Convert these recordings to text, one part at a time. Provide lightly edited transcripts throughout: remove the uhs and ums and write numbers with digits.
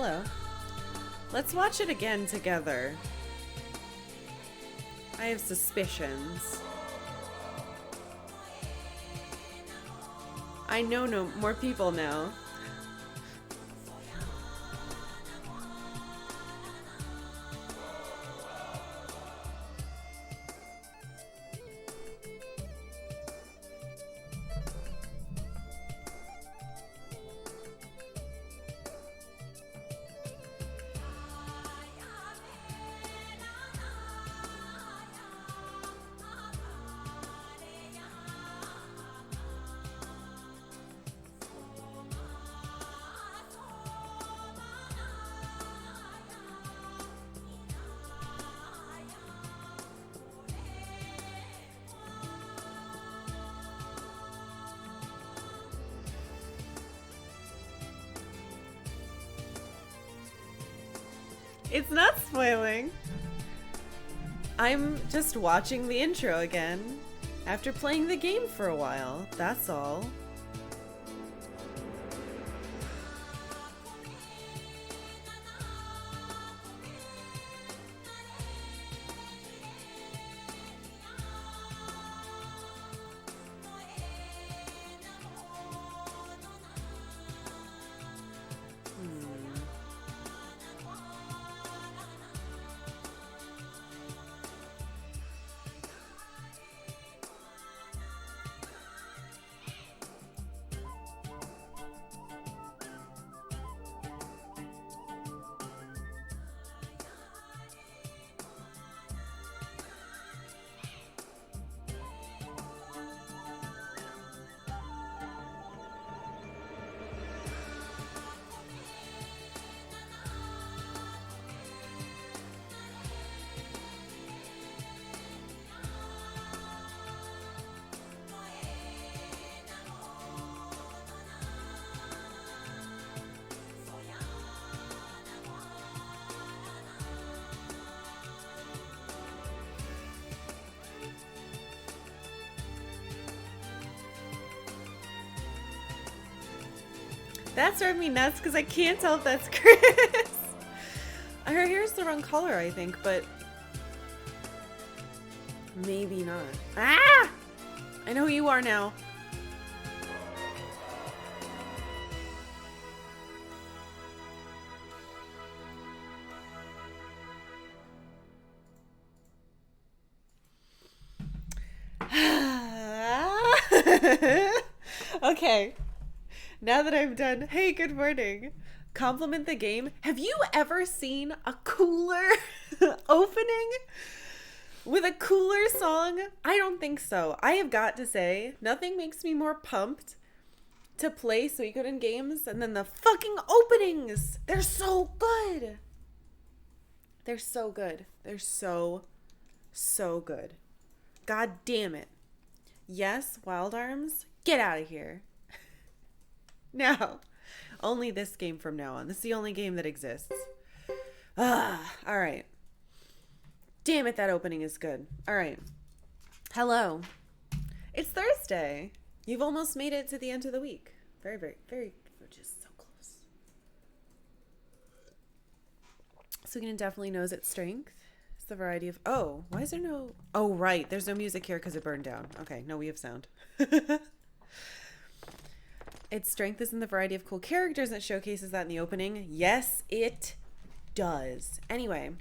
Hello. Let's watch it again together. I have suspicions. I know no more people now. It's not spoiling. I'm just watching the intro again after playing the game for a while. That's all. That drove me nuts because I can't tell if that's Chris. Her hair's the wrong color, I think, but maybe not. Ah! I know who you are now. Okay. Now that I'm done, hey, good morning. Compliment the game. Have you ever seen a cooler opening with a cooler song? I don't think so. I have got to say, nothing makes me more pumped to play Suikoden games than the fucking openings. They're so good. They're so good. They're so good. God damn it. Yes, Wild Arms, get out of here. No, only this game from now on. This is the only game that exists. All right. Damn it, that opening is good. All right. Hello. It's Thursday. You've almost made it to the end of the week. Very, just so close. Suikoden definitely knows its strength. It's the variety of... Oh, why is there no... Oh, right. There's no music here because it burned down. Okay, no, we have sound. Its strength is in the variety of cool characters, and it showcases that in the opening. Yes, it does. Anyway.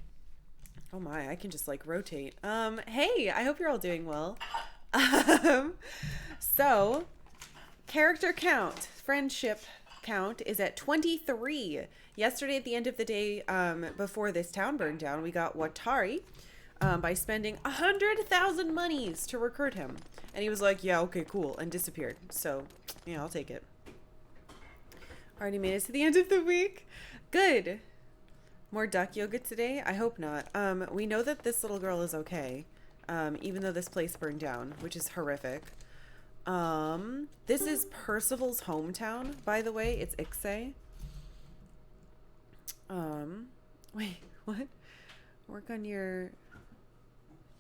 Oh my, I can just like rotate. Hey, I hope you're all doing well. So, character count, friendship count is at 23. Yesterday at the end of the day, before this town burned down, we got Watari by spending 100,000 monies to recruit him. And he was like, yeah, okay, cool, and disappeared. So, yeah, I'll take it. Already made it to the end of the week. Good. More duck yoga today? I hope not. We know that this little girl is okay. Even though this place burned down, which is horrific. This is Percival's hometown, by the way. It's Ixay. Wait, what? Work on your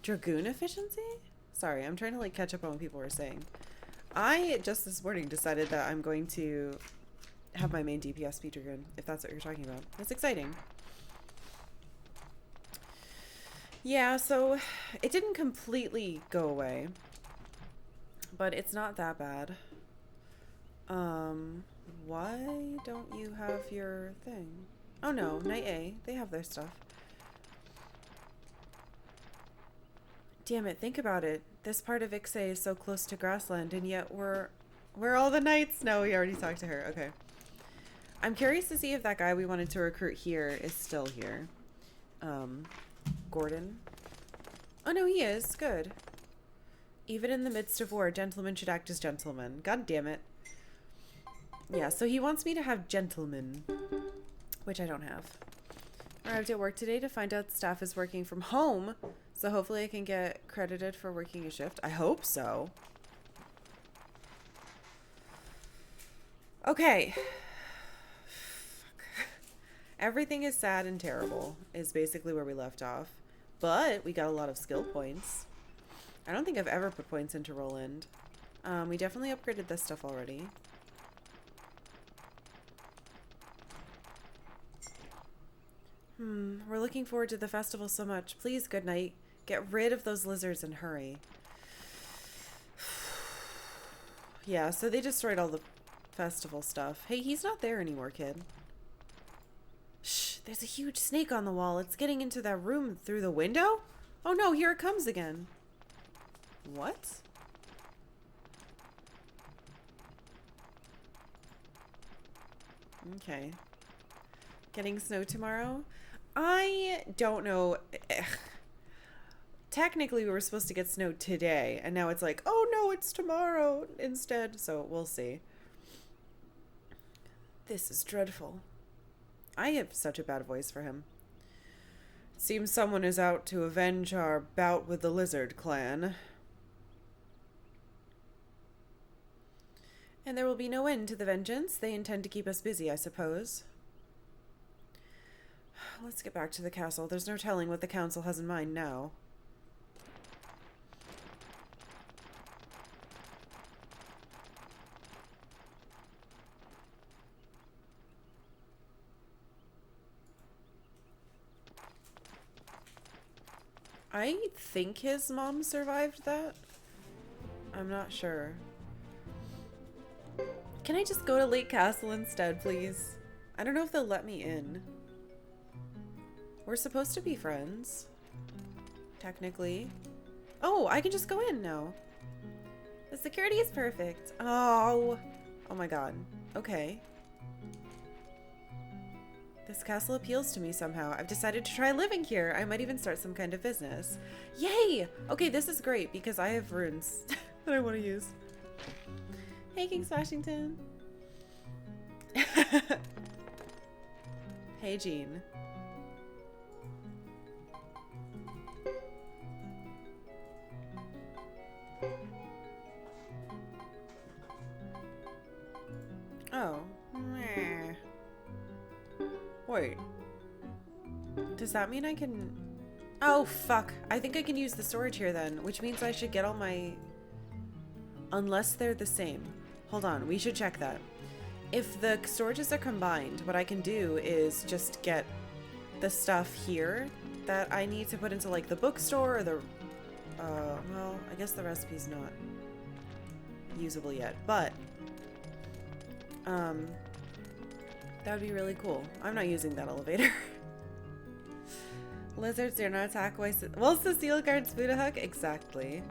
Dragoon efficiency? Sorry, I'm trying to like catch up on what people were saying. I just this morning decided that I'm going to have my main DPS be triggered, if that's what you're talking about. That's exciting. Yeah, so it didn't completely go away, but it's not that bad. Why don't you have your thing? Oh no, Night A, they have their stuff. Damn it, think about it. This part of Ixay is so close to Grassland, and yet where all the knights? No, we already talked to her. Okay. I'm curious to see if that guy we wanted to recruit here is still here. Gordon. Oh no, he is. Good. Even in the midst of war, gentlemen should act as gentlemen. God damn it. Yeah, so he wants me to have gentlemen, which I don't have. Arrived at work today to find out staff is working from home, so hopefully I can get credited for working a shift. I hope so. Okay. Everything is sad and terrible is basically where we left off. But we got a lot of skill points. I don't think I've ever put points into Roland. We definitely upgraded this stuff already. We're looking forward to the festival so much. Please, good night. Get rid of those lizards and hurry. Yeah, so they destroyed all the festival stuff. Hey, he's not there anymore, kid. Shh, there's a huge snake on the wall. It's getting into that room through the window? Oh no, here it comes again. What? Okay. Getting snow tomorrow? I don't know. Technically, we were supposed to get snow today, and now it's like, oh no, it's tomorrow instead. So we'll see. This is dreadful. I have such a bad voice for him. It seems someone is out to avenge our bout with the lizard clan. And there will be no end to the vengeance. They intend to keep us busy, I suppose. Let's get back to the castle. There's no telling what the council has in mind now. I think his mom survived that. I'm not sure. Can I just go to Lake Castle instead, please? I don't know if they'll let me in. We're supposed to be friends. Technically. Oh, I can just go in now. The security is perfect. Oh. Oh my god. Okay. This castle appeals to me somehow. I've decided to try living here. I might even start some kind of business. Yay! Okay, this is great because I have runes that I want to use. Hey, King Smashington. Hey, Jean. Oh. Meh. Wait. Does that mean I can... Oh, fuck. I think I can use the storage here then, which means I should get all my... Unless they're the same. Hold on, we should check that. If the storages are combined, what I can do is just get the stuff here that I need to put into, like, the bookstore or the... well, I guess the recipe's not usable yet, but... that would be really cool. I'm not using that elevator. Lizards dare not attack. Well, Cecile guards Buddha Hug? Exactly.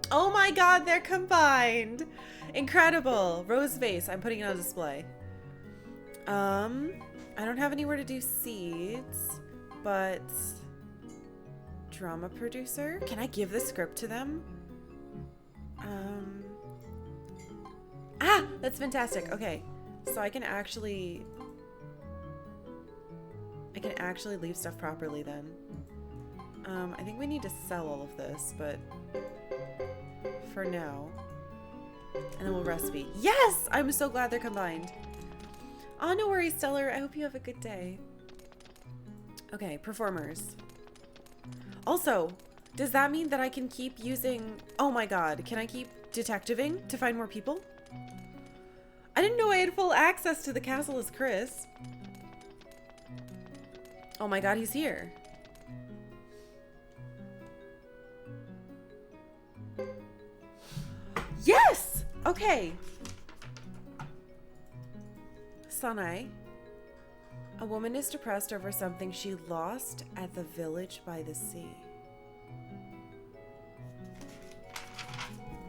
Oh my god, they're combined! Incredible! Rose vase. I'm putting it on display. I don't have anywhere to do seeds, but... Drama producer? Can I give the script to them? Ah! That's fantastic. Okay. So I can actually leave stuff properly then. I think we need to sell all of this, but for now. And then we'll recipe. Yes! I'm so glad they're combined. Oh, no worries, Stellar. I hope you have a good day. Okay, performers. Also, Does that mean that I can keep using... Oh my god, can I keep detectiving to find more people? I didn't know I had full access to the castle as Chris. Oh my god, he's here. Yes! Okay. Sanai. A woman is depressed over something she lost at the village by the sea.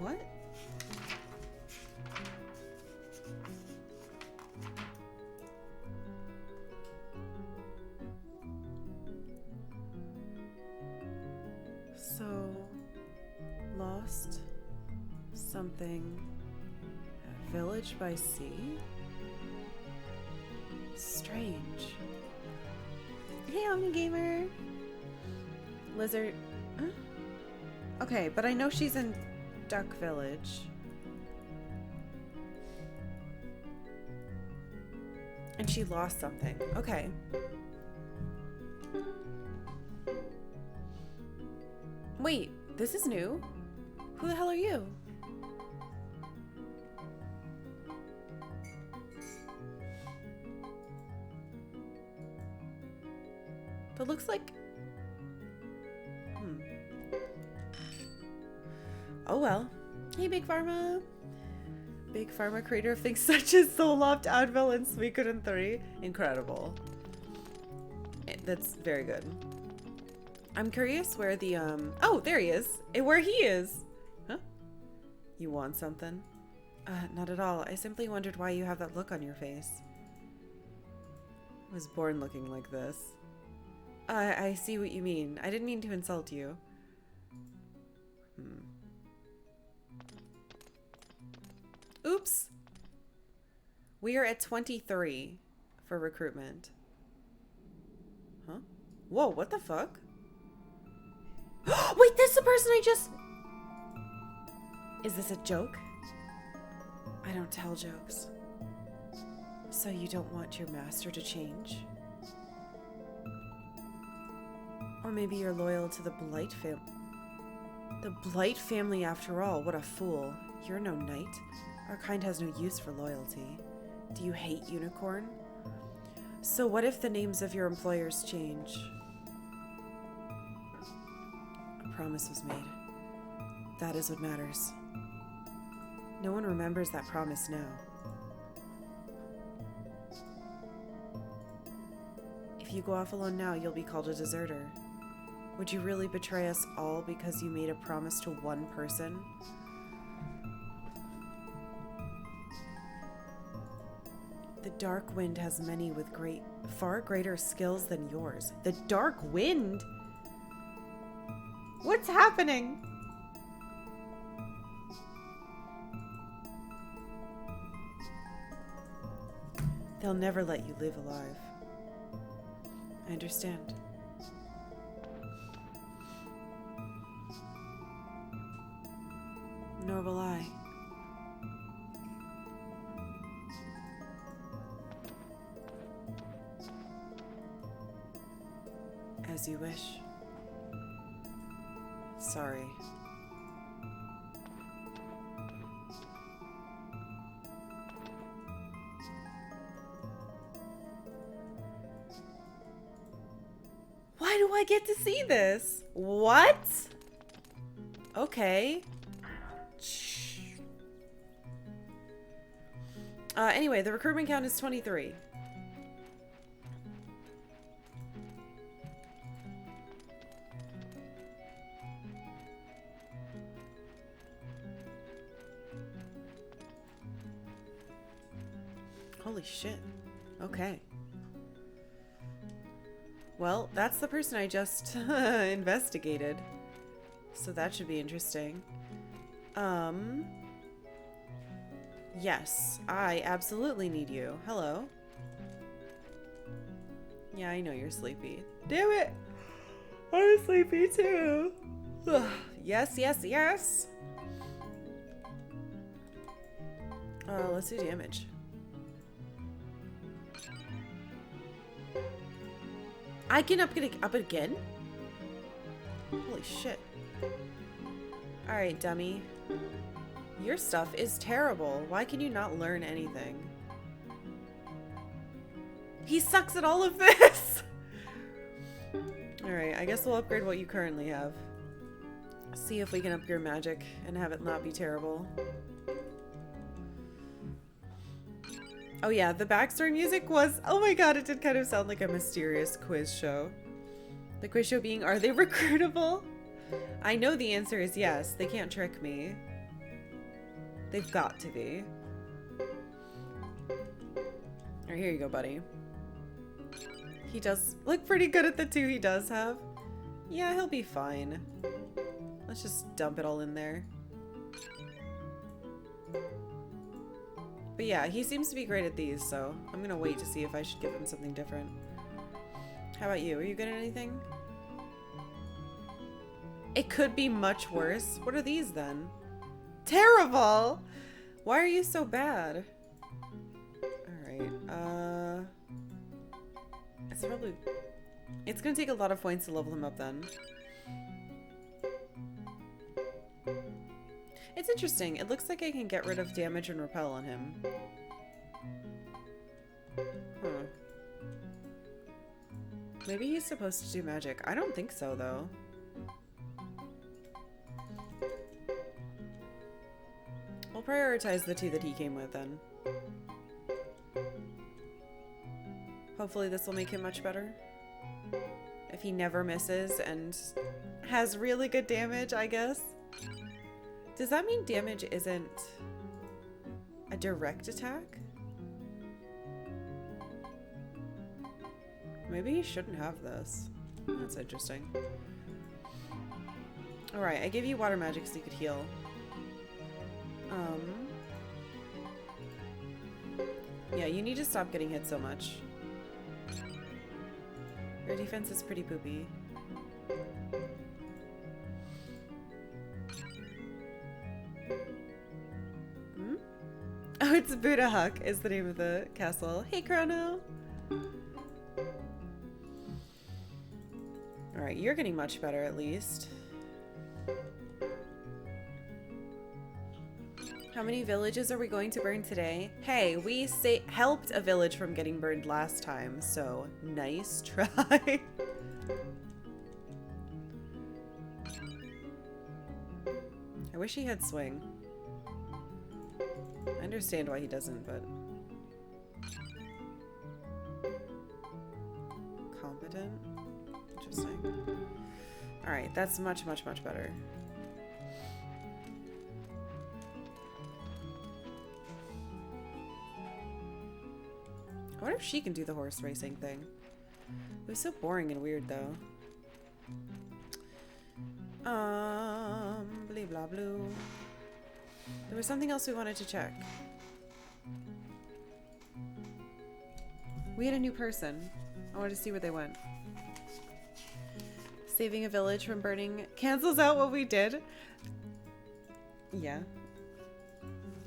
What? So, lost something at village by sea? Strange. Hey, Omni-Gamer. Lizard. Huh? Okay, but I know she's in Duck Village. And she lost something. Okay. Wait, this is new? Who the hell are you? That looks like... Oh well. Hey, Big Pharma. Big Pharma, creator of things such as Soul Loft, Advil, and Suikoden III. Incredible. That's very good. I'm curious where the, Oh, there he is. Where he is. Huh? You want something? Not at all. I simply wondered why you have that look on your face. I was born looking like this. I see what you mean. I didn't mean to insult you. Oops. We are at 23 for recruitment. Huh? Whoa, what the fuck? Wait, this is the person I just... Is this a joke? I don't tell jokes. So you don't want your master to change? Or maybe you're loyal to the Blight family. The Blight family, after all, what a fool. You're no knight. Our kind has no use for loyalty. Do you hate unicorn? So what if the names of your employers change? A promise was made. That is what matters. No one remembers that promise now. If you go off alone now, you'll be called a deserter. Would you really betray us all because you made a promise to one person? The Dark Wind has many with far greater skills than yours. The Dark Wind? What's happening? They'll never let you live alive. I understand. Nor will I. As you wish. Sorry. Why do I get to see this? What? Okay. Anyway, the recruitment count is 23. Holy shit. Okay. Well, that's the person I just investigated. So that should be interesting. Yes, I absolutely need you. Hello. Yeah, I know you're sleepy. Damn it! I'm sleepy too. Ugh. Yes, yes, yes. Let's do damage. I can up it again? Holy shit. Alright, dummy. Your stuff is terrible. Why can you not learn anything? He sucks at all of this! Alright, I guess we'll upgrade what you currently have. See if we can up your magic and have it not be terrible. Oh yeah, the backstory music was... Oh my god, it did kind of sound like a mysterious quiz show. The quiz show being, are they recruitable? I know the answer is yes. They can't trick me. They've got to be. Alright, here you go, buddy. He does look pretty good at the 2 he does have. Yeah, he'll be fine. Let's just dump it all in there. But yeah, he seems to be great at these, so I'm gonna wait to see if I should give him something different. How about you? Are you good at anything? It could be much worse. What are these then? Terrible! Why are you so bad? Alright, it's gonna take a lot of points to level him up then. It's interesting. It looks like I can get rid of damage and repel on him. Huh. Maybe he's supposed to do magic. I don't think so, though. We'll prioritize the 2 that he came with, then. Hopefully this will make him much better. If he never misses and has really good damage, I guess. Does that mean damage isn't a direct attack? Maybe he shouldn't have this. That's interesting. Alright, I gave you water magic so you could heal. Yeah, you need to stop getting hit so much. Your defense is pretty poopy. Hmm? Oh, it's Buddha Huck is the name of the castle. Hey, Chrono! Alright, you're getting much better at least. How many villages are we going to burn today? Hey, we helped a village from getting burned last time, so nice try. I wish he had swing. I understand why he doesn't, but... Competent? Interesting. Alright, that's much, much, much better. I wonder if she can do the horse racing thing. It was so boring and weird, though. Blee blah blue. There was something else we wanted to check. We had a new person. I wanted to see where they went. Saving a village from burning cancels out what we did. Yeah.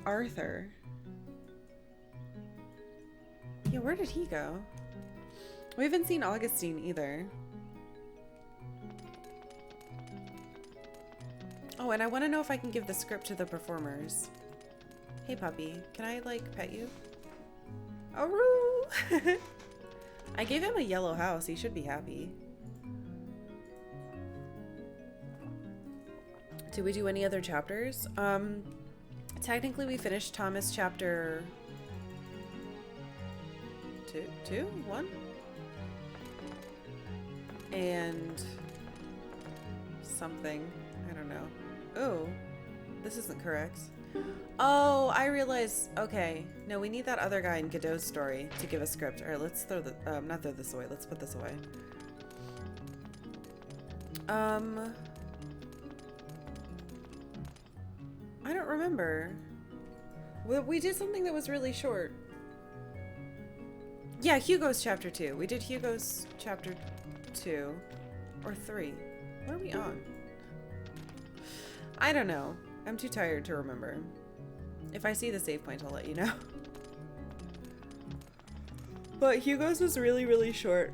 Arthur. Yeah, where did he go? We haven't seen Augustine either. Oh, and I want to know if I can give the script to the performers. Hey, puppy. Can I, like, pet you? Aroo! I gave him a yellow house. He should be happy. Did we do any other chapters? Technically we finished Thomas chapter... Two? One? And... something. I don't know. Oh, this isn't correct. Oh, I realized. Okay. No, we need that other guy in Godot's story to give a script. Alright, let's throw the... not throw this away. Let's put this away. I don't remember. We did something that was really short. Yeah, Hugo's chapter 2. We did Hugo's chapter 2. Or 3. What are we on? I don't know. I'm too tired to remember. If I see the save point, I'll let you know. But Hugo's was really, really short.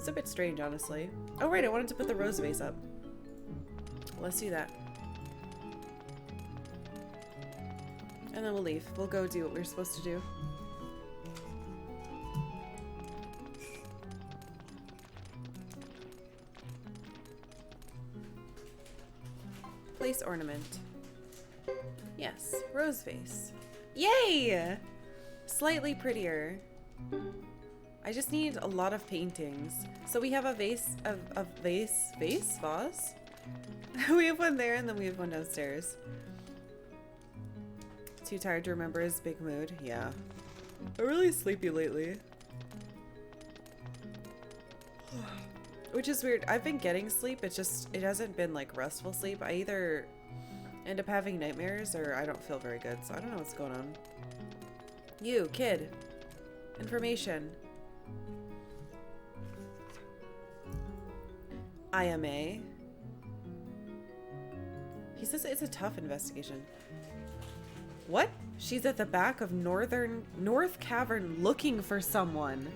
It's a bit strange, honestly. Oh, right, I wanted to put the rose vase up. Let's do that. And then we'll leave. We'll go do what we're supposed to do. Place ornament. Yes, rose vase. Yay! Slightly prettier. I just need a lot of paintings. So we have a vase, vase? We have one there and then we have one downstairs. Too tired to remember his big mood. Yeah. I'm really sleepy lately. Which is weird. I've been getting sleep. It hasn't been like restful sleep. I either end up having nightmares or I don't feel very good. So I don't know what's going on. You, kid. Information. Ayame. He says it's a tough investigation. What? She's at the back of North Cavern looking for someone.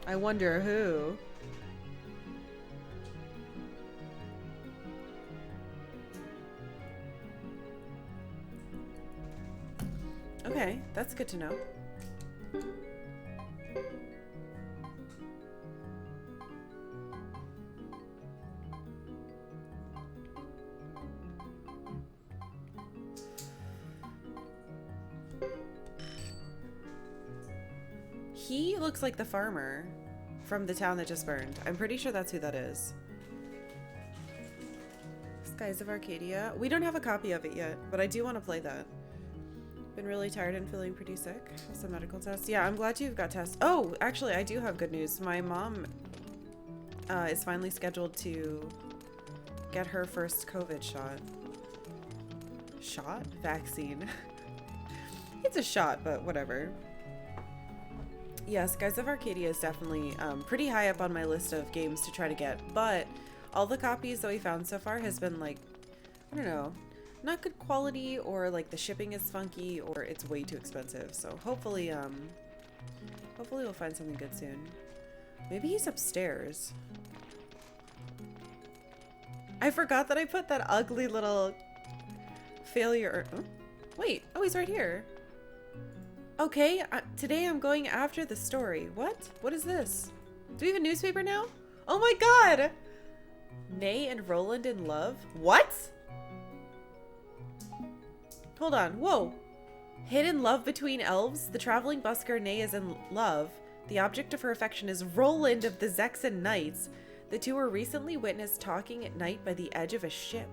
I wonder who. Okay, that's good to know. He looks like the farmer from the town that just burned. I'm pretty sure that's who that is. Skies of Arcadia. We don't have a copy of it yet, but I do want to play that. Been really tired and feeling pretty sick. Some medical tests. Yeah, I'm glad you've got tests. Oh, actually, I do have good news. My mom is finally scheduled to get her first COVID shot. Shot? Vaccine. It's a shot, but whatever. Yeah, Skies of Arcadia is definitely pretty high up on my list of games to try to get, but all the copies that we found so far has been like, I don't know, not good quality, or like the shipping is funky, or it's way too expensive. So hopefully we'll find something good soon. Maybe he's upstairs. I forgot that I put that ugly little failure. Oh, wait, oh, he's right here. Okay, today I'm going after the story. What? What is this? Do we have a newspaper now? Oh my god! Nay and Roland in love? What? Hold on, whoa. Hidden love between elves? The traveling busker Nay is in love. The object of her affection is Roland of the Zexan Knights. The two were recently witnessed talking at night by the edge of a ship.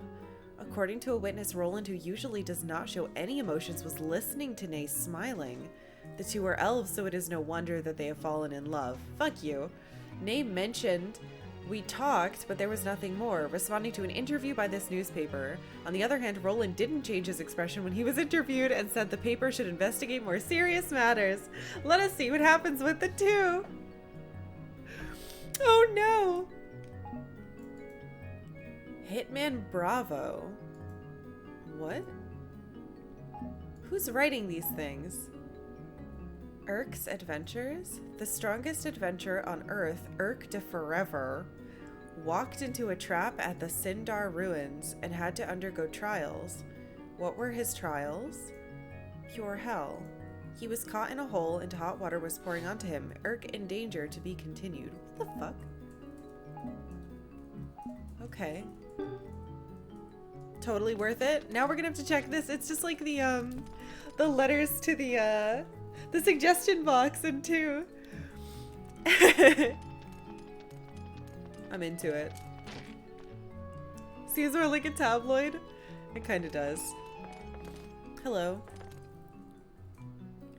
According to a witness, Roland, who usually does not show any emotions, was listening to Nay smiling. The two are elves, so it is no wonder that they have fallen in love. Fuck you. Nay mentioned, we talked, but there was nothing more, responding to an interview by this newspaper. On the other hand, Roland didn't change his expression when he was interviewed and said the paper should investigate more serious matters. Let us see what happens with the two. Oh no. Hitman Bravo. What? Who's writing these things? Urk's Adventures? The strongest adventurer on Earth, Urk de Forever, walked into a trap at the Sindar ruins and had to undergo trials. What were his trials? Pure hell. He was caught in a hole and hot water was pouring onto him. Urk in danger, to be continued. What the fuck? Okay. Totally worth it. Now we're gonna have to check this. It's just like the letters to the suggestion box in 2. I'm into it. Seems more like a tabloid. It kind of does. Hello.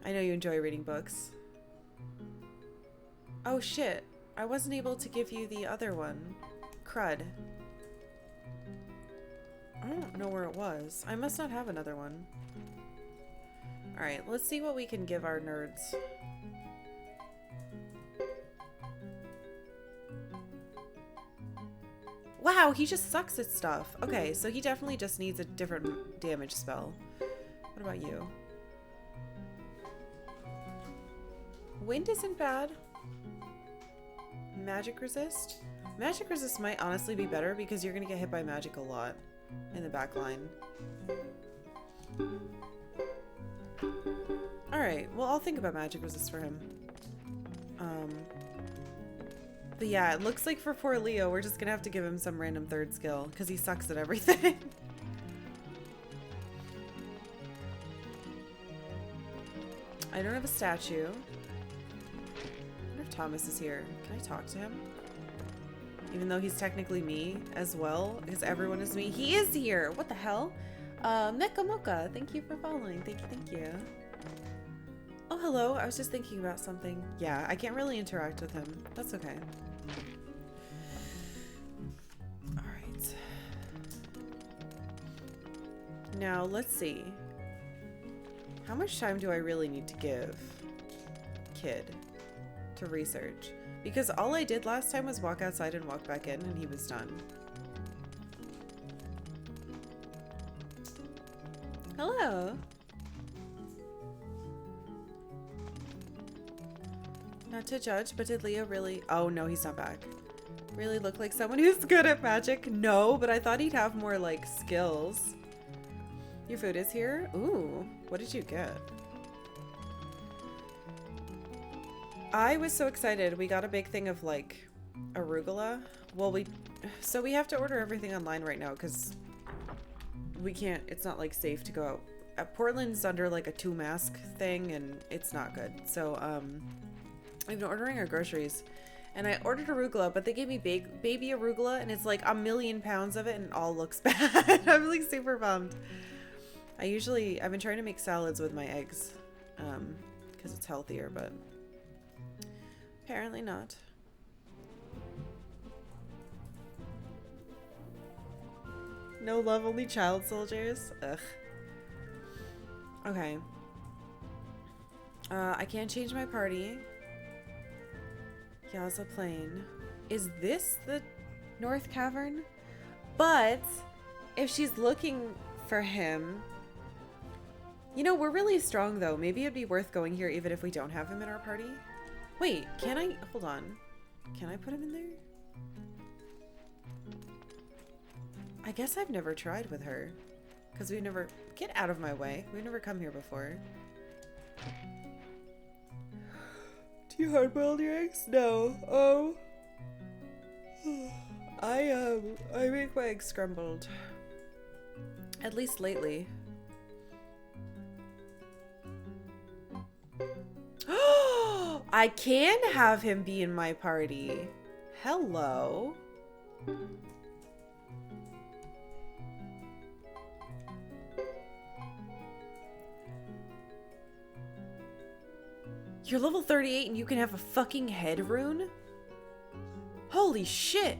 I know you enjoy reading books. Oh shit. I wasn't able to give you the other one. Crud. I don't know where it was. I must not have another one. Alright, let's see what we can give our nerds. Wow, he just sucks at stuff. Okay, so he definitely just needs a different damage spell. What about you? Wind isn't bad. Magic resist? Magic resist might honestly be better because you're gonna get hit by magic a lot in the back line. Alright, well I'll think about magic resist for him. But yeah, it looks like for poor Leo, we're just gonna have to give him some random third skill because he sucks at everything. I don't have a statue. I wonder if Thomas is here. Can I talk to him? Even though he's technically me as well, because everyone is me. He is here! What the hell? Mecha Mocha, thank you for following. Thank you, thank you. Oh, hello. I was just thinking about something. Yeah, I can't really interact with him. That's okay. Alright. Now, let's see. How much time do I really need to give Kid to research? Because all I did last time was walk outside and walk back in, and he was done. Hello. Not to judge, but did Leo really... Oh, no, he's not back. Really look like someone who's good at magic? No, but I thought he'd have more, like, skills. Your food is here? Ooh, what did you get? I was so excited. We got a big thing of, like, arugula. Well, so we have to order everything online right now because we can't... It's not, like, safe to go out. Portland's under, like, a 2-mask thing, and it's not good. So, I've been ordering our groceries, and I ordered arugula, but they gave me baby arugula, and it's like 1,000,000 pounds of it, and it all looks bad. I'm like super bummed. I've been trying to make salads with my eggs, because it's healthier, but apparently not. No love, only child soldiers. Ugh. Okay. I can't change my party. Yaza Plain. Is this the North Cavern? But if she's looking for him, you know, we're really strong though. Maybe it'd be worth going here even if we don't have him in our party. Wait, can I? Hold on. Can I put him in there? I guess I've never tried with her because we've never... Get out of my way. We've never come here before. Do you hard-boiled your eggs? No. Oh. I make my eggs scrambled. At least lately. I can have him be in my party. Hello. You're level 38 and you can have a fucking head rune? Holy shit!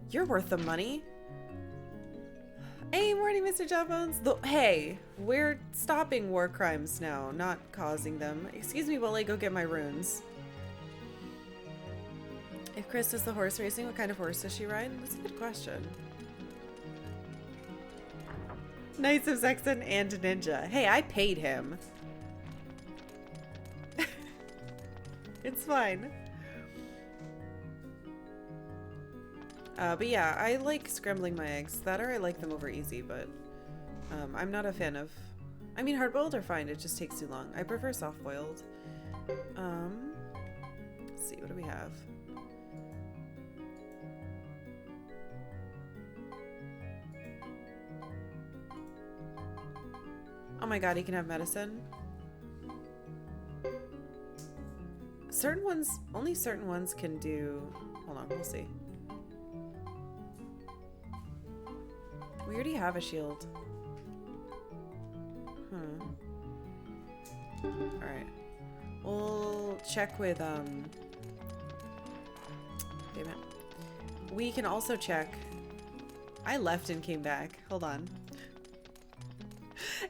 You're worth the money. Hey, morning, Mr. Jawbones. Hey, we're stopping war crimes now, not causing them. Excuse me while I go get my runes. If Chris does the horse racing, what kind of horse does she ride? That's a good question. Knights of Sexton and Ninja. Hey, I paid him. It's fine. But yeah, I like scrambling my eggs. That or I like them over easy, but I'm not a fan of... I mean, hard-boiled are fine. It just takes too long. I prefer soft-boiled. Let's see. What do we have? Oh my god, he can have medicine. Certain ones, only certain ones can do... Hold on, we'll see. We already have a shield. Alright. We'll check with, damn it. We can also check... I left and came back. Hold on.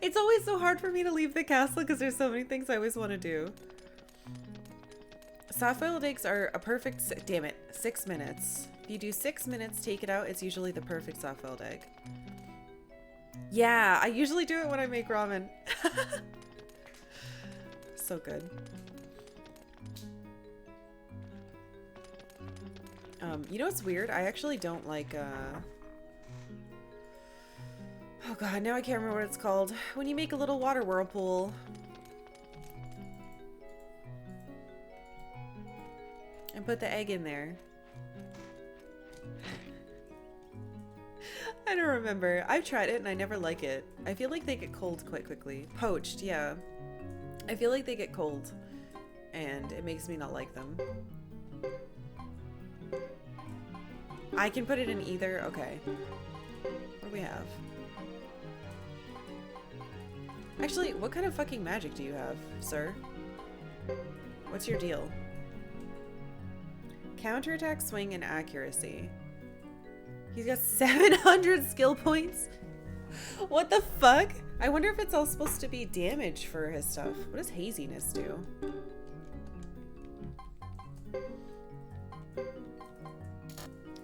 It's always so hard for me to leave the castle because there's so many things I always want to do. Soft-boiled eggs are a perfect... Damn it. 6 minutes. If you do 6 minutes, take it out, it's usually the perfect soft-boiled egg. Yeah, I usually do it when I make ramen. So good. You know what's weird? I actually don't like, oh god, now I can't remember what it's called. When you make a little water whirlpool. And put the egg in there. I don't remember. I've tried it and I never like it. I feel like they get cold quite quickly. Poached, yeah. I feel like they get cold. And it makes me not like them. I can put it in either? Okay. What do we have? Actually, what kind of fucking magic do you have, sir? What's your deal? Counterattack, swing, and accuracy. He's got 700 skill points? What the fuck? I wonder if it's all supposed to be damage for his stuff. What does haziness do?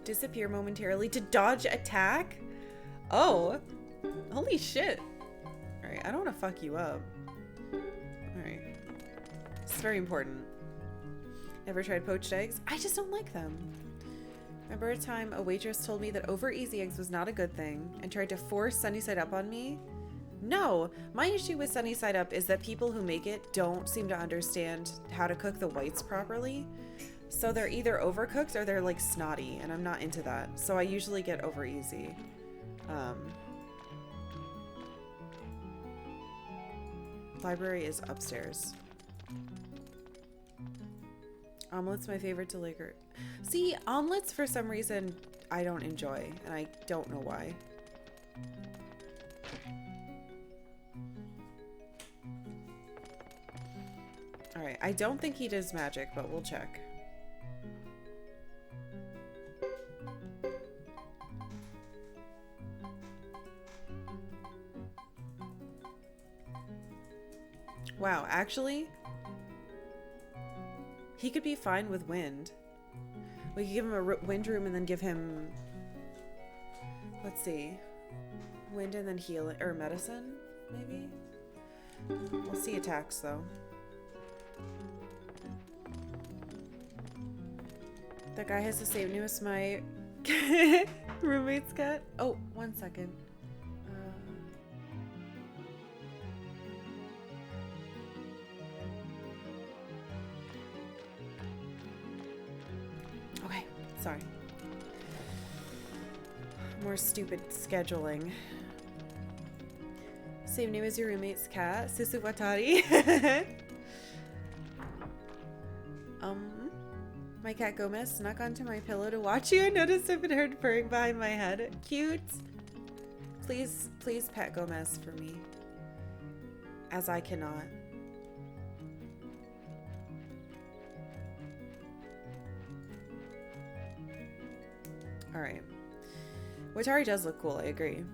Disappear momentarily to dodge attack? Oh. Holy shit. Alright, I don't want to fuck you up. Alright. It's very important. Ever tried poached eggs? I just don't like them. Remember a time a waitress told me that over easy eggs was not a good thing and tried to force sunny side up on me? No, my issue with sunny side up is that people who make it don't seem to understand how to cook the whites properly. So they're either overcooked or they're like snotty, and I'm not into that. So I usually get over easy. Library is upstairs. Omelet's my favorite to liquor. See, omelets for some reason I don't enjoy, and I don't know why. Alright, I don't think he does magic, but we'll check. Wow, actually, he could be fine with wind. We could give him a wind room and then give him, let's see, wind and then healing, or medicine, maybe? We'll see attacks, though. That guy has the same name as my roommate's cat. Oh, 1 second. Okay, sorry. More stupid scheduling. Same name as your roommate's cat, Susuwatari. My cat Gomez snuck onto my pillow to watch you. I noticed I've been heard purring behind my head. Cute. Please, please pet Gomez for me. As I cannot. Alright. Watari does look cool, I agree.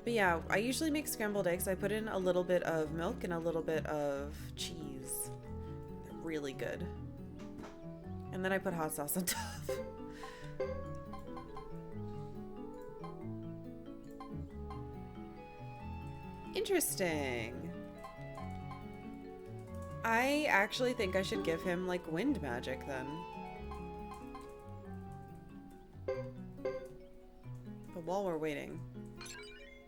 But yeah, I usually make scrambled eggs. I put in a little bit of milk and a little bit of cheese. They're really good. And then I put hot sauce on top. Interesting. I actually think I should give him like wind magic then. But while we're waiting.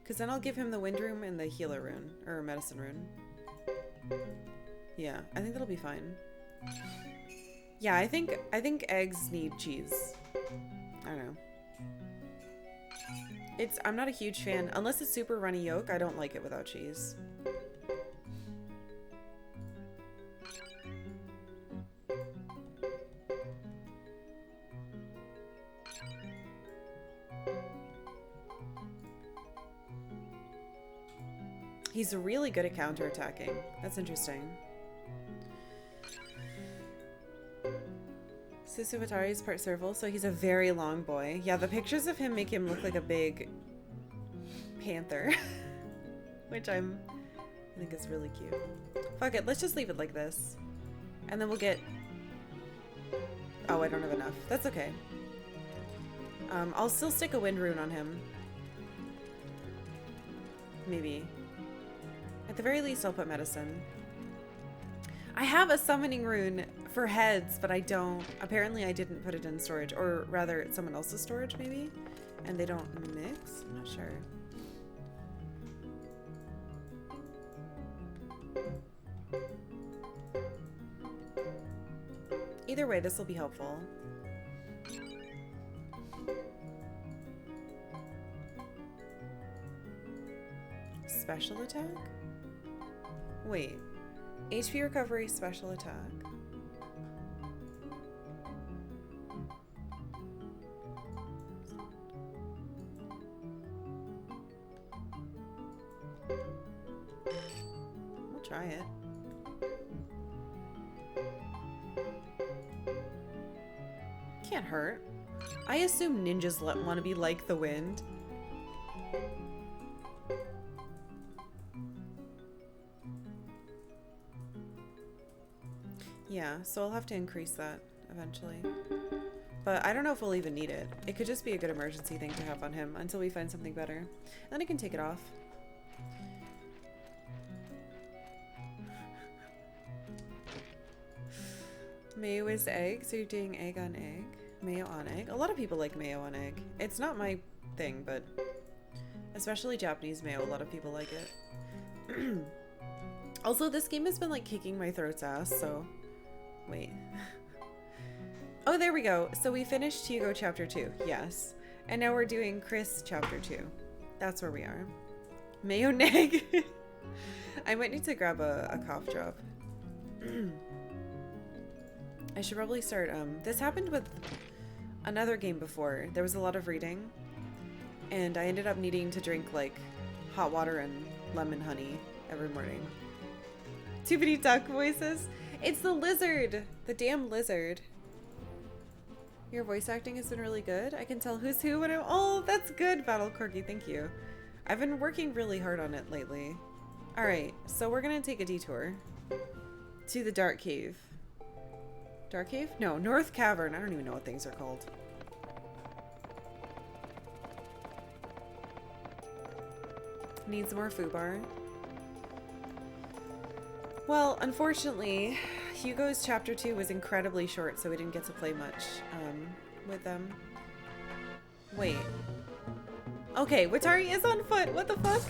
Because then I'll give him the wind room and the healer rune. Or medicine rune. Yeah, I think that'll be fine. Yeah, I think eggs need cheese. I don't know. I'm not a huge fan. Unless it's super runny yolk, I don't like it without cheese. He's really good at counterattacking. That's interesting. Susuwatari is part serval, so he's a very long boy. Yeah, the pictures of him make him look like a big panther. Which I think is really cute. Fuck it, let's just leave it like this. And then we'll get... Oh, I don't have enough. That's okay. I'll still stick a wind rune on him. Maybe. At the very least, I'll put medicine. I have a summoning rune for heads, but I don't. Apparently I didn't put it in storage, or rather it's someone else's storage maybe, and they don't mix. I'm not sure. Either way, this will be helpful. Special attack? Wait. HP recovery, special attack. We'll try it. Can't hurt. I assume ninjas want to be like the wind. Yeah, so I'll have to increase that eventually. But I don't know if we'll even need it. It could just be a good emergency thing to have on him until we find something better. Then I can take it off. Mayo is egg, so you're doing egg on egg. Mayo on egg. A lot of people like mayo on egg. It's not my thing, but especially Japanese mayo, a lot of people like it. Also, this game has been like kicking my throat's ass, so wait. Oh, there we go. So we finished Hugo chapter 2. Yes. And now we're doing Chris chapter 2. That's where we are. Mayo neg. I might need to grab a cough drop. I should probably start, this happened with another game before. There was a lot of reading, and I ended up needing to drink, like, hot water and lemon honey every morning. Too many duck voices. It's the lizard! The damn lizard. Your voice acting has been really good. I can tell who's who when I'm— oh, that's good, Battle Corgi, thank you. I've been working really hard on it lately. Alright, so we're gonna take a detour to the Dark Cave. Dark Cave? No, North Cavern. I don't even know what things are called. Needs more foobar. Well, unfortunately, Hugo's chapter 2 was incredibly short, so we didn't get to play much with them. Wait. Okay, Watari is on foot. What the fuck?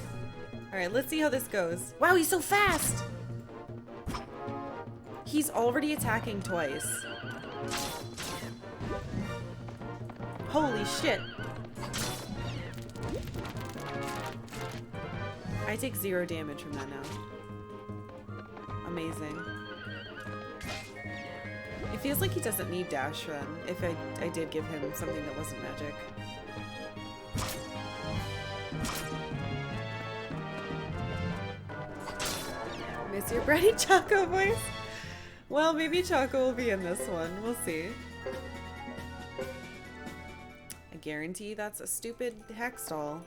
Alright, let's see how this goes. Wow, he's so fast! He's already attacking twice. Holy shit. I take 0 damage from that now. Amazing. It feels like he doesn't need dash run if I did give him something that wasn't magic. Miss your Bratty Choco voice? Well, maybe Choco will be in this one. We'll see. I guarantee that's a stupid hex doll.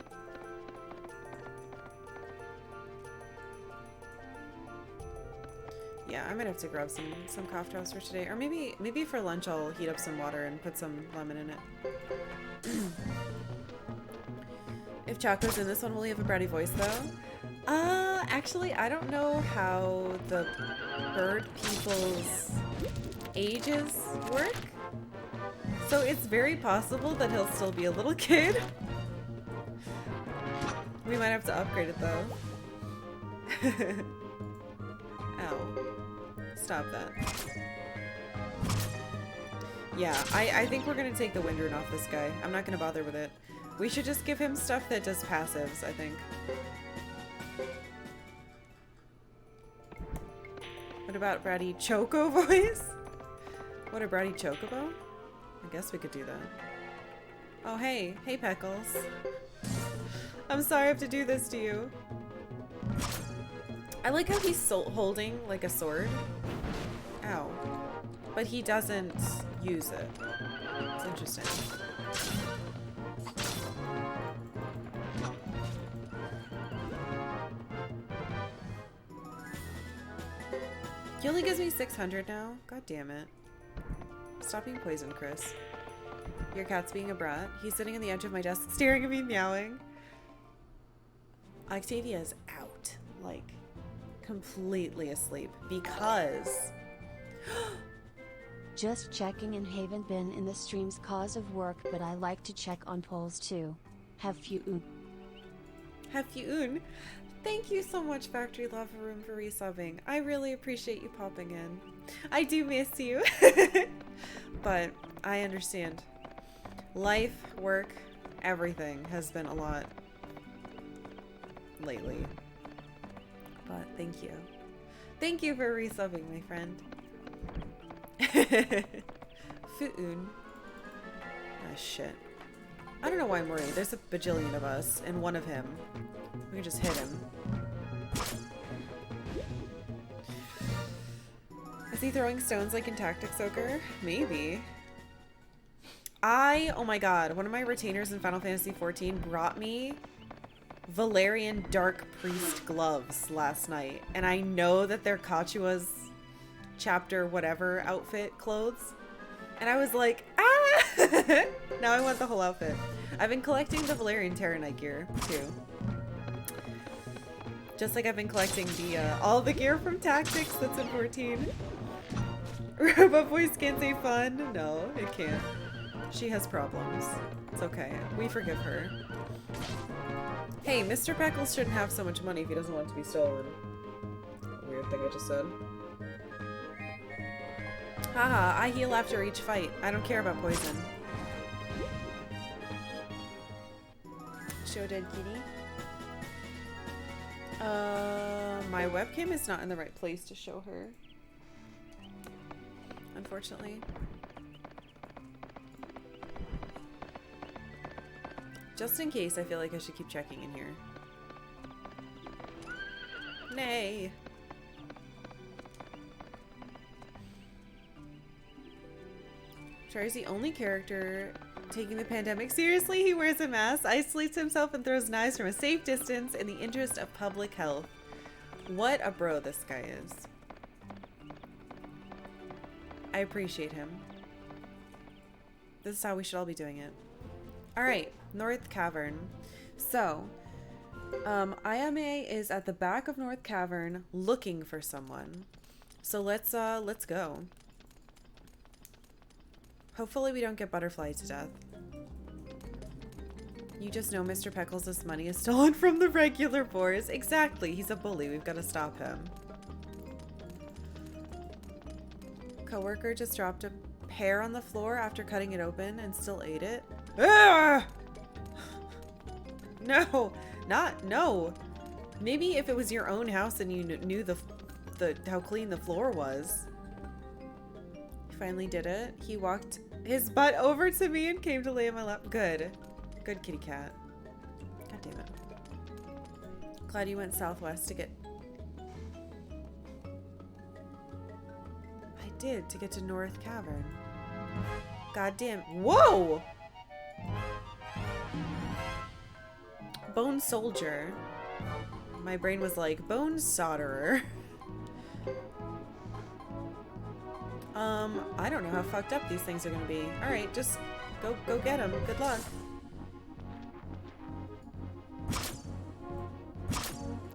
Yeah, I might have to grab some cough drops for today. Or maybe for lunch I'll heat up some water and put some lemon in it. If Choco's in this one, will he have a bratty voice though? Actually, I don't know how the bird people's ages work. So it's very possible that he'll still be a little kid. We might have to upgrade it though. Ow. Stop that. Yeah, I think we're gonna take the wind rune off this guy. I'm not gonna bother with it. We should just give him stuff that does passives, I think. What about Bratty Choco voice? What, a Bratty Chocobo? I guess we could do that. Oh, hey. Hey, Peckles. I'm sorry I have to do this to you. I like how he's holding, like, a sword. Ow. But he doesn't use it. It's interesting. He only gives me 600 now? God damn it. Stop being poisoned, Chris. Your cat's being a brat. He's sitting on the edge of my desk staring at me meowing. Octavia's out. Like, completely asleep. Because Just checking in, haven't been in the streams cause of work, but I like to check on polls too. Have fun. Have fun. Thank you so much, Factory Lava Room, for resubbing. I really appreciate you popping in. I do miss you. But I understand. Life, work, everything has been a lot lately. But thank you. Thank you for resubbing, my friend. Fuun. Ah, shit. I don't know why I'm worried. There's a bajillion of us and one of him. We can just hit him. Is he throwing stones like in Tactics Ogre? Maybe. Oh my god, one of my retainers in Final Fantasy XIV brought me Valerian Dark Priest gloves last night. And I know that they're Kachua's chapter whatever outfit clothes. And I was like, ah! Now I want the whole outfit. I've been collecting the Valerian Terra Knight gear too. Just like I've been collecting the all the gear from Tactics that's in 14. Robot voice can't say fun. No, it can't. She has problems. It's okay. We forgive her. Hey, Mr. Peckles shouldn't have so much money if he doesn't want it to be stolen. Weird thing I just said. Haha, I heal after each fight. I don't care about poison. Show dead kitty. My webcam is not in the right place to show her. Unfortunately. Just in case, I feel like I should keep checking in here. Nay. Char is the only character taking the pandemic seriously. He wears a mask, isolates himself, and throws knives from a safe distance in the interest of public health. What a bro this guy is. I appreciate him. This is how we should all be doing it. Alright, North Cavern. So, Ayame is at the back of North Cavern looking for someone. So let's go. Hopefully we don't get butterflied to death. You just know Mr. Peckles' money is stolen from the regular boars. Exactly, he's a bully. We've got to stop him. Coworker just dropped a pear on the floor after cutting it open and still ate it. Ah! No, no. Maybe if it was your own house and you knew how clean the floor was. He finally did it. He walked his butt over to me and came to lay in my lap. Good kitty cat. God damn it. Glad you went southwest to get... I did, to get to North Cavern. God damn. Whoa! Bone soldier. My brain was like, bone solderer. I don't know how fucked up these things are gonna be. Alright, just go get them. Good luck.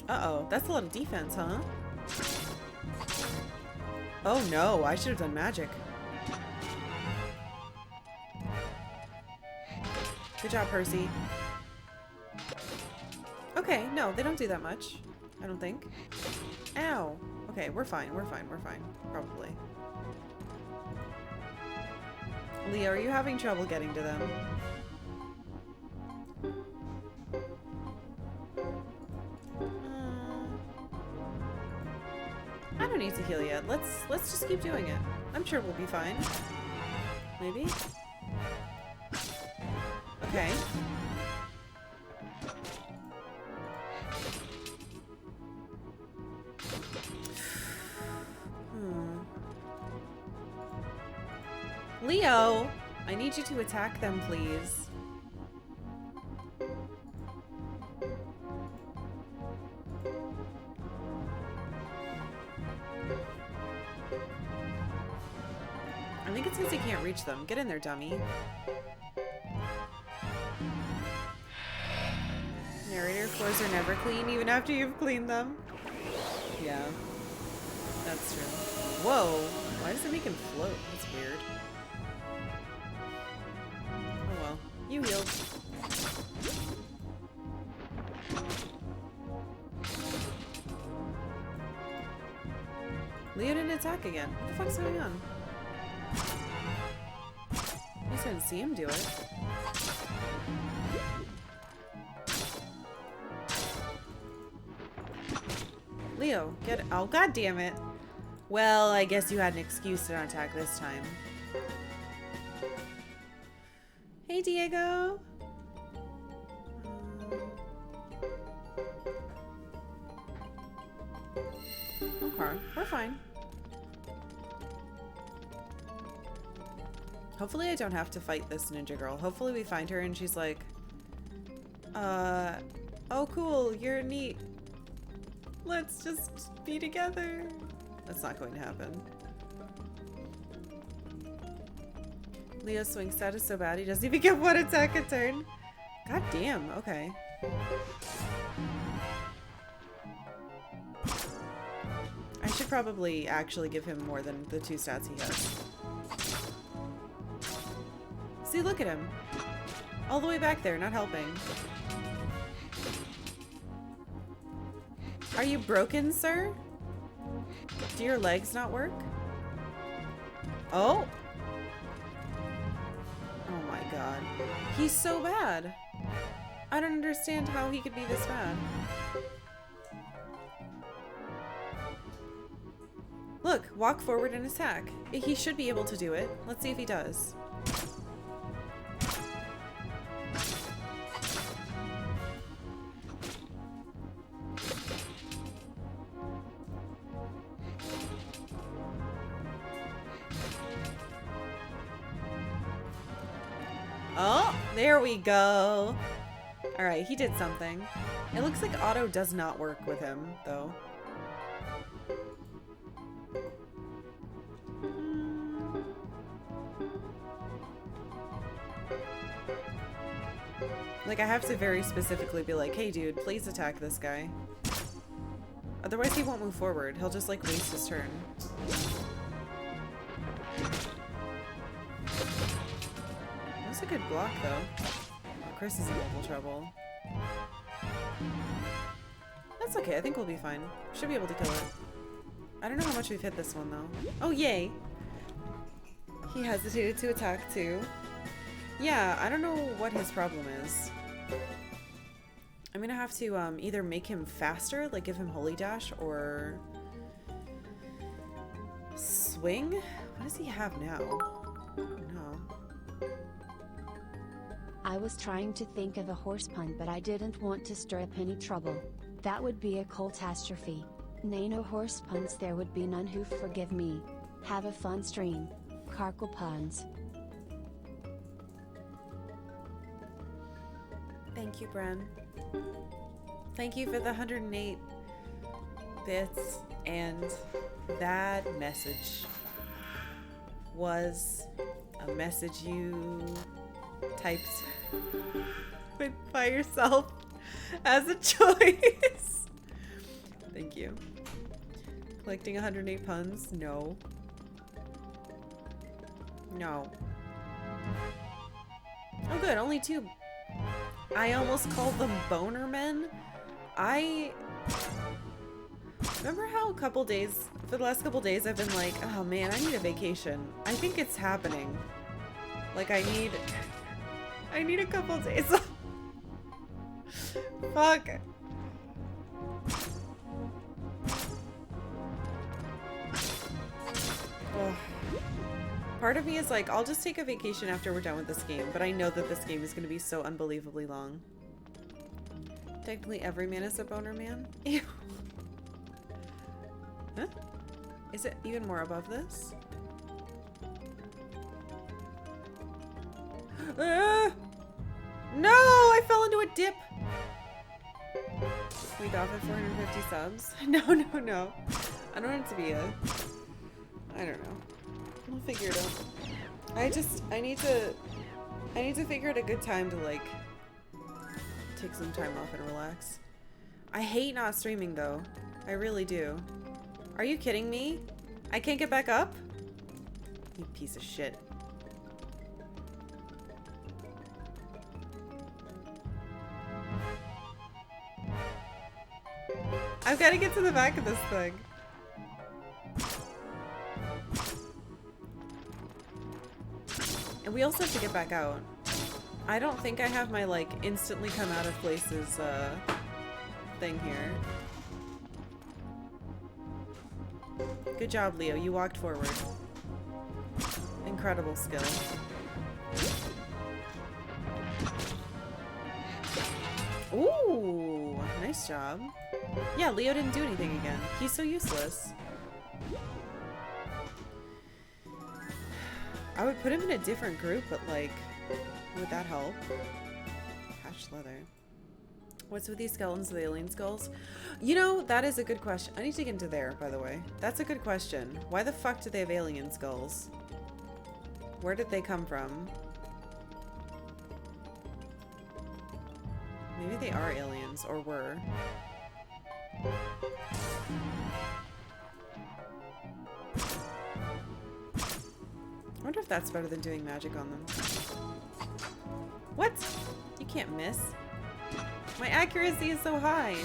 Uh-oh, that's a lot of defense, huh? Oh no, I should have done magic. Good job, Percy. Okay, no, they don't do that much. I don't think. Ow. Okay, we're fine. Probably. Leo, are you having trouble getting to them? I don't need to heal yet. Let's just keep doing it. I'm sure we'll be fine. Maybe? Okay. Leo, I need you to attack them, please. I think it's because he can't reach them. Get in there, dummy. Narrator floors are never clean, even after you've cleaned them. Yeah, that's true. Whoa. Why does it make him float? That's weird. Oh well. You healed. Leo didn't attack again. What the fuck's going on? I just didn't see him do it. Leo, get it. Oh, god damn it. Well, I guess you had an excuse to not attack this time. Hey, Diego. Okay, we're fine. Hopefully I don't have to fight this ninja girl. Hopefully we find her and she's like, oh cool, you're neat. Let's just be together. That's not going to happen. Leo's swing stat is so bad he doesn't even get one attack a turn. God damn, okay. I should probably actually give him more than the 2 stats he has. See, look at him. All the way back there, not helping. Are you broken, sir? Do your legs not work? Oh! Oh my god. He's so bad. I don't understand how he could be this bad. Look, walk forward and attack. He should be able to do it. Let's see if he does. Oh, there we go. All right, he did something. It looks like auto does not work with him, though. Like, I have to very specifically be like, hey, dude, please attack this guy. Otherwise, he won't move forward. He'll just, like, waste his turn. That's a good block, though. Oh, Chris is in level trouble. That's okay. I think we'll be fine. Should be able to kill it. I don't know how much we've hit this one, though. Oh, yay! He hesitated to attack, too. Yeah, I don't know what his problem is. I'm gonna have to either make him faster, like give him Holy Dash, or swing? What does he have now? No. I was trying to think of a horse pun, but I didn't want to stir up any trouble. That would be a catastrophe. Nay, no horse puns, there would be none who forgive me. Have a fun stream. Karkalla puns. Thank you, Bren. Thank you for the 108 bits, and that message was a message you typed by yourself as a choice. Thank you. Collecting 108 puns? No. No. Oh good, only 2. I almost called them boner men. I remember how for the last couple days I've been like, oh man, I need a vacation. I think it's happening. Like I need a couple days. Fuck. Ugh. Part of me is like, I'll just take a vacation after we're done with this game, but I know that this game is going to be so unbelievably long. Technically every man is a boner man? Ew. Huh? Is it even more above this? No! I fell into a dip! We got it 450 subs? No. I don't want it to be a... I don't know. We'll figure it out. I need to figure out a good time to like take some time off and relax. I hate not streaming though. I really do. Are you kidding me? I can't get back up? You piece of shit. I've got to get to the back of this thing. And we also have to get back out. I don't think I have my, like, instantly come out of places, thing here. Good job, Leo. You walked forward. Incredible skill. Ooh, nice job. Yeah, Leo didn't do anything again. He's so useless. I would put him in a different group, but like, would that help? Patched leather. What's with these skeletons with alien skulls? You know, that is a good question. I need to get into there, by the way. That's a good question. Why the fuck do they have alien skulls? Where did they come from? Maybe they are aliens, or were. I wonder if that's better than doing magic on them. What? You can't miss. My accuracy is so high.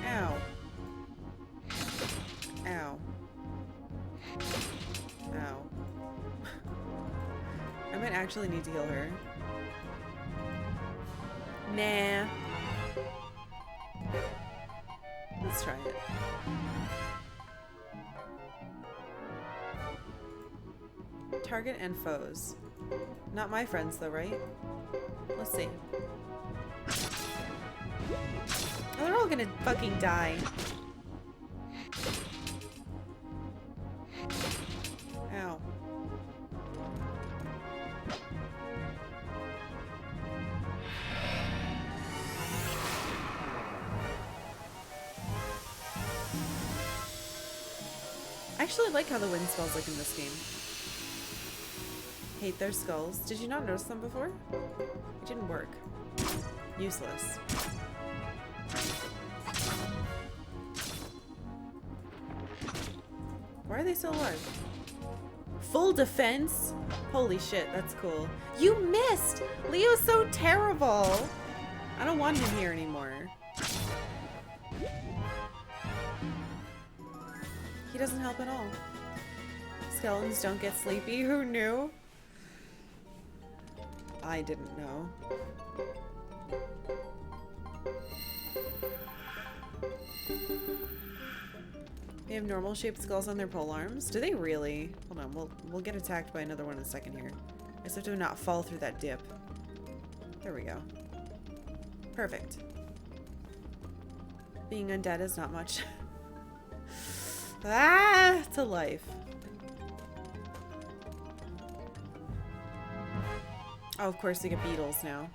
Ow. Ow. Ow. I might actually need to heal her. Nah. Let's try it. Target and foes. Not my friends though, right? Let's see. Oh, they're all gonna fucking die. Ow. I actually like how the wind smells like in this game. Hate their skulls. Did you not notice them before? It didn't work. Useless. Why are they so alive? Full defense? Holy shit, that's cool. You missed! Leo's so terrible! I don't want him here anymore. He doesn't help at all. Skeletons don't get sleepy. Who knew? I didn't know. They have normal shaped skulls on their pole arms. Do they really? Hold on, we'll get attacked by another one in a second here. I just have to not fall through that dip. There we go. Perfect. Being undead is not much. Ah, to life. Oh, of course, they get beetles now.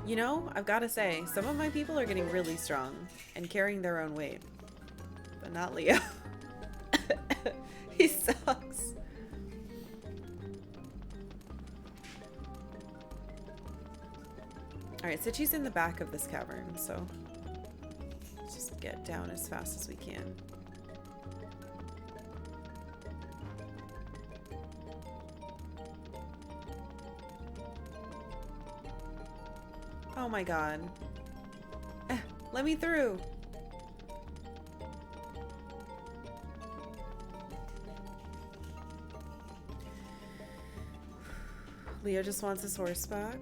You know, I've got to say, some of my people are getting really strong and carrying their own weight. But not Leo. He sucks. Alright, so she's in the back of this cavern, so let's just get down as fast as we can. Oh my god. Let me through. Leo just wants his horse back.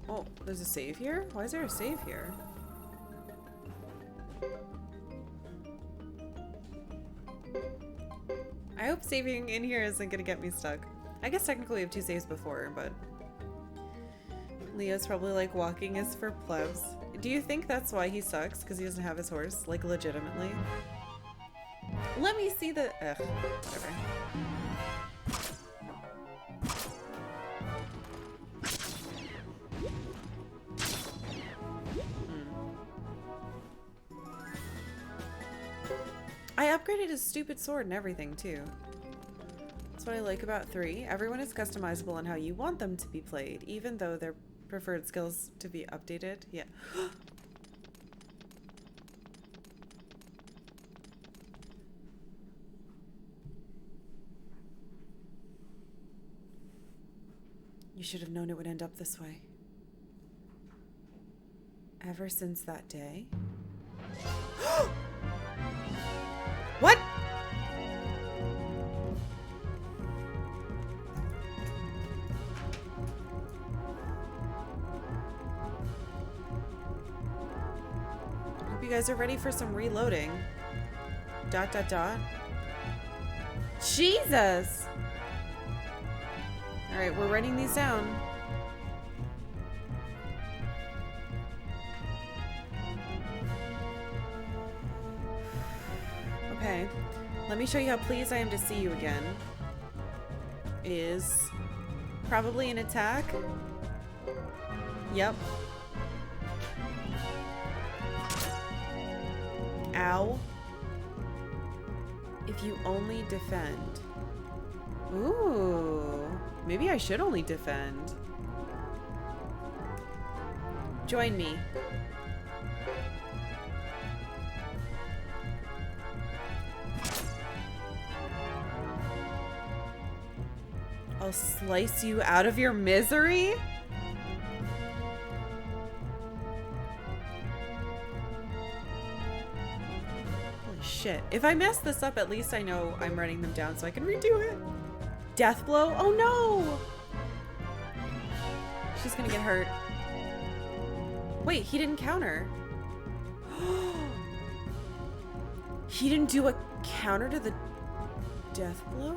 Oh, there's a save here? Why is there a save here? I hope saving in here isn't gonna get me stuck. I guess technically we have 2 saves before, but Leo's probably like, walking is for plebs. Do you think that's why he sucks? Because he doesn't have his horse? Like, legitimately? Let me see the... Ugh, whatever. I upgraded his stupid sword and everything, too. That's what I like about 3. Everyone is customizable on how you want them to be played, even though they're Preferred skills to be updated. Yeah. You should have known it would end up this way. Ever since that day. What? Hope you guys are ready for some reloading. ... Jesus! Alright, we're writing these down. Okay. Let me show you how pleased I am to see you again. Is probably an attack. Yep. Ow. If you only defend. Ooh. Maybe I should only defend. Join me. I'll slice you out of your misery? Holy shit. If I mess this up, at least I know I'm writing them down so I can redo it. Death blow? Oh no! She's gonna get hurt. Wait, he didn't counter. He didn't do a counter to the death blow?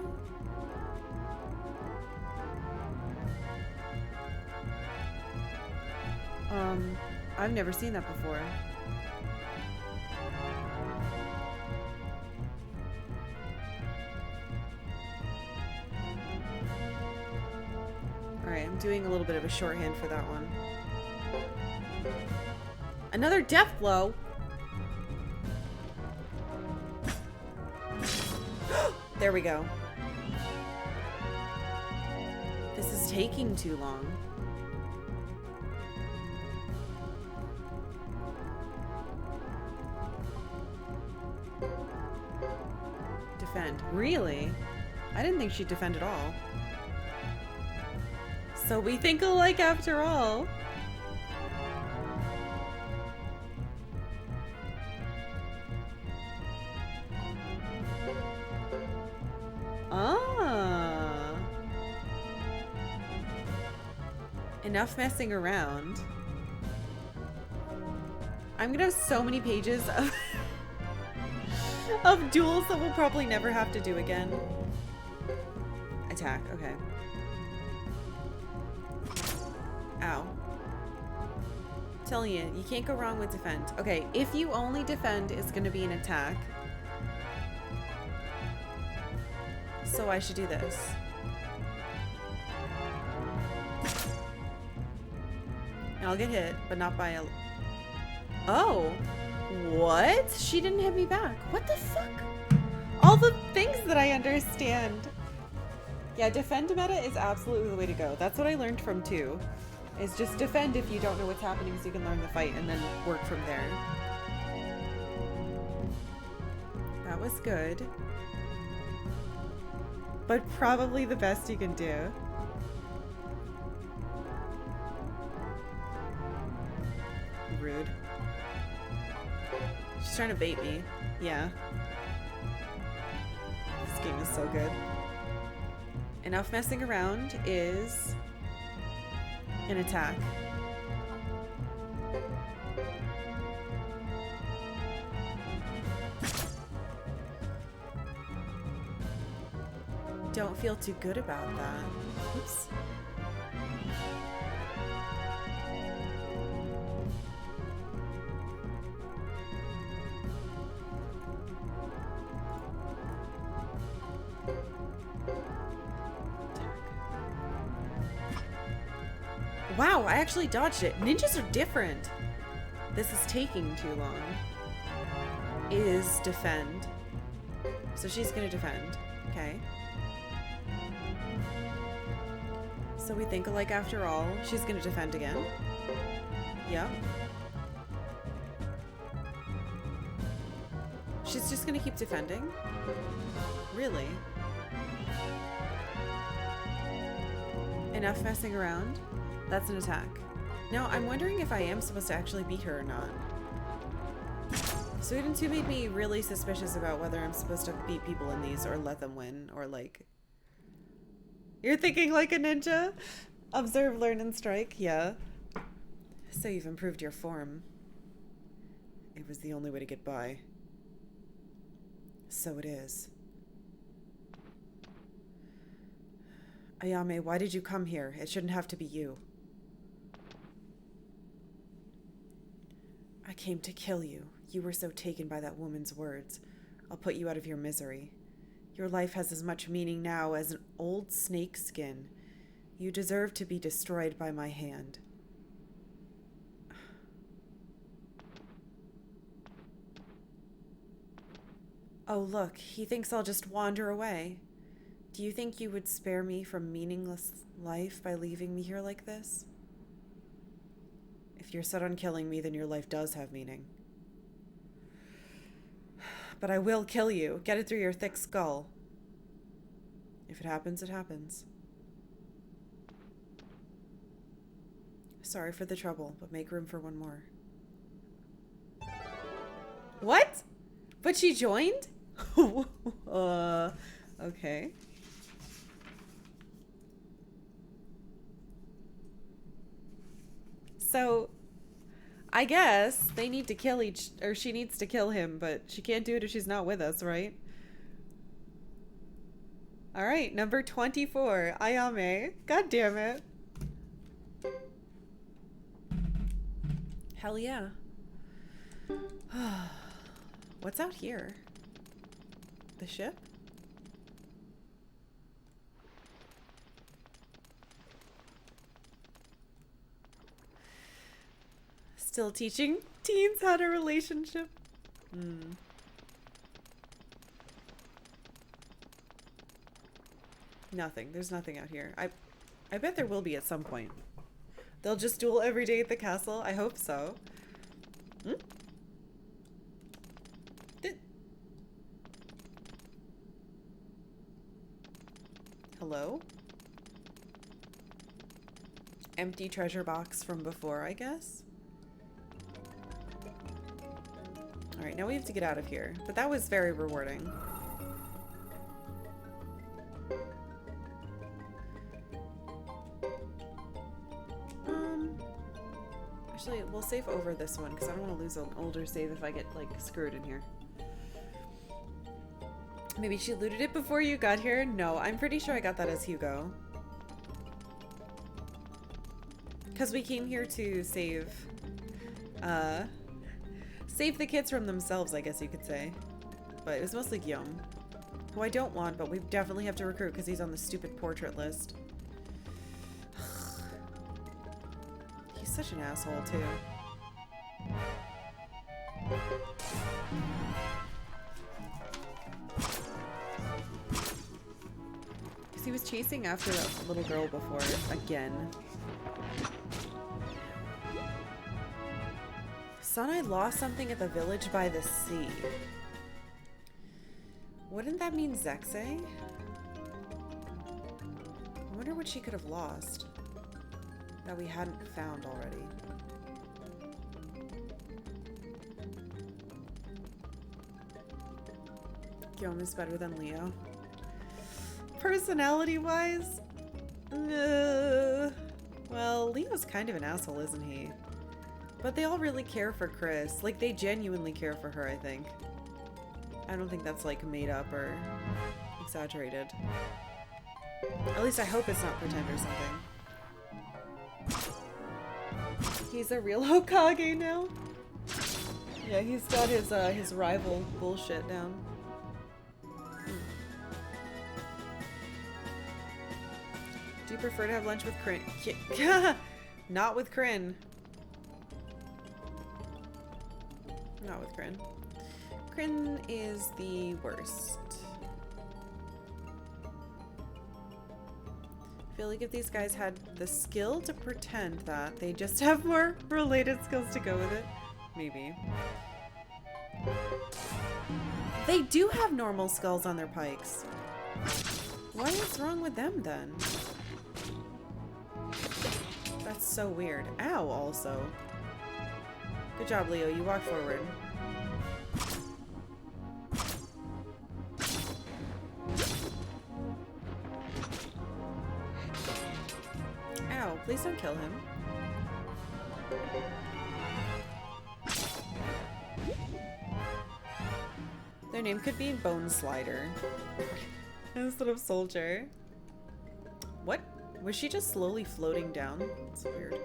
I've never seen that before. Alright, I'm doing a little bit of a shorthand for that one. Another death blow? There we go. This is taking too long. Defend. Really? I didn't think she'd defend at all. So we think alike after all. Ah. Enough messing around. I'm gonna have so many pages of duels that we'll probably never have to do again. Attack, okay. Ow. Telling you, you can't go wrong with defend. Okay, if you only defend, it's gonna be an attack. So I should do this. And I'll get hit, but not by a... Oh! What? She didn't hit me back. What the fuck? All the things that I understand. Yeah, defend meta is absolutely the way to go. That's what I learned from 2. Is just defend if you don't know what's happening so you can learn the fight and then work from there. That was good. But probably the best you can do. Rude. She's trying to bait me. Yeah. This game is so good. Enough messing around is an attack. Don't feel too good about that. Oops. Wow, I actually dodged it. Ninjas are different. This is taking too long. Is defend. So she's gonna defend. Okay. So we think alike after all. She's gonna defend again. Yep. She's just gonna keep defending? Really? Enough messing around? That's an attack. Now, I'm wondering if I am supposed to actually beat her or not. Suikoden 2 made me really suspicious about whether I'm supposed to beat people in these or let them win, or like... You're thinking like a ninja? Observe, learn, and strike? Yeah. So you've improved your form. It was the only way to get by. So it is. Ayame, why did you come here? It shouldn't have to be you. I came to kill you. You were so taken by that woman's words. I'll put you out of your misery. Your life has as much meaning now as an old snake skin. You deserve to be destroyed by my hand. Oh, look, he thinks I'll just wander away. Do you think you would spare me from meaningless life by leaving me here like this? If you're set on killing me, then your life does have meaning. But I will kill you. Get it through your thick skull. If it happens, it happens. Sorry for the trouble, but make room for one more. What? But she joined? Okay. So, I guess they need to kill or she needs to kill him, but she can't do it if she's not with us, right? Alright, number 24, Ayame. God damn it. Hell yeah. What's out here? The ship? Still teaching teens how to relationship. Nothing. There's nothing out here. I bet there will be at some point. They'll just duel every day at the castle. I hope so. Hello? Empty treasure box from before, I guess? Alright, now we have to get out of here. But that was very rewarding. Actually, we'll save over this one because I don't want to lose an older save if I get, like, screwed in here. Maybe she looted it before you got here? No, I'm pretty sure I got that as Hugo. Because we came here to save the kids from themselves, I guess you could say. But it was mostly Guillaume, who I don't want, but we definitely have to recruit because he's on the stupid portrait list. He's such an asshole, too. Because he was chasing after that little girl before, again. Son, I lost something at the village by the sea. Wouldn't that mean Zexe? I wonder what she could have lost that we hadn't found already. Guillaume is better than Leo. Personality-wise? Well, Leo's kind of an asshole, isn't he? But they all really care for Chris. Like, they genuinely care for her, I think. I don't think that's, like, made up or exaggerated. At least I hope it's not pretend or something. He's a real Hokage now? Yeah, he's got his rival bullshit down. Do you prefer to have lunch with Kryn? Not with Kryn. Not with Kryn. Kryn is the worst. I feel like if these guys had the skill to pretend that, they just have more related skills to go with it. Maybe. They do have normal skulls on their pikes. What is wrong with them then? That's so weird. Ow, also. Good job, Leo. You walked forward. Ow, please don't kill him. Their name could be Bone Slider instead of Soldier. What? Was she just slowly floating down? That's weird.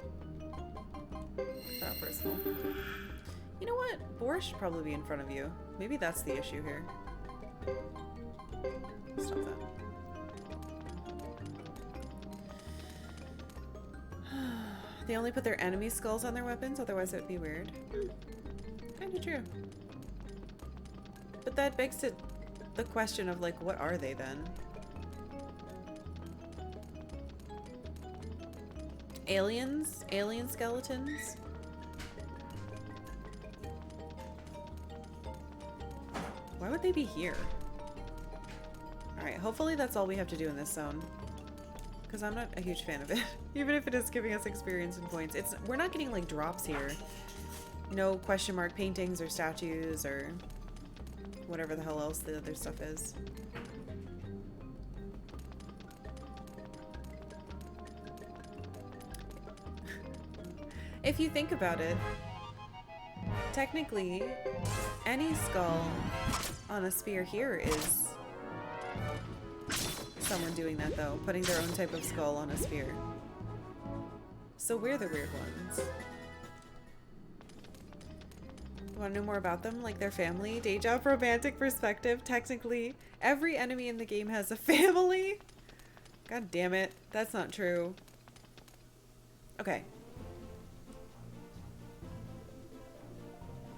Not personal. You know what? Boar should probably be in front of you. Maybe that's the issue here. Stop that. They only put their enemy skulls on their weapons, otherwise it would be weird. Kinda true. But that begs to the question of, like, what are they then? Aliens? Alien skeletons? Why would they be here? Alright, hopefully that's all we have to do in this zone. Because I'm not a huge fan of it. Even if it is giving us experience and points. We're not getting, like, drops here. No question mark paintings or statues or whatever the hell else the other stuff is. If you think about it, technically, any skull on a spear here is someone doing that, though. Putting their own type of skull on a spear. So we're the weird ones. Want to know more about them? Like their family? Day job romantic perspective. Technically, every enemy in the game has a family. God damn it. That's not true. Okay.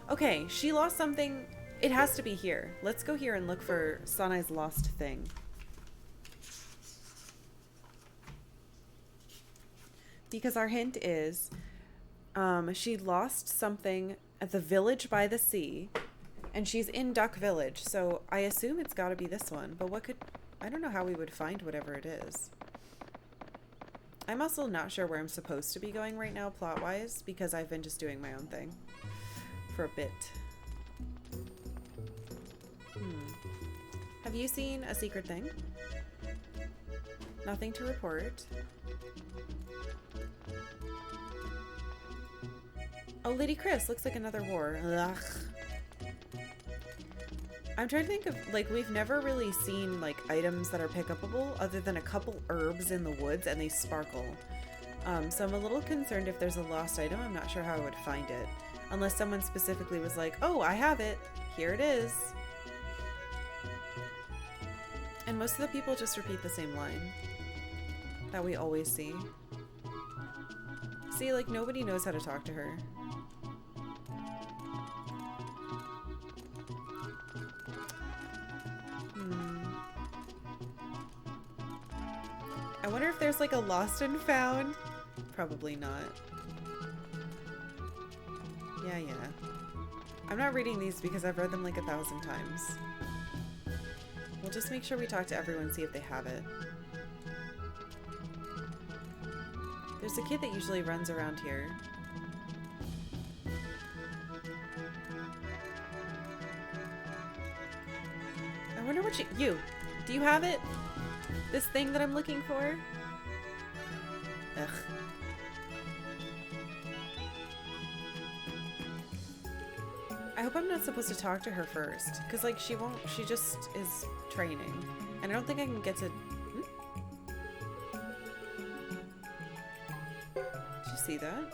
Okay, she lost something. It has to be here. Let's go here and look for Sanai's lost thing. Because our hint is she lost something at the village by the sea, and she's in Duck Village, so I assume it's got to be this one. But what could... I don't know how we would find whatever it is. I'm also not sure where I'm supposed to be going right now plot-wise, because I've been just doing my own thing for a bit. Have you seen a secret thing? Nothing to report. Oh, Lady Chris, looks like another war. Ugh. I'm trying to think of, like, we've never really seen, like, items that are pick-upable other than a couple herbs in the woods, and they sparkle. So I'm a little concerned if there's a lost item. I'm not sure how I would find it. Unless someone specifically was like, oh, I have it. Here it is. And most of the people just repeat the same line that we always see. See, like, nobody knows how to talk to her. I wonder if there's like a lost and found. Probably not. Yeah. I'm not reading these because I've read them like 1,000 times. We'll just make sure we talk to everyone, see if they have it. There's a kid that usually runs around here. I wonder what you... Do you have it? This thing that I'm looking for? Ugh. I hope I'm not supposed to talk to her first. Because, like, she won't... She just is training. And I don't think I can get to... Did you see that?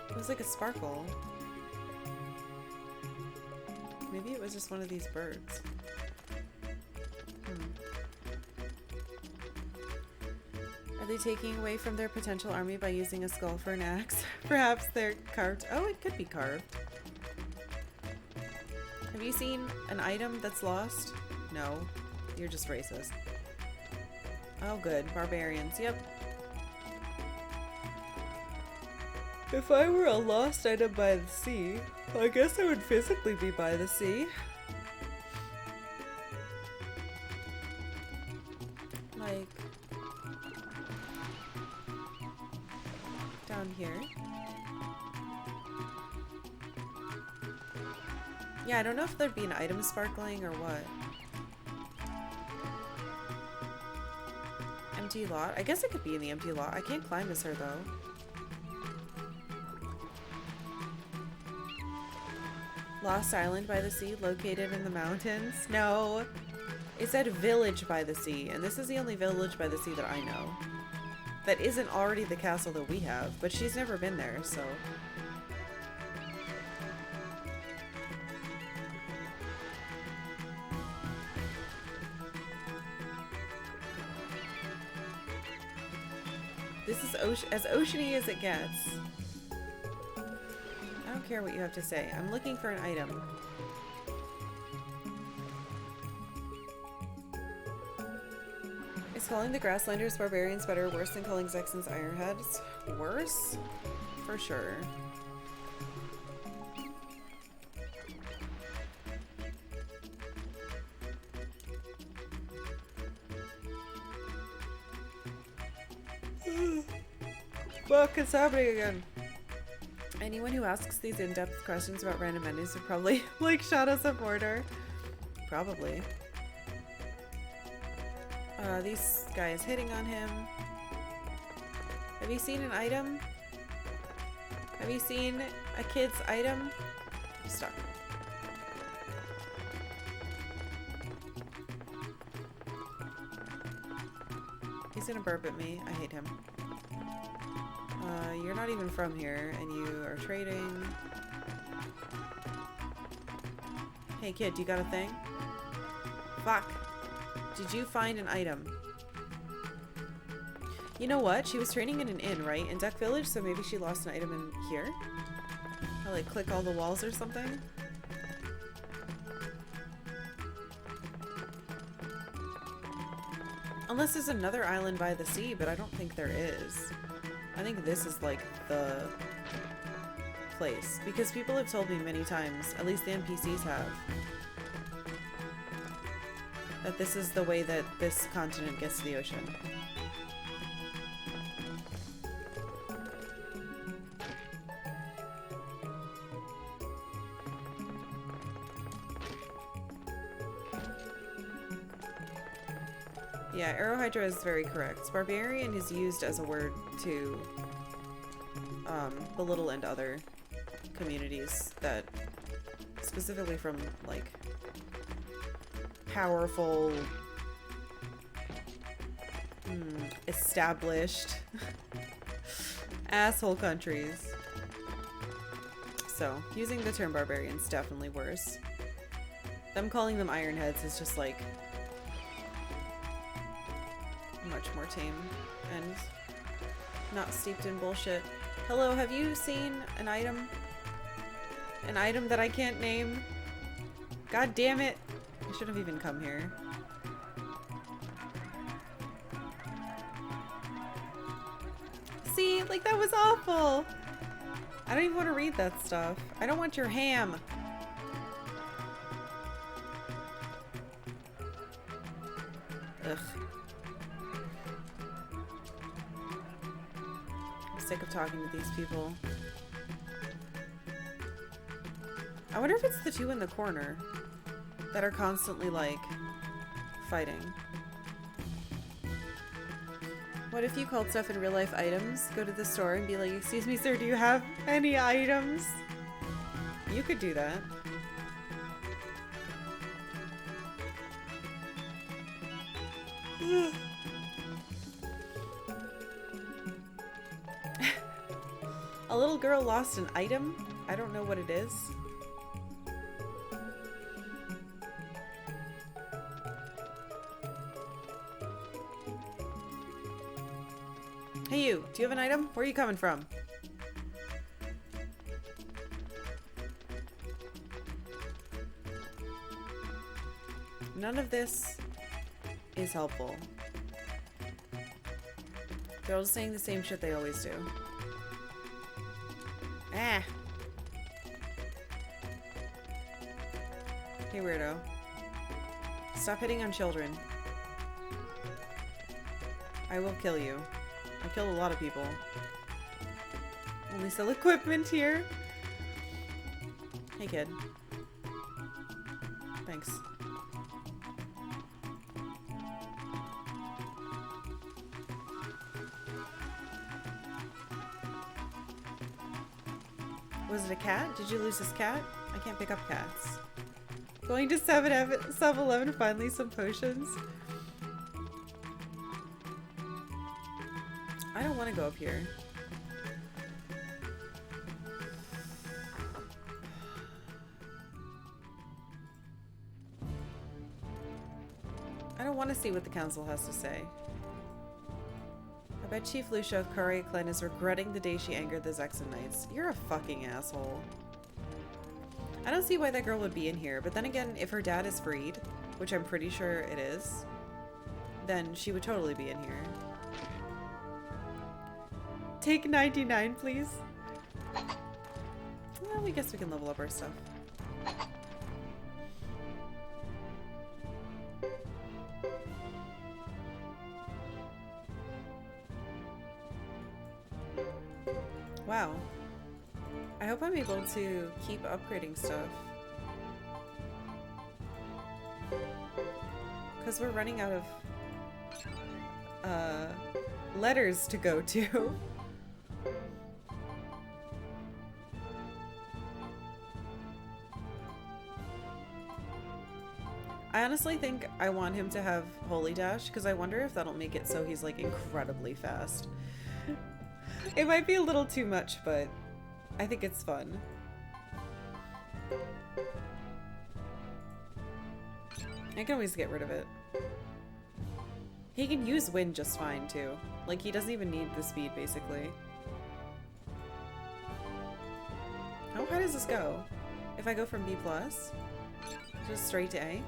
It was like a sparkle. Maybe it was just one of these birds. Are they taking away from their potential army by using a skull for an axe? Perhaps they're carved. Oh, it could be carved. Have you seen an item that's lost? No. You're just racist. Oh, good. Barbarians. Yep. If I were a lost item by the sea, I guess I would physically be by the sea. Like... down here. Yeah, I don't know if there'd be an item sparkling or what. Empty lot? I guess it could be in the empty lot. I can't climb as her though. Lost Island by the sea, located in the mountains? No. It said village by the sea, and this is the only village by the sea that I know. That isn't already the castle that we have, but she's never been there, so... This is as oceany as it gets. I don't care what you have to say. I'm looking for an item. Is calling the Grasslanders barbarians better or worse than calling Zexans Ironheads? Worse? For sure. Fuck, it's happening again. Anyone who asks these in-depth questions about random menus are probably like Shadows of Mordor. Probably. These guys hitting on him. Have you seen an item? Have you seen a kid's item? I'm stuck. He's gonna burp at me. I hate him. You're not even from here, and you are trading. Hey kid, you got a thing? Fuck. Did you find an item? You know what? She was training in an inn, right? In Duck Village, so maybe she lost an item in here? I like click all the walls or something? Unless there's another island by the sea, but I don't think there is. I think this is like the place. Because people have told me many times, at least the NPCs have, that this is the way that this continent gets to the ocean. Yeah, Arrowhydra is very correct. Barbarian is used as a word to belittle and other communities that specifically from like powerful, established asshole countries. So using the term barbarian's definitely worse. Them calling them ironheads is just like much more tame and not steeped in bullshit. Hello, have you seen an item? An item that I can't name? God damn it. I should have even come here. See, like that was awful. I don't even want to read that stuff. I don't want your ham. Ugh. Sick of talking to these people. I wonder if it's the two in the corner that are constantly like fighting. What if you called stuff in real life items? Go to the store and be like, excuse me sir, do you have any items? You could do that. A little girl lost an item? I don't know what it is. Hey you, do you have an item? Where are you coming from? None of this is helpful. They're all saying the same shit they always do. Ah! Hey, weirdo. Stop hitting on children. I will kill you. I killed a lot of people. Only sell equipment here. Hey, kid. Thanks. Was it a cat? Did you lose this cat? I can't pick up cats. Going to 7-Eleven, finally some potions. I don't want to go up here. I don't want to see what the council has to say. I bet Chief Lucia of Karkalla Clan is regretting the day she angered the Zexan Knights. You're a fucking asshole. I don't see why that girl would be in here, but then again, if her dad is freed, which I'm pretty sure it is, then she would totally be in here. Take 99, please. Well, we guess we can level up our stuff. Wow. I hope I'm able to keep upgrading stuff. Because we're running out of letters to go to. I honestly think I want him to have Holy Dash, because I wonder if that'll make it so he's like incredibly fast. It might be a little too much, but I think it's fun. I can always get rid of it. He can use wind just fine too. Like, he doesn't even need the speed basically. How high does this go? If I go from B+, just straight to A?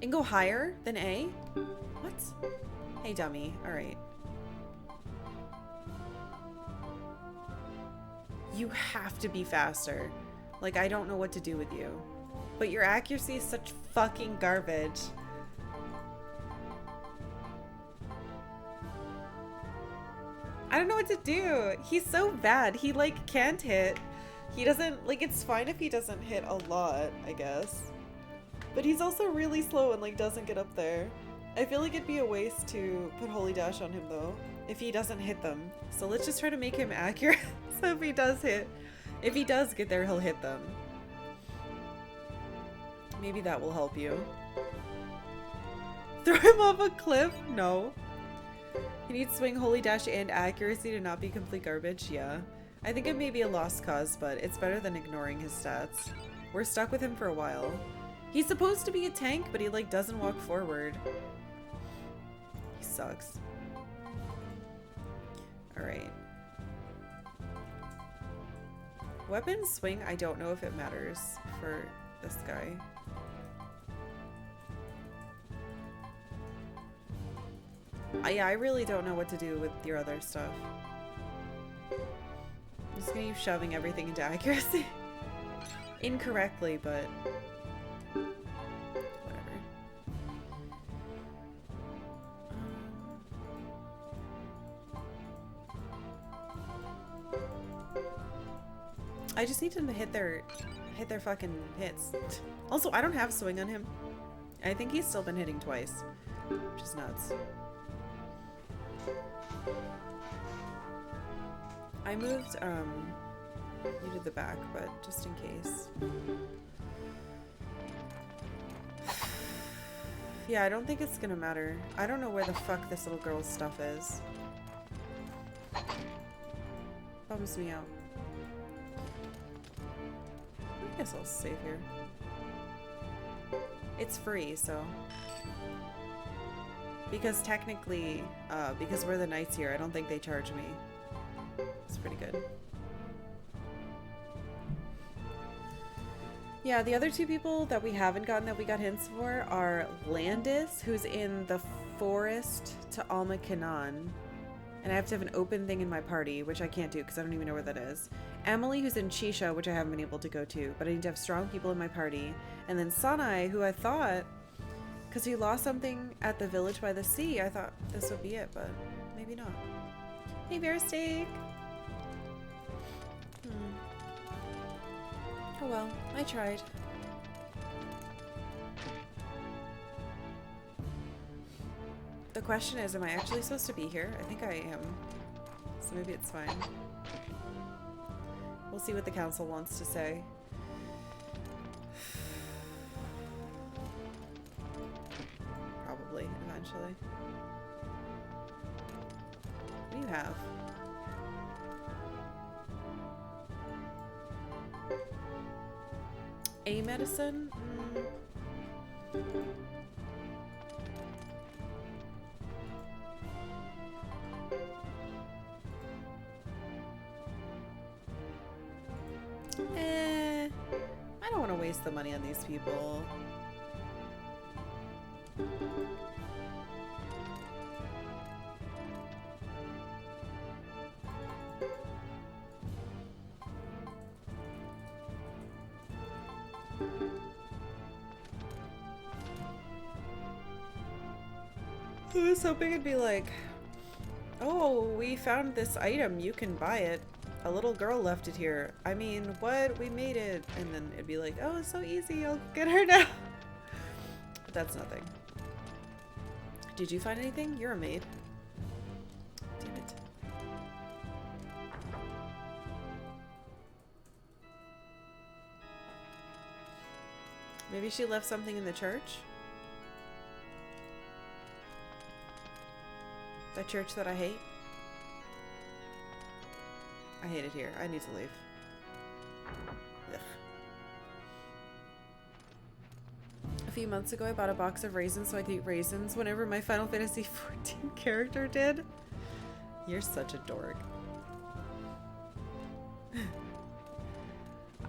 And go higher than A? What? Hey dummy, alright. You have to be faster. Like, I don't know what to do with you. But your accuracy is such fucking garbage. I don't know what to do. He's so bad. He, like, can't hit. He doesn't, like, it's fine if he doesn't hit a lot, I guess. But he's also really slow and, like, doesn't get up there. I feel like it'd be a waste to put Holy Dash on him, though, if he doesn't hit them. So let's just try to make him accurate. So if he does get there, he'll hit them. Maybe that will help you. Throw him off a cliff? No. He needs swing, Holy Dash, and accuracy to not be complete garbage? Yeah. I think it may be a lost cause, but it's better than ignoring his stats. We're stuck with him for a while. He's supposed to be a tank, but he, like, doesn't walk forward. He sucks. Alright. Weapon swing, I don't know if it matters for this guy. Yeah, I really don't know what to do with your other stuff. I'm just gonna keep shoving everything into accuracy. Incorrectly, but whatever. I just need them to hit their fucking hits. Also, I don't have swing on him. I think he's still been hitting twice, which is nuts. I moved you to the back, but just in case. Yeah, I don't think it's gonna matter. I don't know where the fuck this little girl's stuff is. Bums me out. I guess I'll save here. It's free, so. Because technically, because we're the knights here, I don't think they charge me. It's pretty good. Yeah, the other two people that we haven't gotten that we got hints for are Landis, who's in the forest to Alma Kanan, And I have to have an open thing in my party, which I can't do because I don't even know where that is. Emily, who's in Chisha, which I haven't been able to go to, but I need to have strong people in my party. And then Sanai, who I thought, because he lost something at the village by the sea, I thought this would be it, but maybe not. Hey, Bear Steak! Oh well, I tried. The question is, am I actually supposed to be here? I think I am. So maybe it's fine. We'll see what the council wants to say. Probably, eventually. What do you have? A medicine? I don't want to waste the money on these people. I was hoping it'd be like, oh, we found this item, you can buy it. A little girl left it here. I mean, what? We made it. And then it'd be like, oh, it's so easy, I'll get her now. But that's nothing. Did you find anything? You're a maid. Damn it. Maybe she left something in the church? That church that I hate? I hate it here. I need to leave. Ugh. A few months ago, I bought a box of raisins so I could eat raisins whenever my Final Fantasy XIV character did. You're such a dork.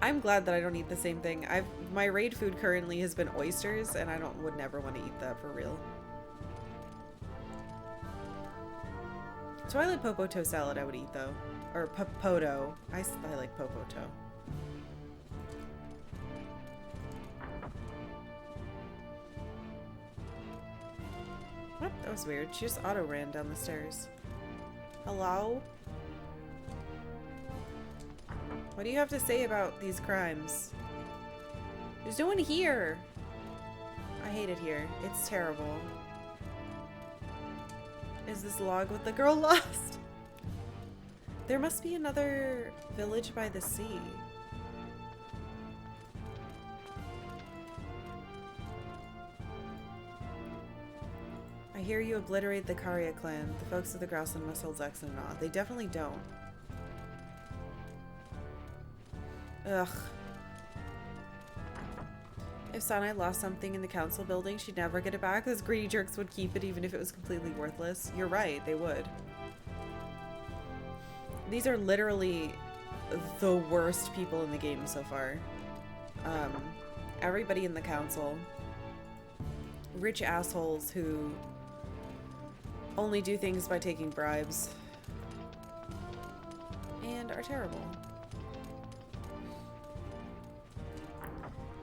I'm glad that I don't eat the same thing. My raid food currently has been oysters, and I would never want to eat that for real. Twilight Popoto salad I would eat though. Or Popoto. I like Popoto. What? That was weird. She just auto ran down the stairs. Hello? What do you have to say about these crimes? There's no one here. I hate it here. It's terrible. Is this log with the girl lost? There must be another village by the sea. I hear you obliterate the Karya clan. The folks of the Grassland must hold Zex in awe. They definitely don't. Ugh. If Sanai lost something in the council building, she'd never get it back. Those greedy jerks would keep it even if it was completely worthless. You're right, they would. These are literally the worst people in the game so far. Everybody in the council. Rich assholes who only do things by taking bribes. And are terrible.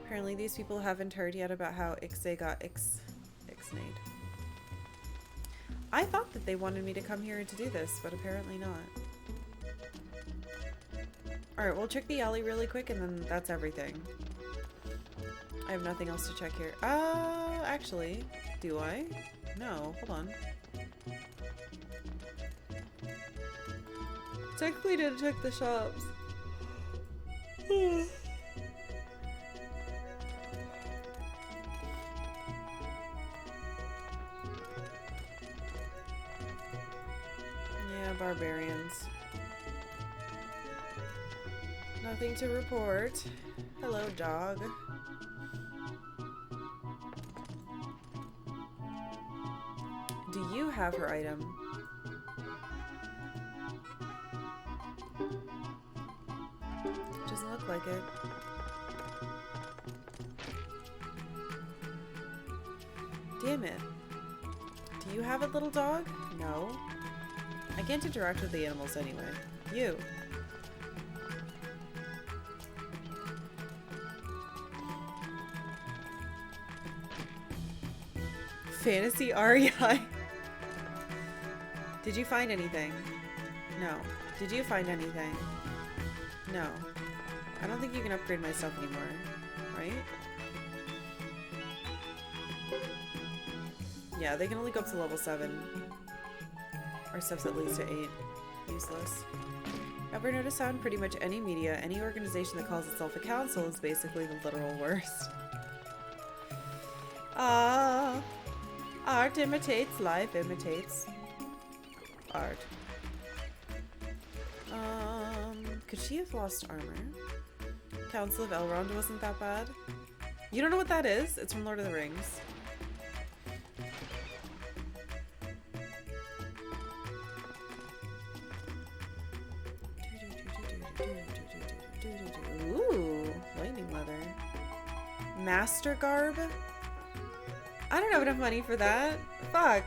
Apparently these people haven't heard yet about how Ixay got ixnayed. I thought that they wanted me to come here to do this, but apparently not. Alright, we'll check the alley really quick and then that's everything. I have nothing else to check here. Actually, do I? No, hold on. Technically didn't check the shops. Barbarians. Nothing to report. Hello, dog. Do you have her item? Doesn't look like it. Damn it. Do you have a little dog? No. I can't interact with the animals anyway. You. Fantasy REI. Did you find anything? No. Did you find anything? No. I don't think you can upgrade my stuff anymore, right? Yeah, they can only go up to level 7. Our stuff's at least at 8. Useless. Ever notice how in pretty much any media, any organization that calls itself a council is basically the literal worst? Art imitates, life imitates art. Could she have lost armor? Council of Elrond wasn't that bad. You don't know what that is? It's from Lord of the Rings. Ooh, lightning leather. Master garb? I don't have enough money for that. Fuck.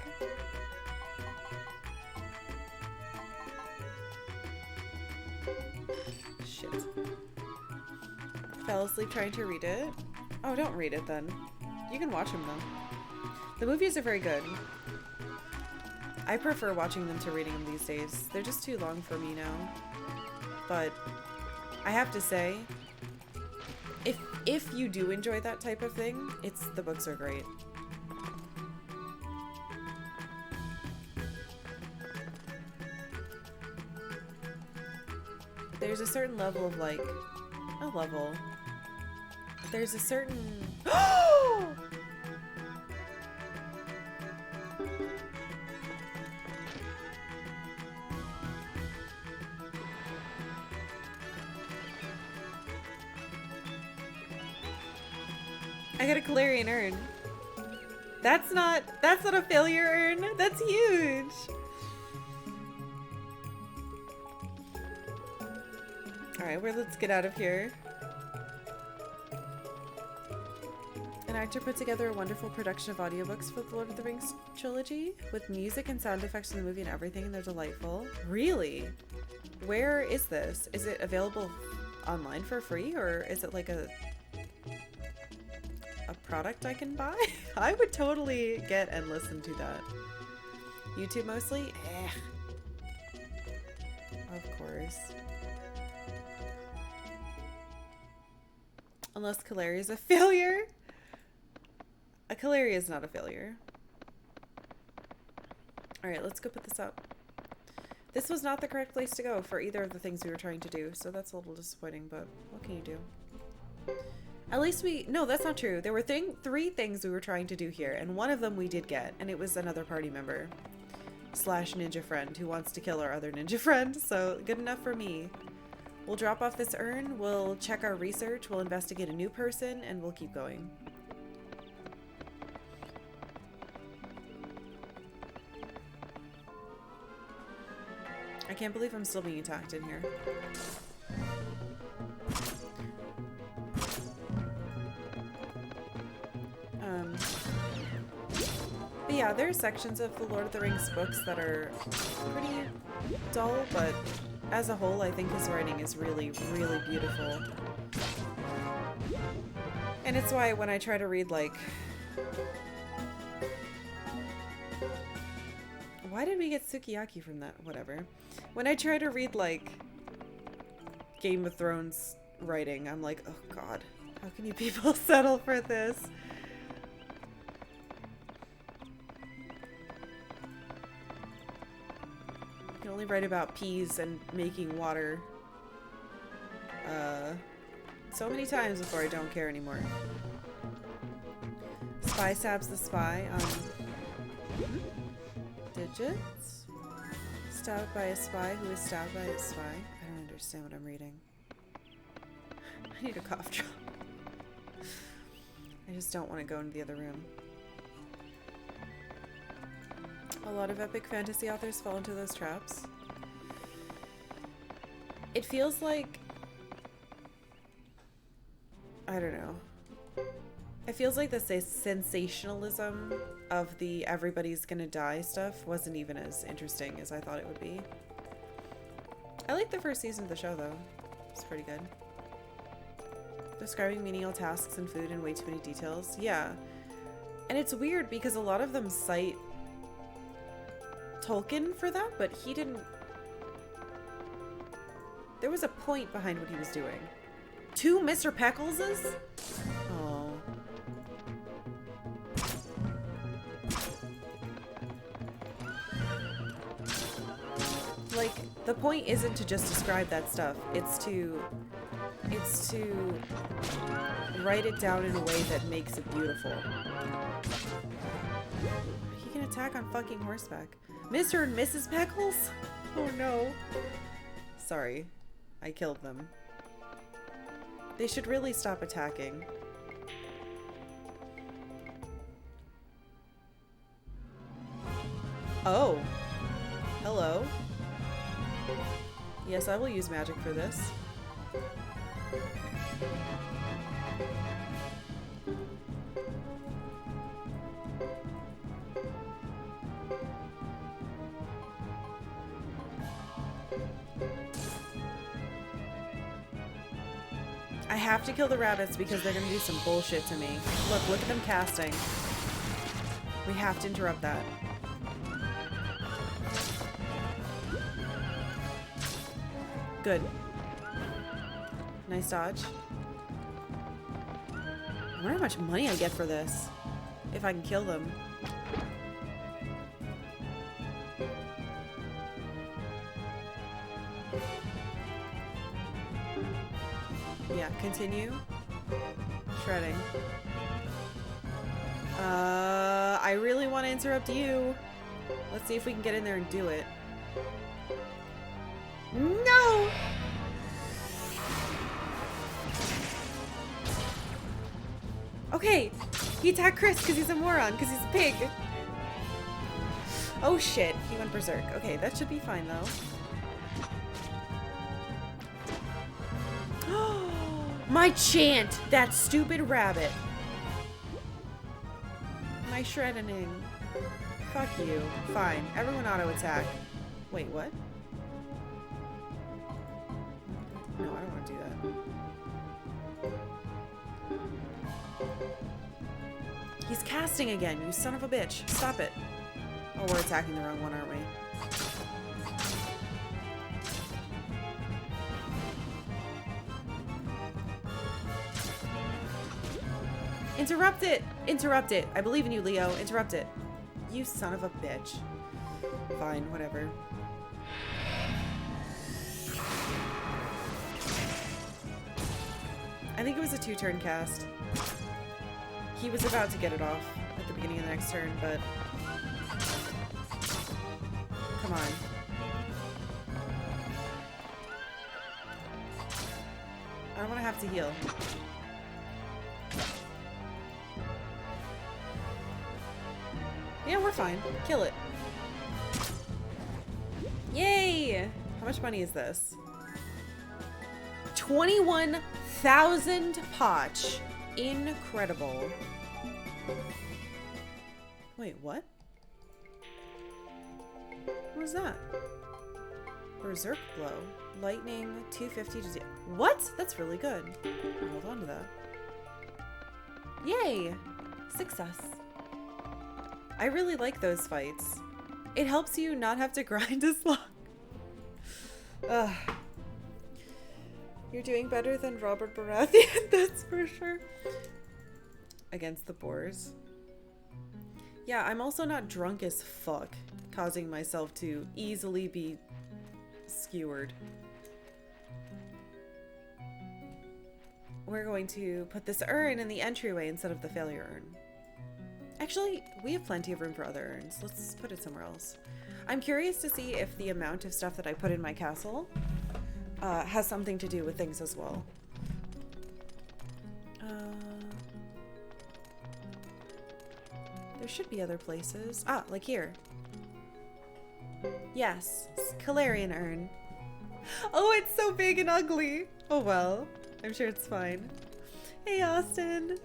Shit. Fell asleep trying to read it. Oh, don't read it then. You can watch them though. The movies are very good. I prefer watching them to reading them these days. They're just too long for me now. But I have to say, if you do enjoy that type of thing, the books are great. There's a certain level of like, there's a certain, I got a Calarian urn. That's not a failure urn. That's huge. Alright, let's get out of here. An actor put together a wonderful production of audiobooks for the Lord of the Rings trilogy with music and sound effects in the movie and everything, and they're delightful. Really? Where is this? Is it available online for free, or is it like a product I can buy? I would totally get and listen to that. YouTube mostly? Of course. Unless Calari is a failure. A Calari is not a failure. Alright, let's go put this up. This was not the correct place to go for either of the things we were trying to do, so that's a little disappointing, but what can you do? At least no, that's not true. There were three things we were trying to do here, and one of them we did get, and it was another party member / ninja friend who wants to kill our other ninja friend, so good enough for me. We'll drop off this urn, we'll check our research, we'll investigate a new person, and we'll keep going. I can't believe I'm still being attacked in here. But yeah, there are sections of the Lord of the Rings books that are pretty dull, but as a whole, I think his writing is really, really beautiful. And it's why when I try to read, like... Why did we get sukiyaki from that? Whatever. When I try to read, like, Game of Thrones writing, I'm like, oh god, how can you people settle for this? You can only write about peas and making water so many times before I don't care anymore. Spy stabs the spy. Digits? Stabbed by a spy who is stabbed by a spy? I don't understand what I'm reading. I need a cough drop. I just don't want to go into the other room. A lot of epic fantasy authors fall into those traps. It feels like... I don't know. It feels like the sensationalism of the everybody's gonna die stuff wasn't even as interesting as I thought it would be. I like the first season of the show though. It's pretty good. Describing menial tasks and food in way too many details. Yeah. And it's weird because a lot of them cite Tolkien for that, but he didn't... There was a point behind what he was doing. 2 Mr. Peckleses? Oh. Like, the point isn't to just describe that stuff. It's to write it down in a way that makes it beautiful. He can attack on fucking horseback. Mr. and Mrs. Peckles? Oh no. Sorry. I killed them. They should really stop attacking. Oh. Hello. Yes, I will use magic for this. I have to kill the rabbits because they're gonna do some bullshit to me. Look at them casting. We have to interrupt that. Good. Nice dodge. I wonder how much money I get for this. If I can kill them. Yeah, continue. Shredding. I really want to interrupt you. Let's see if we can get in there and do it. No! Okay, he attacked Chris because he's a moron, because he's a pig. Oh shit, he went berserk. Okay, that should be fine though. My chant! That stupid rabbit. My shredding. Fuck you. Fine, everyone auto attack. Wait, what? No, I don't want to do that. He's casting again, you son of a bitch. Stop it. Oh, we're attacking the wrong one, aren't we? Interrupt it! Interrupt it! I believe in you, Leo. Interrupt it. You son of a bitch. Fine, whatever. I think it was a 2-turn cast. He was about to get it off at the beginning of the next turn, but... Come on. I don't want to have to heal. Yeah, we're fine. Kill it. Yay! How much money is this? 21,000 potch. Incredible. Wait, what? What was that? Berserk blow. Lightning, 250 to 0. What? That's really good. I'll hold on to that. Yay! Success. I really like those fights. It helps you not have to grind as long. Ugh. You're doing better than Robert Baratheon, that's for sure. Against the boars. Yeah, I'm also not drunk as fuck, causing myself to easily be skewered. We're going to put this urn in the entryway instead of the failure urn. Actually, we have plenty of room for other urns. Let's put it somewhere else. I'm curious to see if the amount of stuff that I put in my castle has something to do with things as well. There should be other places. Ah, like here. Yes, Calarian urn. Oh, it's so big and ugly. Oh well, I'm sure it's fine. Hey, Austin.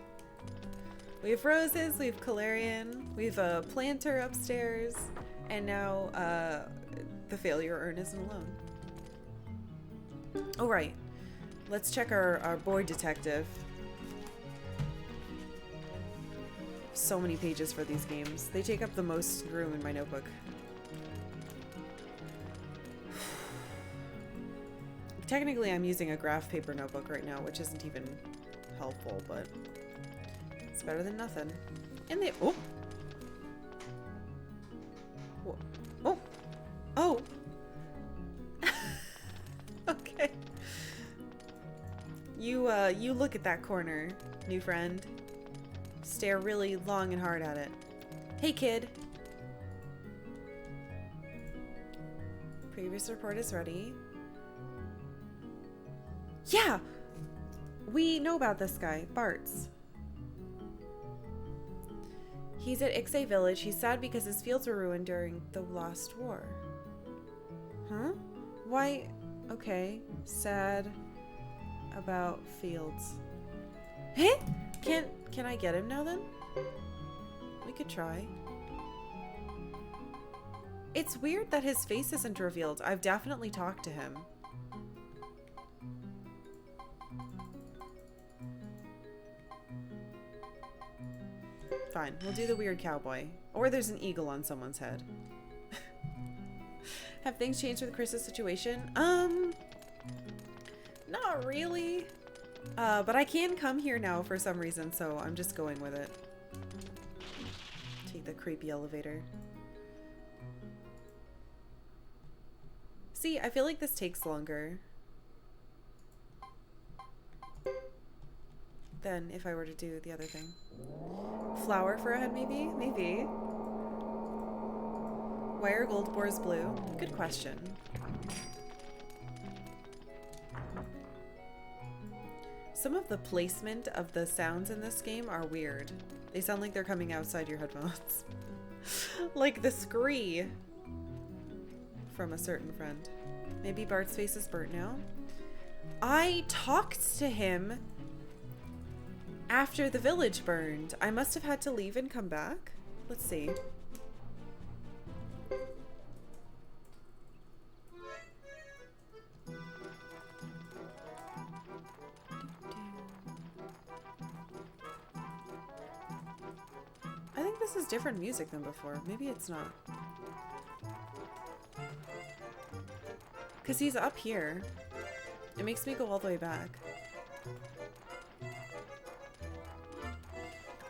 We have roses, we have Calarian, we have a planter upstairs, and now the failure urn isn't alone. Oh, right. Let's check our boy detective. So many pages for these games. They take up the most room in my notebook. Technically, I'm using a graph paper notebook right now, which isn't even helpful, but it's better than nothing. And they... Oh! Oh! Oh! Okay. You look at that corner, new friend. Stare really long and hard at it. Hey, kid. Previous report is ready. Yeah! We know about this guy, Bart's. He's at Ixay Village. He's sad because his fields were ruined during the Lost War. Huh? Why? Okay. Sad about fields. Hey? Can I get him now then? We could try. It's weird that his face isn't revealed. I've definitely talked to him. Fine, we'll do the weird cowboy. Or there's an eagle on someone's head. Have things changed with Chris's situation? Not really. But I can come here now for some reason, so I'm just going with it. Take the creepy elevator. See, I feel like this takes longer than if I were to do the other thing. Flower for a head, maybe? Maybe. Why are gold boars blue? Good question. Some of the placement of the sounds in this game are weird. They sound like they're coming outside your headphones. Like the scree from a certain friend. Maybe Bart's face is burnt now. I talked to him after the village burned. I must have had to leave and come back. Let's see. I think this is different music than before. Maybe it's not. Because he's up here. It makes me go all the way back.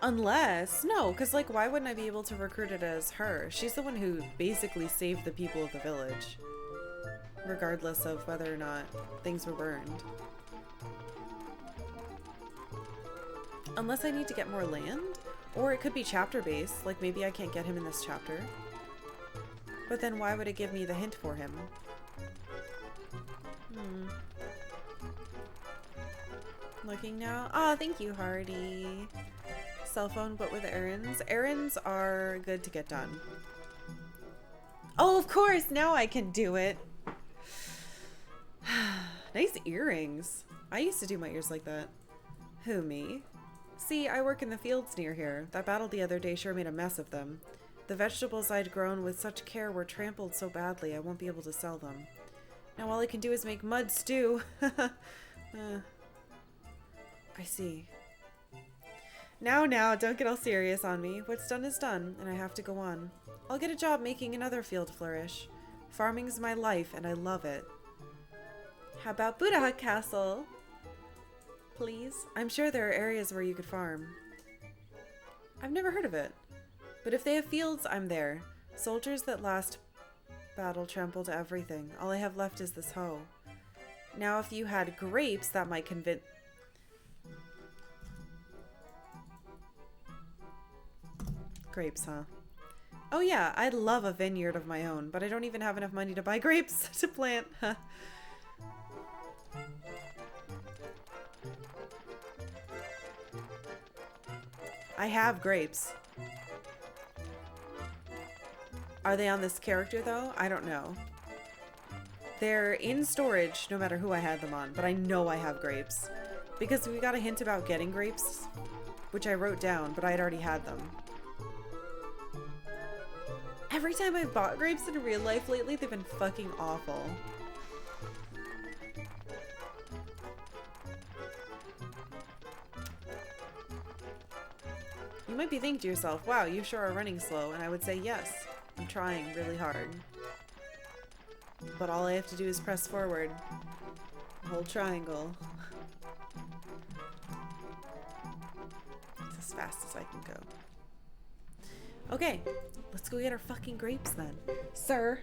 Unless, no, because like why wouldn't I be able to recruit it as her? She's the one who basically saved the people of the village. Regardless of whether or not things were burned. Unless I need to get more land? Or it could be chapter based, like maybe I can't get him in this chapter. But then why would it give me the hint for him? Looking now. Ah, thank you, Hardy. Cell phone, but with errands. Errands are good to get done. Oh, of course! Now I can do it! Nice earrings. I used to do my ears like that. Who, me? See, I work in the fields near here. That battle the other day sure made a mess of them. The vegetables I'd grown with such care were trampled so badly I won't be able to sell them. Now all I can do is make mud stew. I see. Now, don't get all serious on me. What's done is done, and I have to go on. I'll get a job making another field flourish. Farming's my life, and I love it. How about Buddha Castle? Please? I'm sure there are areas where you could farm. I've never heard of it. But if they have fields, I'm there. Soldiers that last battle trampled everything. All I have left is this hoe. Now if you had grapes, that might convince... Grapes, huh? Oh yeah, I'd love a vineyard of my own, but I don't even have enough money to buy grapes to plant. I have grapes. Are they on this character though? I don't know. They're in storage no matter who I had them on, but I know I have grapes. Because we got a hint about getting grapes which I wrote down, but I'd already had them. Every time I've bought grapes in real life lately, they've been fucking awful. You might be thinking to yourself, wow, you sure are running slow, and I would say yes, I'm trying really hard. But all I have to do is press forward. Hold triangle. It's as fast as I can go. Okay, let's go get our fucking grapes then, sir.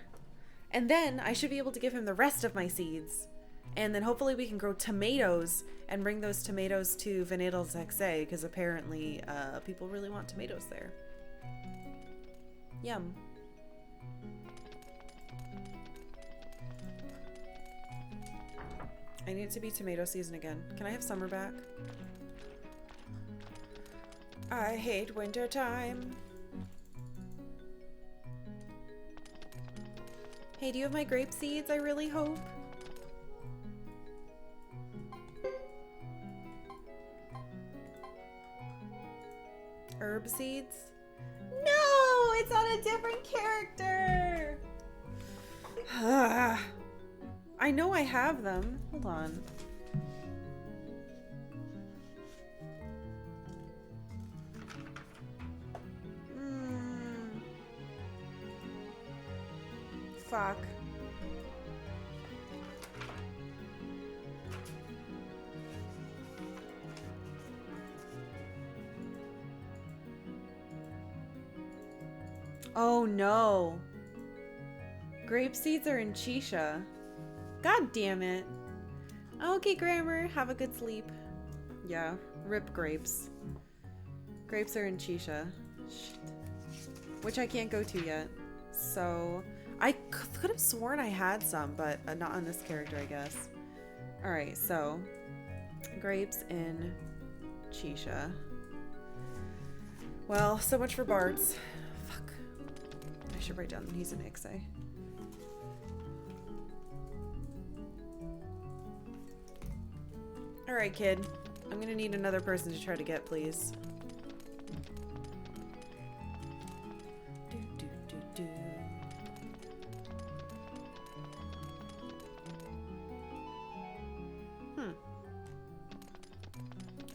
And then I should be able to give him the rest of my seeds. And then hopefully we can grow tomatoes and bring those tomatoes to Venedal's XA, because apparently people really want tomatoes there. Yum. I need it to be tomato season again. Can I have summer back? I hate winter time. Hey, do you have my grape seeds? I really hope. Herb seeds? No! It's on a different character! I know I have them. Hold on. Fuck. Oh no. Grape seeds are in Chisha. God damn it. Okay, Grammar, have a good sleep. Yeah, rip grapes. Grapes are in Chisha. Shit. Which I can't go to yet. So, I could have sworn I had some, but not on this character, I guess. Alright, so, grapes in Chisha. Well, so much for Bart's. Fuck. I should write down that he's an Ixay. Alright, kid. I'm gonna need another person to try to get, please.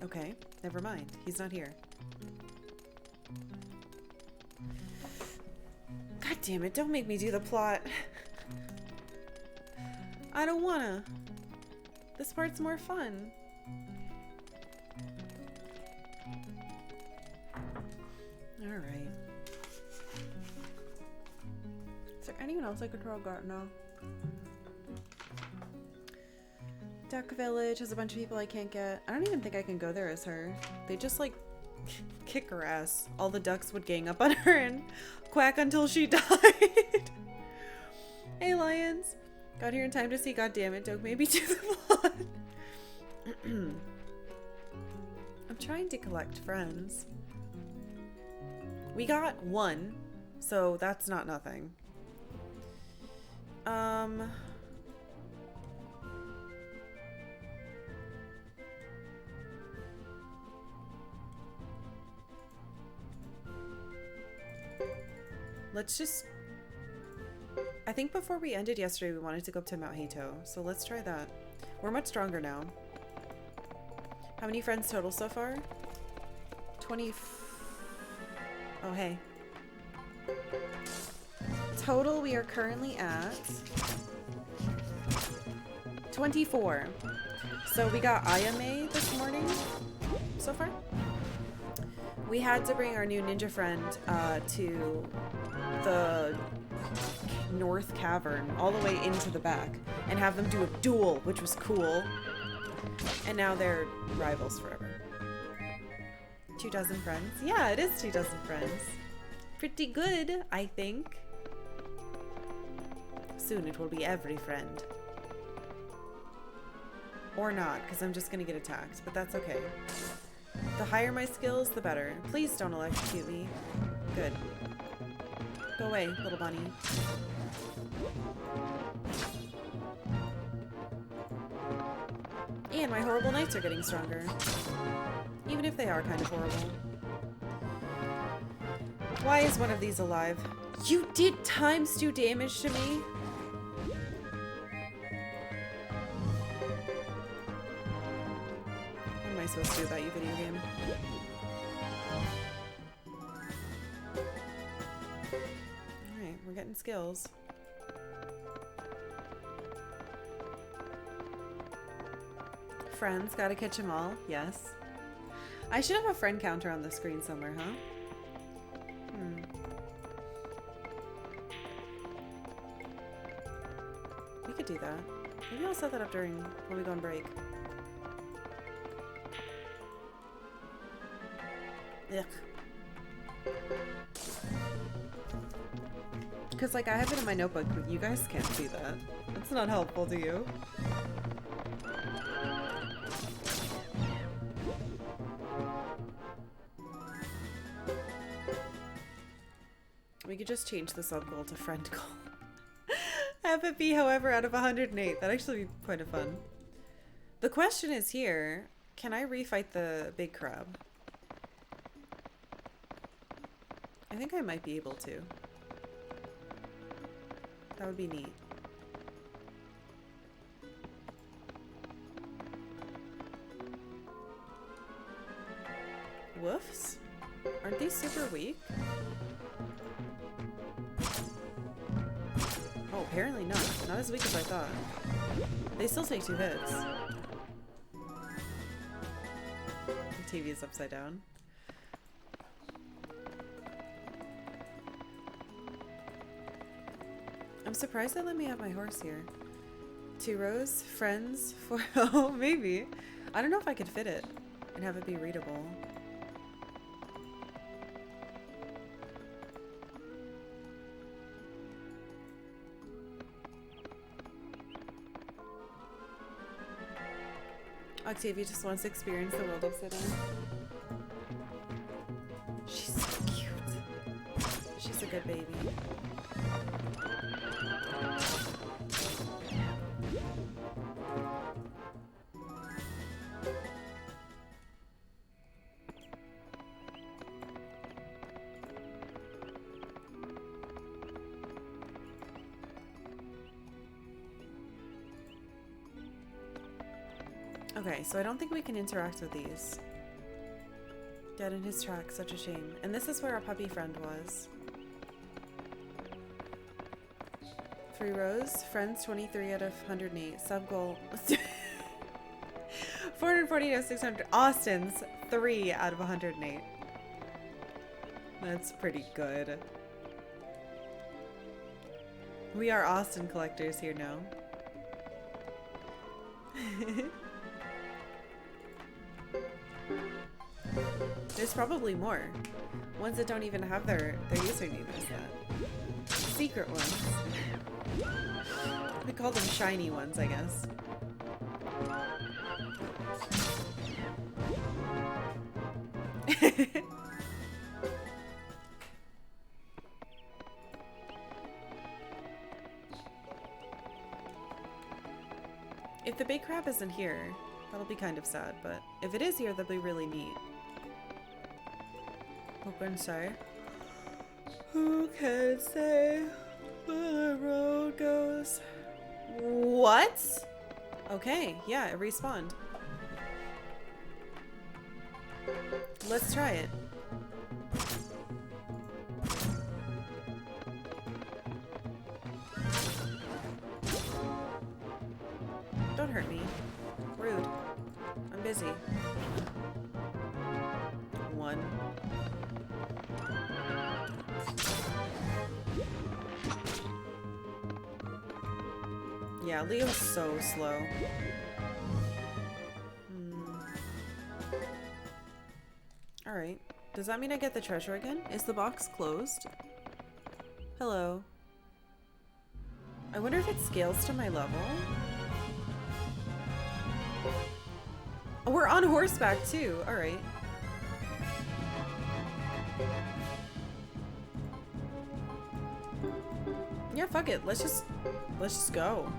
Okay, never mind. He's not here. God damn it, don't make me do the plot. I don't wanna. This part's more fun. Alright. Is there anyone else I could throw a guard? No. Duck Village has a bunch of people I can't get. I don't even think I can go there as her. They just like kick her ass. All the ducks would gang up on her and quack until she died. Hey lions. Got here in time to see. God damn it, don't maybe do the plot. I'm trying to collect friends. We got one, so that's not nothing. Let's just... I think before we ended yesterday, we wanted to go up to Mount Hito, so let's try that. We're much stronger now. How many friends total so far? 20... Oh, hey. Total, we are currently at 24. So we got Ayame this morning so far. We had to bring our new ninja friend to the North Cavern all the way into the back and have them do a duel, which was cool. And now they're rivals forever. 2 dozen friends. Yeah, it is 2 dozen friends. Pretty good, I think. Soon it will be every friend. Or not, because I'm just gonna get attacked, but that's okay. The higher my skills, the better. Please don't electrocute me. Good. Go away, little bunny. And my horrible knights are getting stronger. Even if they are kind of horrible. Why is one of these alive? You did ×2 damage to me? What am I supposed to do about you, video game? Alright, we're getting skills. Friends, gotta catch them all. Yes. I should have a friend counter on the screen somewhere, huh? We could do that. Maybe I'll set that up during when we go on break. Ugh. Because, like, I have it in my notebook, but you guys can't see that. It's not helpful to you. We could just change the sub goal to friend goal. Have it be, however, out of 108. That'd actually be kind of fun. The question is here, can I refight the big crab? I think I might be able to. That would be neat. Woofs? Aren't these super weak? Oh, apparently not. Not as weak as I thought. They still take 2 hits. The TV is upside down. I'm surprised they let me have my horse here. 2 rows, friends, 4. Oh, maybe. I don't know if I could fit it and have it be readable. Octavia just wants to experience the world upside down. She's so cute. She's a good baby. Okay, so I don't think we can interact with these. Dead in his tracks, such a shame. And this is where our puppy friend was. 3 rows, friends 23 out of 108, sub goal 440 out of 600, Austin's 3 out of 108. That's pretty good. We are Austin collectors here now. There's probably more. Ones that don't even have their username as that. Secret ones. We call them shiny ones, I guess. If the big crab isn't here, that'll be kind of sad, but if it is here, that'll be really neat. Who can say? Who can say where the road goes? What? Okay, yeah, it respawned. Let's try it. Don't hurt me. Rude. I'm busy. 1. Yeah, Leo's so slow. Alright. Does that mean I get the treasure again? Is the box closed? Hello. I wonder if it scales to my level? Oh, we're on horseback too. Alright. Yeah, fuck it. Let's just go.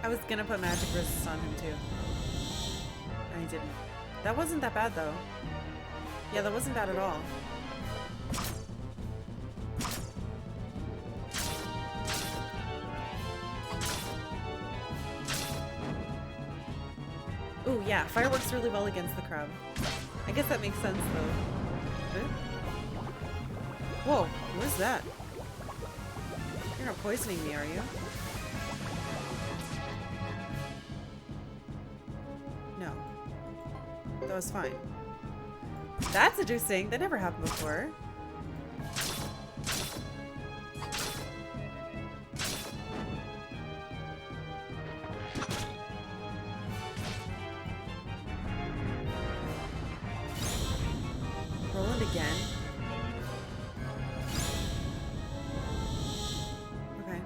I was gonna put magic resist on him too. And I didn't. That wasn't that bad though. Yeah, that wasn't bad at all. Ooh, yeah, fire works really well against the crab. I guess that makes sense though. Huh? Whoa, what is that? You're not poisoning me, are you? No. That was fine. That's interesting. That never happened before. Roll it again. Okay.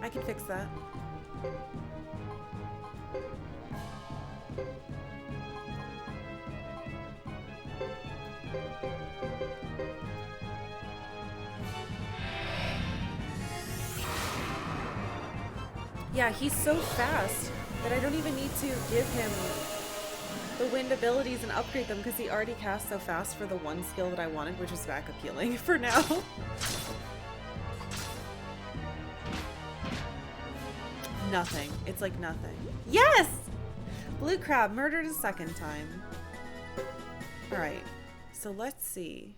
I can fix that. Yeah, he's so fast that I don't even need to give him the wind abilities and upgrade them because he already cast so fast for the one skill that I wanted, which is backup healing for now. Nothing. It's like nothing. Yes! Blue crab murdered a second time. Alright, so let's see.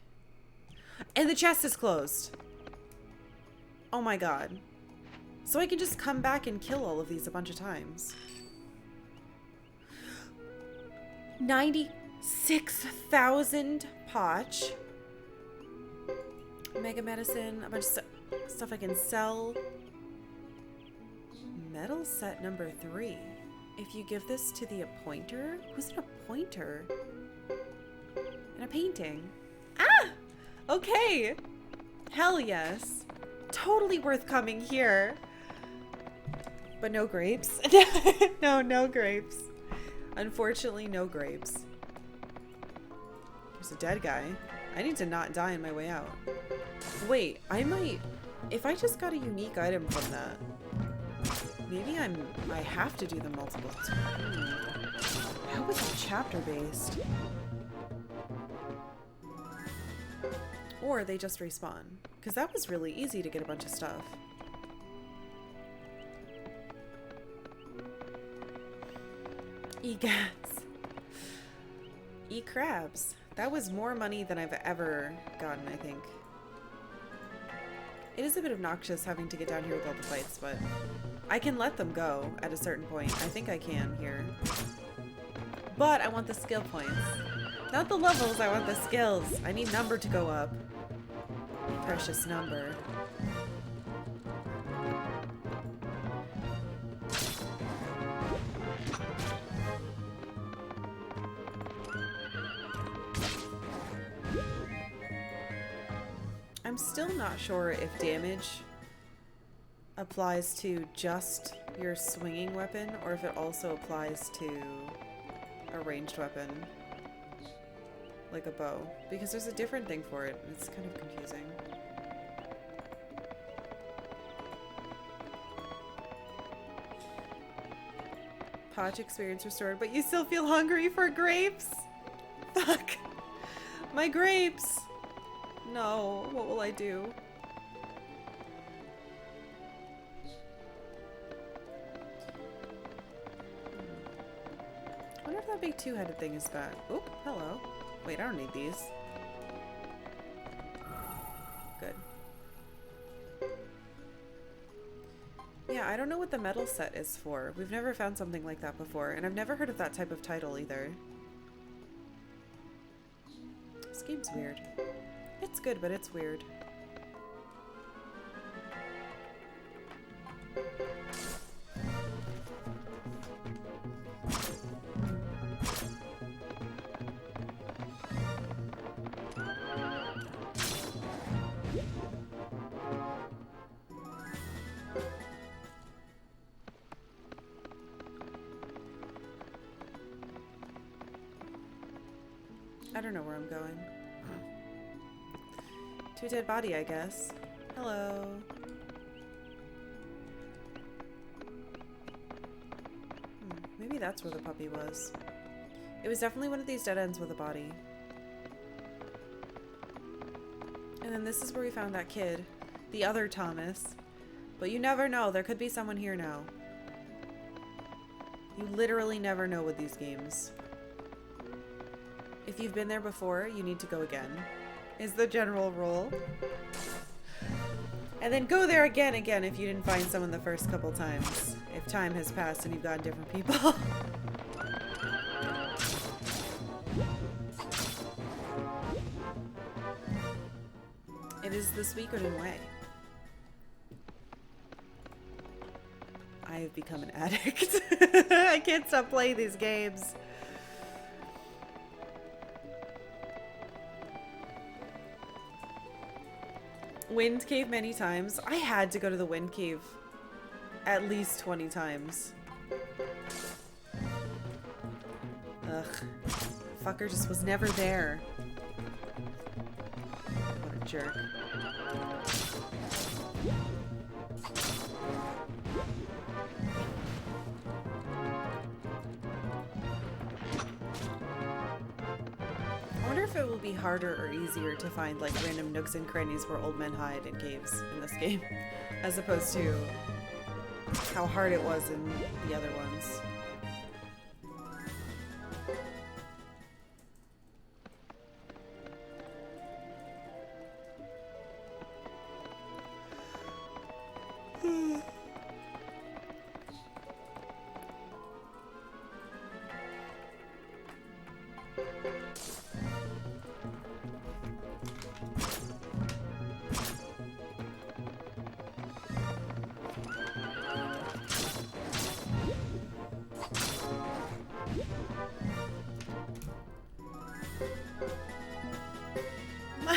And the chest is closed. Oh my god. So I can just come back and kill all of these a bunch of times. 96,000 potch. Mega medicine, a bunch of stuff I can sell. Metal set number 3. If you give this to the appointer, who's an appointer? In a painting. Ah! Okay. Hell yes. Totally worth coming here. But no grapes. No grapes. Unfortunately, no grapes. There's a dead guy. I need to not die on my way out. Wait, I might... If I just got a unique item from that, maybe I have to do them multiple times. How was it chapter-based? Or they just respawn. Because that was really easy to get a bunch of stuff. E-gats. E-crabs. That was more money than I've ever gotten, I think. It is a bit obnoxious having to get down here with all the fights, but I can let them go at a certain point. I think I can here. But I want the skill points. Not the levels, I want the skills. I need number to go up. Precious number. I'm still not sure if damage applies to just your swinging weapon or if it also applies to a ranged weapon, like a bow, because there's a different thing for it. It's kind of confusing. Potch experience restored, but you still feel hungry for grapes? Fuck. My grapes. No, what will I do? I wonder if that big two-headed thing is back. Oop, hello. Wait, I don't need these. Good. Yeah, I don't know what the metal set is for. We've never found something like that before, and I've never heard of that type of title either. This game's weird. It's good, but it's weird. I don't know where I'm going. To a dead body, I guess. Hello. Maybe that's where the puppy was. It was definitely one of these dead ends with a body. And then this is where we found that kid. The other Thomas. But you never know. There could be someone here now. You literally never know with these games. If you've been there before, you need to go again. Is the general rule. And then go there again if you didn't find someone the first couple times. If time has passed and you've gotten different people. It is the Suikoden way. I have become an addict. I can't stop playing these games. Wind Cave many times. I had to go to the Wind Cave at least 20 times. Ugh. Fucker just was never there. What a jerk. I wonder if it will be harder or easier to find like random nooks and crannies where old men hide in caves in this game, as opposed to how hard it was in the other ones.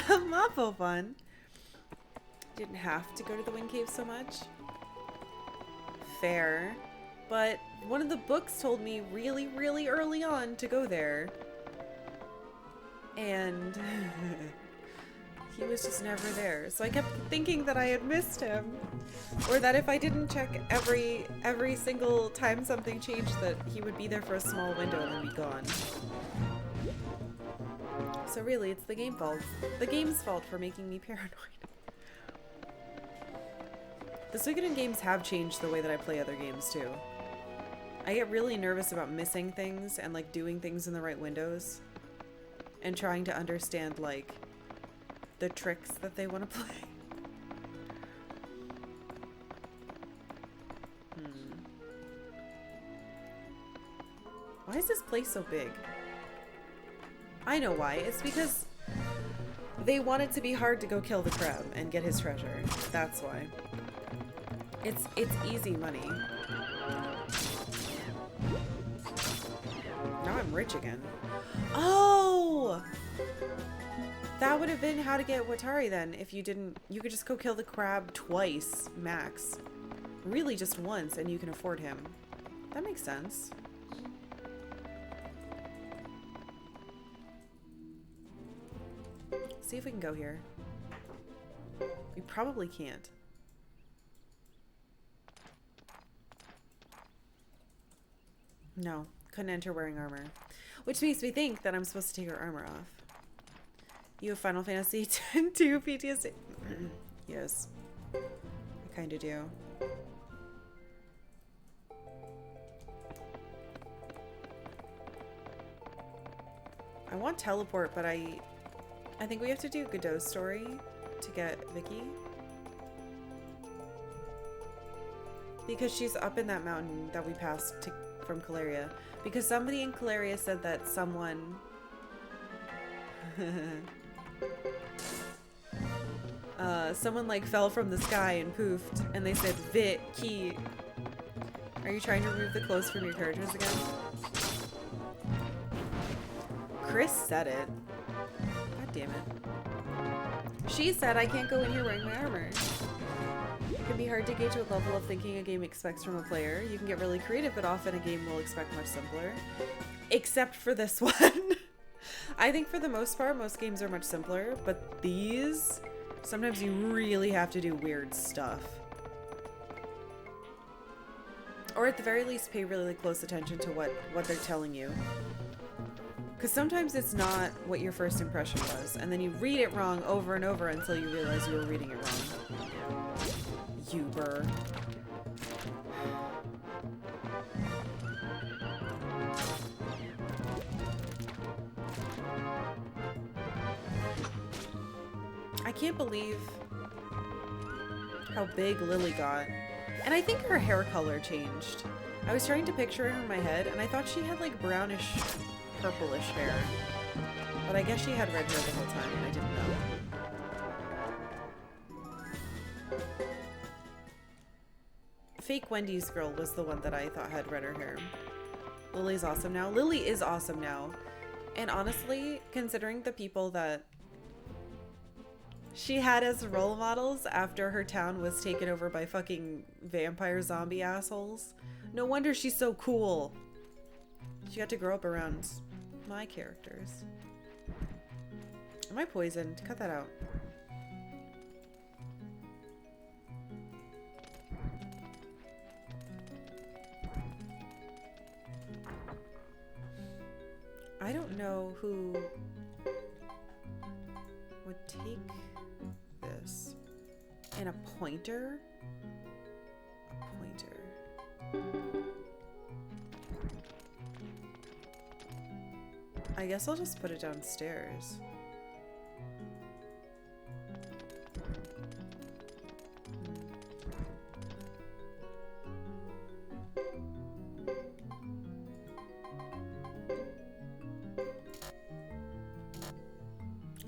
Mapo fun. Didn't have to go to the Wind Cave so much. Fair. But one of the books told me really, really early on to go there. And he was just never there. So I kept thinking that I had missed him. Or that if I didn't check every single time something changed, that he would be there for a small window and then be gone. So really, it's the game fault. The game's fault for making me paranoid. The Suikoden games have changed the way that I play other games too. I get really nervous about missing things and like doing things in the right windows. And trying to understand like the tricks that they want to play. Why is this place so big? I know why. It's because they want it to be hard to go kill the crab and get his treasure. That's why. It's easy money. Now I'm rich again. Oh! That would have been how to get Watari then. If you didn't, you could just go kill the crab twice, max. Really just once, and you can afford him. That makes sense. See if we can go here. We probably can't. No, couldn't enter wearing armor. Which makes me think that I'm supposed to take our armor off. You have Final Fantasy X PTSD? Yes. I kinda do. I want teleport, but I think we have to do Godot's story to get Vicky. Because she's up in that mountain that we passed from Caleria. Because somebody in Caleria said that someone... someone like fell from the sky and poofed. And they said, Vicky. Are you trying to remove the clothes from your characters again? Chris said it. God damn it. She said I can't go in here wearing my armor. It can be hard to gauge what level of thinking a game expects from a player. You can get really creative, but often a game will expect much simpler. Except for this one. I think for the most part, most games are much simpler, but these, sometimes you really have to do weird stuff. Or at the very least, pay really close attention to what they're telling you. Because sometimes it's not what your first impression was, and then you read it wrong over and over until you realize you were reading it wrong. Uber. I can't believe how big Lily got. And I think her hair color changed. I was trying to picture her in my head, and I thought she had like brownish, purplish hair. But I guess she had red hair the whole time, and I didn't know. Fake Wendy's girl was the one that I thought had redder hair. Lily's awesome now. Lily is awesome now. And honestly, considering the people that she had as role models after her town was taken over by fucking vampire zombie assholes, no wonder she's so cool. She got to grow up around my characters. Am I poisoned? Cut that out. I don't know who would take this. And a pointer? A pointer. I guess I'll just put it downstairs.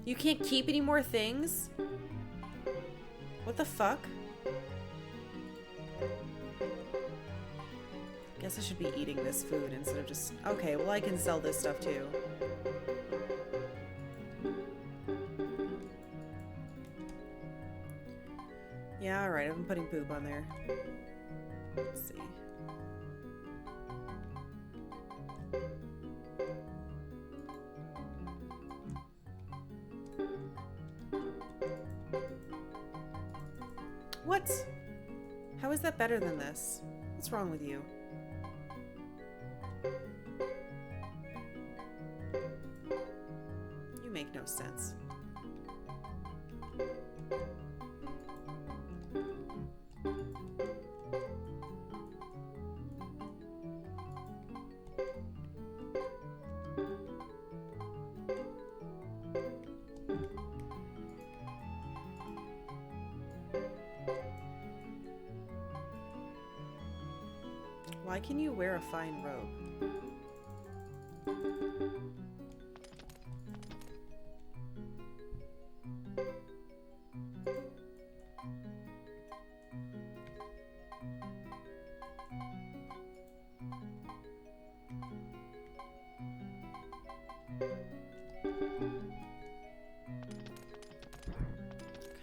You can't keep any more things? What the fuck? Guess I should be eating this food instead of just... Okay, well I can sell this stuff too. Yeah, alright, I'm putting poop on there. Let's see. What? How is that better than this? What's wrong with you? You make no sense. Why can you wear a fine robe?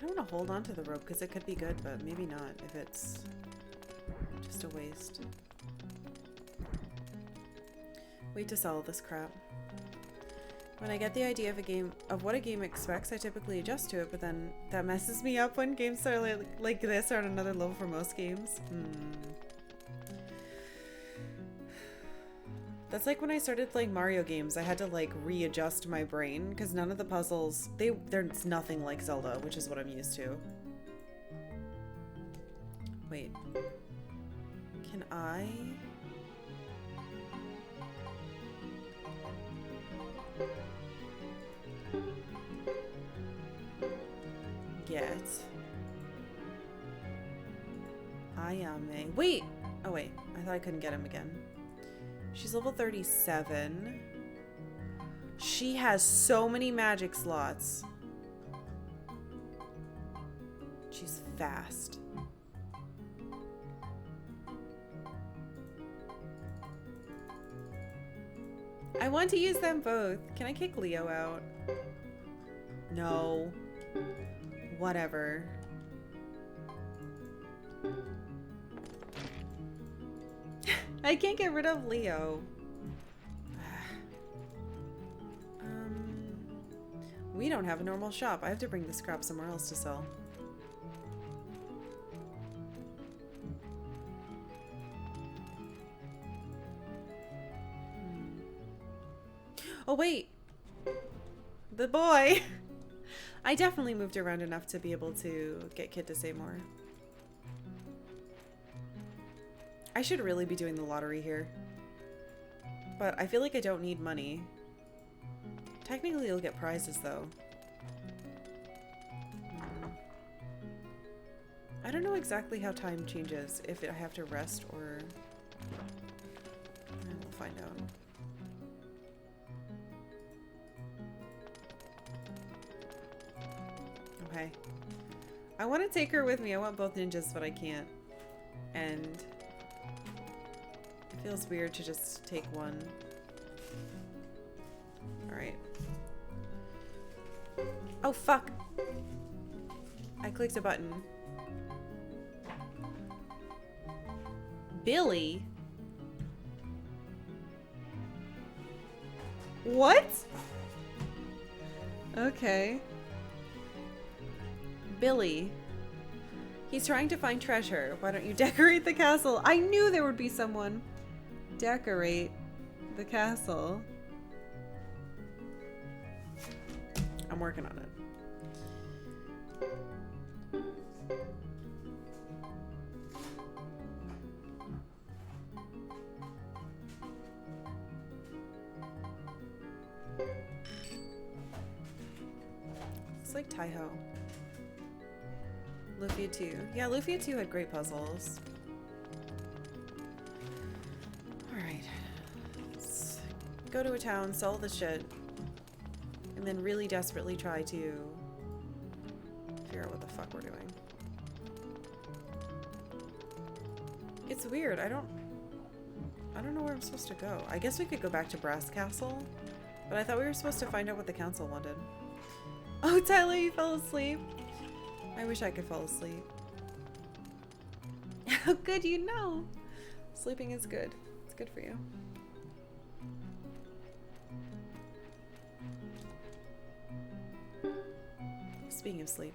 I want to hold on to the rope because it could be good, but maybe not if it's just a waste. Wait to sell this crap. When I get the idea of a game, of what a game expects, I typically adjust to it, but then that messes me up when games are like this are on another level for most games. That's like when I started playing Mario games, I had to like readjust my brain because none of the puzzles, there's nothing like Zelda, which is what I'm used to. Wait. Can I... get Ayame. Wait! Oh wait, I thought I couldn't get him again. She's level 37. She has so many magic slots. She's fast. I want to use them both. Can I kick Leo out? No. Whatever. I can't get rid of Leo. We don't have a normal shop. I have to bring this crap somewhere else to sell. Oh, wait. The boy. I definitely moved around enough to be able to get Kid to say more. I should really be doing the lottery here. But I feel like I don't need money. Technically, you'll get prizes, though. I don't know exactly how time changes, if I have to rest or... We'll find out. Okay. I want to take her with me. I want both ninjas, but I can't. And... it feels weird to just take one. Alright. Oh, fuck! I clicked a button. Billy? What? Okay. Billy. He's trying to find treasure. Why don't you decorate the castle? I knew there would be someone. Decorate the castle. I'm working on it. It's like Taiho. Lufia 2. Yeah, Lufia 2 had great puzzles. Alright. Let's go to a town, sell the shit, and then really desperately try to figure out what the fuck we're doing. It's weird. I don't know where I'm supposed to go. I guess we could go back to Brass Castle, but I thought we were supposed to find out what the council wanted. Oh, Tyler, you fell asleep. I wish I could fall asleep. How good you know. Sleeping is good. It's good for you. Speaking of sleep.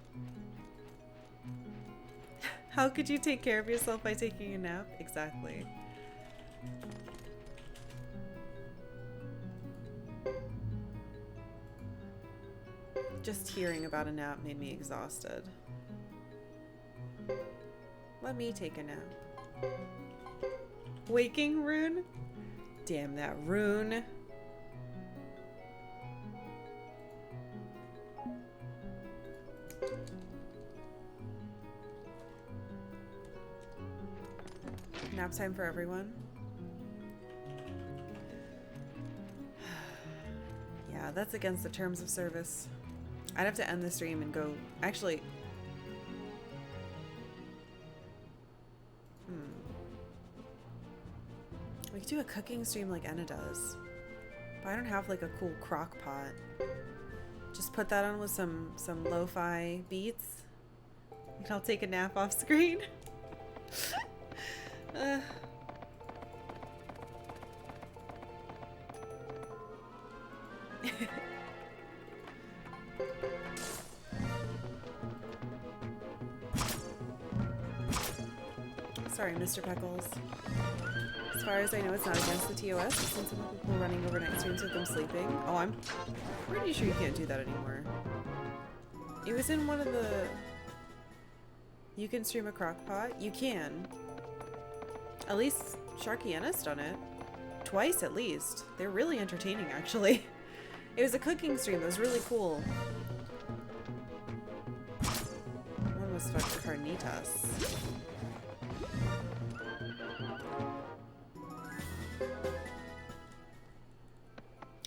How could you take care of yourself by taking a nap? Exactly. Just hearing about a nap made me exhausted. Let me take a nap. Waking rune? Damn that rune. Nap time for everyone. Yeah, that's against the terms of service. I'd have to end the stream and go... Actually... We could do a cooking stream like Enna does. But I don't have like a cool crock pot. Just put that on with some lo-fi beats. And I'll take a nap off screen. Sorry, Mr. Peckles. As far as I know, it's not against the TOS. I've seen some people running overnight streams with them sleeping. Oh, I'm pretty sure you can't do that anymore. It was in one of the... You can stream a crock pot? You can. At least Sharkiena's done it. Twice at least. They're really entertaining, actually. It was a cooking stream that was really cool. One was fucking carnitas.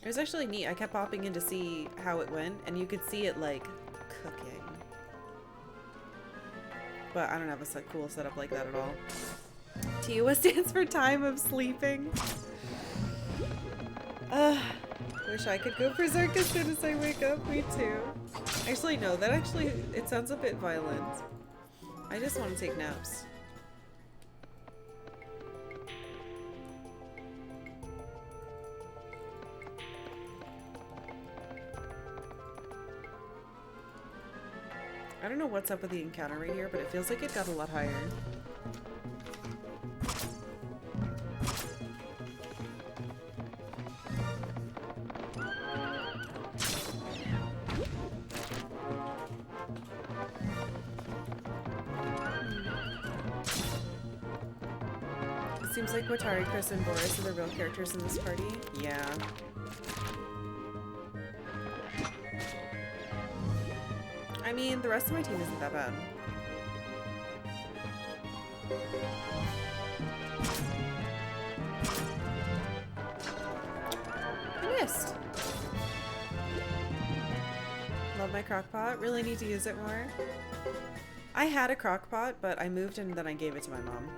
It was actually neat. I kept popping in to see how it went, and you could see it, like, cooking. But I don't have a cool setup like that at all. TOS stands for time of sleeping. Wish I could go berserk as soon as I wake up. Me too. Actually, no. That actually, it sounds a bit violent. I just want to take naps. I don't know what's up with the encounter right here, but it feels like it got a lot higher. Seems like Watari, Chris, and Boris are the real characters in this party. Yeah. I mean, the rest of my team isn't that bad. I missed. Love my crock pot. Really need to use it more. I had a crock pot, but I moved and then I gave it to my mom.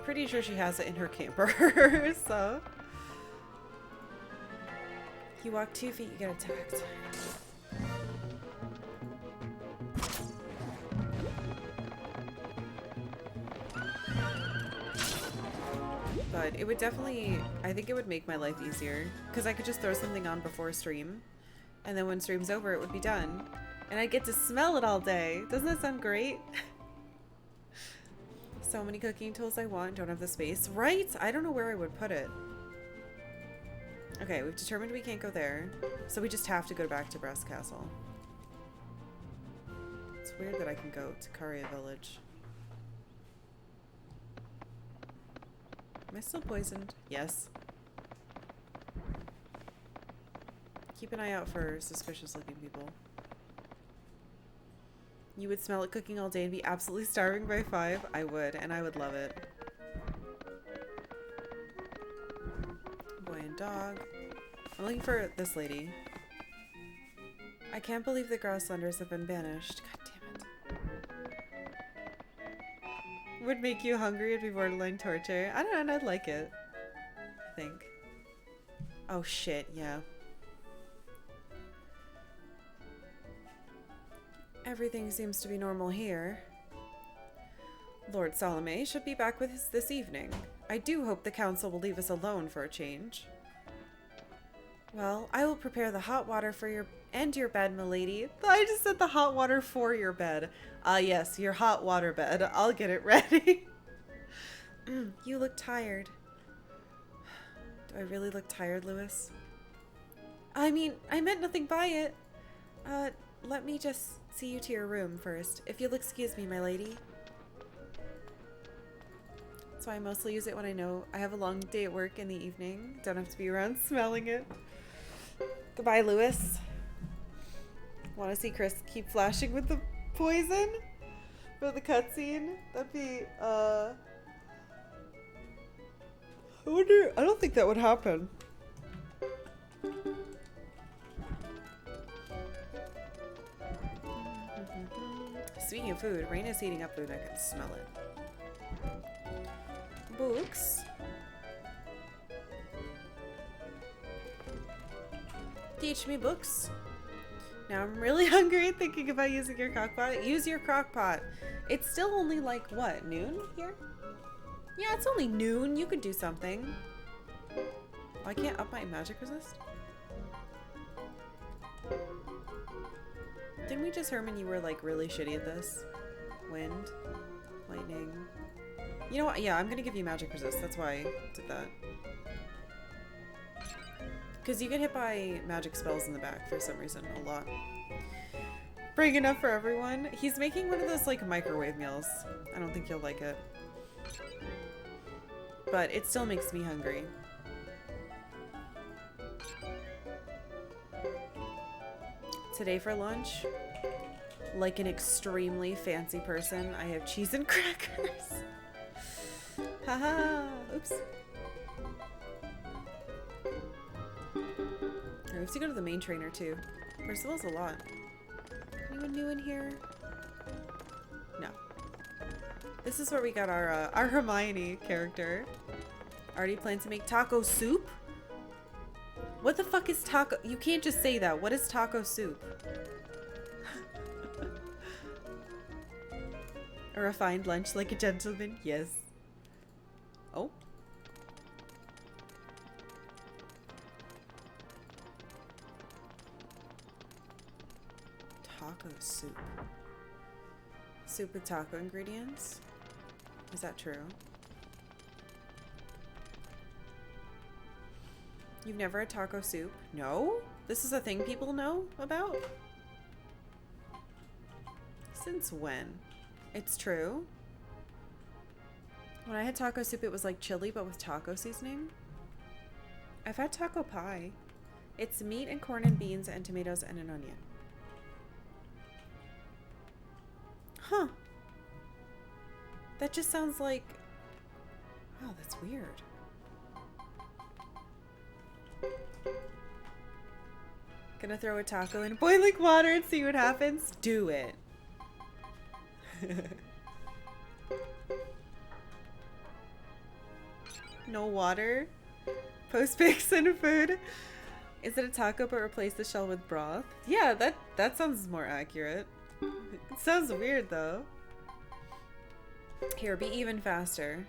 Pretty sure she has it in her camper, so. You walk 2 feet, you get attacked. But it would definitely, I think it would make my life easier. Because I could just throw something on before stream. And then when stream's over, it would be done. And I get to smell it all day. Doesn't that sound great? So many cooking tools I want, don't have the space. Right? I don't know where I would put it. Okay, we've determined we can't go there. So we just have to go back to Breast Castle. It's weird that I can go to Karia Village. Am I still poisoned? Yes. Keep an eye out for suspicious looking people. You would smell it cooking all day and be absolutely starving by 5? I would, and I would love it. Boy and dog. I'm looking for this lady. I can't believe the Grasslanders have been banished. God damn it. Would make you hungry, it'd be borderline torture. I don't know, I'd like it. I think. Oh shit, yeah. Everything seems to be normal here. Lord Salome should be back with us this evening. I do hope the council will leave us alone for a change. Well, I will prepare the hot water for your bed, milady. I just said the hot water for your bed. Yes, your hot water bed. I'll get it ready. You look tired. Do I really look tired, Lewis? I mean, I meant nothing by it. Let me just see you to your room first, if you'll excuse me, my lady. That's why I mostly use it when I know I have a long day at work in the evening. Don't have to be around smelling it. Goodbye, Lewis. Want to see Chris keep flashing with the poison for the cutscene? That'd be, I wonder, I don't think that would happen. Speaking of food, Rain is heating up food. I can smell it. Books. Teach me books. Now I'm really hungry thinking about using your crockpot. Use your crockpot. It's still only like, what, noon here? Yeah, it's only noon. You could do something. Oh, I can't up my magic resist? Didn't we just Herman you were like really shitty at this? Wind, lightning. You know what? Yeah, I'm gonna give you magic resist. That's why I did that. Because you get hit by magic spells in the back for some reason. A lot. Bring enough for everyone. He's making one of those like microwave meals. I don't think you'll like it. But it still makes me hungry. Today for lunch, like an extremely fancy person, I have cheese and crackers. Haha. Oops. I have to go to the main trainer too. Percival's a lot. Anyone new in here? No. This is where we got our Hermione character. Already plan to make taco soup? What the fuck is taco? You can't just say that. What is taco soup? A refined lunch like a gentleman? Yes. Oh. Taco soup. Soup with taco ingredients? Is that true? You've never had taco soup? No? This is a thing people know about? Since when? It's true? When I had taco soup, it was like chili, but with taco seasoning. I've had taco pie. It's meat and corn and beans and tomatoes and an onion. Huh. That just sounds like... Oh, that's weird. Gonna throw a taco in boiling water and see what happens? Do it. No water. Post pics and food. Is it a taco but replace the shell with broth? Yeah, that sounds more accurate. It sounds weird though. Here, be even faster.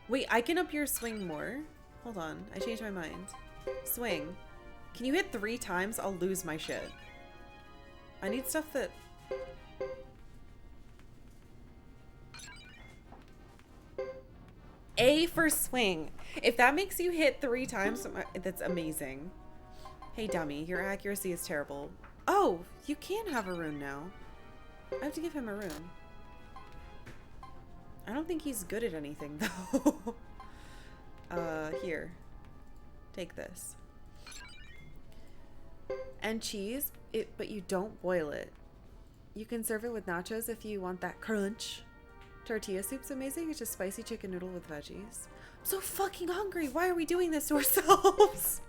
Wait, I can up your swing more. Hold on, I changed my mind. Swing. Can you hit 3 times? I'll lose my shit. I need stuff that... A for swing. If that makes you hit 3 times, that's amazing. Hey dummy, your accuracy is terrible. Oh, you can have a rune now. I have to give him a rune. I don't think he's good at anything though. Here. Take this. And cheese, but you don't boil it. You can serve it with nachos if you want that crunch. Tortilla soup's amazing. It's just spicy chicken noodle with veggies. I'm so fucking hungry. Why are we doing this to ourselves?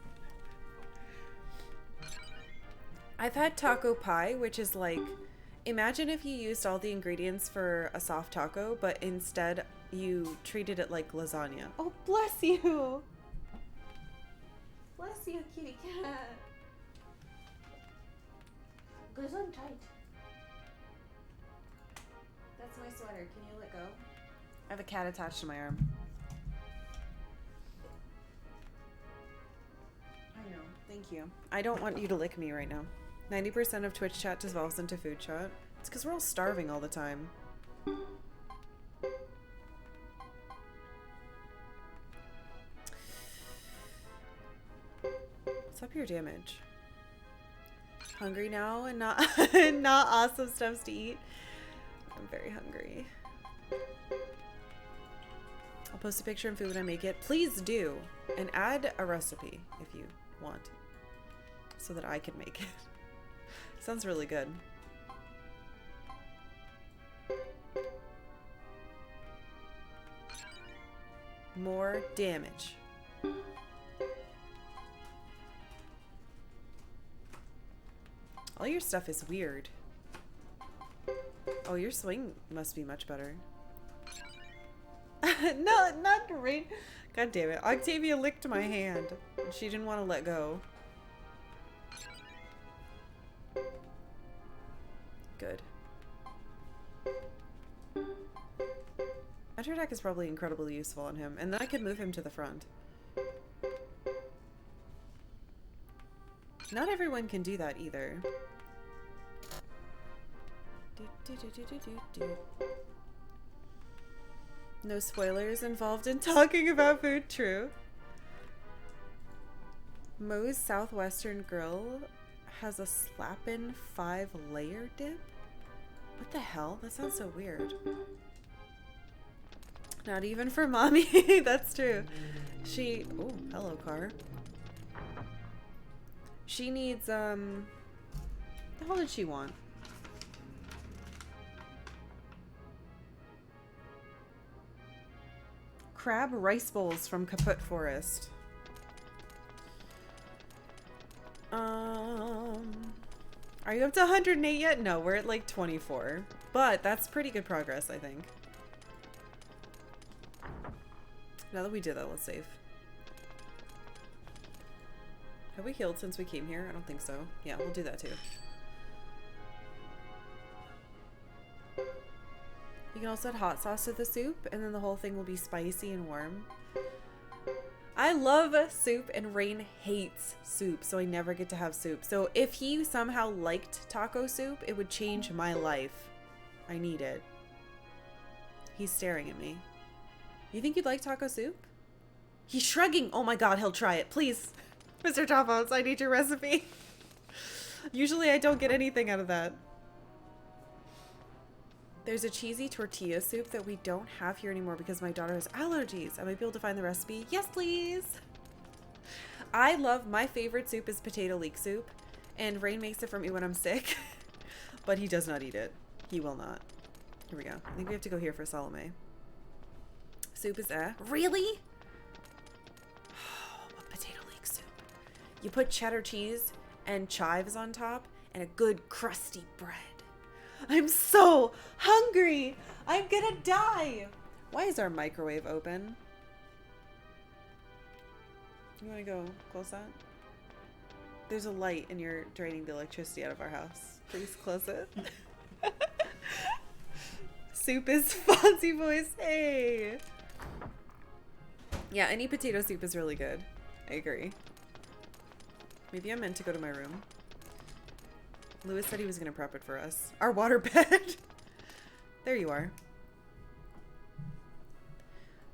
I've had taco pie, which is like, imagine if you used all the ingredients for a soft taco, but instead you treated it like lasagna. Oh, bless you. Bless you, kitty cat. Goes on tight. That's my sweater. Can you let go? I have a cat attached to my arm. I know. Thank you. I don't want you to lick me right now. 90% of Twitch chat dissolves into food chat. It's because we're all starving all the time. What's up your damage? Hungry now and not not awesome stuffs to eat. I'm very hungry. I'll post a picture and food when I make it. Please do. And add a recipe if you want. So that I can make it. Sounds really good. More damage. All your stuff is weird. Oh, your swing must be much better. No, not the rain. God damn it. Octavia licked my hand. She didn't want to let go. Good. Mantor deck is probably incredibly useful on him, and then I could move him to the front. Not everyone can do that either. No spoilers involved in talking about food, true. Moe's Southwestern Grill has a slappin' 5-layer dip? What the hell? That sounds so weird. Not even for mommy. That's true. She... Oh, hello, car. She needs, the hell did she want? Crab rice bowls from Kaput Forest. Are you up to 108 yet? No, we're at like 24. But that's pretty good progress, I think. Now that we did that, let's save. Have we healed since we came here? I don't think so. Yeah, we'll do that too. You can also add hot sauce to the soup, and then the whole thing will be spicy and warm. I love soup, and Rain hates soup, so I never get to have soup. So if he somehow liked taco soup, it would change my life. I need it. He's staring at me. You think you'd like taco soup? He's shrugging. Oh my god, he'll try it. Please. Mr. Topos, I need your recipe. Usually I don't get anything out of that. There's a cheesy tortilla soup that we don't have here anymore because my daughter has allergies. I might be able to find the recipe. Yes, please. My favorite soup is potato leek soup, and Rain makes it for me when I'm sick, but he does not eat it. He will not. Here we go. I think we have to go here for Salome. Soup is Really? What potato leek soup? You put cheddar cheese and chives on top and a good crusty bread. I'm so hungry. I'm gonna die. Why is our microwave open? You want to go close that? There's a light and you're draining the electricity out of our house. Please close it. Soup is Fonzie voice. Hey. Yeah, any potato soup is really good. I agree. Maybe I'm meant to go to my room. Lewis said he was going to prep it for us. Our water bed. There you are.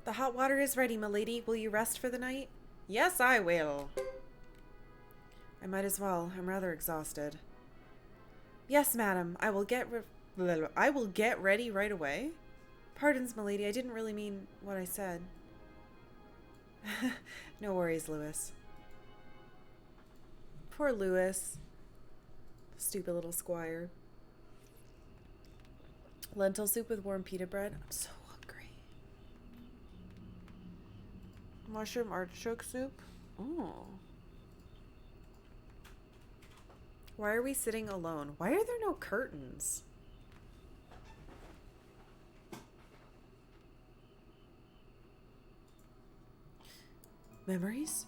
The hot water is ready, milady. Will you rest for the night? Yes, I will. I might as well. I'm rather exhausted. Yes, madam. I will get ready right away. Pardons, milady. I didn't really mean what I said. No worries, Lewis. Poor Lewis. Stupid little squire. Lentil soup with warm pita bread. I'm so hungry. Mushroom artichoke soup. Oh. Why are we sitting alone? Why are there no curtains? Memories?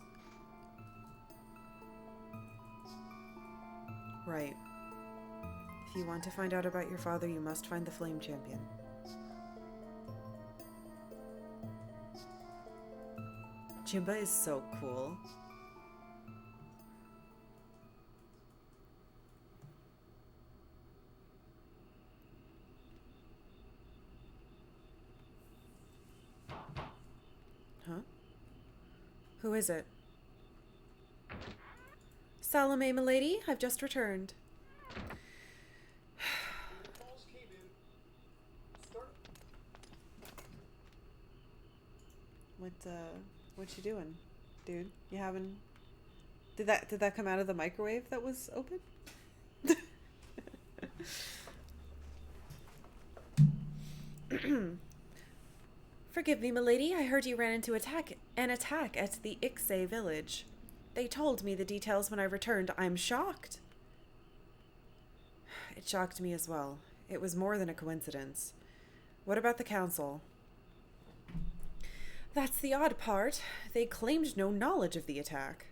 Right. If you want to find out about your father, you must find the Flame Champion. Jimba is so cool. Huh? Who is it? Salome, milady, I've just returned. What you doing, dude? You having... Did that come out of the microwave that was open? Forgive me, milady. I heard you ran into an attack at the Ixe village. They told me the details when I returned. I'm shocked. It shocked me as well. It was more than a coincidence. What about the council? That's the odd part. They claimed no knowledge of the attack.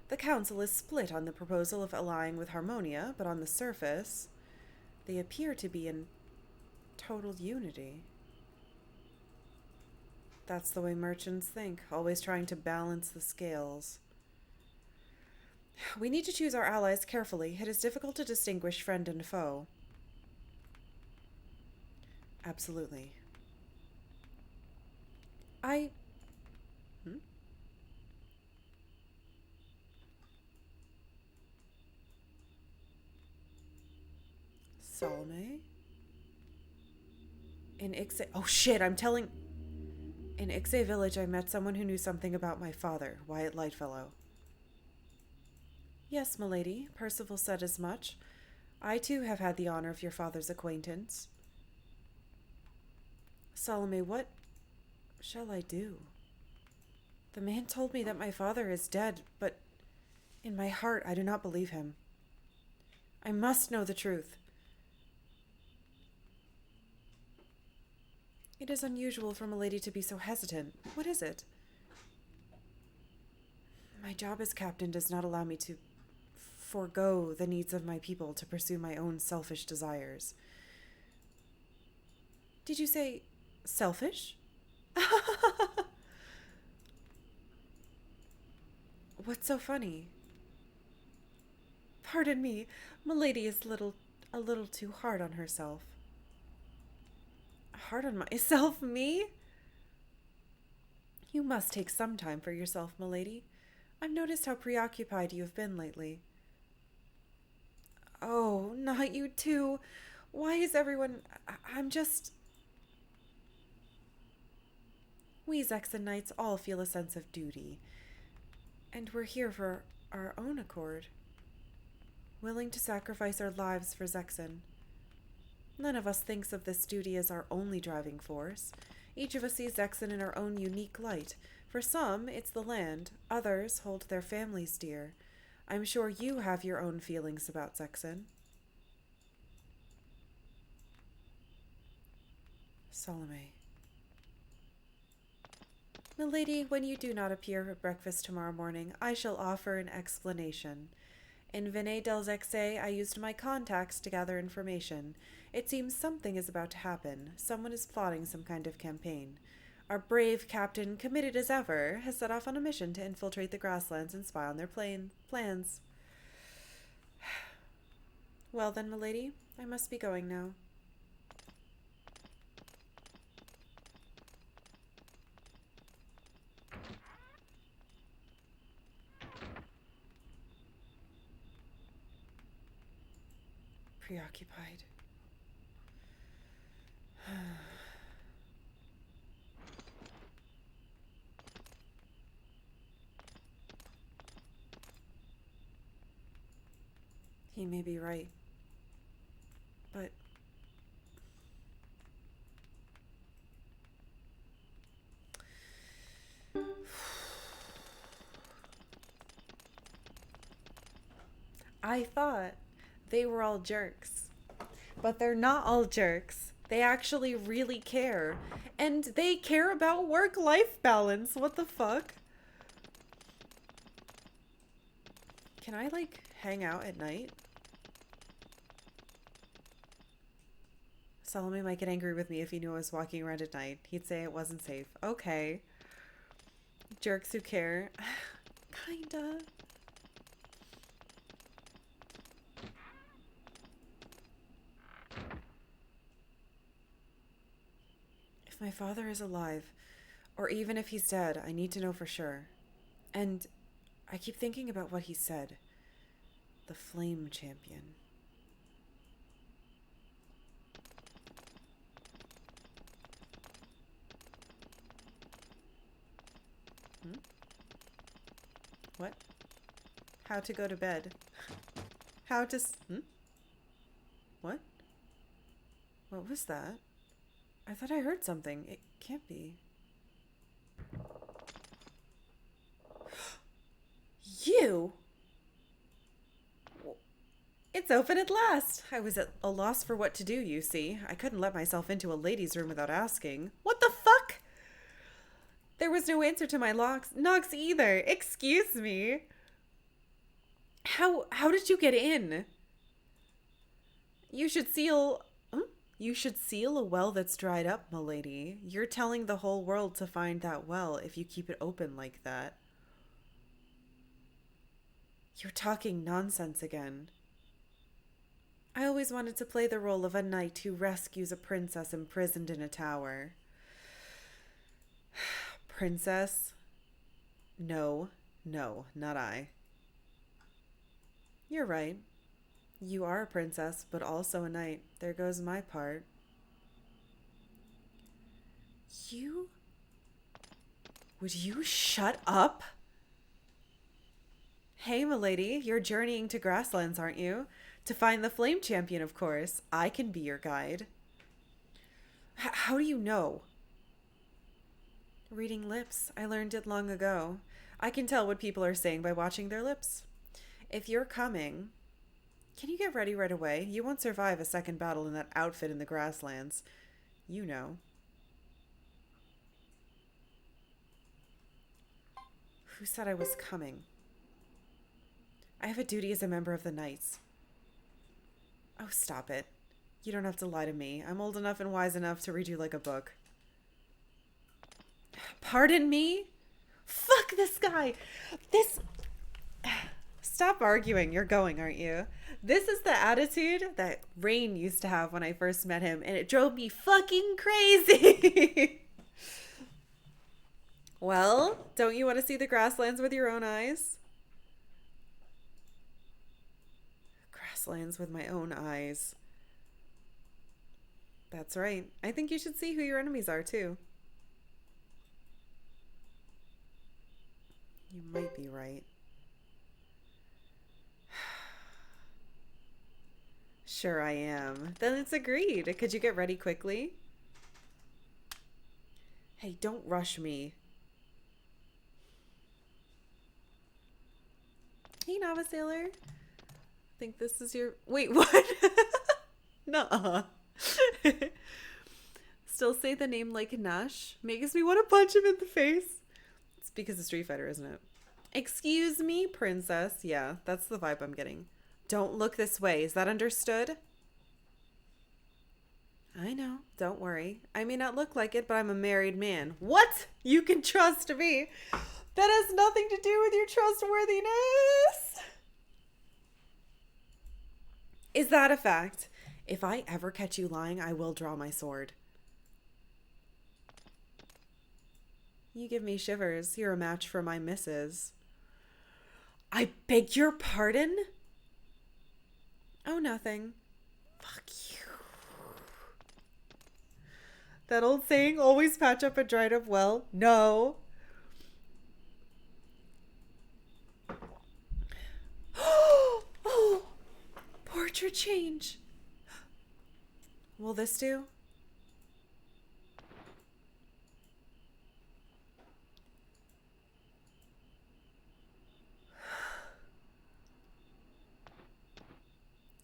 The council is split on the proposal of allying with Harmonia, but on the surface, they appear to be in total unity. That's the way merchants think, always trying to balance the scales. We need to choose our allies carefully. It is difficult to distinguish friend and foe. Absolutely. Salome? In Ixe... Oh shit, I'm telling... In Ixe village, I met someone who knew something about my father, Wyatt Lightfellow. Yes, milady, Percival said as much. I too have had the honor of your father's acquaintance. Salome, what shall I do? The man told me that my father is dead, but in my heart I do not believe him. I must know the truth. It is unusual for milady to be so hesitant. What is it? My job as captain does not allow me to forego the needs of my people to pursue my own selfish desires. Did you say selfish? What's so funny? Pardon me, milady is a little too hard on herself. Hard on myself, me? You must take some time for yourself, milady. I've noticed how preoccupied you have been lately. Oh, not you too. Why is everyone... I'm just... We Zexan Knights all feel a sense of duty. And we're here for our own accord. Willing to sacrifice our lives for Zexan. None of us thinks of this duty as our only driving force. Each of us sees Zexan in our own unique light. For some, it's the land. Others hold their families dear. I'm sure you have your own feelings about Zexan. Salome. Milady, when you do not appear at breakfast tomorrow morning, I shall offer an explanation. In Vinay del Zexe, I used my contacts to gather information. It seems something is about to happen. Someone is plotting some kind of campaign. Our brave captain, committed as ever, has set off on a mission to infiltrate the Grasslands and spy on their plans. Well then, milady, I must be going now. Preoccupied. He may be right. But... I thought they were all jerks. But they're not all jerks. They actually really care. And they care about work-life balance. What the fuck? Can I, like, hang out at night? Salome might get angry with me if he knew I was walking around at night. He'd say it wasn't safe. Okay. Jerks who care. Kinda. If my father is alive, or even if he's dead, I need to know for sure. And I keep thinking about what he said. The Flame Champion. What? How to go to bed. How to... What? What was that? I thought I heard something. It can't be. You? It's open at last. I was at a loss for what to do, you see. I couldn't let myself into a ladies' room without asking. What the fuck? There was no answer to my knocks either. Excuse me. How did you get in? You should seal a well that's dried up, milady. You're telling the whole world to find that well if you keep it open like that. You're talking nonsense again. I always wanted to play the role of a knight who rescues a princess imprisoned in a tower. Princess? No, not I. You're right. You are a princess, but also a knight. There goes my part. Would you shut up? Hey, milady, you're journeying to Grasslands, aren't you? To find the Flame Champion, of course. I can be your guide. How do you know? Reading lips. I learned it long ago. I can tell what people are saying by watching their lips. If you're coming... Can you get ready right away? You won't survive a second battle in that outfit in the Grasslands. You know. Who said I was coming? I have a duty as a member of the Knights. Oh, stop it. You don't have to lie to me. I'm old enough and wise enough to read you like a book. Pardon me? Fuck this guy. Stop arguing. You're going, aren't you? This is the attitude that Rain used to have when I first met him, and it drove me fucking crazy. Well, don't you want to see the Grasslands with your own eyes? Grasslands with my own eyes. That's right. I think you should see who your enemies are, too. You might be right. Sure I am. Then it's agreed. Could you get ready quickly? Hey, don't rush me. Hey, Nava Sailor. Think this is your... Wait, what? Nuh-uh. Still say the name like Nash? Makes me want to punch him in the face. It's because of Street Fighter, isn't it? Excuse me, princess. Yeah, that's the vibe I'm getting. Don't look this way. Is that understood? I know. Don't worry. I may not look like it, but I'm a married man. What? You can trust me. That has nothing to do with your trustworthiness. Is that a fact? If I ever catch you lying, I will draw my sword. You give me shivers. You're a match for my missus. I beg your pardon? Oh, nothing. Fuck you. That old saying, always patch up a dried up well. No. Oh, portrait change. Will this do?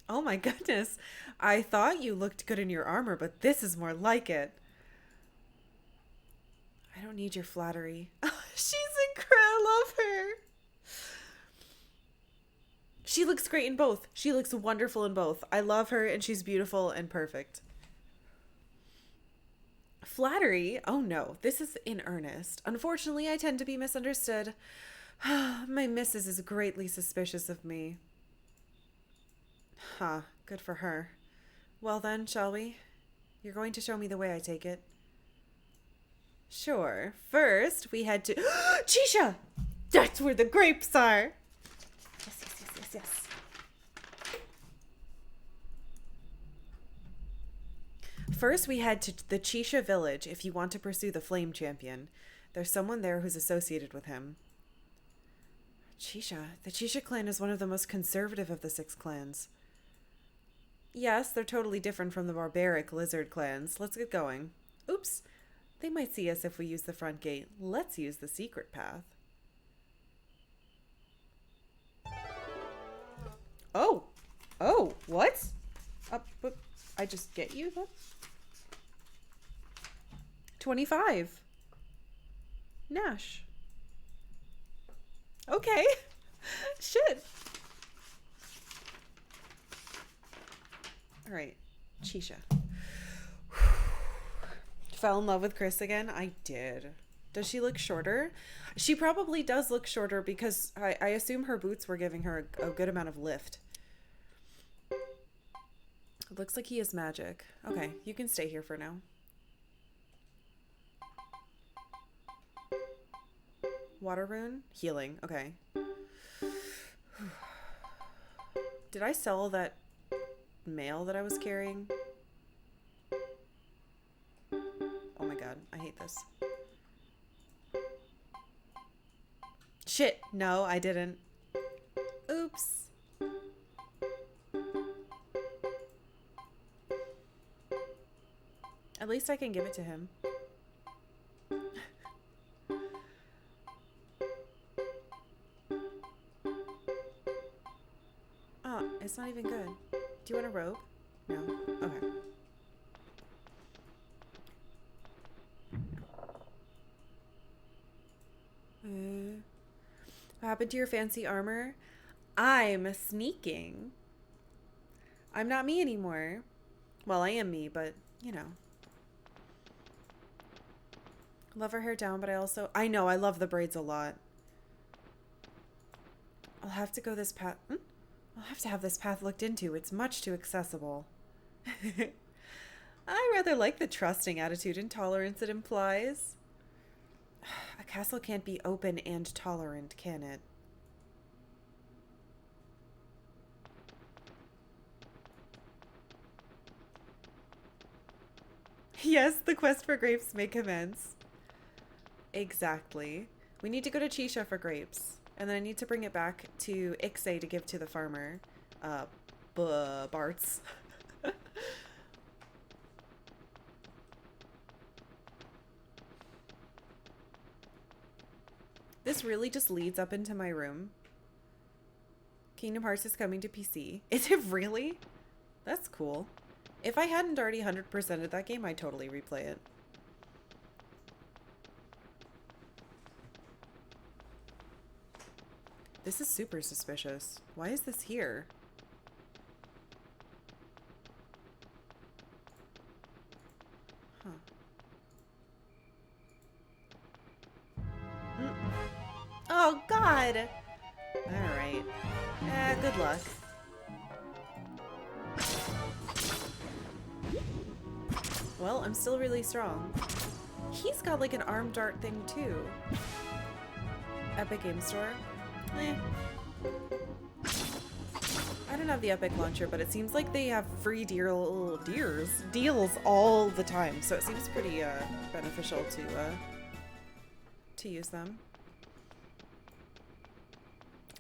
Oh my goodness. I thought you looked good in your armor, but this is more like it. I don't need your flattery. She's incredible. I love her. She looks great in both. She looks wonderful in both. I love her and she's beautiful and perfect. Flattery? Oh no, this is in earnest. Unfortunately, I tend to be misunderstood. My missus is greatly suspicious of me. Huh, good for her. Well then, shall we? You're going to show me the way, I take it. Sure. First, we head to... Chisha! That's where the grapes are! Yes. First, we head to the Chisha village if you want to pursue the Flame Champion. There's someone there who's associated with him. Chisha. The Chisha clan is one of the most conservative of the 6 clans. Yes, they're totally different from the barbaric lizard clans. Let's get going. Oops. They might see us if we use the front gate. Let's use the secret path. Oh, what? But I just get you then? 25. Nash. Okay. Shit. All right, Chisha. Fell in love with Chris again? I did. Does she look shorter? She probably does look shorter because I assume her boots were giving her a good amount of lift. It looks like he has magic. Okay, you can stay here for now. Water rune? Healing. Okay. Did I sell that mail that I was carrying? Oh my god, I hate this. Shit, no, I didn't. Oops. At least I can give it to him. Oh, it's not even good. Do you want a robe? No? Okay. What happened to your fancy armor? I'm sneaking. I'm not me anymore. Well, I am me, but, you know. Love her hair down, but I know, I love the braids a lot. I'll have to go this path. I'll have to have this path looked into. It's much too accessible. I rather like the trusting attitude and tolerance it implies. A castle can't be open and tolerant, can it? Yes, the quest for grapes may commence. Exactly. We need to go to Chisha for grapes. And then I need to bring it back to Ixay to give to the farmer. Bart's. This really just leads up into my room. Kingdom Hearts is coming to PC. Is it really? That's cool. If I hadn't already 100%ed that game, I'd totally replay it. This is super suspicious. Why is this here? Huh. Oh, God! Alright. Good luck. Well, I'm still really strong. He's got like an arm dart thing too. Epic Game Store. Eh. I don't have the Epic launcher, but it seems like they have free deals all the time, so it seems pretty beneficial to use them.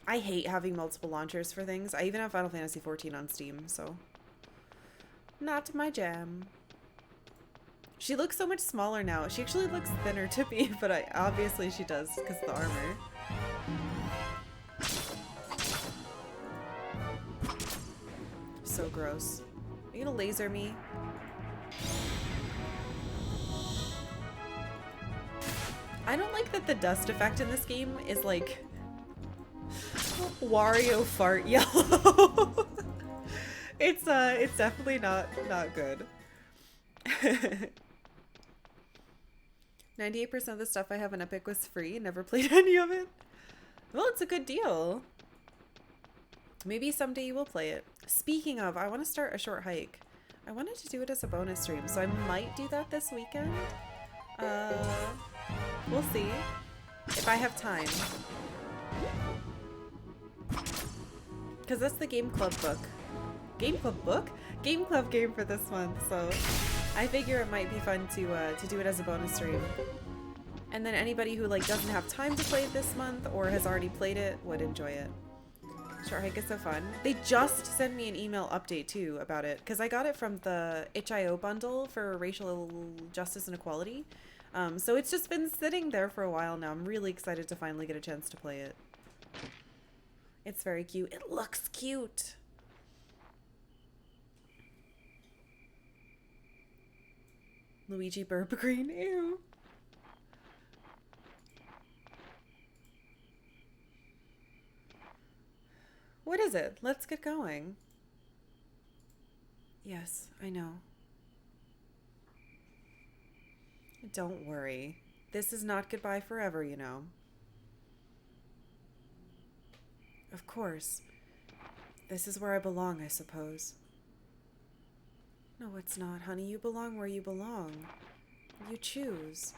I hate having multiple launchers for things. I even have Final Fantasy XIV on Steam, so not my jam. She looks so much smaller now. She actually looks thinner to me, but obviously she does because of the armor. So gross. Are you gonna laser me? I don't like that the dust effect in this game is like Wario fart yellow. It's definitely not good. 98% of the stuff I have in Epic was free. Never played any of it. Well, it's a good deal. Maybe someday you will play it. Speaking of, I want to start a short hike. I wanted to do it as a bonus stream, so I might do that this weekend. We'll see if I have time. Because that's the Game Club book. Game Club book? Game Club game for this month, so I figure it might be fun to do it as a bonus stream. And then anybody who like doesn't have time to play it this month or has already played it would enjoy it. Short hike is so fun. They just sent me an email update too about it because I got it from the itch.io bundle for racial justice and equality. So it's just been sitting there for a while now. I'm really excited to finally get a chance to play it. It's very cute. It looks cute. Luigi Burp Green. Ew. What is it? Let's get going. Yes, I know. Don't worry. This is not goodbye forever, you know. Of course. This is where I belong, I suppose. No, it's not, honey. You belong where you belong. You choose.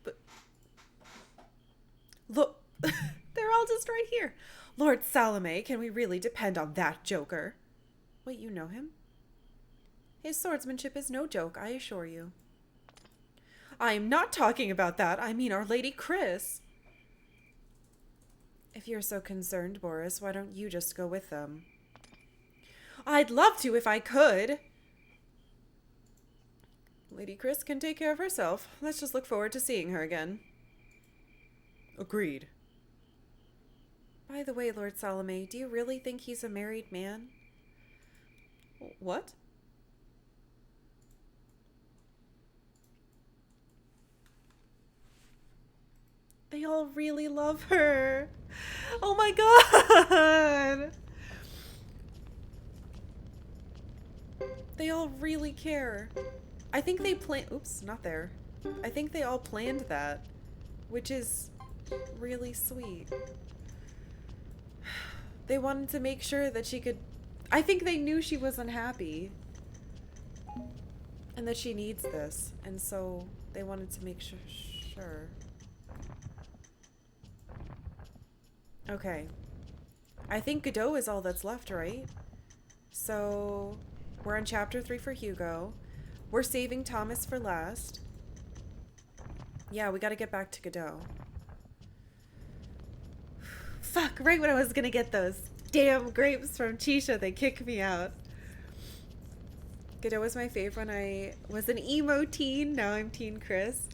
But look, they're all just right here. Lord Salome, can we really depend on that joker? Wait, you know him? His swordsmanship is no joke, I assure you. I am not talking about that. I mean Our Lady Chris. If you're so concerned, Boris, why don't you just go with them? I'd love to if I could. Lady Chris can take care of herself. Let's just look forward to seeing her again. Agreed. By the way, Lord Salome, do you really think he's a married man? What? They all really love her. Oh my god. They all really care. I think they oops, not there. I think they all planned that, which is really sweet. They wanted to make sure that she could... I think they knew she was unhappy. And that she needs this. And so they wanted to make sure. Okay. I think Godot is all that's left, right? So we're on chapter 3 for Hugo. We're saving Thomas for last. Yeah, we gotta get back to Godot. Fuck, right when I was gonna get those damn grapes from Chisha, they kicked me out. Godot was my fave when I was an emo teen. Now I'm teen Chris.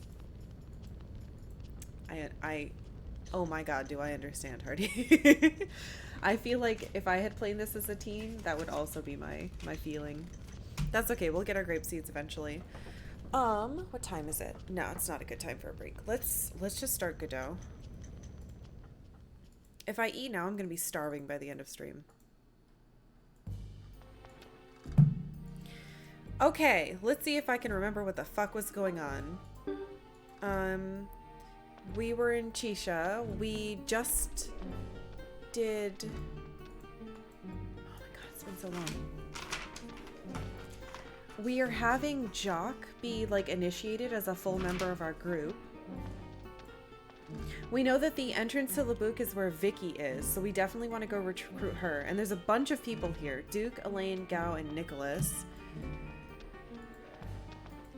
Oh my god, do I understand, Hardy. I feel like if I had played this as a teen, that would also be my feeling. That's okay, we'll get our grape seeds eventually. What time is it? No, it's not a good time for a break. Let's just start Godot. If I eat now, I'm gonna be starving by the end of stream. Okay, let's see if I can remember what the fuck was going on. We were in Chisha. We just did... Oh my god, it's been so long. We are having Jock be, like, initiated as a full member of our group. We know that the entrance to Labuk is where Vicky is, so we definitely want to go recruit her. And there's a bunch of people here. Duke, Elaine, Gao, and Nicholas.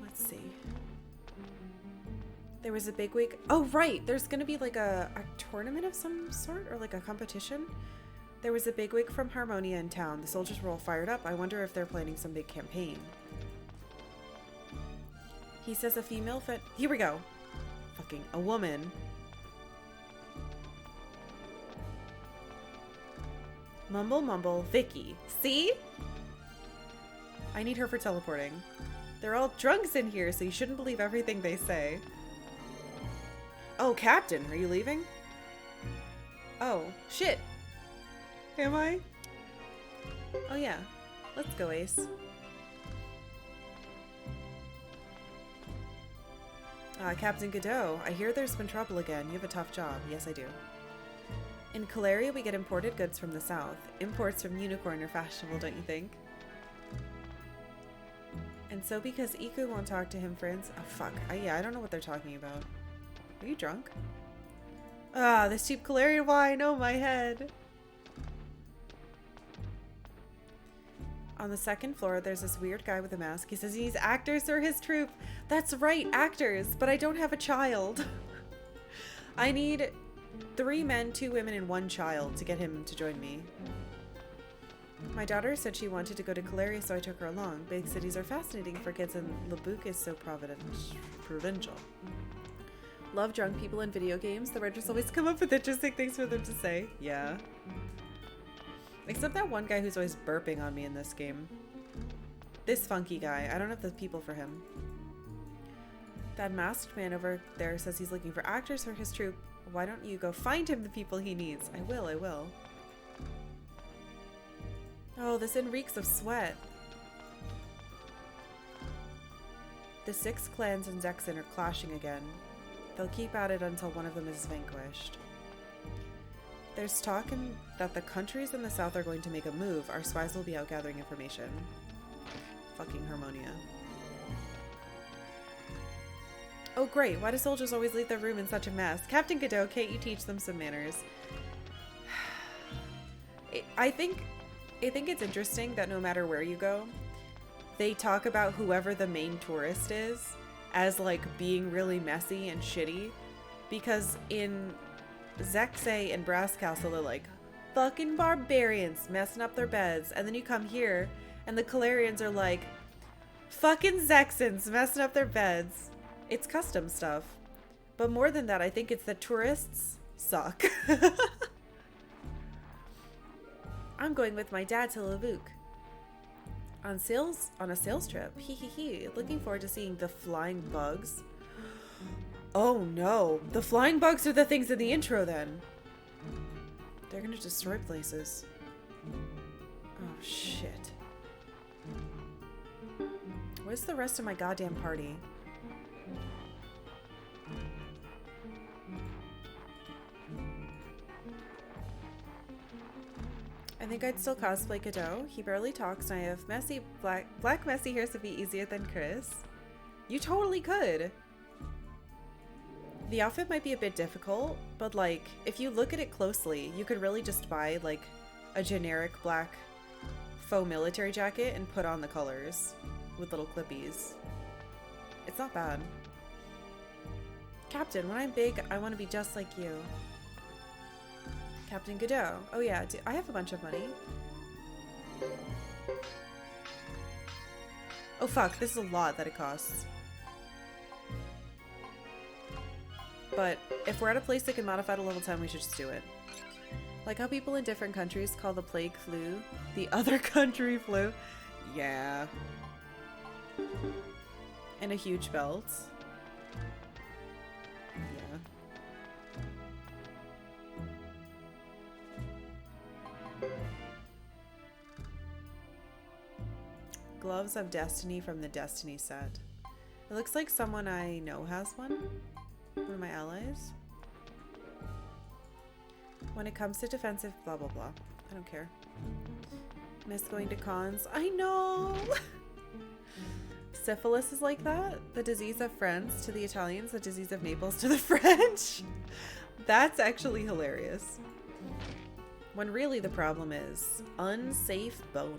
Let's see. There was a bigwig. Oh, right. There's going to be like a tournament of some sort, or like a competition. There was a bigwig from Harmonia in town. The soldiers were all fired up. I wonder if they're planning some big campaign. He says a female here we go. Fucking a woman. Mumble, mumble, Vicky. See? I need her for teleporting. They're all drunks in here, so you shouldn't believe everything they say. Oh, Captain, are you leaving? Oh, shit. Am I? Oh, yeah. Let's go, Ace. Captain Godot, I hear there's been trouble again. You have a tough job. Yes, I do. In Caleria, we get imported goods from the south. Imports from Unicorn are fashionable, don't you think? And so because Iku won't talk to him, friends... Oh, fuck. Yeah, I don't know what they're talking about. Are you drunk? Ah, this cheap Calarian wine. Oh, my head. On the second floor, there's this weird guy with a mask. He says he needs actors for his troupe. That's right, actors. But I don't have a child. I need 3 men, 2 women, and 1 child to get him to join me. My daughter said she wanted to go to Caleria, so I took her along. Big cities are fascinating for kids, and Labuk is so provincial. Love drunk people in video games. The writers always come up with interesting things for them to say. Yeah. Except that one guy who's always burping on me in this game. This funky guy. I don't have the people for him. That masked man over there says he's looking for actors for his troupe. Why don't you go find him the people he needs? I will. Oh, this inn reeks of sweat. The 6 clans in Zexen are clashing again. They'll keep at it until one of them is vanquished. There's talk that the countries in the south are going to make a move. Our spies will be out gathering information. Fucking Harmonia. Oh great, why do soldiers always leave their room in such a mess? Captain Godot, can't you teach them some manners? I think it's interesting that no matter where you go, they talk about whoever the main tourist is as like being really messy and shitty, because in Zexay and Brass Castle they're like fucking barbarians messing up their beds, and then you come here and the Calarians are like fucking Zexans messing up their beds. It's custom stuff. But more than that, I think it's that tourists suck. I'm going with my dad to Labuk. On a sales trip. Hee. Looking forward to seeing the flying bugs. Oh no. The flying bugs are the things in the intro then. They're gonna destroy places. Oh shit. Where's the rest of my goddamn party? I think think I'd still cosplay Hito. He barely talks, and I have messy black messy hair, so it'd be easier than Chris. You totally could. The outfit might be a bit difficult, but like, if you look at it closely, you could really just buy like a generic black faux military jacket and put on the colors with little clippies. It's not bad. Captain, when I'm big, I want to be just like you. Captain Godot. Oh yeah, I have a bunch of money. Oh fuck, this is a lot that it costs. But if we're at a place that can modify to level 10, we should just do it. Like how people in different countries call the plague flu the other country flu. Yeah. And a huge belt. Yeah. Gloves of Destiny from the Destiny set. It looks like someone I know has one. One of my allies. When it comes to defensive blah blah blah. I don't care. Miss going to cons. I know! Syphilis is like that. The disease of France to the Italians, the disease of Naples to the French. That's actually hilarious. When really the problem is unsafe boning.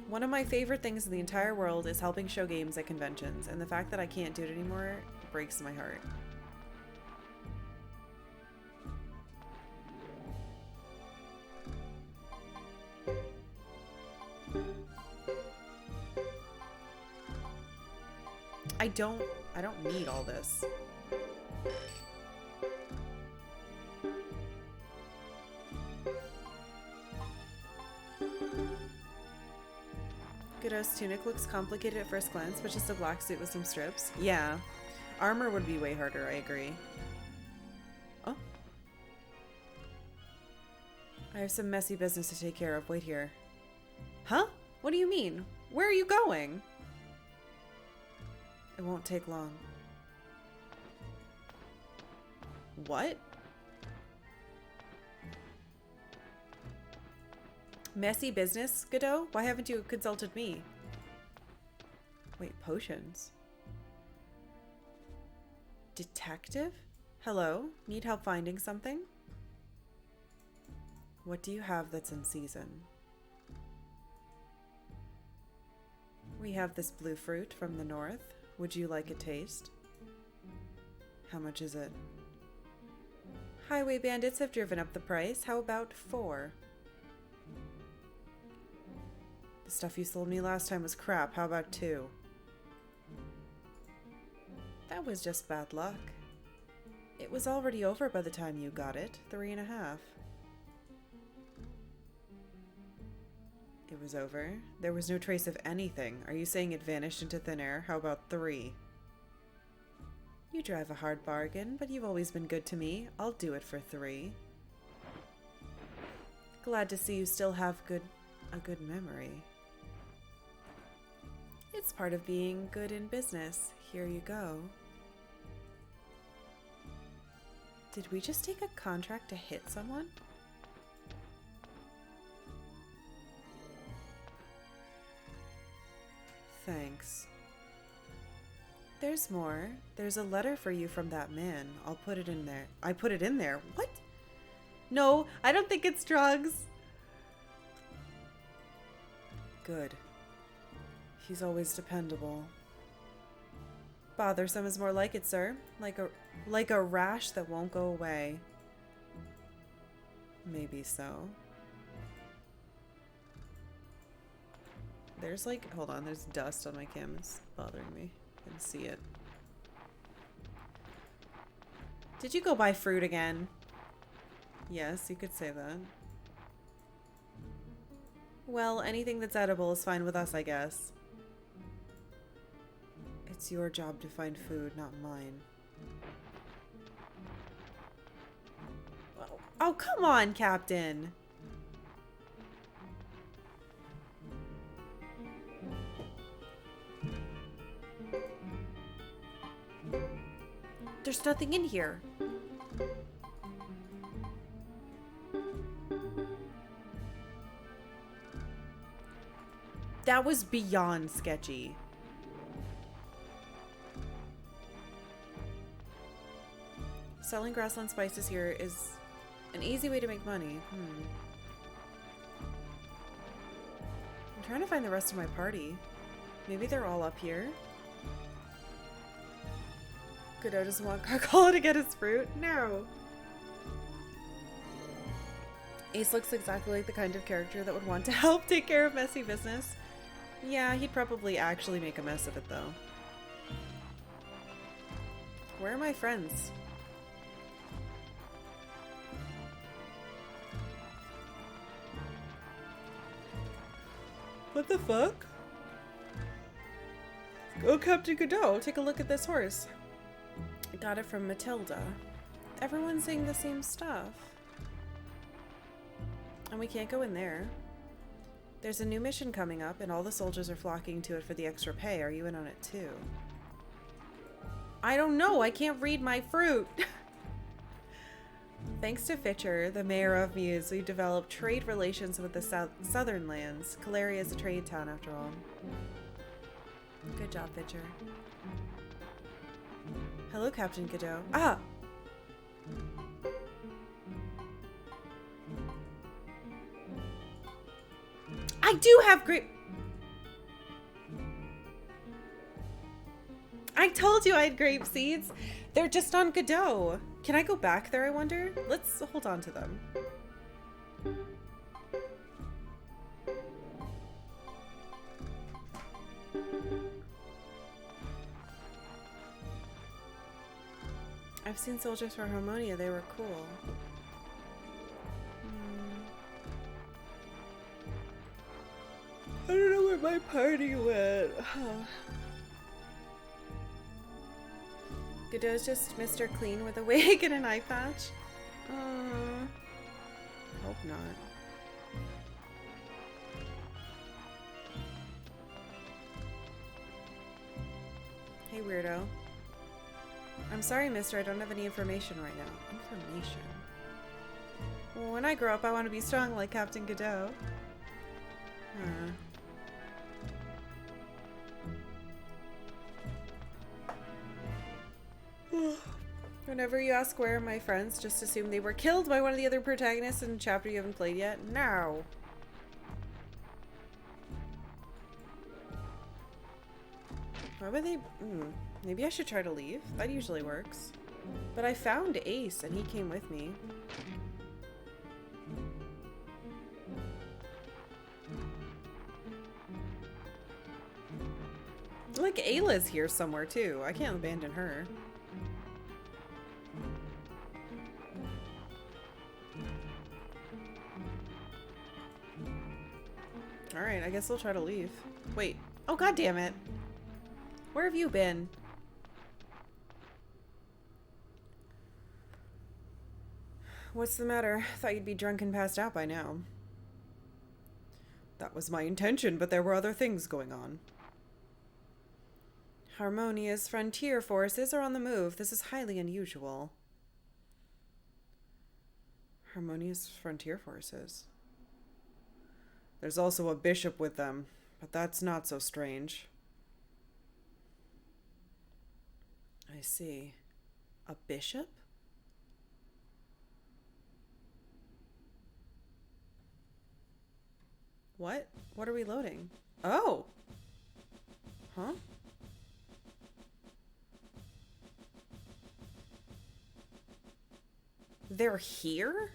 One of my favorite things in the entire world is helping show games at conventions, and the fact that I can't do it anymore breaks my heart. I don't need all this. Godot's tunic looks complicated at first glance, but just a black suit with some strips. Yeah. Armor would be way harder, I agree. Oh. I have some messy business to take care of. Wait here. Huh? What do you mean? Where are you going? It won't take long. What? Messy business, Godot? Why haven't you consulted me? Wait, potions? Detective? Hello? Need help finding something? What do you have that's in season? We have this blue fruit from the north. Would you like a taste? How much is it? Highway bandits have driven up the price. How about 4? The stuff you sold me last time was crap. How about 2? That was just bad luck. It was already over by the time you got it. 3.5. It was over? There was no trace of anything. Are you saying it vanished into thin air? How about 3? You drive a hard bargain, but you've always been good to me. I'll do it for 3. Glad to see you still have a good memory. It's part of being good in business. Here you go. Did we just take a contract to hit someone? Thanks. There's more. There's a letter for you from that man. I'll put it in there. I put it in there. What? No, I don't think it's drugs. Good. He's always dependable. Bothersome is more like it, sir. Like a rash that won't go away. Maybe so. There's like, hold on, there's dust on my cam. It's bothering me. I can see it. Did you go buy fruit again? Yes, you could say that. Well, anything that's edible is fine with us, I guess. It's your job to find food, not mine. Oh, come on, Captain! There's nothing in here. That was beyond sketchy. Selling Grassland spices here is an easy way to make money. I'm trying to find the rest of my party. Maybe they're all up here. Godot doesn't want Karkalla to get his fruit? No. Ace looks exactly like the kind of character that would want to help take care of messy business. Yeah, he'd probably actually make a mess of it, though. Where are my friends? What the fuck? Oh, Captain Godot, take a look at this horse. I got it from Matilda. Everyone's saying the same stuff. And we can't go in there. There's a new mission coming up, and all the soldiers are flocking to it for the extra pay. Are you in on it too? I don't know. I can't read my fruit. Thanks to Fitcher, the mayor of Muse, we developed trade relations with the southern lands. Caleria is a trade town, after all. Good job, Fitcher. Hello, Captain Godot. Ah! I do have grape... I told you I had grape seeds. They're just on Godot. Can I go back there, I wonder? Let's hold on to them. I've seen soldiers for Harmonia. They were cool. I don't know where my party went. Godot's just Mr. Clean with a wig and an eye patch. Hope not. Hey, weirdo. I'm sorry, mister. I don't have any information right now. Information? Well, when I grow up, I want to be strong like Captain Godot. Whenever you ask where are my friends, just assume they were killed by one of the other protagonists in a chapter you haven't played yet. No. Why would they... maybe I should try to leave. That usually works. But I found Ace and he came with me. Like, Ayla's here somewhere too. I can't abandon her. Alright, I guess I'll try to leave. Wait. Oh, god damn it. Where have you been? What's the matter? Thought you'd be drunk and passed out by now. That was my intention, but there were other things going on. Harmonia's frontier forces are on the move. This is highly unusual. Harmonia's frontier forces. There's also a bishop with them, but that's not so strange. I see. A bishop? What? What are we loading? Oh! Huh? They're here?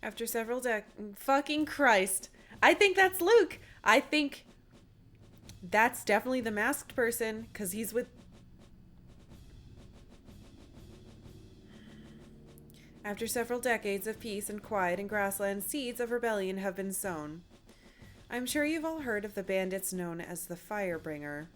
After several fucking Christ. I think that's Luke. I think that's definitely the masked person, because he's with... After several decades of peace and quiet in Grassland, seeds of rebellion have been sown. I'm sure you've all heard of the bandits known as the Firebringer.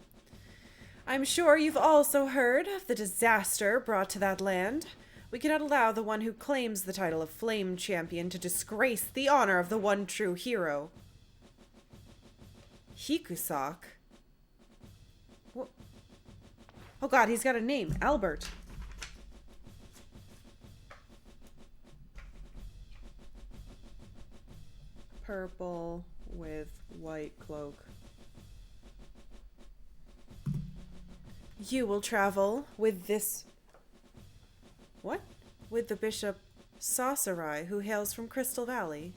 I'm sure you've also heard of the disaster brought to that land. We cannot allow the one who claims the title of Flame Champion to disgrace the honor of the one true hero. Hikusak? What? Oh god, he's got a name. Albert. Purple with white cloak. You will travel with this... What? With the Bishop Sasarai, who hails from Crystal Valley.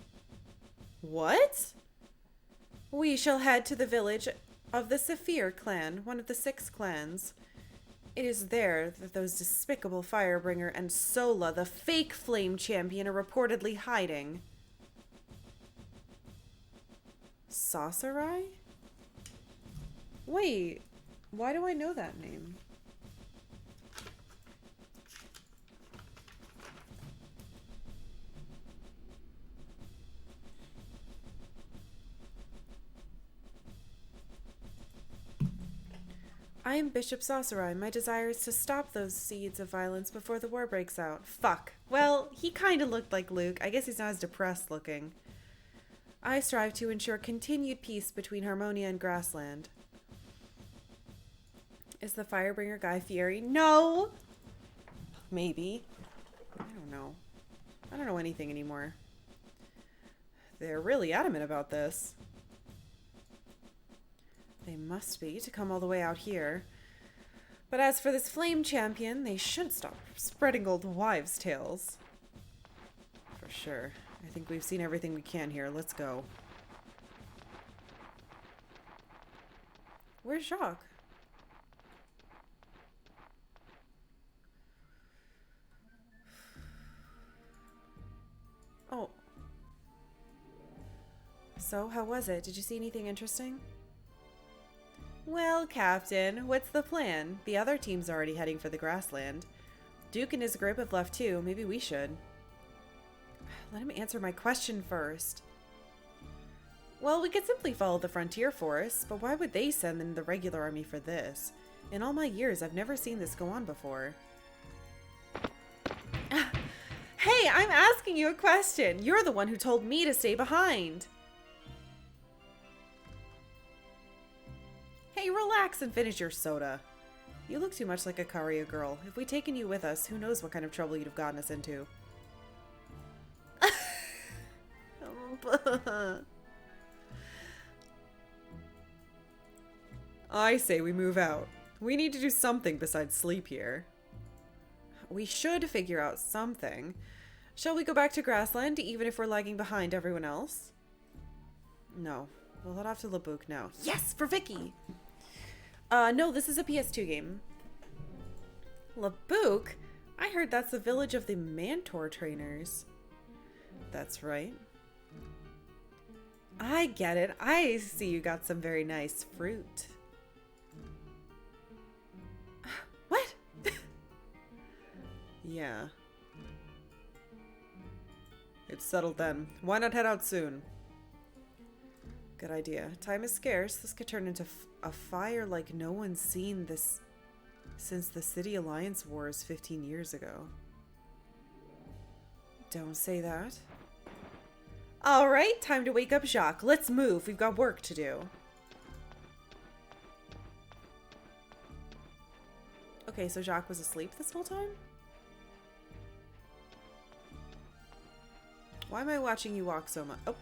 What? We shall head to the village of the Saphir clan, one of the 6 clans. It is there that those despicable Firebringer and Sola, the fake Flame Champion, are reportedly hiding. Sasarai? Wait, why do I know that name? I am Bishop Sasarai. My desire is to stop those seeds of violence before the war breaks out. Fuck. Well, he kind of looked like Luke. I guess he's not as depressed looking. I strive to ensure continued peace between Harmonia and Grassland. Is the Firebringer Guy Fieri? No! Maybe. I don't know. I don't know anything anymore. They're really adamant about this. They must be, to come all the way out here. But as for this Flame Champion, they should stop spreading old wives' tales. For sure. I think we've seen everything we can here. Let's go. Where's Jacques? Oh. So, how was it? Did you see anything interesting? Well, Captain, what's the plan? The other team's already heading for the Grassland. Duke and his group have left too. Maybe we should. Let him answer my question first. Well, we could simply follow the frontier force, but why would they send in the regular army for this? In all my years, I've never seen this go on before. Hey, I'm asking you a question. You're the one who told me to stay behind. Hey, relax and finish your soda. You look too much like a Karia girl. If we'd taken you with us, who knows what kind of trouble you'd have gotten us into. I say we move out. We need to do something besides sleep here. We should figure out something. Shall we go back to Grassland, even if we're lagging behind everyone else? No. We'll head off to Labouk now. Yes, for Vicky! No, this is a PS2 game. Labouk? I heard that's the village of the mantor trainers. That's right. I get it. I see you got some very nice fruit. What? Yeah. It's settled then. Why not head out soon? Good idea. Time is scarce. This could turn into a fire like no one's seen this since the City Alliance Wars 15 years ago. Don't say that. Alright, time to wake up Jacques. Let's move. We've got work to do. Okay, so Jacques was asleep this whole time? Why am I watching you walk so much? Oh.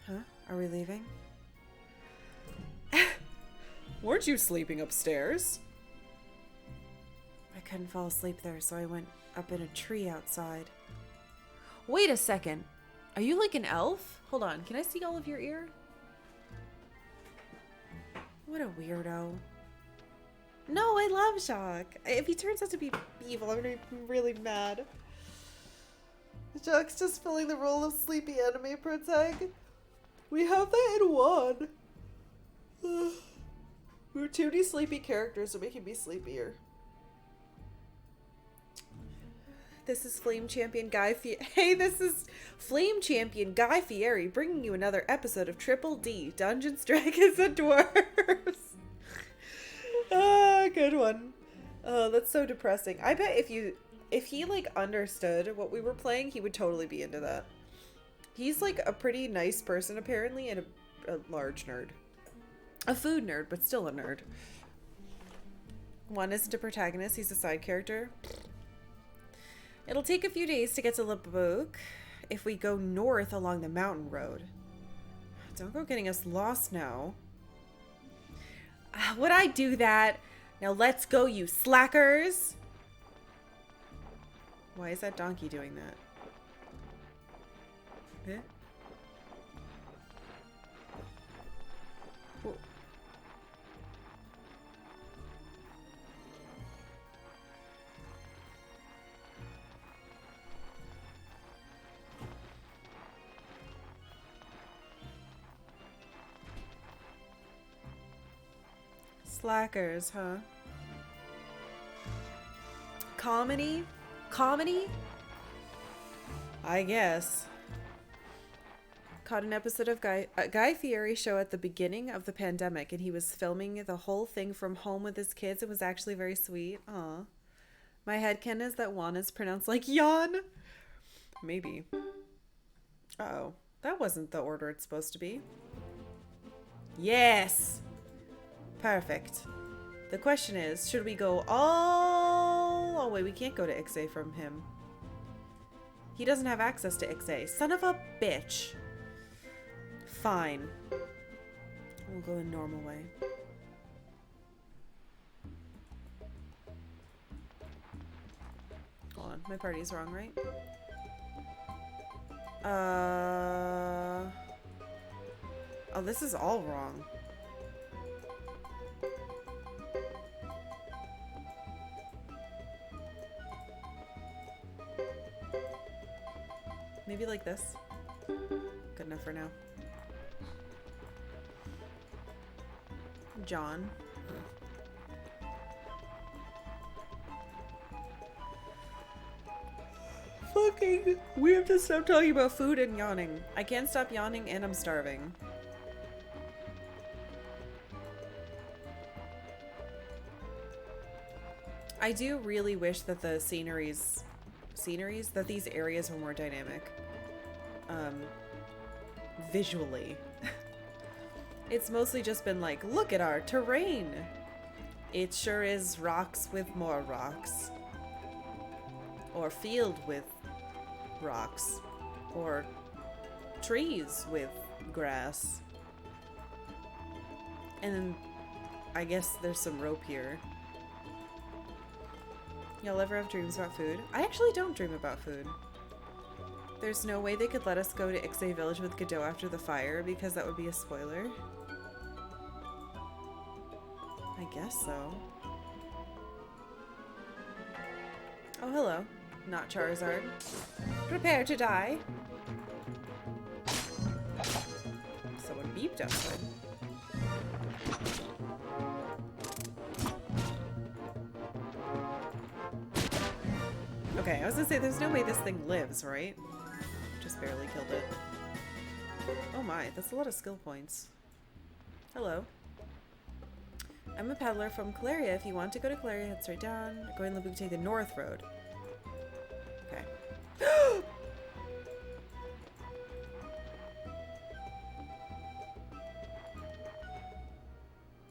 Huh? Are we leaving? Weren't you sleeping upstairs? I couldn't fall asleep there, so I went up in a tree outside. Wait a second. Are you like an elf? Hold on. Can I see all of your ear? What a weirdo. No, I love Jacques. If he turns out to be evil, I'm gonna be really mad. Jacques just filling the role of sleepy anime protag. We have that in one. We're 2D sleepy characters are making me sleepier. This is Flame Champion Guy Hey, this is Flame Champion Guy Fieri bringing you another episode of Triple D, Dungeons, Dragons, and Dwarves. Ah, good one. Oh, that's so depressing. I bet if he like understood what we were playing, he would totally be into that. He's like a pretty nice person apparently, and a large nerd. A food nerd, but still a nerd. One isn't a protagonist, he's a side character. It'll take a few days to get to Labuk if we go north along the mountain road. Don't go getting us lost now. Would I do that? Now let's go, you slackers! Why is that donkey doing that? Eh? Whoa. Slackers, huh? Comedy? Comedy? I guess. Caught an episode of Guy Fieri show at the beginning of the pandemic, and he was filming the whole thing from home with his kids. It was actually very sweet. Aw. My headcanon is that Juan is pronounced like yawn. Maybe. Uh-oh. That wasn't the order it's supposed to be. Yes! Perfect. The question is, should we go all... Oh, wait, we can't go to Ixay from him. He doesn't have access to Ixay. Son of a bitch. Fine. We'll go in normal way. Hold on, my party's wrong, right? Oh, this is all wrong. Maybe like this. Good enough for now. John. Fucking, we have to stop talking about food and yawning. I can't stop yawning and I'm starving. I do really wish that the sceneries that these areas were more dynamic. Visually. It's mostly just been like, look at our terrain. It sure is rocks with more rocks. Or field with rocks. Or trees with grass. And then I guess there's some rope here. Y'all ever have dreams about food? I actually don't dream about food. There's no way they could let us go to Ixay Village with Godot after the fire because that would be a spoiler. I guess so. Oh, hello. Not Charizard. Prepare to die. Someone beeped outside. Okay, I was gonna say, there's no way this thing lives, right? Just barely killed it. Oh my, that's a lot of skill points. Hello. I'm a peddler from Caleria. If you want to go to Caleria, head straight down. Going to take the north road. Okay.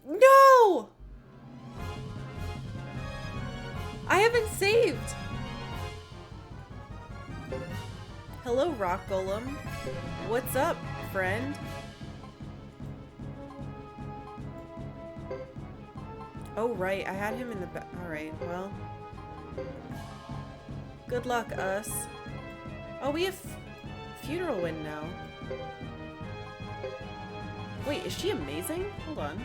No! I haven't saved! Hello, Rock Golem. What's up, friend? Oh, right. I had him in the back. Alright, well. Good luck, us. Oh, we have Funeral Wind now. Wait, is she amazing? Hold on.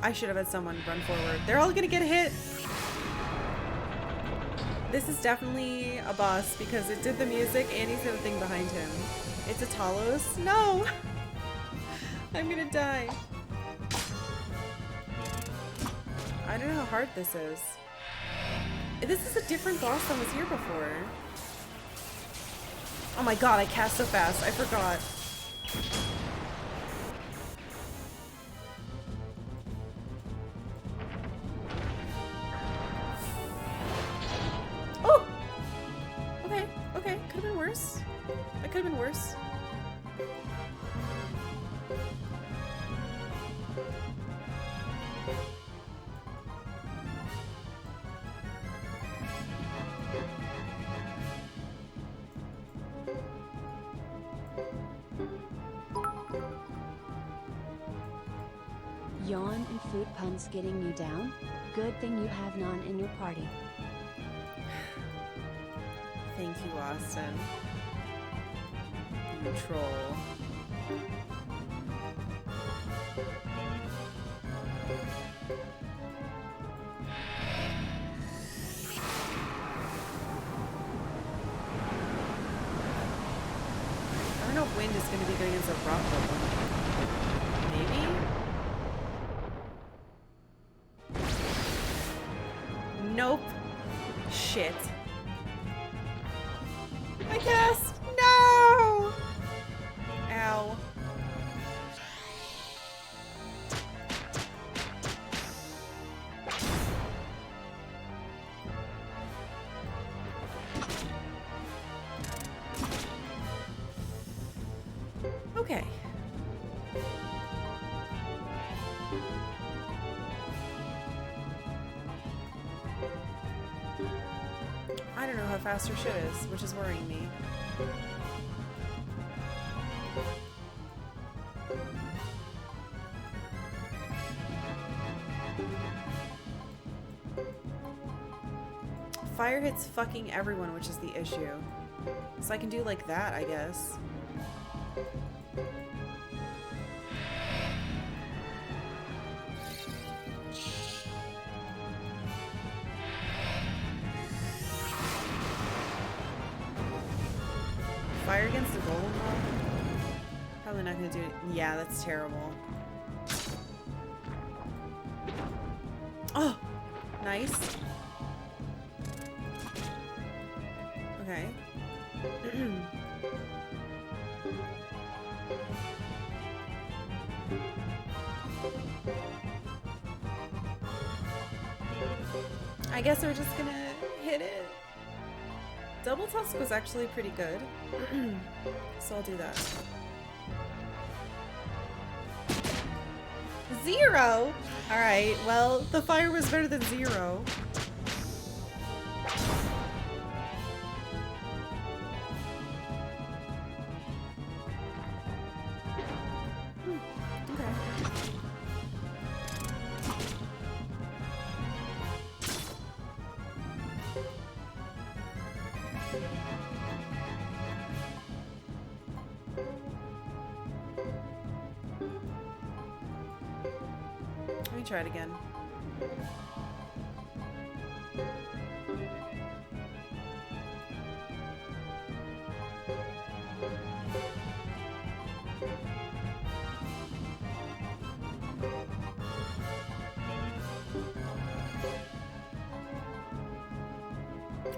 I should have had someone run forward. They're all gonna get hit. This is definitely a boss because it did the music and he's got a thing behind him. It's a Talos. No! I'm gonna die. I don't know how hard this is. This is a different boss than was here before. Oh my god, I cast so fast. I forgot. Oh! Okay, okay. Could have been worse. That could have been worse. Yawn and food puns getting you down? Good thing you have none in your party. Thank you, Austin. You troll. I don't know if wind is going to be good against a rock level. Maybe? Nope. Shit. I cast! No! Ow. Okay. I don't know how fast her shit is, which is worrying me. Fire hits fucking everyone, which is the issue. So I can do like that, I guess. Fire against the golem though? Probably not gonna do it. Yeah, that's terrible. Oh! Nice. Okay. I guess we're just gonna hit it. Double Tusk was actually pretty good. So I'll do that. 0! Alright, well, the fire was better than 0. Let me try it again.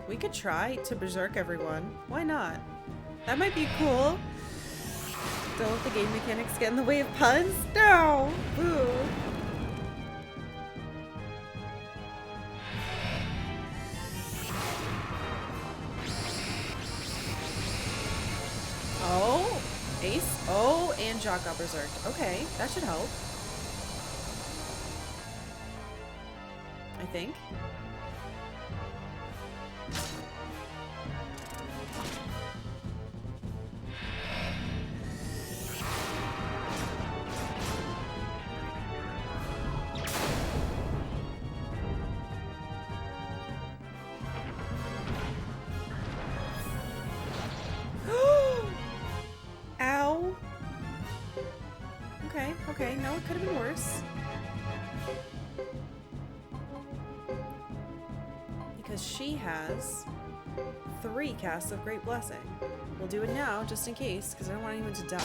We could try to berserk everyone. Why not? That might be cool. Don't let the game mechanics get in the way of puns? No! Boo! Oh! Ace? Oh, and Jock got berserked. Okay, that should help. I think. Ow. Okay, okay. No, it could have been worse. It could Because she has 3 casts of Great Blessing. We'll do it now, just in case, because I don't want anyone to die.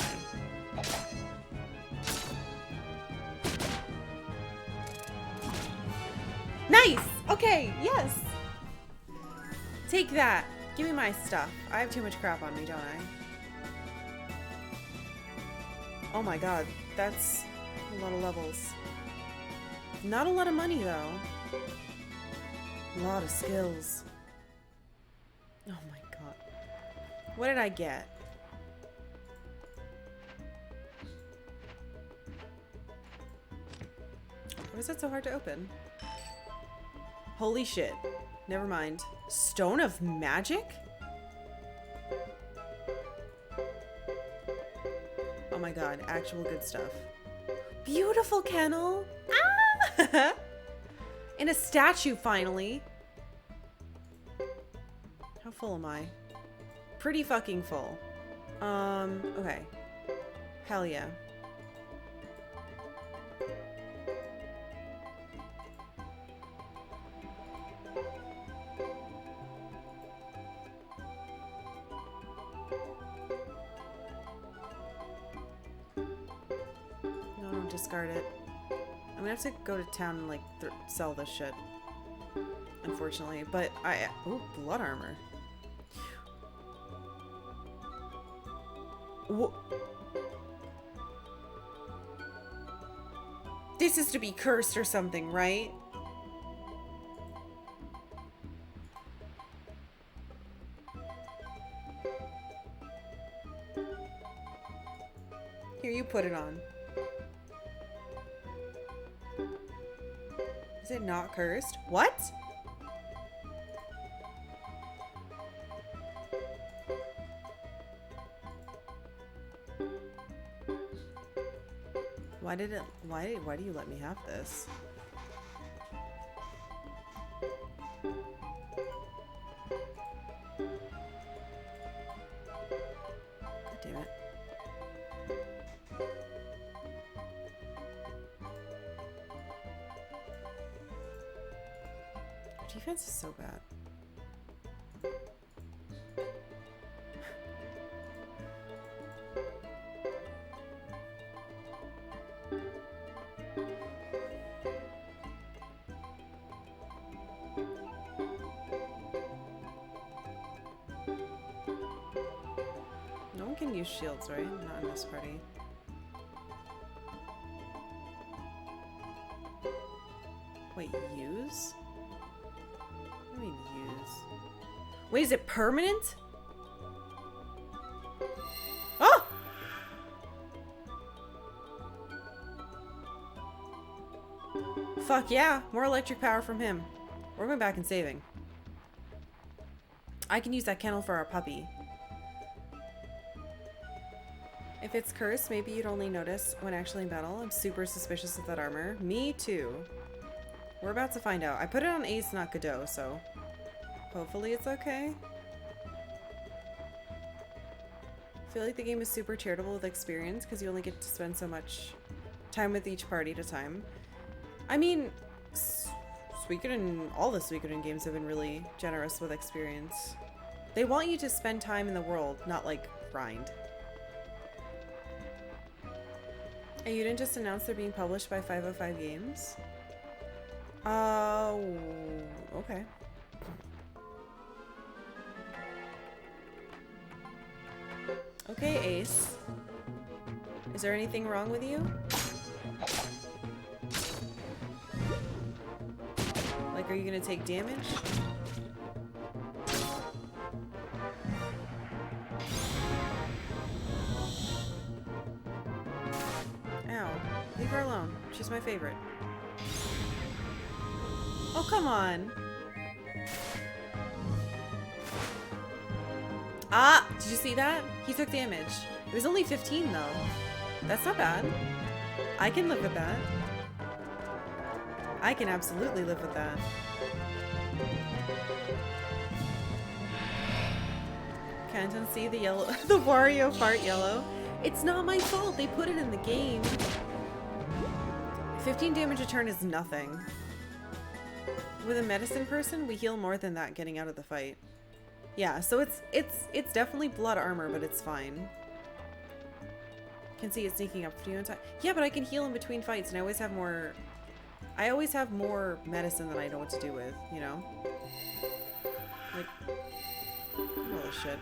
Nice! Okay, yes! Take that. Give me my stuff. I have too much crap on me, don't I? Oh my god, that's a lot of levels. Not a lot of money, though. A lot of skills. Oh my god. What did I get? Why is that so hard to open? Holy shit. Never mind. Stone of Magic? Oh my god, actual good stuff. Beautiful kennel! Ah! And a statue, finally. How full am I? Pretty fucking full. Okay. Hell yeah. No, don't discard it. I'm gonna have to go to town and, like, sell this shit. Unfortunately. But ooh, blood armor. This is to be cursed or something, right? Here, you put it on. Is it not cursed? What? Why do you let me have this? God damn it. Defense is so bad. No one can use shields, right? Not in this party. Wait, use? What do you mean use? Wait, is it permanent? Oh! Fuck yeah, more electric power from him. We're going back and saving. I can use that kennel for our puppy. If it's cursed, maybe you'd only notice when actually in battle. I'm super suspicious of that armor. Me too. We're about to find out. I put it on Ace, not Godot, so hopefully it's okay. I feel like the game is super charitable with experience because you only get to spend so much time with each party at a time. I mean, Suikoden, all the Suikoden games have been really generous with experience. They want you to spend time in the world, not like grind. And you didn't just announce they're being published by 505 Games? Oh, okay. Okay, Ace. Is there anything wrong with you? Like, are you gonna take damage? Ow. Leave her alone. She's my favorite. Oh, come on. Ah! Did you see that? He took damage. It was only 15, though. That's not bad. I can live with that. I can absolutely live with that. Can't unsee the yellow, the Wario fart yellow. It's not my fault. They put it in the game. 15 damage a turn is nothing. With a medicine person, we heal more than that getting out of the fight. Yeah, so it's definitely blood armor, but it's fine. Can see it sneaking up to you inside. Yeah, but I can heal in between fights, and I always have more medicine than I know what to do with, you know? Like, all this shit.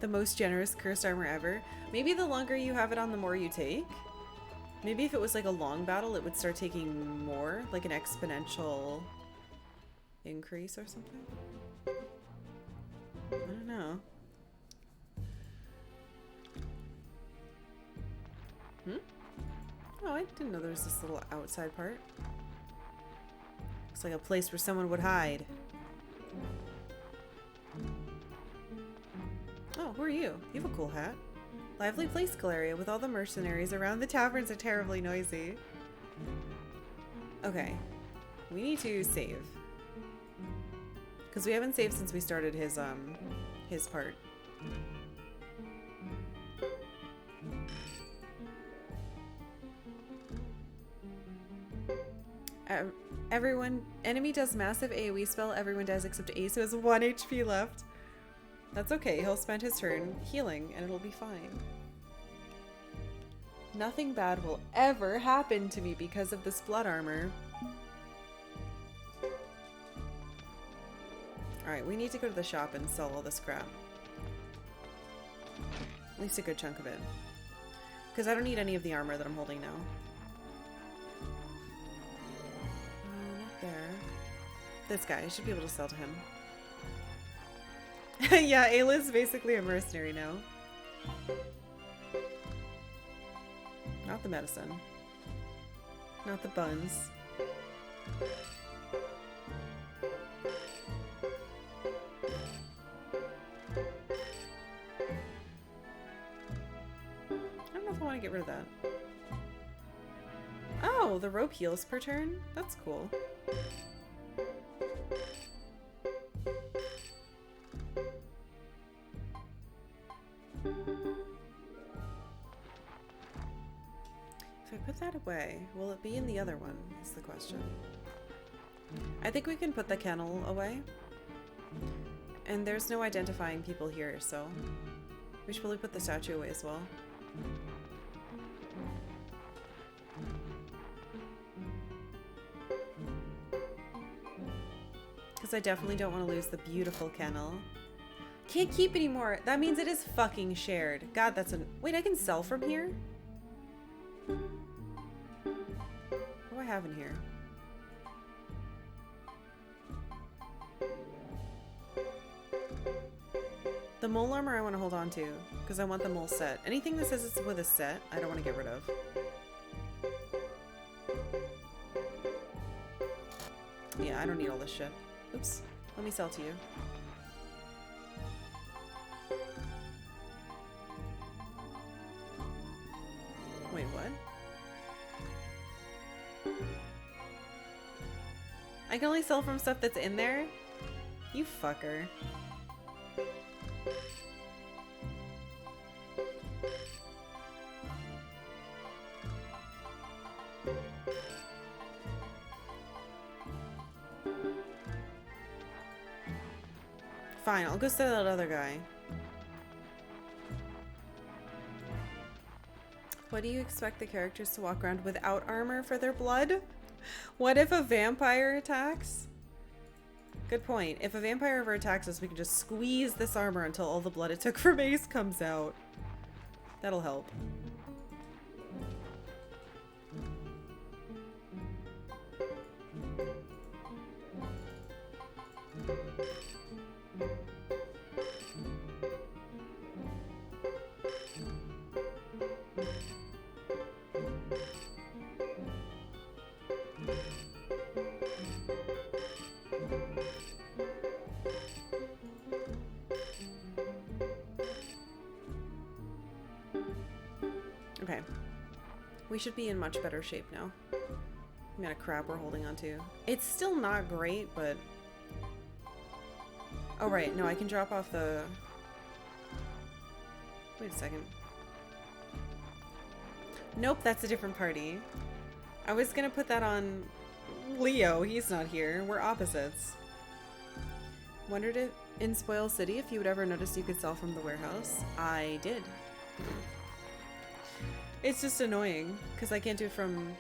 The most generous cursed armor ever. Maybe the longer you have it on, the more you take. Maybe if it was like a long battle, it would start taking more, like an exponential increase or something. I don't know. Oh, I didn't know there was this little outside part. Looks like a place where someone would hide. Oh, who are you? You have a cool hat. Lively playskill area with all the mercenaries around. The taverns are terribly noisy. Okay. We need to save. Because we haven't saved since we started his part. Enemy does massive AoE spell, everyone dies except Ace, who has 1 HP left. That's okay, he'll spend his turn healing and it'll be fine. Nothing bad will ever happen to me because of this blood armor. Alright, we need to go to the shop and sell all this crap. At least a good chunk of it. Because I don't need any of the armor that I'm holding now. Not there. This guy, I should be able to sell to him. Yeah, Ayla's basically a mercenary now. Not the medicine. Not the buns. I don't know if I want to get rid of that. Oh, the rope heals per turn? That's cool. If I put that away, will it be in the other one, is the question. I think we can put the kennel away. And there's no identifying people here, so we should probably put the statue away as well. Because I definitely don't want to lose the beautiful kennel. Can't keep anymore. That means it is fucking shared. God, that's an... Wait, I can sell from here? What do I have in here? The mole armor I want to hold on to, because I want the mole set. Anything that says it's with a set, I don't want to get rid of. Yeah, I don't need all this shit. Oops. Let me sell to you. Wait, what? I can only sell from stuff that's in there? You fucker. Fine, I'll go sell that other guy. What do you expect the characters to walk around without armor for their blood? What if a vampire attacks? Good point. If a vampire ever attacks us, we can just squeeze this armor until all the blood it took from Ace comes out. That'll help. Okay. We should be in much better shape now. We got a crab we're holding on to. It's still not great, but... Oh, right. No, I can drop off the... Wait a second. Nope, that's a different party. I was gonna put that on Leo, he's not here. We're opposites. Wondered if in Spoil City if you would ever notice you could sell from the warehouse. I did. It's just annoying because I can't do it from...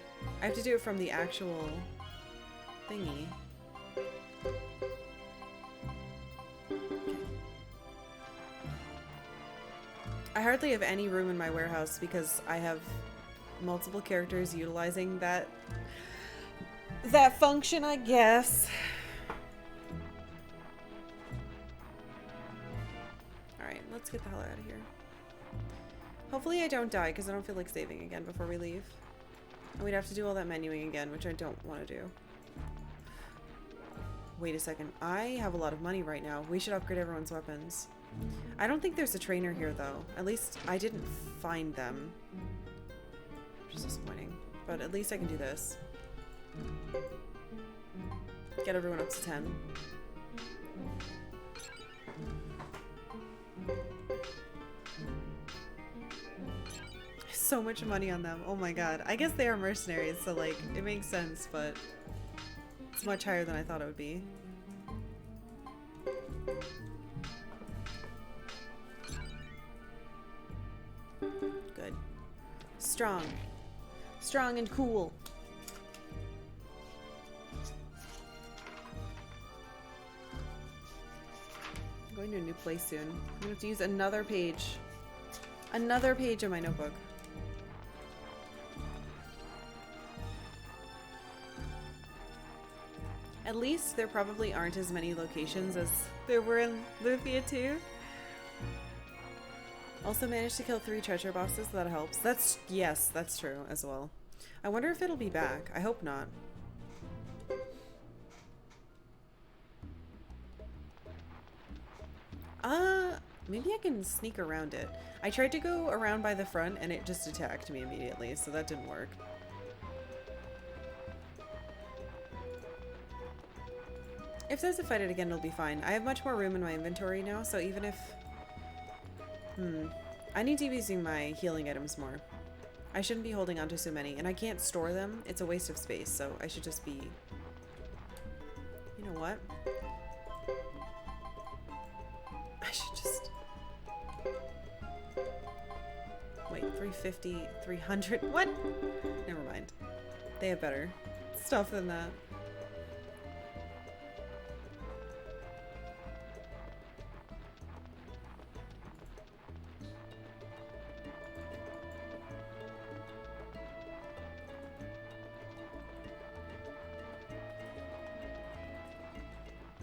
I have to do it from the actual thingy. Okay. I hardly have any room in my warehouse because I have multiple characters utilizing that function, I guess. Alright, let's get the hell out of here. Hopefully I don't die because I don't feel like saving again before we leave. And we'd have to do all that menuing again, which I don't want to do. Wait a second. I have a lot of money right now. We should upgrade everyone's weapons. I don't think there's a trainer here though. At least I didn't find them. Which is disappointing. But at least I can do this. Get everyone up to 10. So much money on them. Oh my god. I guess they are mercenaries, so like it makes sense, but it's much higher than I thought it would be. Good. Strong. Strong and cool. I'm going to a new place soon. I'm gonna have to use another page. Another page of my notebook. At least there probably aren't as many locations as there were in Lufia 2. Also managed to kill 3 treasure bosses, so that helps. Yes, that's true as well. I wonder if it'll be back. I hope not. Maybe I can sneak around it. I tried to go around by the front and it just attacked me immediately, so that didn't work. If there's a fight it again, it'll be fine. I have much more room in my inventory now, so even if... I need to be using my healing items more. I shouldn't be holding onto so many, and I can't store them. It's a waste of space, so I should just be... You know what? I should just... Wait, 350, 300? What? Never mind. They have better stuff than that.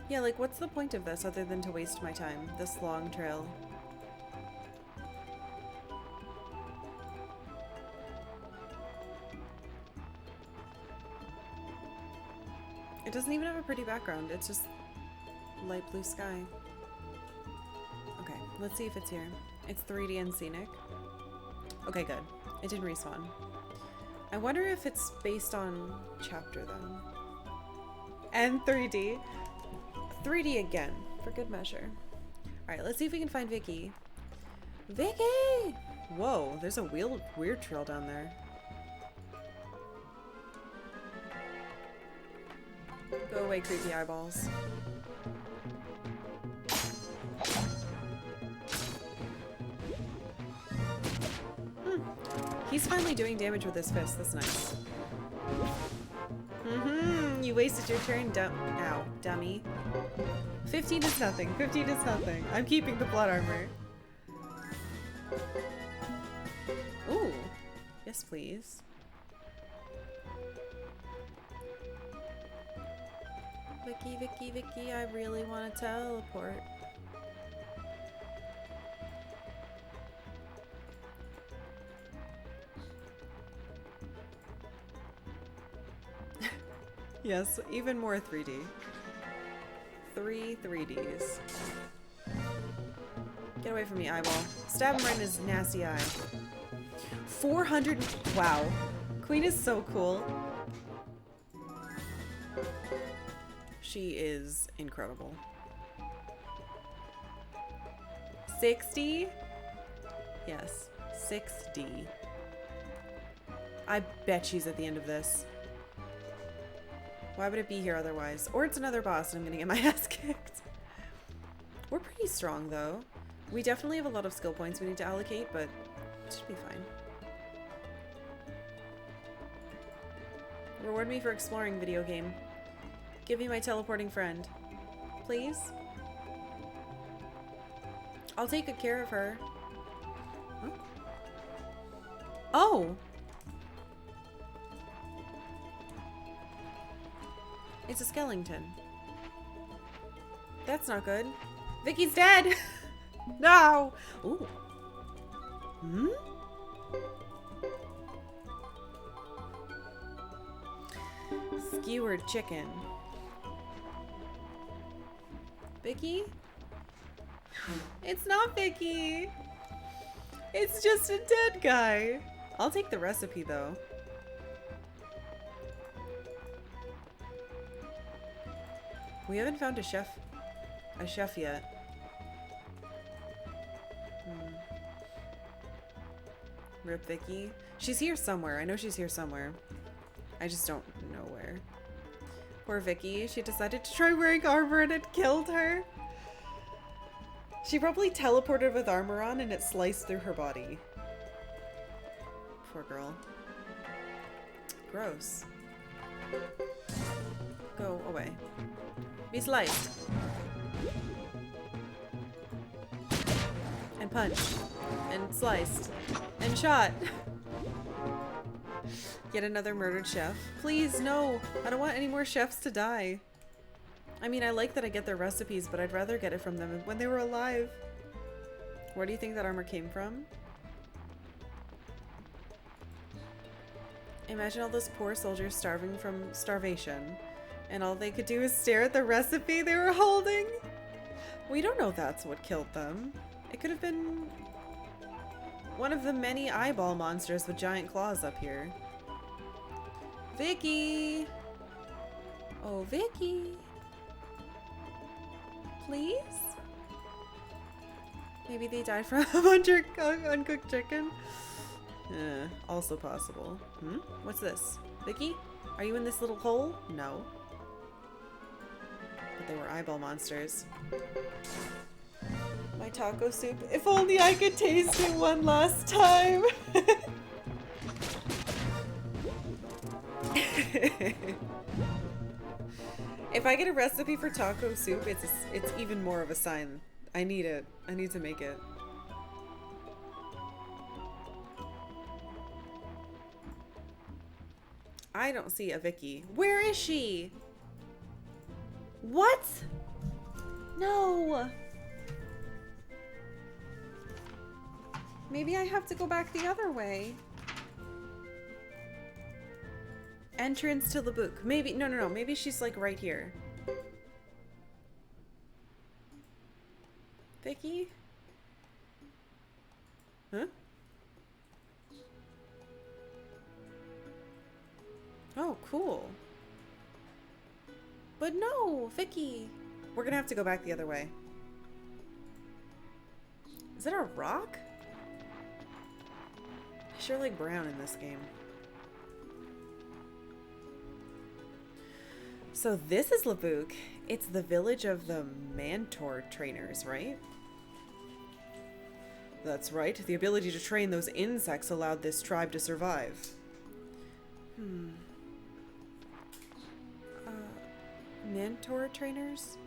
Yeah, like, what's the point of this other than to waste my time? This long trail. It doesn't even have a pretty background. It's just light blue sky. Okay, let's see if it's here. It's 3D and scenic. Okay, good. It didn't respawn. I wonder if it's based on chapter then. And 3D. 3D again, for good measure. Alright, let's see if we can find Vicky. Vicky! Whoa, there's a weird trail down there. Go away, creepy eyeballs. He's finally doing damage with his fist. That's nice. You wasted your turn, ow, dummy. 15 is nothing. 15 is nothing. I'm keeping the blood armor. Ooh. Yes, please. Vicky, Vicky, Vicky, I really want to teleport. Yes, even more 3D. 3 3Ds. Get away from me, eyeball. Stab him right in his nasty eye. 400. Wow. Queen is so cool. She is incredible. 60? Yes, 60. I bet she's at the end of this. Why would it be here otherwise? Or it's another boss and I'm gonna get my ass kicked. We're pretty strong though. We definitely have a lot of skill points we need to allocate, but it should be fine. Reward me for exploring, video game. Give me my teleporting friend. Please? I'll take good care of her. Huh? Oh! It's a skeleton. That's not good. Vicky's dead! No! Ooh. Hmm? Skewered chicken. Vicky? It's not Vicky! It's just a dead guy. I'll take the recipe though. We haven't found a chef yet. Rip Vicky. She's here somewhere. I know she's here somewhere. I just don't know where. Poor Vicky. She decided to try wearing armor and it killed her. She probably teleported with armor on and it sliced through her body. Poor girl. Gross. Go away. Be sliced. And punched. And sliced. And shot. Yet another murdered chef. Please, no. I don't want any more chefs to die. I mean, I like that I get their recipes, but I'd rather get it from them when they were alive. Where do you think that armor came from? Imagine all those poor soldiers starving from starvation, and all they could do is stare at the recipe they were holding. We don't know that's what killed them. It could have been one of the many eyeball monsters with giant claws up here. Vicky! Oh, Vicky! Please? Maybe they died from a bunch of uncooked chicken? Also possible. Hmm? What's this? Vicky? Are you in this little hole? No. But they were eyeball monsters. My taco soup. If only I could taste it one last time. If I get a recipe for taco soup, it's even more of a sign. I need it. I need to make it. I don't see a Vicky. Where is she? What? No. Maybe I have to go back the other way. Entrance to the book. Maybe, no. Maybe she's like right here. Vicky? Huh? Oh, cool. But no, Vicky. We're gonna have to go back the other way. Is it a rock? I sure like brown in this game. So this is Labuk. It's the village of the mantor trainers, right? That's right. The ability to train those insects allowed this tribe to survive. Mantor trainers?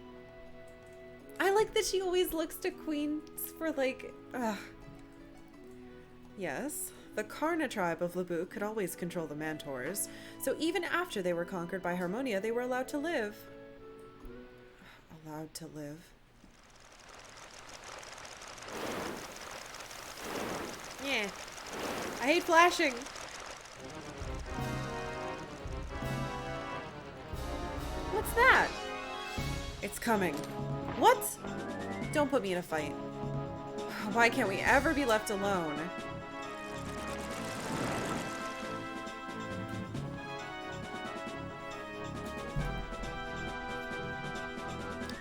I like that she always looks to queens for like, Yes. The Karna tribe of Labuk could always control the Mantors, so even after they were conquered by Harmonia, they were allowed to live. Allowed to live. Yeah. I hate flashing. What's that? It's coming. What? Don't put me in a fight. Why can't we ever be left alone?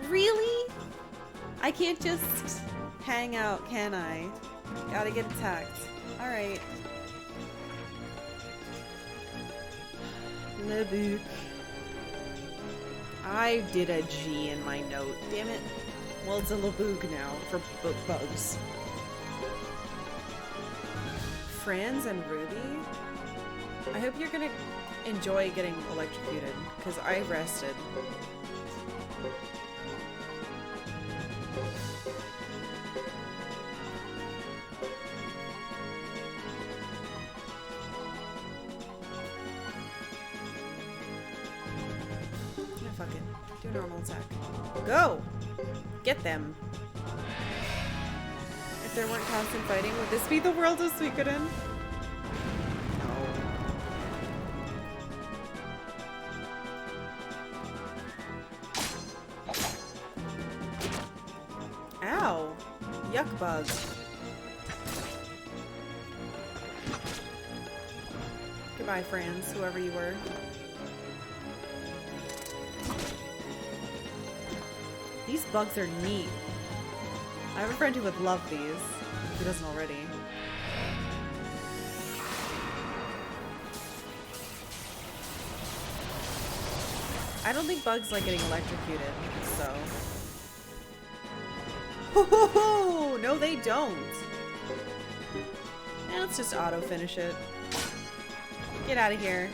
Really? I can't just hang out, can I? Gotta get attacked. Alright. Labuk. I did a G in my note. Damn it. Well, it's a Laboog now for bugs. Franz and Ruby? I hope you're gonna enjoy getting electrocuted, because I rested. No, fuck it. Do normal attack. Go! Get them. If there weren't constant fighting, would this be the world of Suikoden? Ow! Yuck bug. Goodbye, friends, whoever you were. These bugs are neat. I have a friend who would love these, if he doesn't already. I don't think bugs like getting electrocuted, so... Oh, no, they don't. Eh, let's just auto-finish it. Get out of here.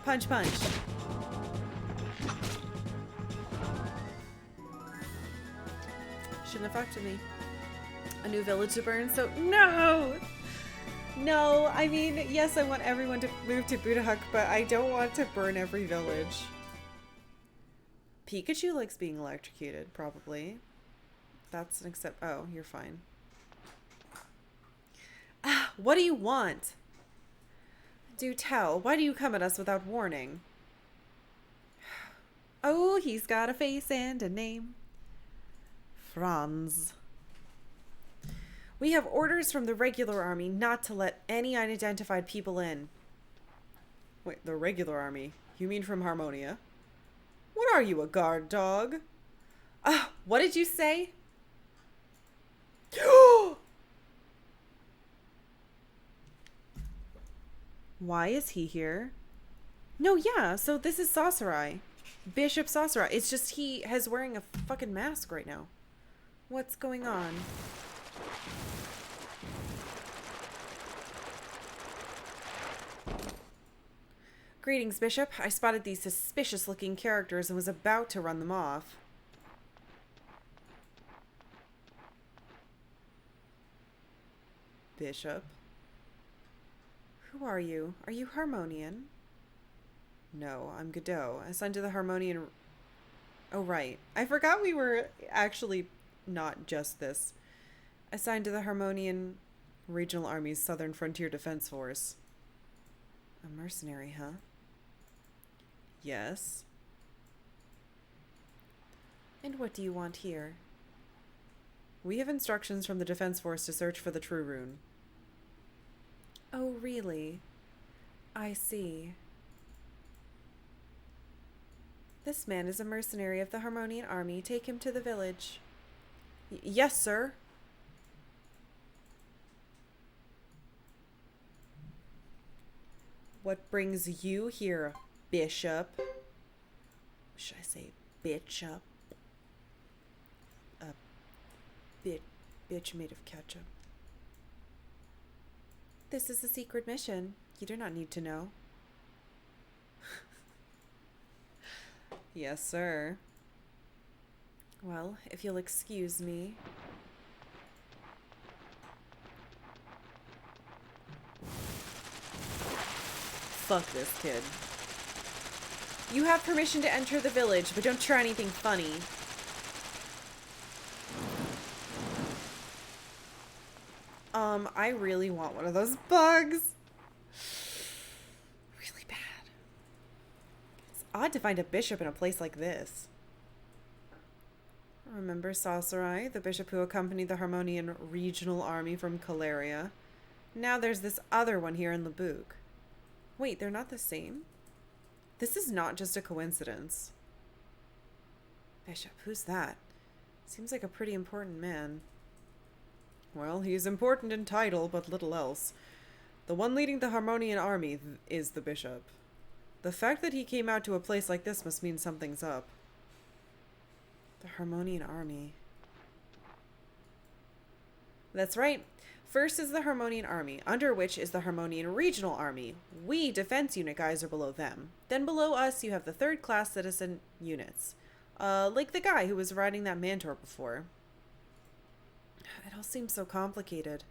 Punch, punch. Shouldn't have affected me. A new village to burn, so no! No, I mean, yes, I want everyone to move to Budahuk, but I don't want to burn every village. Pikachu likes being electrocuted, probably. That's an accept. Oh, you're fine. Ah, what do you want? Do tell. Why do you come at us without warning? Oh, he's got a face and a name. Franz. We have orders from the regular army not to let any unidentified people in. Wait, the regular army? You mean from Harmonia? What are you, a guard dog? What did you say? Why is he here? No, yeah, so this is Sasarai. Bishop Sasarai. It's just he has wearing a fucking mask right now. What's going on? Greetings, Bishop. I spotted these suspicious-looking characters and was about to run them off. Bishop? Who are you? Are you Harmonian? No, I'm Godot, assigned to the Harmonian... Oh, right. I forgot we were actually not just this. Assigned to the Harmonian Regional Army's Southern Frontier Defense Force. A mercenary, huh? Yes. And what do you want here? We have instructions from the Defense Force to search for the True Rune. Oh, really? I see. This man is a mercenary of the Harmonian army. Take him to the village. Yes, sir. What brings you here, Bishop? Should I say bitch-up? A bitch made of ketchup. This is a secret mission. You do not need to know. Yes, sir. Well, if you'll excuse me. Fuck this kid. You have permission to enter the village, but don't try anything funny. I really want one of those bugs. Really bad. It's odd to find a bishop in a place like this. Remember Sasarai, the bishop who accompanied the Harmonian regional army from Caleria? Now there's this other one here in Laboog. Wait, they're not the same? This is not just a coincidence. Bishop, who's that? Seems like a pretty important man. Well, he's important in title, but little else. The one leading the Harmonian army is the bishop. The fact that he came out to a place like this must mean something's up. The Harmonian Army. That's right. First is the Harmonian Army, under which is the Harmonian Regional Army. We defense unit guys are below them. Then below us you have the third class citizen units. Like the guy who was riding that mantor before. It all seems so complicated.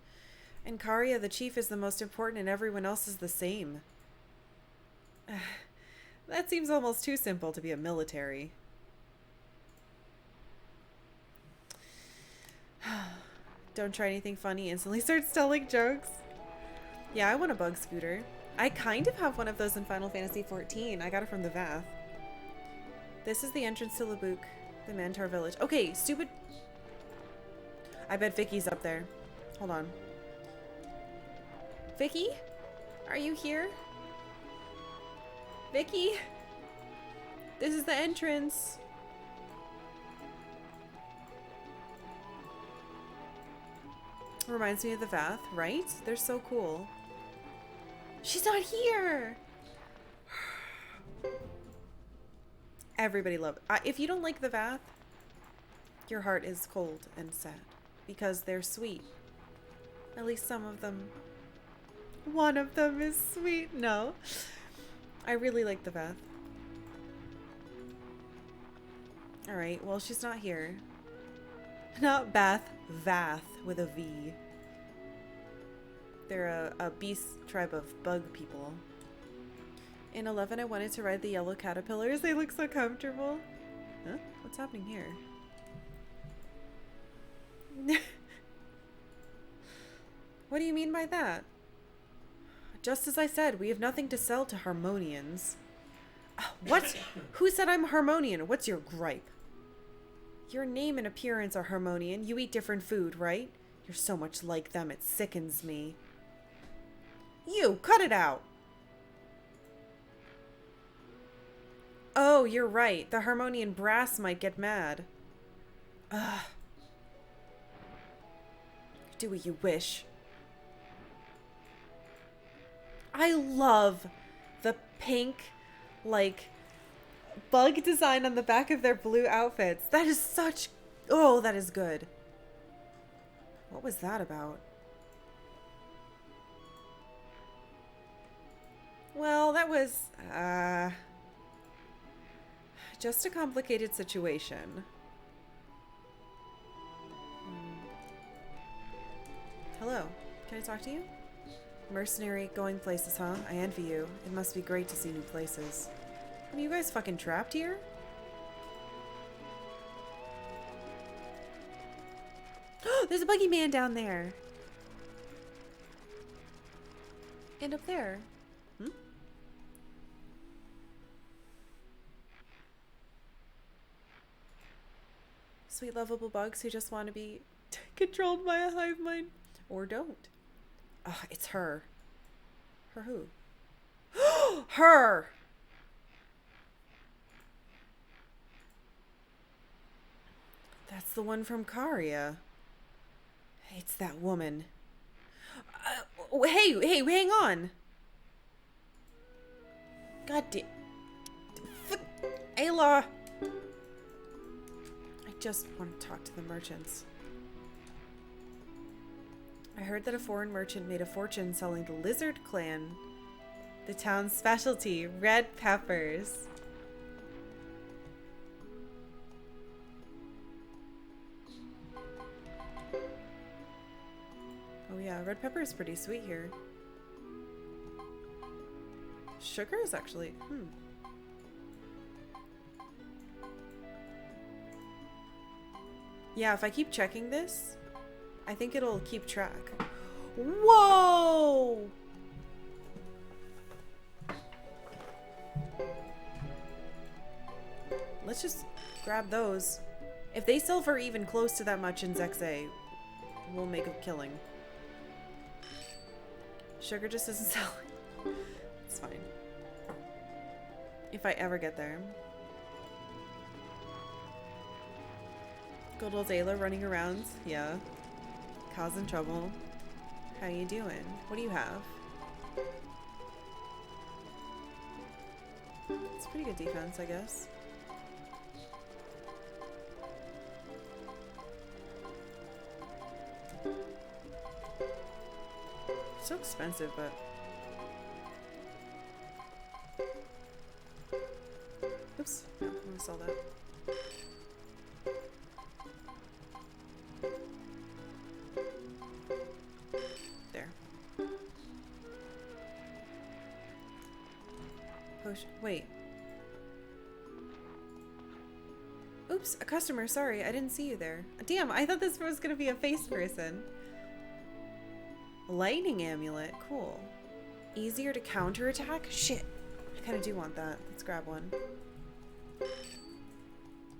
In Karya, the chief is the most important and everyone else is the same. That seems almost too simple to be a military. Don't try anything funny, instantly starts telling jokes. Yeah, I want a bug scooter. I kind of have one of those in Final Fantasy XIV. I got it from the Vath. This is the entrance to Labuk, the Mantar village. Okay, stupid. I bet Vicky's up there. Hold on. Vicky? Are you here? Vicky? This is the entrance. Reminds me of the Vath, right? They're so cool. She's not here! Everybody loves it. If you don't like the Vath, your heart is cold and sad. Because they're sweet. At least some of them. One of them is sweet. No. I really like the Vath. Alright, well, she's not here. Not Bath, Vath with a V. They're a beast tribe of bug people. In 11, I wanted to ride the yellow caterpillars. They look so comfortable. Huh? What's happening here? What do you mean by that? Just as I said, we have nothing to sell to harmonians. What? Who said I'm a harmonian? What's your gripe? Your name and appearance are harmonian. You eat different food, right? You're so much like them, it sickens me. You, cut it out! Oh, you're right. The harmonian brass might get mad. Ugh. Do what you wish. I love the pink, like, bug design on the back of their blue outfits. That is such... Oh, that is good. What was that about? Well, that was, just a complicated situation. Hello, can I talk to you? Mercenary, going places, huh? I envy you. It must be great to see new places. Are you guys fucking trapped here? There's a buggy man down there. And up there. Hmm? Sweet, lovable bugs who just want to be controlled by a hive mind. Or don't. Oh, it's her. Her who? Her! That's the one from Karya. It's that woman. Hey, hang on. God damn. Ayla. I just want to talk to the merchants. I heard that a foreign merchant made a fortune selling the lizard clan, the town's specialty, red peppers. Oh yeah, red pepper is pretty sweet here. Sugar is actually, Yeah, if I keep checking this, I think it'll keep track. Whoa! Let's just grab those. If they sell for even close to that much in Zexay, we'll make a killing. Sugar just isn't selling. It's fine. If I ever get there. Good old Ayla running around. Yeah. Causing trouble. How you doing? What do you have? It's pretty good defense, I guess. So expensive, but... Oops. No, I'm gonna sell that. There. Potion. Wait. Oops, a customer. Sorry, I didn't see you there. Damn, I thought this was gonna be a face person. Lightning amulet. Cool. Easier to counterattack? Shit. I kind of do want that. Let's grab one.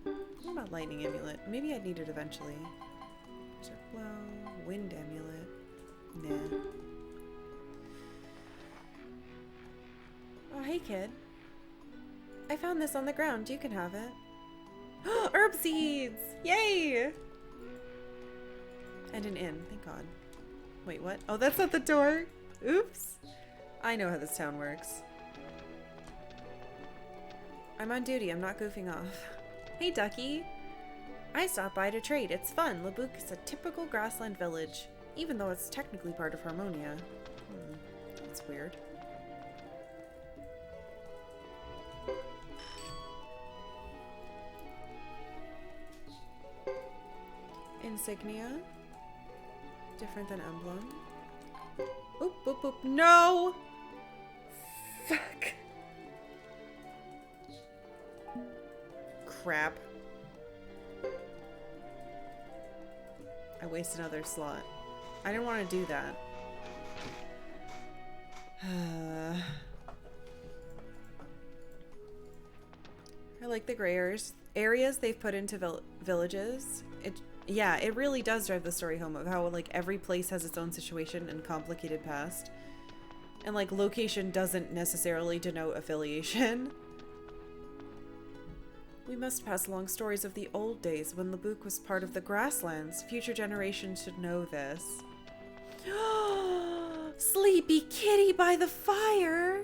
What about lightning amulet? Maybe I'd need it eventually. Blow. Wind amulet. Nah. Oh, hey kid. I found this on the ground. You can have it. Herb seeds! Yay! And an inn. Thank God. Wait, what? Oh, that's at the door? Oops. I know how this town works. I'm on duty. I'm not goofing off. Hey, Ducky. I stopped by to trade. It's fun. Labuk is a typical grassland village, even though it's technically part of Harmonia. That's weird. Insignia. Different than emblem. Oop, oop, oop. No! Fuck. Crap. I wasted another slot. I didn't want to do that. I like the gray areas they've put into villages. Yeah, it really does drive the story home of how, like, every place has its own situation and complicated past. And, like, location doesn't necessarily denote affiliation. We must pass along stories of the old days when Labuk was part of the Grasslands. Future generations should know this. Sleepy kitty by the fire!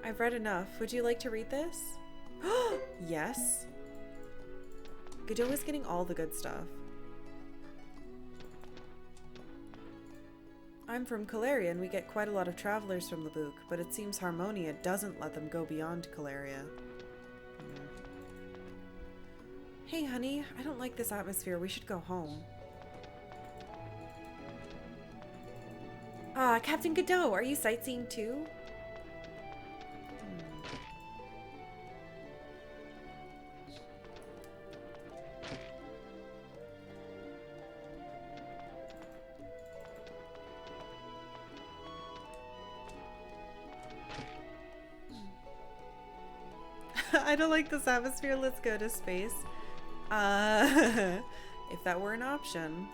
I've read enough. Would you like to read this? Yes. Godot is getting all the good stuff. I'm from Caleria and we get quite a lot of travelers from Labuk, but it seems Harmonia doesn't let them go beyond Caleria. Hey honey, I don't like this atmosphere. We should go home. Ah, Captain Godot, are you sightseeing too? I don't like this atmosphere. Let's go to space. If that were an option.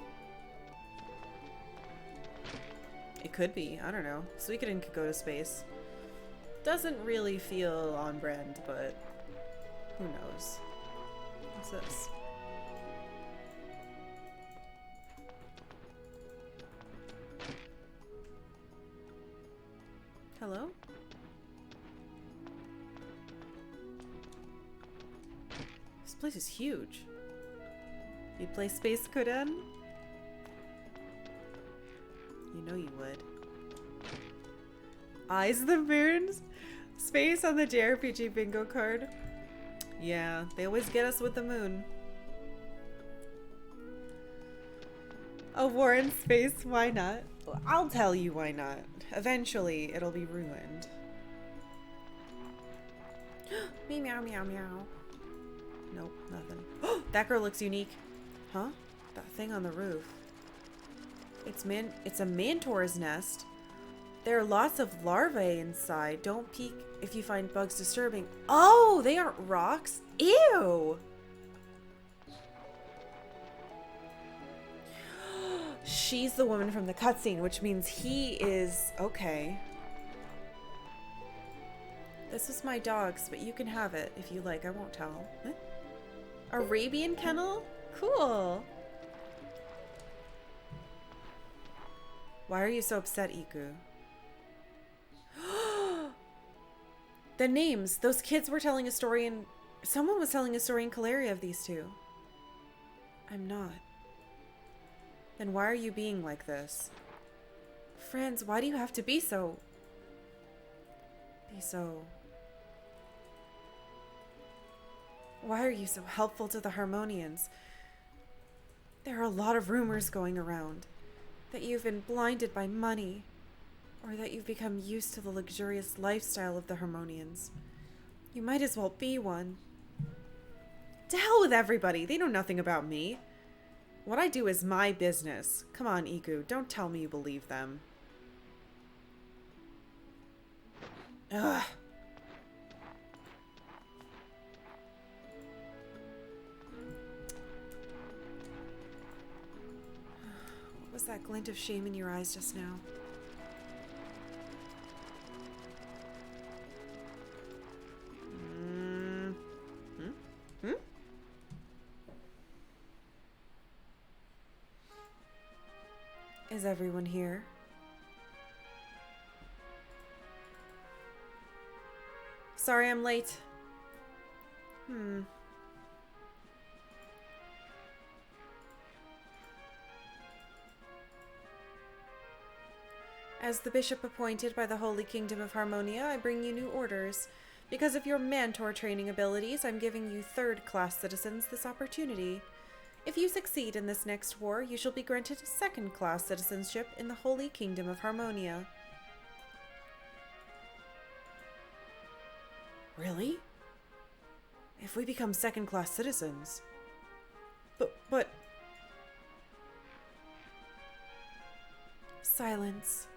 It could be. I don't know. Suikoden could go to space. Doesn't really feel on brand, but who knows? What's this? Hello? This place is huge. You'd play Space Koden? You know you would. Eyes of the Moons? Space on the JRPG bingo card. Yeah, they always get us with the moon. A war in space? Why not? I'll tell you why not. Eventually, it'll be ruined. Meow meow meow meow. Nope, nothing. That girl looks unique. Huh? That thing on the roof. It's a mantor's nest. There are lots of larvae inside. Don't peek if you find bugs disturbing. Oh, they aren't rocks. Ew. She's the woman from the cutscene, which means he is... Okay. This is my dog's, but you can have it if you like. I won't tell. Huh? Arabian kennel? Cool. Why are you so upset, Iku? The names. Those kids were telling a story and someone was telling a story in Caleria of these two. I'm not. Then why are you being like this? Friends, why do you have to be so... Why are you so helpful to the harmonians? There are a lot of rumors going around that you've been blinded by money, or that you've become used to the luxurious lifestyle of the harmonians. You might as well be one. To hell with everybody. They know nothing about me. What I do is my business. Come on, Iku. Don't tell me you believe them. Ugh. What was that glint of shame in your eyes just now? Is everyone here? Sorry I'm late. As the bishop appointed by the Holy Kingdom of Harmonia, I bring you new orders. Because of your mantor training abilities, I'm giving you third-class citizens this opportunity. If you succeed in this next war, you shall be granted second-class citizenship in the Holy Kingdom of Harmonia. Really? If we become second-class citizens? But... Silence.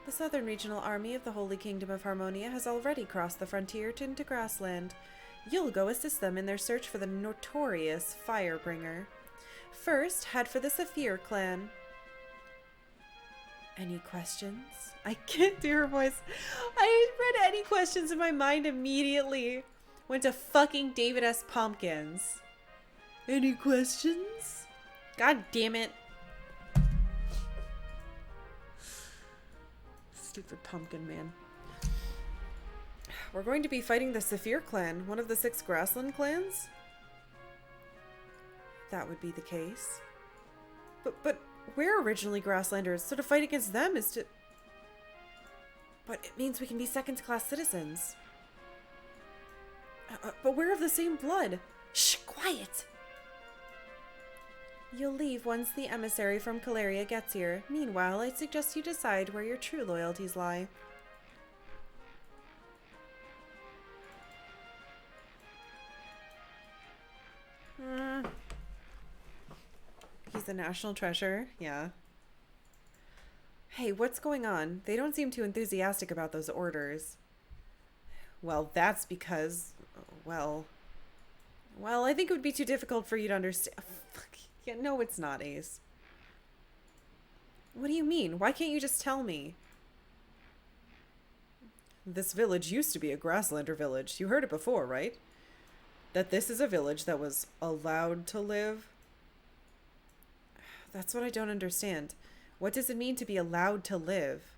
The Southern Regional Army of the Holy Kingdom of Harmonia has already crossed the frontier into Grassland. You'll go assist them in their search for the notorious Firebringer. First, head for the Saphir clan. Any questions? I can't do her voice. I read any questions in my mind immediately. Went to fucking David S. Pumpkins. Any questions? God damn it. Stupid pumpkin man. We're going to be fighting the Saphir clan, one of the 6 Grassland clans? That would be the case. But we're originally Grasslanders, so to fight against them is to... But it means we can be second-class citizens. But we're of the same blood. Shh, quiet! You'll leave once the emissary from Caleria gets here. Meanwhile, I suggest you decide where your true loyalties lie. He's a national treasure, yeah. Hey, what's going on? They don't seem too enthusiastic about those orders. Well, that's because, well, I think it would be too difficult for you to understand. Yeah, no, it's not, Ace. What do you mean? Why can't you just tell me? This village used to be a Grasslander village. You heard it before, right? That this is a village that was allowed to live? That's what I don't understand. What does it mean to be allowed to live?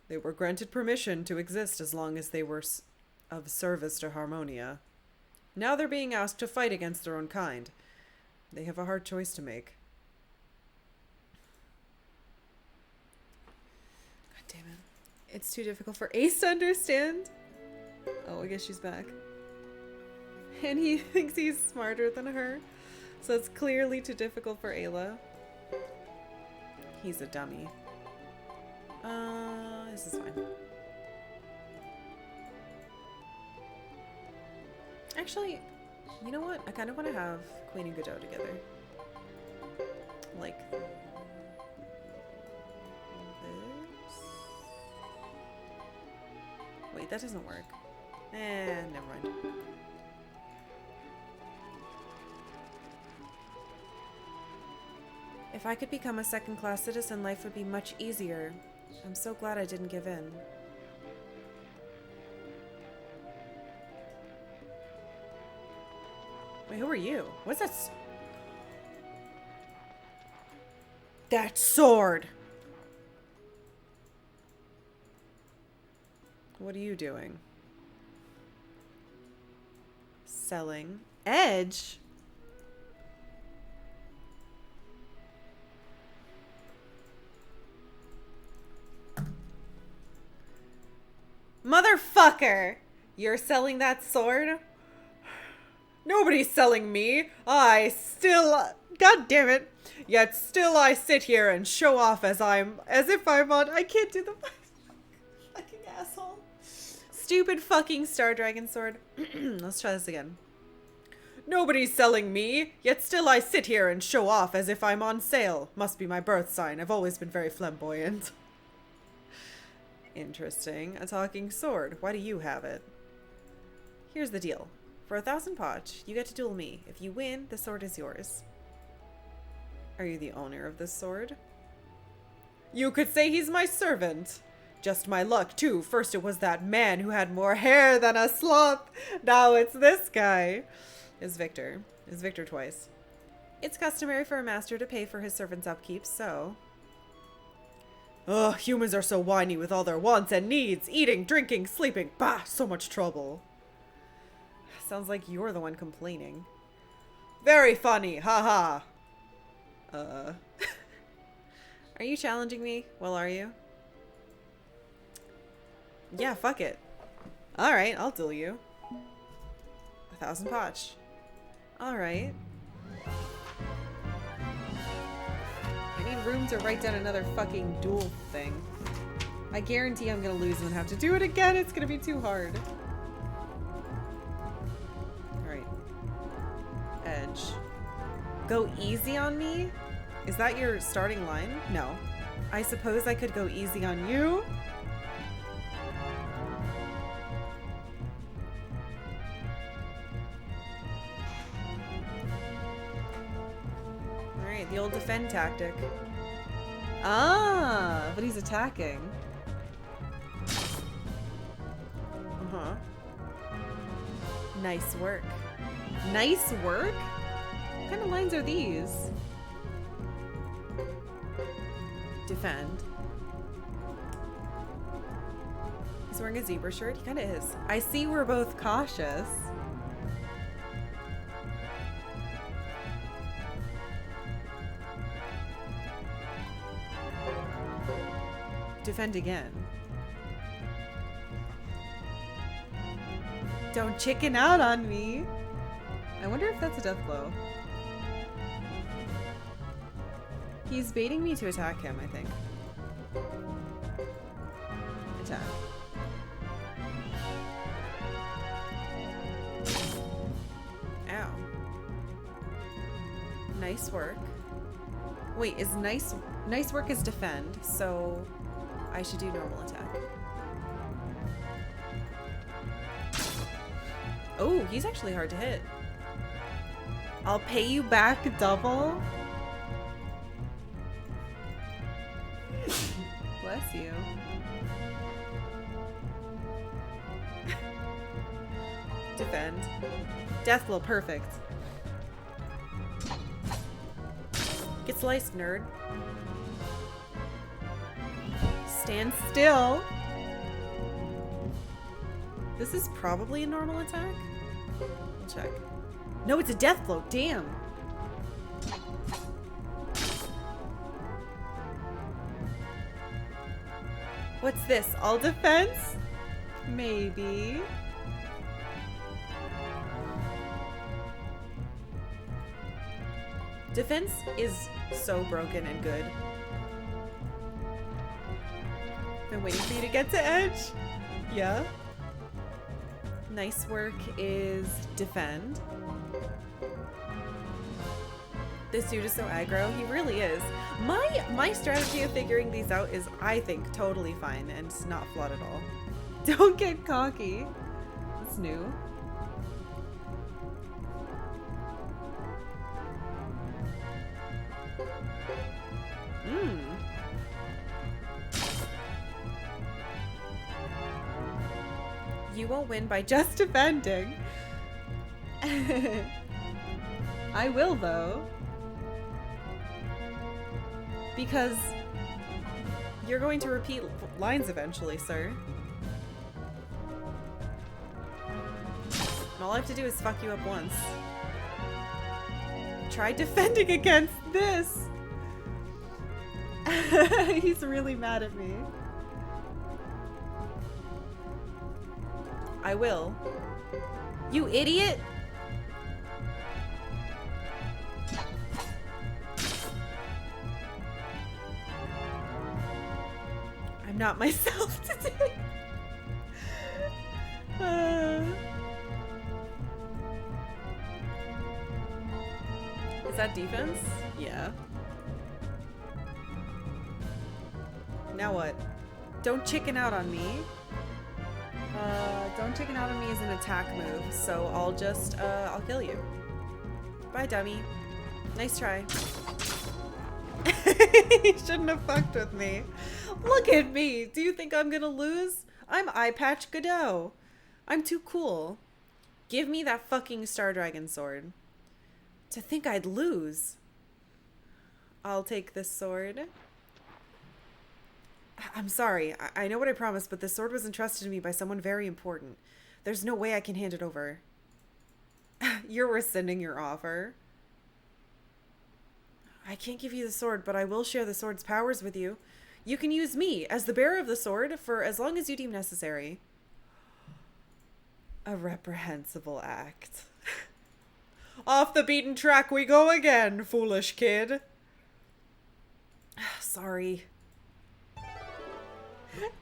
They were granted permission to exist as long as they were of service to Harmonia. Now they're being asked to fight against their own kind. They have a hard choice to make. God damn it. It's too difficult for Ace to understand. Oh, I guess she's back. And he thinks he's smarter than her. So it's clearly too difficult for Ayla. He's a dummy. This is fine. Actually, you know what? I kind of want to have Queen and Godot together. Like this. Wait, that doesn't work. Never mind. If I could become a second-class citizen, life would be much easier. I'm so glad I didn't give in. Wait, who are you? What's that? That sword! What are you doing? Selling. Edge? Motherfucker! You're selling that sword? Nobody's selling me. I still... God damn it. Yet still I sit here and show off as if I'm on... I can't do the... Fucking asshole. Stupid fucking Star Dragon sword. Let's try this again. Nobody's selling me. Yet still I sit here and show off as if I'm on sale. Must be my birth sign. I've always been very flamboyant. Interesting. A talking sword. Why do you have it? Here's the deal. For 1,000 potch, you get to duel me. If you win, the sword is yours. Are you the owner of this sword? You could say he's my servant. Just my luck, too. First it was that man who had more hair than a sloth. Now it's this guy. Is Victor twice. It's customary for a master to pay for his servant's upkeep, so... Ugh, humans are so whiny with all their wants and needs. Eating, drinking, sleeping. Bah, so much trouble. Sounds like you're the one complaining. Very funny, haha. Are you challenging me? Well, are you? Yeah, fuck it. Alright, I'll duel you. 1,000 potch. Alright. I need room to write down another fucking duel thing. I guarantee I'm gonna lose and have to do it again. It's gonna be too hard. Alright. Edge. Go easy on me? Is that your starting line? No. I suppose I could go easy on you? Alright, the old defend tactic. Ah, but he's attacking. Uh-huh. Nice work. Nice work? What kind of lines are these? Defend. He's wearing a zebra shirt? He kind of is. I see we're both cautious. Defend again. Don't chicken out on me. I wonder if that's a death blow. He's baiting me to attack him, I think. Attack. Ow. Nice work. Wait, is nice work is defend, so I should do normal attack. Oh, he's actually hard to hit. I'll pay you back double? Bless you. Defend. Deathblow, perfect. Get sliced, nerd. Stand still. This is probably a normal attack. We'll check. No, it's a death blow. Damn. What's this? All defense? Maybe. Defense is so broken and good. Been waiting for you to get to edge. Yeah. Nice work is defend. This dude is so aggro. He really is. My strategy of figuring these out is, I think, totally fine and not flawed at all. Don't get cocky. It's new. You won't win by just defending. I will, though. Because you're going to repeat lines eventually, sir. All I have to do is fuck you up once. Try defending against this. He's really mad at me. I will. You idiot! I'm not myself today. Is that defense? Yeah. Now what? Don't chicken out on me. Don't chicken out on me as an attack move, so I'll just, I'll kill you. Bye, dummy. Nice try. He shouldn't have fucked with me. Look at me. Do you think I'm gonna lose? I'm Eye Patch Godot. I'm too cool. Give me that fucking Star Dragon sword. To think I'd lose. I'll take this sword. I'm sorry. I know what I promised, but this sword was entrusted to me by someone very important. There's no way I can hand it over. You're rescinding your offer. I can't give you the sword, but I will share the sword's powers with you. You can use me as the bearer of the sword for as long as you deem necessary. A reprehensible act. Off the beaten track we go again, foolish kid. Sorry.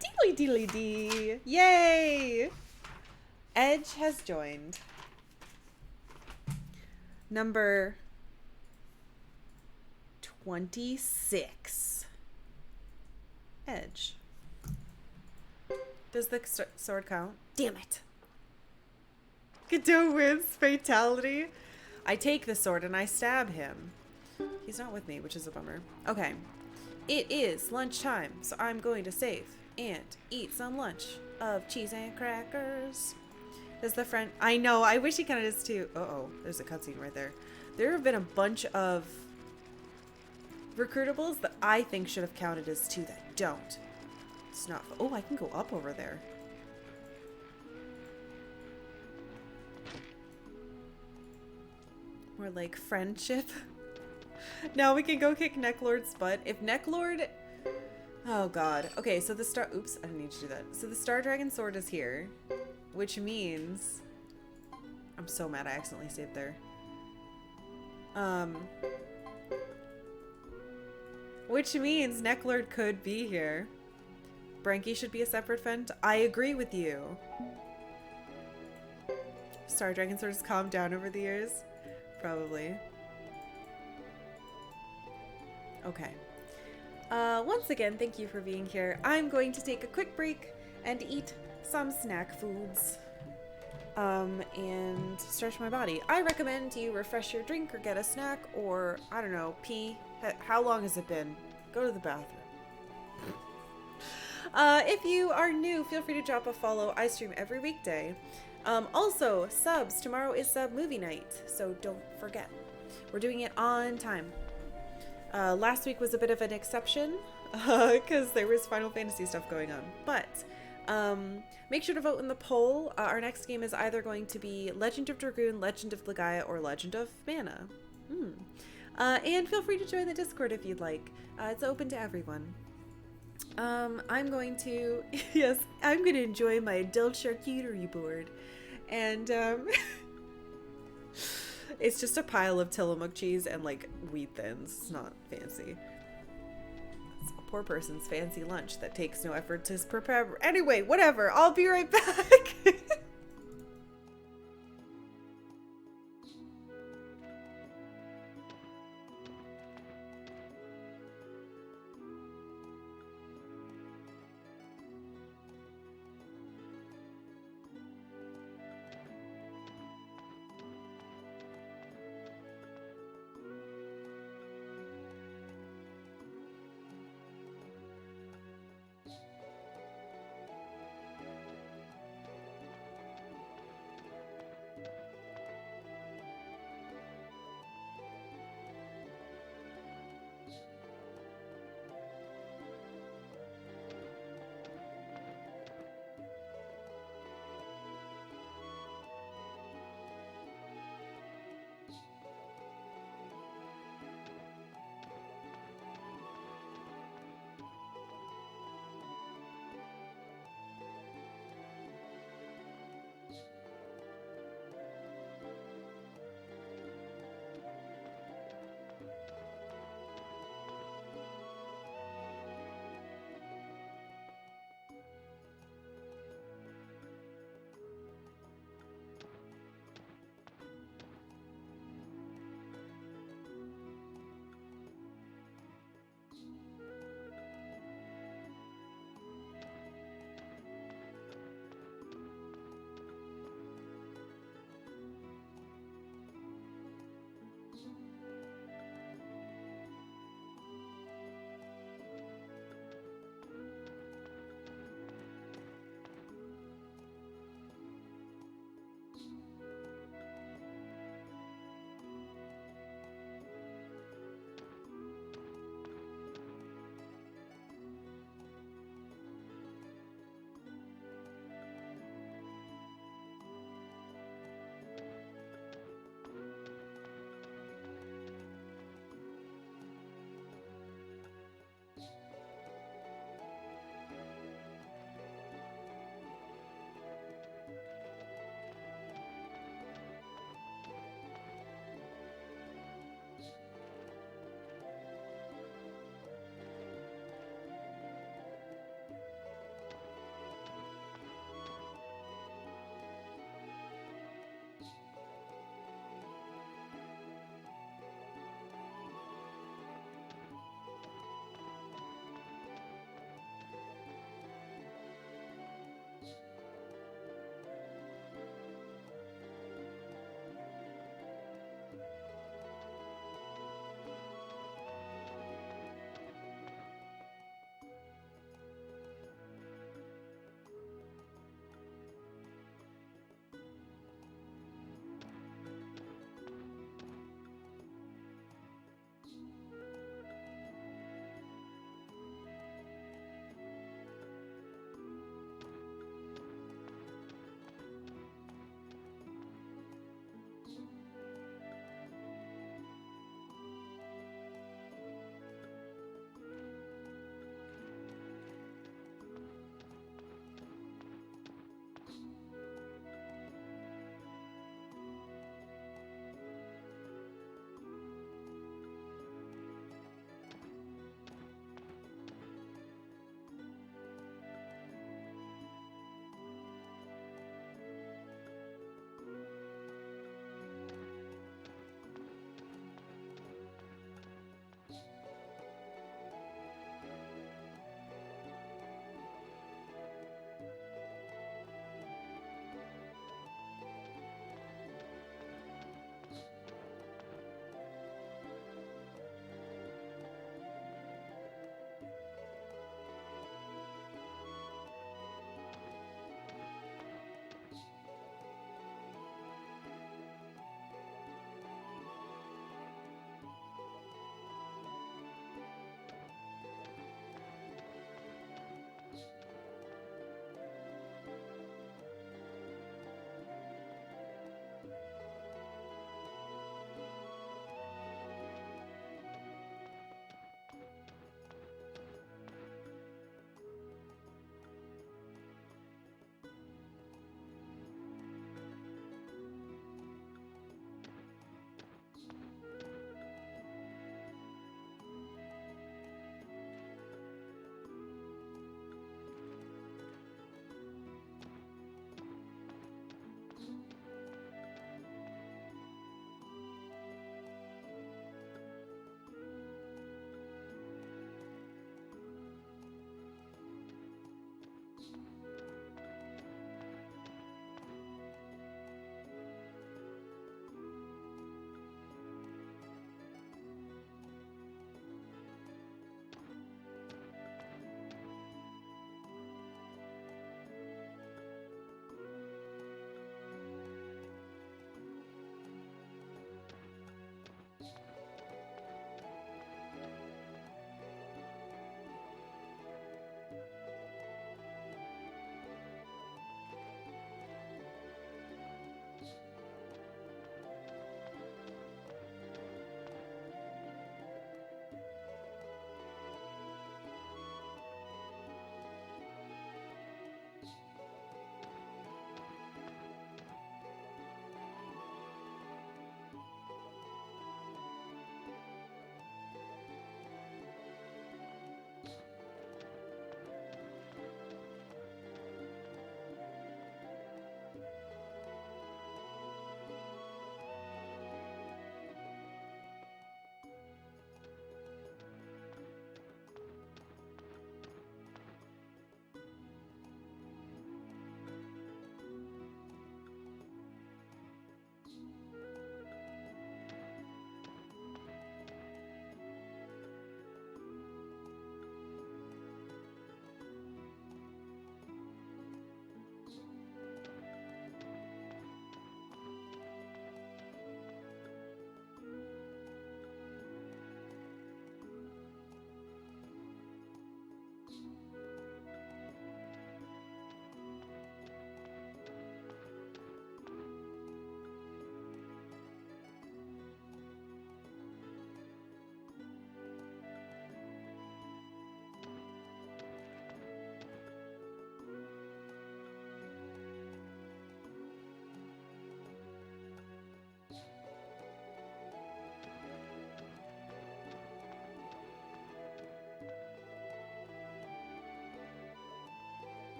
Deedly deedly dee. Yay! Edge has joined. Number 26. Edge. Does the sword count? Damn it. Godot wins. Fatality. I take the sword and I stab him. He's not with me, which is a bummer. Okay. It is lunchtime, so I'm going to save and eat some lunch of cheese and crackers. Does the friend... I know, I wish he counted as two. Uh-oh, there's a cutscene right there. There have been a bunch of recruitables that I think should have counted as two that don't. It's not... Oh, I can go up over there. More like friendship. Now we can go kick Necklord's butt. If Necklord... Oh god. Okay, so the star... Oops, I didn't need to do that. So the Star Dragon sword is here. Which means... I'm so mad I accidentally saved there. Which means Necklord could be here. Branky should be a separate friend. I agree with you. Star Dragon sword has calmed down over the years. Probably. Okay. Once again, thank you for being here. I'm going to take a quick break and eat some snack foods. And stretch my body. I recommend you refresh your drink or get a snack or, I don't know, pee. How long has it been? Go to the bathroom. If you are new, feel free to drop a follow. I stream every weekday. Also, subs. Tomorrow is sub movie night, so don't forget. We're doing it on time. Last week was a bit of an exception because there was Final Fantasy stuff going on. But make sure to vote in the poll. Our next game is either going to be Legend of Dragoon, Legend of Legaia, or Legend of Mana. And feel free to join the Discord if you'd like. It's open to everyone. I'm going to, yes, I'm going to enjoy my adult charcuterie board. And it's just a pile of Tillamook cheese and like wheat thins. It's not fancy. It's a poor person's fancy lunch that takes no effort to prepare. Anyway, whatever. I'll be right back.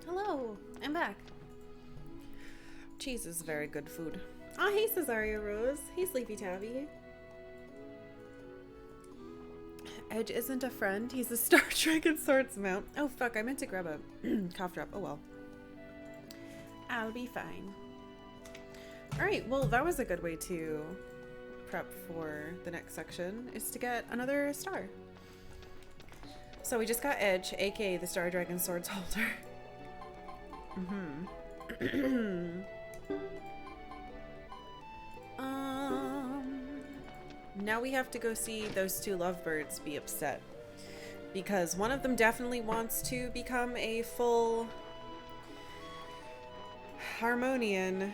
Hello, I'm back. Cheese is very good food. Ah, hey Cesaria Rose. Hey Sleepy Tabby. Edge isn't a friend, he's a Star Dragon Swords mount. Oh fuck, I meant to grab a cough drop. Oh well. I'll be fine. Alright, well that was a good way to prep for the next section, is to get another star. So we just got Edge, aka the Star Dragon Swords holder. Now we have to go see those two lovebirds be upset. Because one of them definitely wants to become a full harmonian.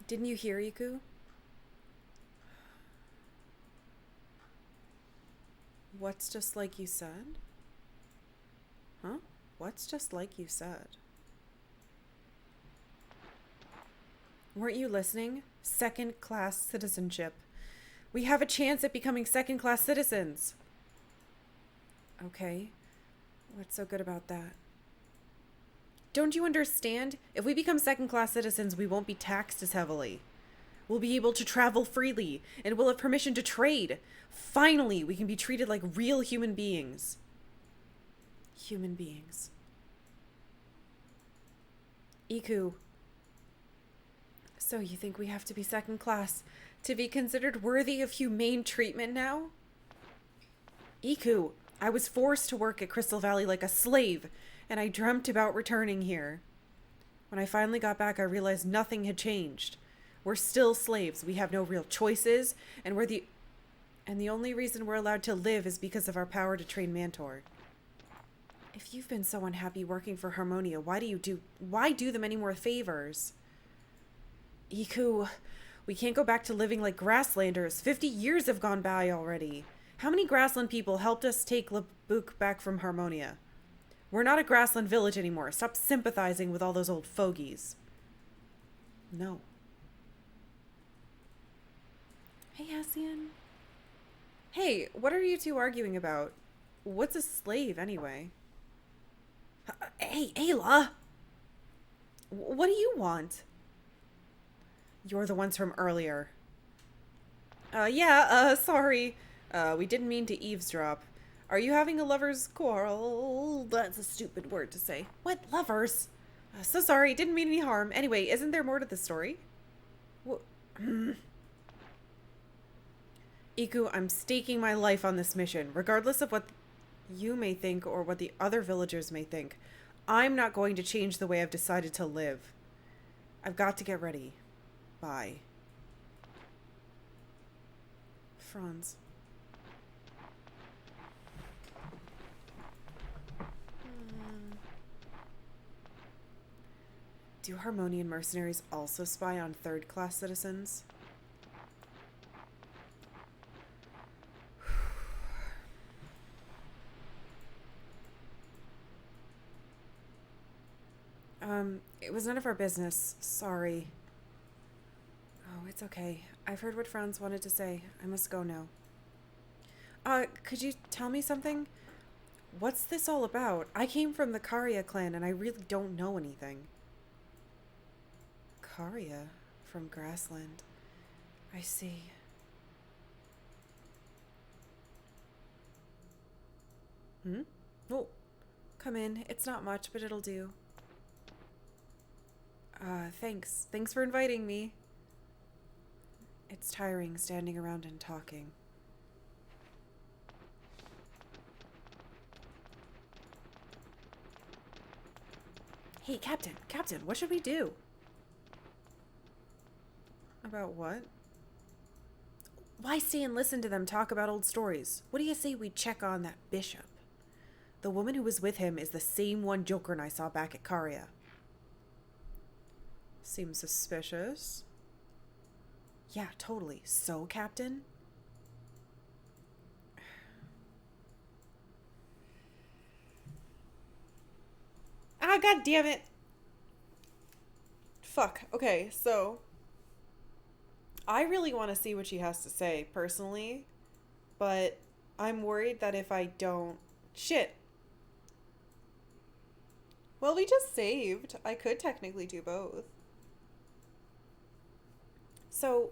Didn't you hear, Iku? What's just like you said? Huh? What's just like you said? Weren't you listening? Second-class citizenship. We have a chance at becoming second-class citizens. Okay. What's so good about that? Don't you understand? If we become second-class citizens, we won't be taxed as heavily. We'll be able to travel freely, and we'll have permission to trade. Finally, we can be treated like real human beings. Human beings. Iku. So you think we have to be second class to be considered worthy of humane treatment now? Iku, I was forced to work at Crystal Valley like a slave, and I dreamt about returning here. When I finally got back, I realized nothing had changed. We're still slaves. We have no real choices, and the only reason we're allowed to live is because of our power to train Mantor. If you've been so unhappy working for Harmonia, why do them any more favors? Iku, we can't go back to living like Grasslanders. 50 years have gone by already. How many Grassland people helped us take Labuk back from Harmonia? We're not a Grassland village anymore. Stop sympathizing with all those old fogies. No. Hey, Hassian. Hey, what are you two arguing about? What's a slave, anyway? Hey, Ayla! What do you want? You're the ones from earlier. Sorry. We didn't mean to eavesdrop. Are you having a lover's quarrel? That's a stupid word to say. What, lovers? So sorry, didn't mean any harm. Anyway, isn't there more to the story? Iku, I'm staking my life on this mission, regardless of what you may think or what the other villagers may think. I'm not going to change the way I've decided to live. I've got to get ready. Bye. Franz. Do Harmonian mercenaries also spy on third-class citizens? It was none of our business. Sorry. Oh, it's okay. I've heard what Franz wanted to say. I must go now. Could you tell me something? What's this all about? I came from the Karya clan and I really don't know anything. Karya? From Grassland. I see. Oh, come in. It's not much, but it'll do. Thanks. Thanks for inviting me. It's tiring standing around and talking. Hey, Captain, what should we do? About what? Why stay and listen to them talk about old stories? What do you say we check on that bishop? The woman who was with him is the same one Jokerin I saw back at Karya. Seems suspicious. Yeah, totally. So, Captain? Ah, god damn it. Fuck. Okay, so I really want to see what she has to say, personally, but I'm worried that if I don't... Shit. Well, we just saved. I could technically do both. So,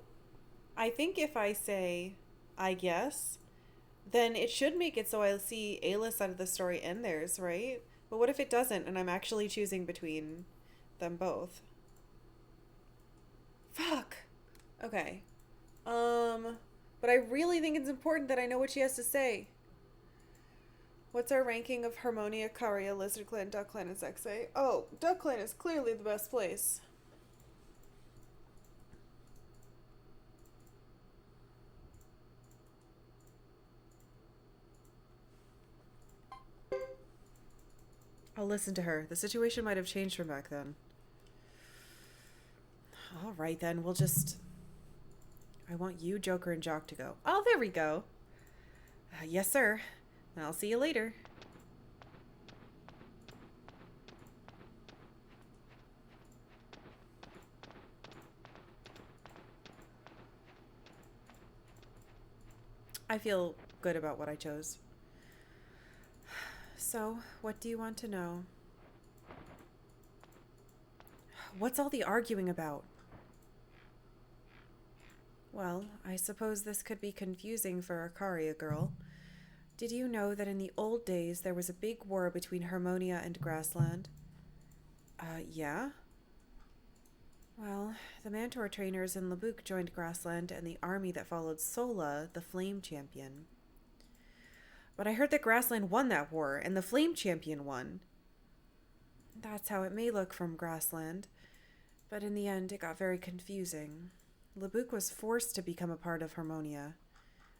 I think if I say, I guess, then it should make it so I see Ayla's side of the story and theirs, right? But what if it doesn't and I'm actually choosing between them both? Fuck. Okay. But I really think it's important that I know what she has to say. What's our ranking of Harmonia, Karya, Lizard Clan, Duck Clan, and Sexay? Oh, Duck Clan is clearly the best place. I'll listen to her. The situation might have changed from back then. All right, then. We'll just... I want you, Joker, and Jock to go. Oh, there we go. Yes, sir. I'll see you later. I feel good about what I chose. So, what do you want to know? What's all the arguing about? Well, I suppose this could be confusing for a Karya girl. Did you know that in the old days there was a big war between Harmonia and Grassland? Yeah? Well, the mantor trainers in Labuk joined Grassland and the army that followed Sola, the Flame Champion. But I heard that Grassland won that war, and the Flame Champion won. That's how it may look from Grassland, but in the end it got very confusing. Labuk was forced to become a part of Harmonia.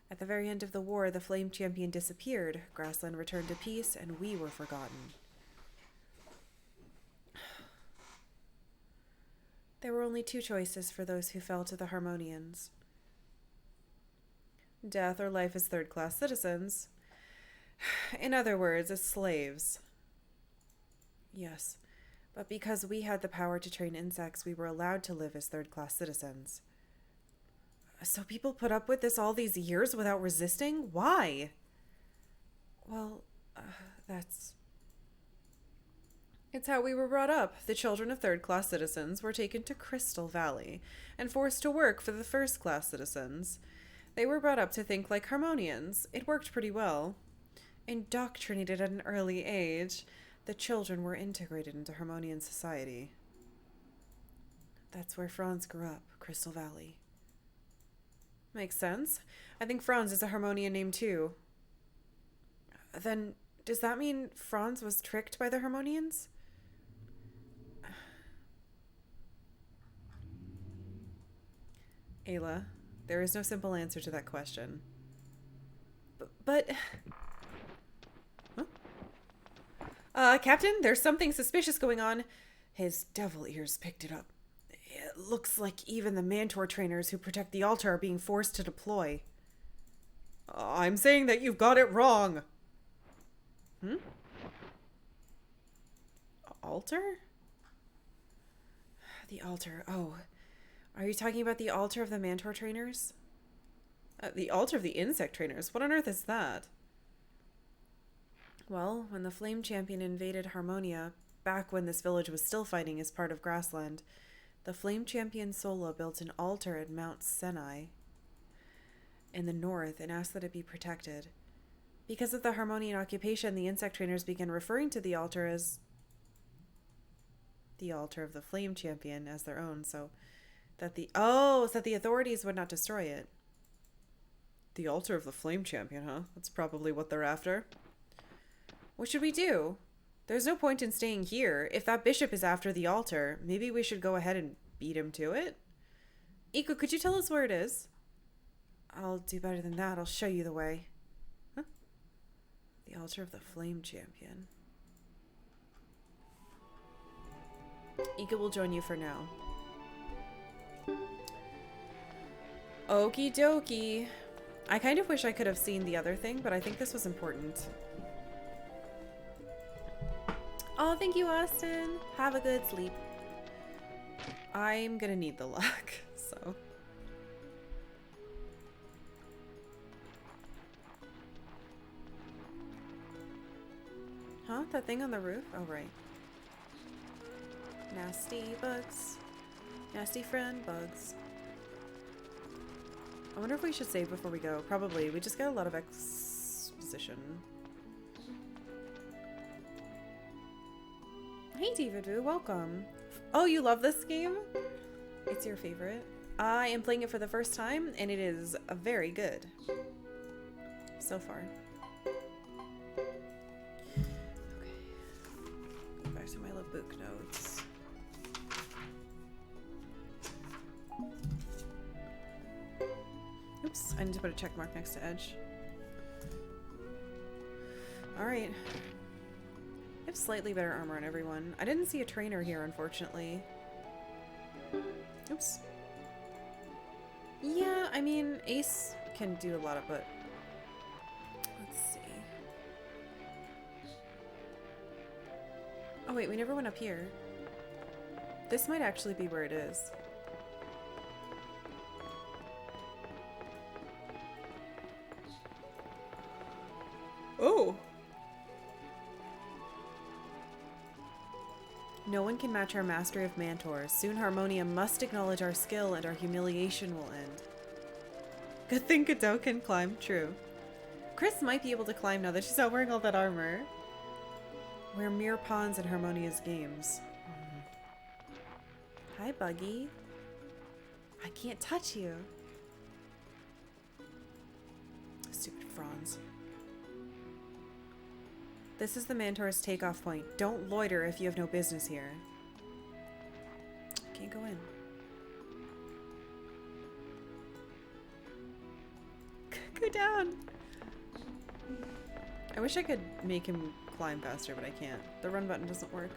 At the very end of the war, the Flame Champion disappeared, Grassland returned to peace, and we were forgotten. There were only two choices for those who fell to the Harmonians. Death or life as third-class citizens. In other words, as slaves. Yes, but because we had the power to train insects, we were allowed to live as third-class citizens. So people put up with this all these years without resisting? Why? Well, It's how we were brought up. The children of third-class citizens were taken to Crystal Valley and forced to work for the first-class citizens. They were brought up to think like harmonians. It worked pretty well. Indoctrinated at an early age, the children were integrated into Harmonian society. That's where Franz grew up, Crystal Valley. Makes sense. I think Franz is a Harmonian name too. Then, does that mean Franz was tricked by the Harmonians? Ayla, there is no simple answer to that question. But... Huh? Captain, there's something suspicious going on. His devil ears picked it up. It looks like even the mantor trainers who protect the altar are being forced to deploy. I'm saying that you've got it wrong. Altar? The altar. Oh. Are you talking about the altar of the mantor trainers? The altar of the insect trainers? What on earth is that? Well, when the Flame Champion invaded Harmonia, back when this village was still fighting as part of Grassland, the Flame Champion Sola built an altar at Mount Senai in the north and asked that it be protected. Because of the Harmonian occupation, the insect trainers began referring to the altar as the altar of the Flame Champion as their own, so that the authorities would not destroy it. The altar of the Flame Champion, huh? That's probably what they're after. What should we do? There's no point in staying here. If that bishop is after the altar, maybe we should go ahead and beat him to it? Iko, could you tell us where it is? I'll do better than that. I'll show you the way. Huh? The altar of the Flame Champion. Ika will join you for now. Okie dokie. I kind of wish I could have seen the other thing, but I think this was important. Oh, thank you, Austin. Have a good sleep. I'm gonna need the luck, so. Huh? That thing on the roof? Oh, right. Nasty bugs. Nasty friend bugs. I wonder if we should save before we go. Probably. We just got a lot of exposition. Hey, David, welcome. Oh, you love this game? It's your favorite? I am playing it for the first time, and it is very good. So far. Okay. Go back to my little book notes. Oops, I need to put a check mark next to Edge. Alright. I have slightly better armor on everyone. I didn't see a trainer here, unfortunately. Oops. Yeah, I mean, Ace can do a lot of, but... Let's see. Oh wait, we never went up here. This might actually be where it is. Oh! No one can match our mastery of Mantor. Soon Harmonia must acknowledge our skill and our humiliation will end. Good thing Godot can climb. True. Chris might be able to climb now that she's not wearing all that armor. We're mere pawns in Harmonia's games. Hi, Buggy. I can't touch you. Stupid Franz. This is the Mantor's takeoff point. Don't loiter if you have no business here. Can't go in. Go down! I wish I could make him climb faster, but I can't. The run button doesn't work.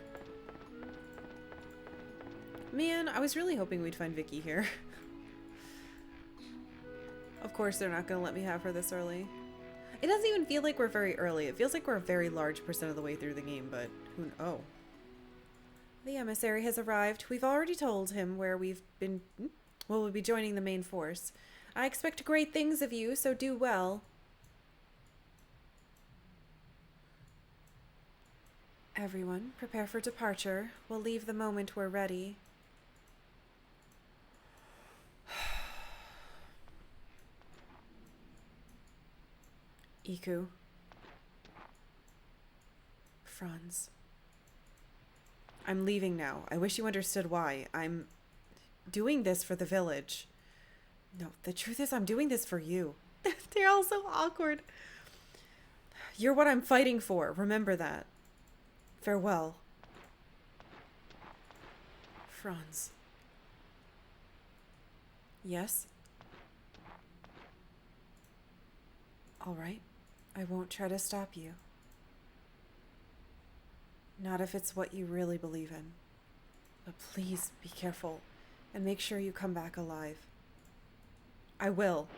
Man, I was really hoping we'd find Vicky here. Of course, they're not gonna let me have her this early. It doesn't even feel like we're very early. It feels like we're a very large percent of the way through the game, but who oh. The emissary has arrived. We've already told him where we've been. Well, we'll be joining the main force. I expect great things of you, so do well. Everyone, prepare for departure. We'll leave the moment we're ready. Iku. Franz. I'm leaving now. I wish you understood why. I'm doing this for the village. No, the truth is I'm doing this for you. They're all so awkward. You're what I'm fighting for. Remember that. Farewell. Franz. Yes? All right. I won't try to stop you. Not if it's what you really believe in. But please be careful and make sure you come back alive. I will.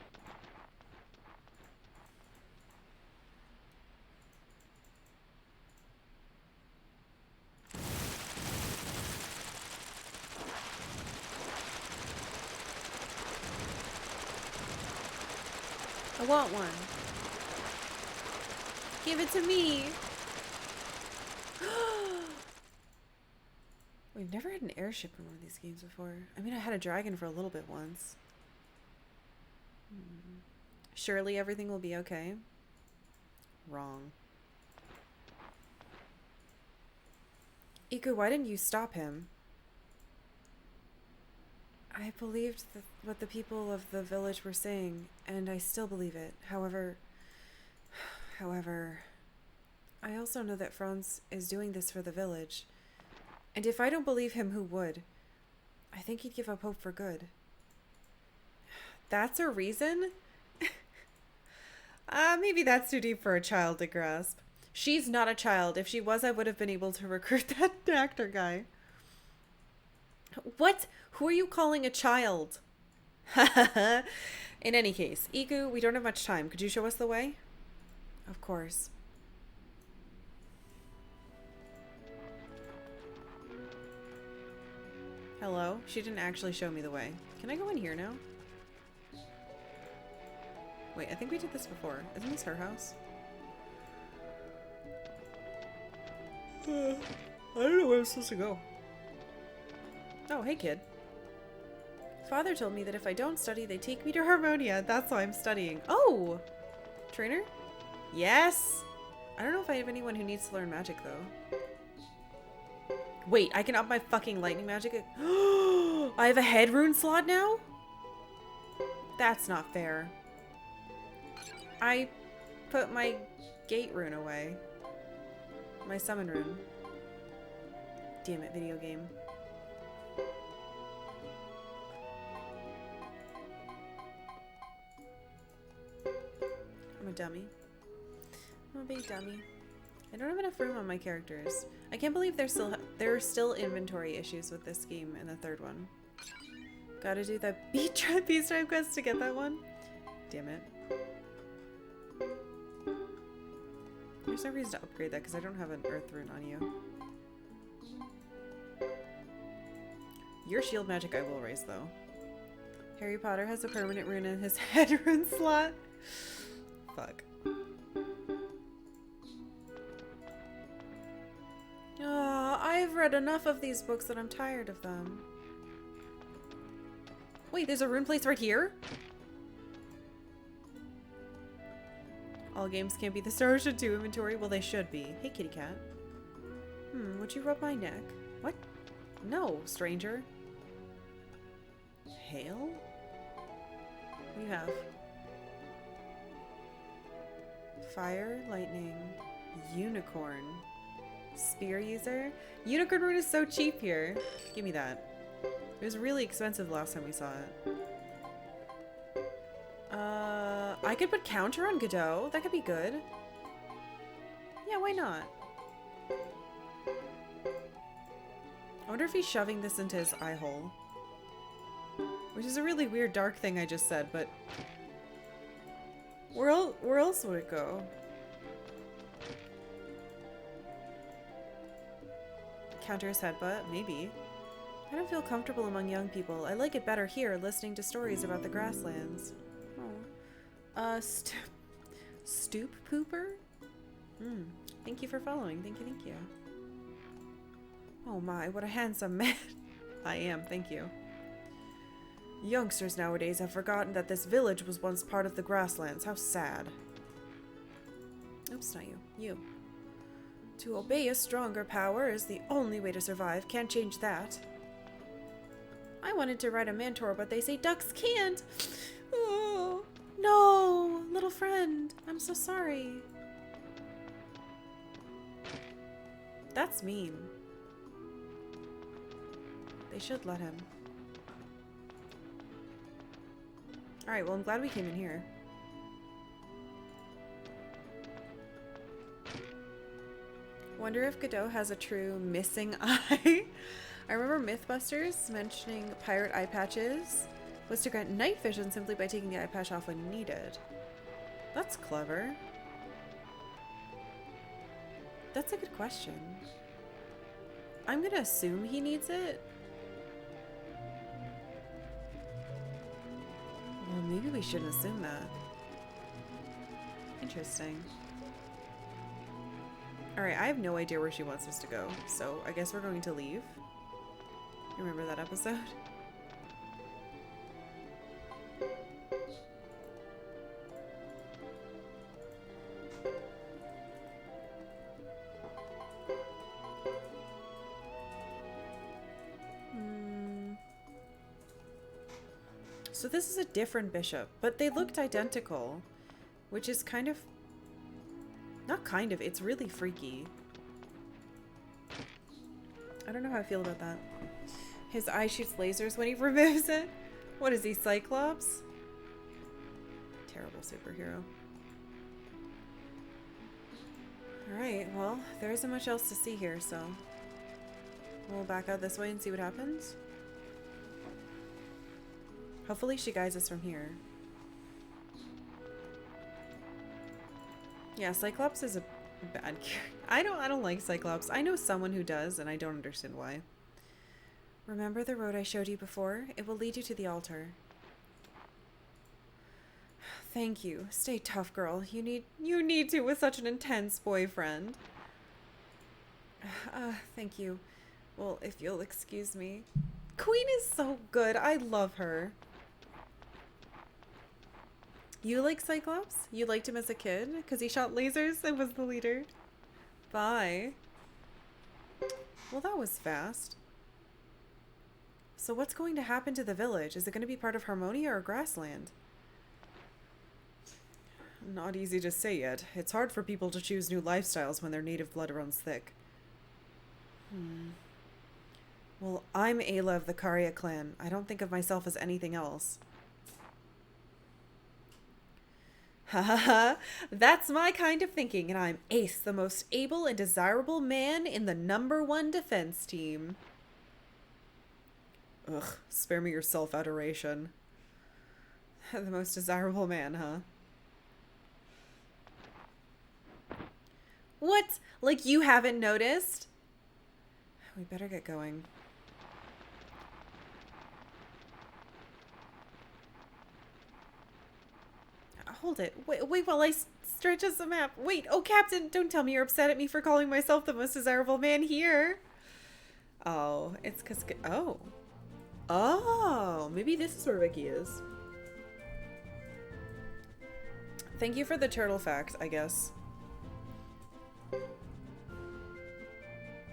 I want one. Give it to me. We've never had an airship in one of these games before. I mean, I had a dragon for a little bit once. Surely everything will be okay. Wrong. Iku, why didn't you stop him? I believed what the people of the village were saying, and I still believe it. However, I also know that Franz is doing this for the village. And if I don't believe him, who would? I think he'd give up hope for good. That's a reason? Maybe that's too deep for a child to grasp. She's not a child. If she was, I would have been able to recruit that actor guy. What? Who are you calling a child? In any case, Iku, we don't have much time. Could you show us the way? Of course. Hello? She didn't actually show me the way. Can I go in here now? Wait, I think we did this before. Isn't this her house? I don't know where I'm supposed to go. Oh, hey kid. Father told me that if I don't study, they take me to Harmonia. That's why I'm studying. Oh! Trainer? Yes! I don't know if I have anyone who needs to learn magic, though. Wait, I can up my fucking lightning magic? I have a head rune slot now? That's not fair. I put my gate rune away. My summon rune. Damn it, video game. I'm a dummy. I'm a big dummy. I don't have enough room on my characters. I can't believe there are still inventory issues with this game and the third one. Gotta do that beast tribe quest to get that one. Damn it. There's no reason to upgrade that because I don't have an earth rune on you. Your shield magic I will raise though. Harry Potter has a permanent rune in his head rune slot. Fuck. I've read enough of these books that I'm tired of them. Wait, there's a rune place right here? All games can't be the Star Ocean 2 inventory. Well, they should be. Hey, kitty cat. Would you rub my neck? What? No, stranger. Hail? What do you have? Fire, lightning, unicorn. Spear user? Unicorn rune is so cheap here. Give me that. It was really expensive last time we saw it. I could put counter on Godot. That could be good. Yeah, why not? I wonder if he's shoving this into his eye hole. Which is a really weird dark thing I just said, but... Where else would it go? Counter his headbutt? Maybe. I don't feel comfortable among young people. I like it better here, listening to stories about the Grasslands. Oh. Stoop pooper? Thank you for following. Thank you. Oh my, what a handsome man. I am, thank you. Youngsters nowadays have forgotten that this village was once part of the Grasslands. How sad. Oops, not you. You. To obey a stronger power is the only way to survive. Can't change that. I wanted to ride a mantor, but they say ducks can't. Oh, no, little friend. I'm so sorry. That's mean. They should let him. Alright, well, I'm glad we came in here. Wonder if Godot has a true missing eye. I remember Mythbusters mentioning pirate eye patches was to grant night vision simply by taking the eye patch off when needed. That's clever. That's a good question. I'm gonna assume he needs it. Well, maybe we shouldn't assume that. Interesting. Alright, I have no idea where she wants us to go, so I guess we're going to leave. Remember that episode? So this is a different bishop, but they looked identical, which is kind of... Not kind of, it's really freaky. I don't know how I feel about that. His eye shoots lasers when he removes it. What is he, Cyclops? Terrible superhero. Alright, well, there isn't much else to see here, so... We'll back out this way and see what happens. Hopefully she guides us from here. Yeah, Cyclops is a bad character. I don't like Cyclops. I know someone who does, and I don't understand why. Remember the road I showed you before? It will lead you to the altar. Thank you. Stay tough, girl. You need to with such an intense boyfriend. Thank you. Well, if you'll excuse me. Queen is so good. I love her. You like Cyclops? You liked him as a kid? Because he shot lasers and was the leader. Bye. Well, that was fast. So what's going to happen to the village? Is it going to be part of Harmonia or Grassland? Not easy to say yet. It's hard for people to choose new lifestyles when their native blood runs thick. Well, I'm Ayla of the Karya clan. I don't think of myself as anything else. Ha ha ha. That's my kind of thinking, and I'm Ace, the most able and desirable man in the #1 defense team. Ugh, spare me your self-adoration. The most desirable man, huh? What? Like you haven't noticed? We better get going. Hold it. Wait while I stretch us the map. Wait, oh, Captain, don't tell me you're upset at me for calling myself the most desirable man here. Oh, it's because... Oh, maybe this is where Vicky is. Thank you for the turtle fact, I guess.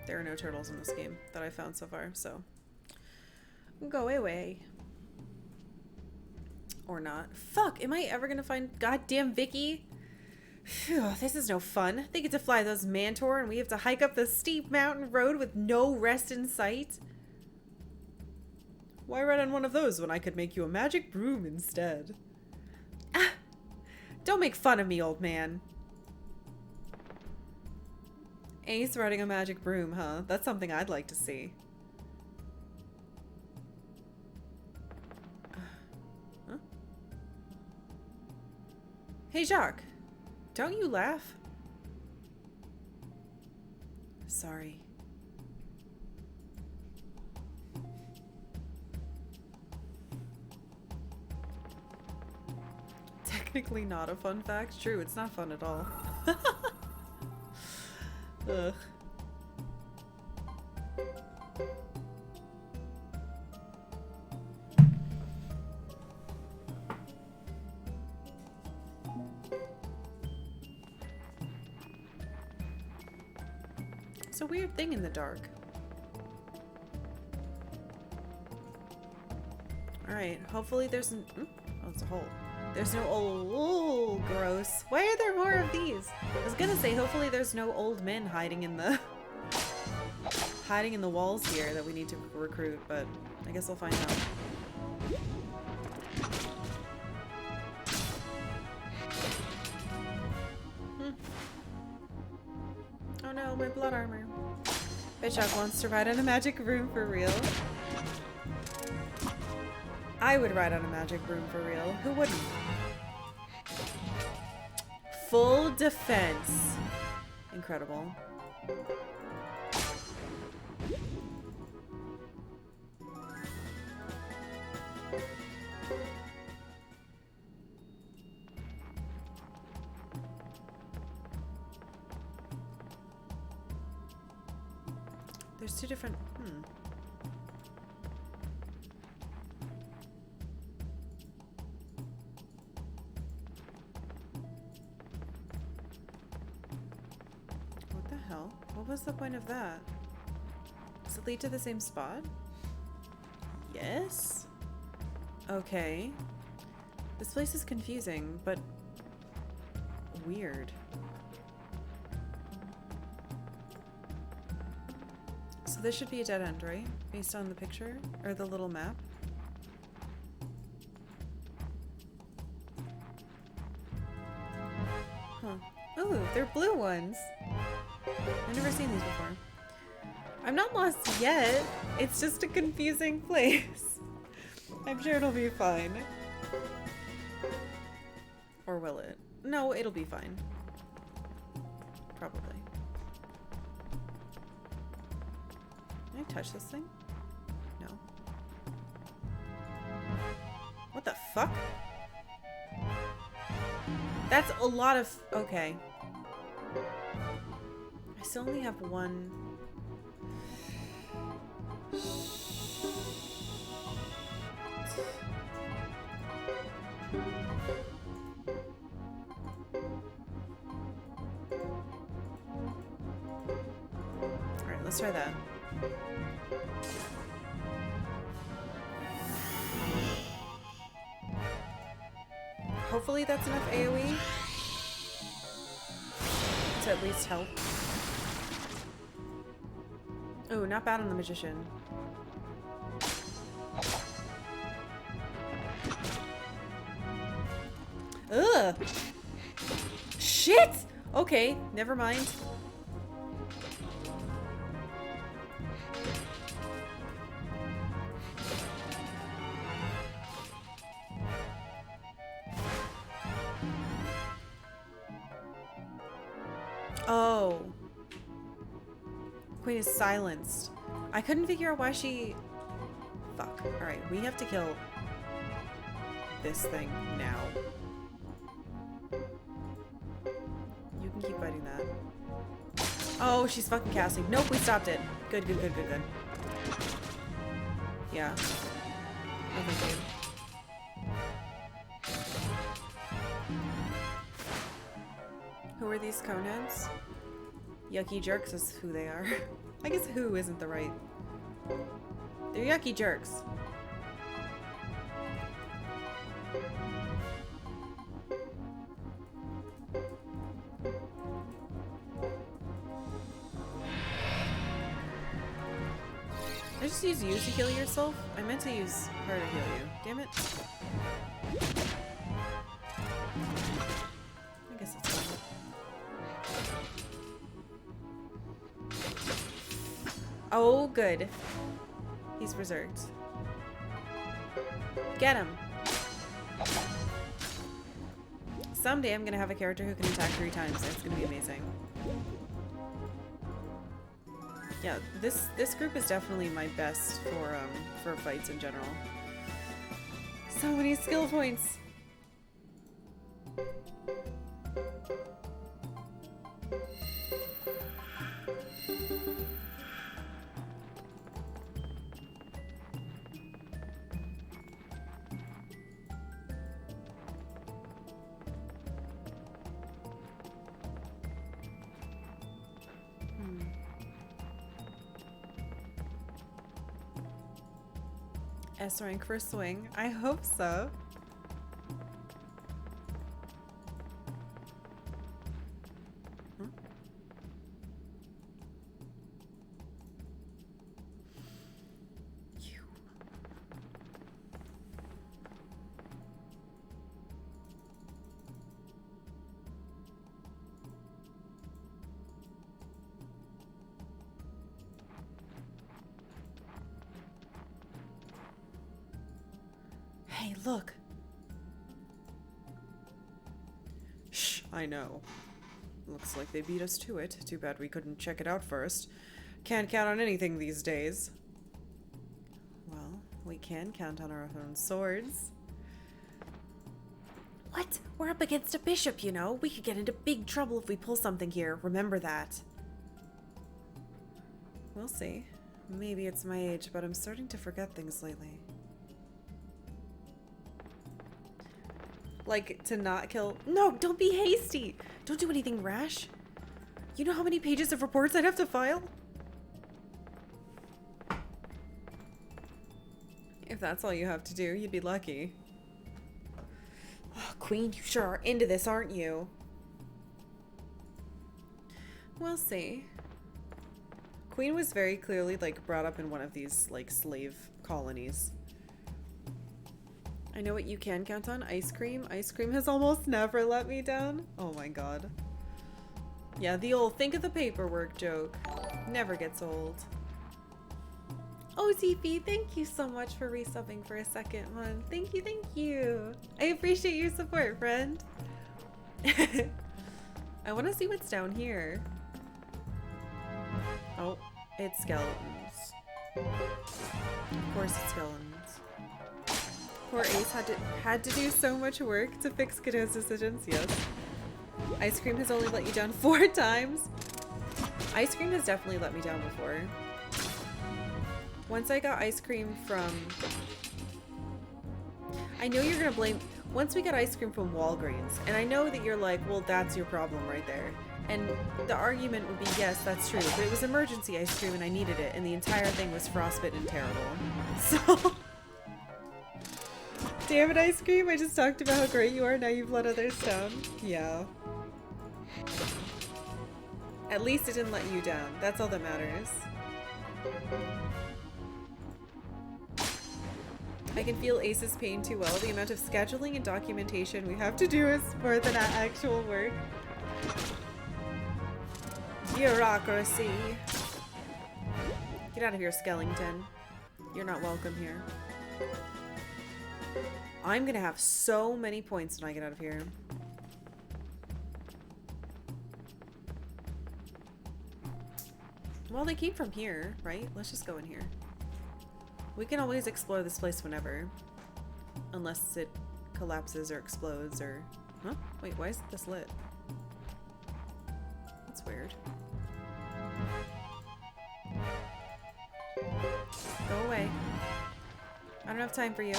There are no turtles in this game that I found so far, so... Go away. Or not. Fuck, am I ever gonna find goddamn Vicky? Phew, this is no fun. They get to fly those mantor and we have to hike up the steep mountain road with no rest in sight. Why ride on one of those when I could make you a magic broom instead? Ah, don't make fun of me, old man. Ace riding a magic broom, huh? That's something I'd like to see. Huh? Hey, Jacques. Don't you laugh? Sorry. Technically not a fun fact. True, it's not fun at all. Ugh. It's a weird thing in the dark. Alright, hopefully there's an... Oh, it's a hole. There's no old... gross. Why are there more of these? I was gonna say, hopefully there's no old men hiding in the... hiding in the walls here that we need to recruit, but I guess we'll find out. Oh no, my blood armor. Bishop wants to ride on a magic room for real. I would ride on a magic room for real. Who wouldn't? Full defense. Incredible. There's two different... What the hell? What was the point of that? Does it lead to the same spot? Yes? Okay. This place is confusing, but weird. So this should be a dead end, right? Based on the picture? Or the little map? Huh. Ooh, they're blue ones. I've never seen these before. I'm not lost yet. It's just a confusing place. I'm sure it'll be fine. Or will it? No, it'll be fine. Probably. Can I touch this thing? No. What the fuck? That's a lot of... Okay. I still only have one... Alright, let's try that. Hopefully that's enough AoE to at least help. Oh, not bad on the magician. Ugh! Shit! Okay, never mind. Oh. Queen is silenced. I couldn't figure out why she... Fuck. Alright, we have to kill this thing now. You can keep fighting that. Oh, she's fucking casting. Nope, we stopped it. Good, good, good, good, good. Yeah. No, thank you. Who are these coneheads? Yucky jerks is who they are. I guess who isn't the right. They're yucky jerks. I just use you to heal yourself? I meant to use her to heal you. Damn it. I guess that's fine. Oh, good. He's reserved. Get him. Someday I'm gonna have a character who can attack 3 times. It's gonna be amazing. Yeah, this group is definitely my best for fights in general. So many skill points. S rank for swing. I hope so. Hey, look. Shh, I know. Looks like they beat us to it. Too bad we couldn't check it out first. Can't count on anything these days. Well, we can count on our own swords. What? We're up against a bishop, you know. We could get into big trouble if we pull something here. Remember that. We'll see. Maybe it's my age, but I'm starting to forget things lately. Like, to not kill... No, don't be hasty! Don't do anything rash. You know how many pages of reports I'd have to file? If that's all you have to do, you'd be lucky. Oh, Queen, you sure are into this, aren't you? We'll see. Queen was very clearly, like, brought up in one of these, like, slave colonies. I know what you can count on. Ice cream. Ice cream has almost never let me down. Oh my god. Yeah, the old think of the paperwork joke. Never gets old. Oh, ZP, thank you so much for resubbing for a second one. Thank you, thank you. I appreciate your support, friend. I want to see what's down here. Oh, it's skeletons. Of course it's skeletons. Poor Ace had to do so much work to fix Kiddo's decisions, yes. Ice cream has only let you down 4 times. Ice cream has definitely let me down before. Once I got ice cream from... I know you're gonna blame... Once we got ice cream from Walgreens, and I know that you're like, well, that's your problem right there. And the argument would be, yes, that's true, but it was emergency ice cream and I needed it, and the entire thing was frostbitten and terrible. So... Damn it, ice cream, I just talked about how great you are, now you've let others down. Yeah. At least it didn't let you down. That's all that matters. I can feel Ace's pain too well. The amount of scheduling and documentation we have to do is more than actual work. Bureaucracy. Get out of here, Skellington. You're not welcome here. I'm gonna have so many points when I get out of here. Well, they came from here, right? Let's just go in here. We can always explore this place whenever. Unless it collapses or explodes or... Huh? Wait, why is this lit? That's weird. Go away. I don't have time for you.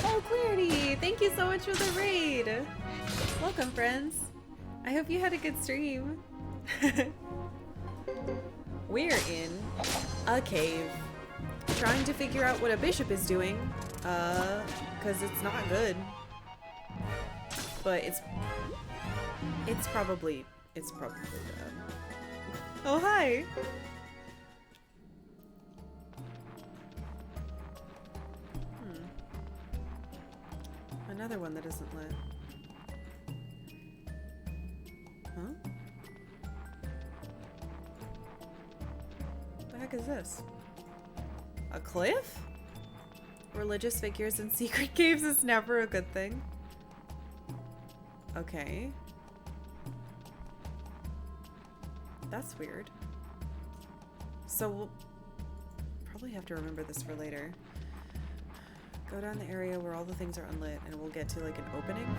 Oh, Clarity! Thank you so much for the raid! Welcome, friends. I hope you had a good stream. We're in a cave. Trying to figure out what a bishop is doing. Because it's not good. But it's probably bad. Oh, hi! Another one that isn't lit. Huh? What the heck is this? A cliff? Religious figures in secret caves is never a good thing. Okay. That's weird. So we'll probably have to remember this for later. Go down the area where all the things are unlit and we'll get to like an opening.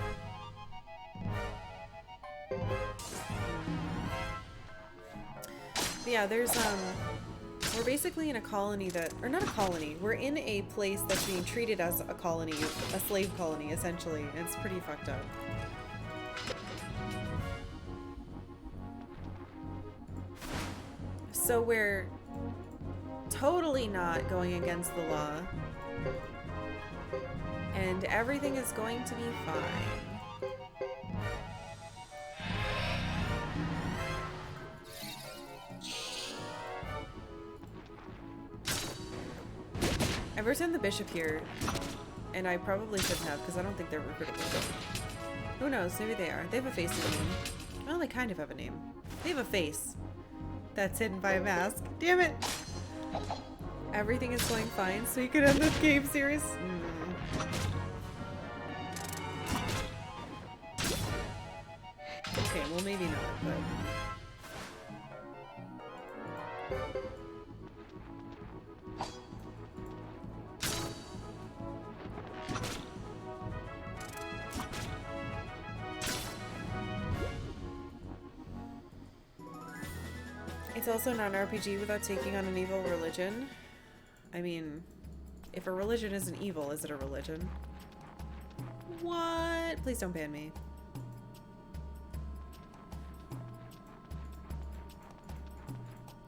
But yeah, there's we're basically in a colony that, or not a colony, we're in a place that's being treated as a colony, a slave colony essentially. And it's pretty fucked up. So we're totally not going against the law. And everything is going to be fine. I've returned the bishop here, and I probably shouldn't have, because I don't think they're recruitable. Who knows? Maybe they are. They have a face and a name. Well, they kind of have a name. They have a face. That's hidden by a mask. Damn it! Everything is going fine, so you could end this game series. Okay, well maybe not, but... It's also not an RPG without taking on an evil religion. I mean, if a religion isn't evil, is it a religion? What? Please don't ban me.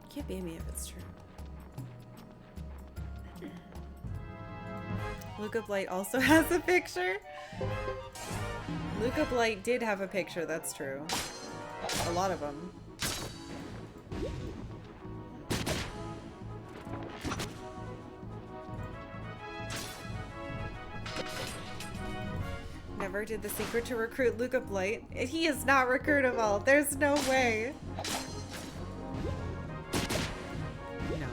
You can't ban me if it's true. Luca Blight also has a picture. Luca Blight did have a picture, that's true. A lot of them. Never did the secret to recruit Luca Blight. He is not recruitable. There's no way. No.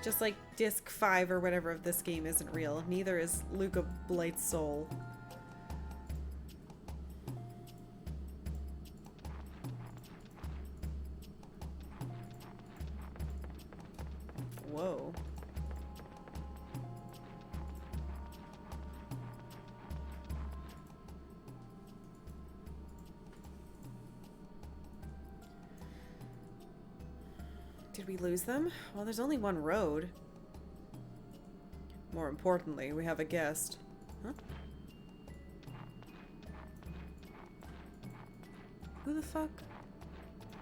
Just like disc 5 or whatever of this game isn't real. Neither is Luca Blight's soul. Whoa. Did we lose them? Well, there's only one road. More importantly, we have a guest. Huh? Who the fuck?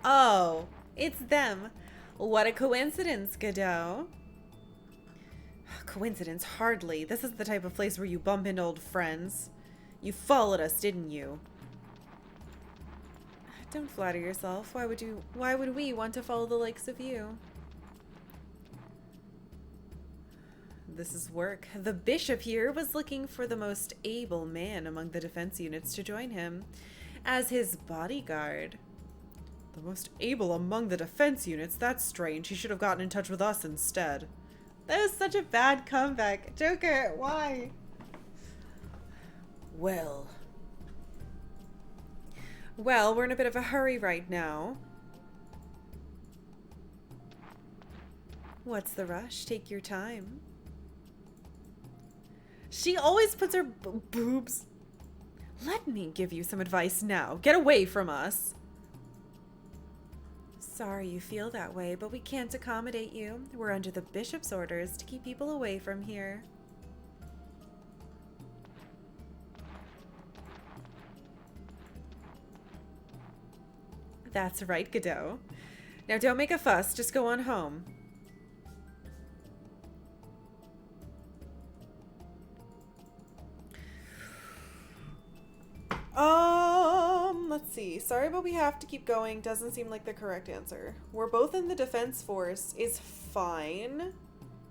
Oh, it's them. What a coincidence, Godot. Coincidence? Hardly. This is the type of place where you bump into old friends. You followed us, didn't you? Don't flatter yourself. Why would we want to follow the likes of you? This is work. The bishop here was looking for the most able man among the defense units to join him as his bodyguard. The most able among the defense units? That's strange. He should have gotten in touch with us instead. That was such a bad comeback. Joker, why? Well, we're in a bit of a hurry right now. What's the rush? Take your time. She always puts her boobs. Let me give you some advice now. Get away from us. Sorry you feel that way, but we can't accommodate you. We're under the bishop's orders to keep people away from here. That's right, Godot. Now don't make a fuss, just go on home. Let's see. Sorry, but we have to keep going. Doesn't seem like the correct answer. We're both in the defense force is fine.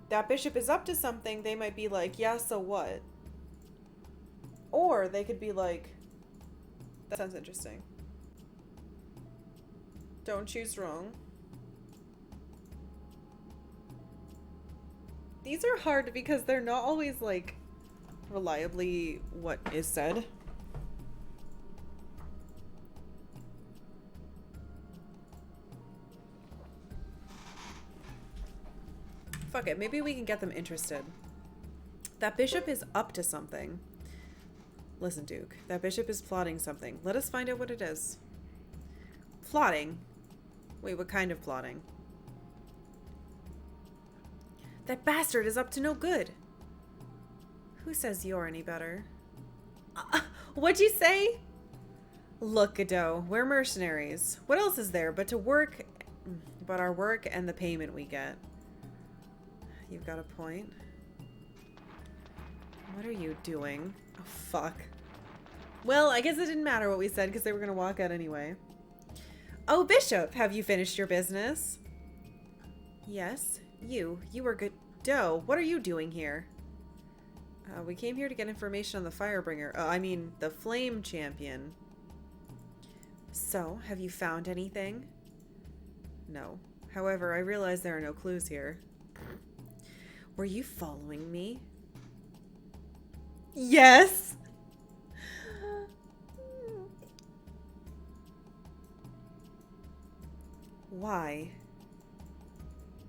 That bishop is up to something. They might be like, yeah, so what? Or they could be like, that sounds interesting. Don't choose wrong. These are hard because they're not always like reliably what is said. Fuck it, maybe we can get them interested. That bishop is up to something. Listen, Duke, that bishop is plotting something. Let us find out what it is. Plotting? Wait, what kind of plotting? That bastard is up to no good. Who says you're any better? What'd you say? Look, Godot, we're mercenaries. What else is there but our work and the payment we get? You've got a point. What are you doing? Oh, fuck. Well, I guess it didn't matter what we said because they were going to walk out anyway. Oh, Bishop, have you finished your business? Yes. You were Godot. What are you doing here? We came here to get information on the Firebringer. I mean, the Flame Champion. So, have you found anything? No. However, I realize there are no clues here. Were you following me? Yes! Why?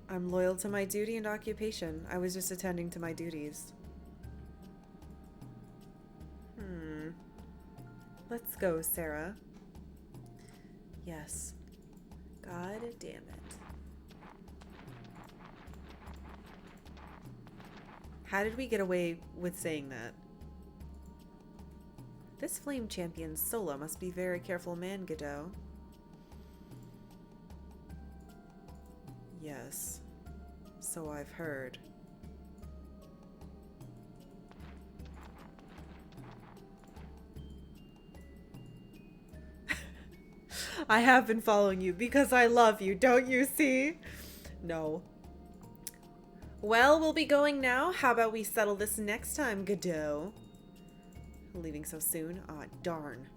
I'm loyal to my duty and occupation. I was just attending to my duties. Let's go, Sarah. Yes. God damn it. How did we get away with saying that? This flame champion, Sola, must be a very careful man, Godot. Yes. So I've heard. I have been following you because I love you, don't you see? No. Well, we'll be going now. How about we settle this next time, Godot? Leaving so soon? Aw, darn.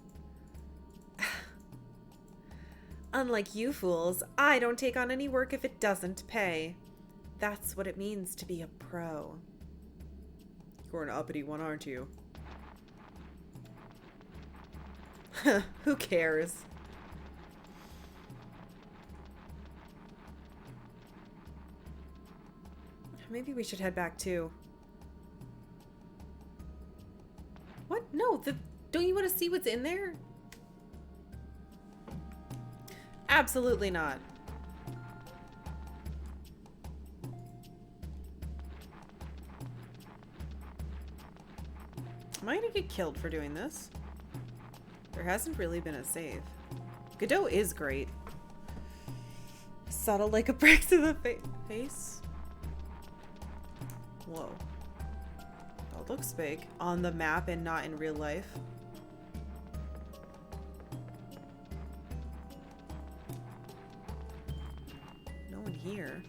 Unlike you fools, I don't take on any work if it doesn't pay. That's what it means to be a pro. You're an uppity one, aren't you? Who cares? Maybe we should head back too. What? No, don't you want to see what's in there? Absolutely not. Am I gonna get killed for doing this? There hasn't really been a save. Godot is great. Subtle like a brick to the face. Whoa. That looks big. On the map and not in real life. No one here.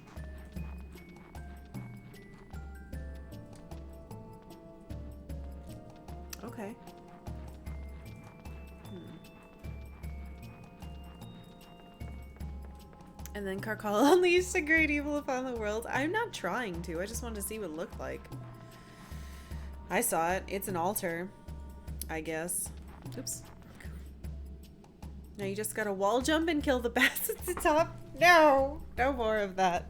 Okay. And then Karkalla unleashed a great evil upon the world. I'm not trying to. I just wanted to see what it looked like. I saw it. It's an altar, I guess. Oops. Now you just gotta wall jump and kill the bats at the top. No! No more of that.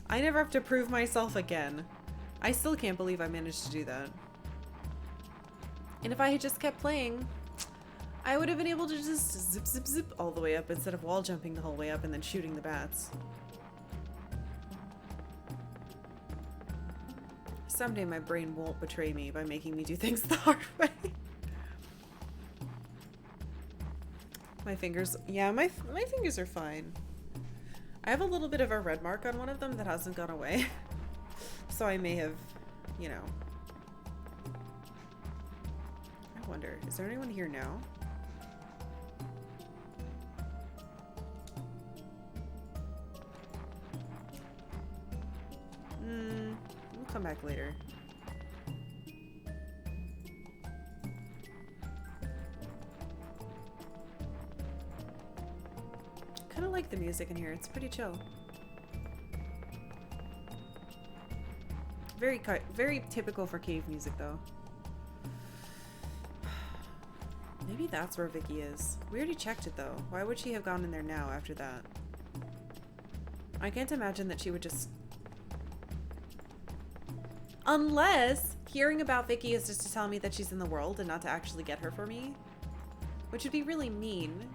I never have to prove myself again. I still can't believe I managed to do that. And if I had just kept playing, I would have been able to just zip, zip, zip all the way up instead of wall jumping the whole way up and then shooting the bats. Someday my brain won't betray me by making me do things the hard way. My fingers, yeah, my fingers are fine. I have a little bit of a red mark on one of them that hasn't gone away. So I may have, you know. I wonder, is there anyone here now? We'll come back later. Kind of like the music in here. It's pretty chill. Very typical for cave music, though. Maybe that's where Vicky is. We already checked it, though. Why would she have gone in there now after that? I can't imagine that she would just... Unless hearing about Vicky is just to tell me that she's in the world and not to actually get her for me. Which would be really mean.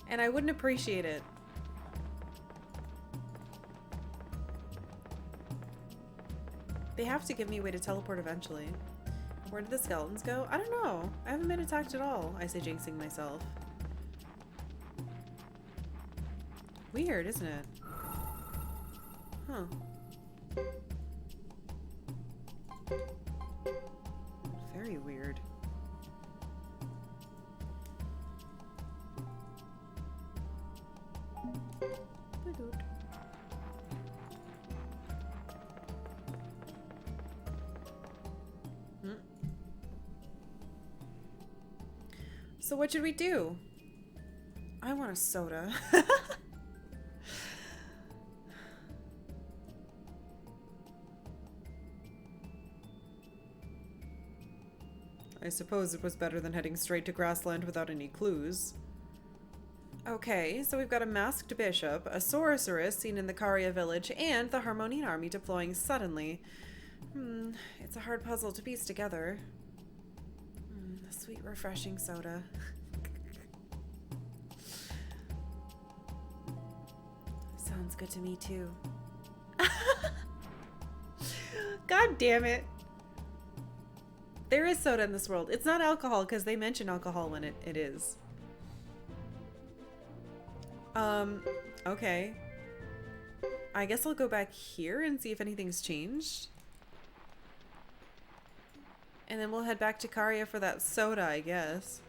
And I wouldn't appreciate it. They have to give me a way to teleport eventually. Where did the skeletons go? I don't know. I haven't been attacked at all. I say jinxing myself. Weird, isn't it? Huh. Very weird. So what should we do? I want a soda. I suppose it was better than heading straight to Grassland without any clues. Okay, so we've got a masked bishop, a sorceress seen in the Karkalla village, and the Harmonian army deploying suddenly. It's a hard puzzle to piece together. A sweet, refreshing soda. Sounds good to me, too. God damn it. There is soda in this world. It's not alcohol, because they mention alcohol when it is. Okay. I guess I'll go back here and see if anything's changed. And then we'll head back to Karkalla for that soda, I guess.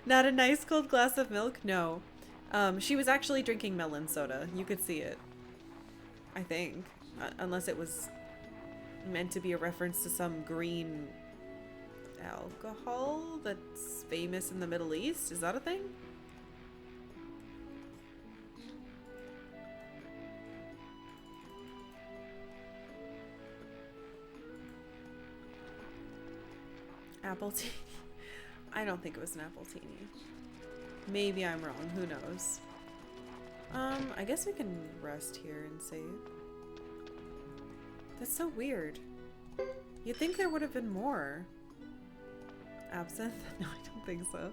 Not a nice cold glass of milk? No. She was actually drinking melon soda. You could see it. I think. Unless it was meant to be a reference to some green alcohol that's famous in the Middle East. Is that a thing? Apple tea. I don't think it was an apple teeny. Maybe I'm wrong. Who knows? I guess we can rest here and save. That's so weird. You'd think there would have been more. Absinthe? No, I don't think so.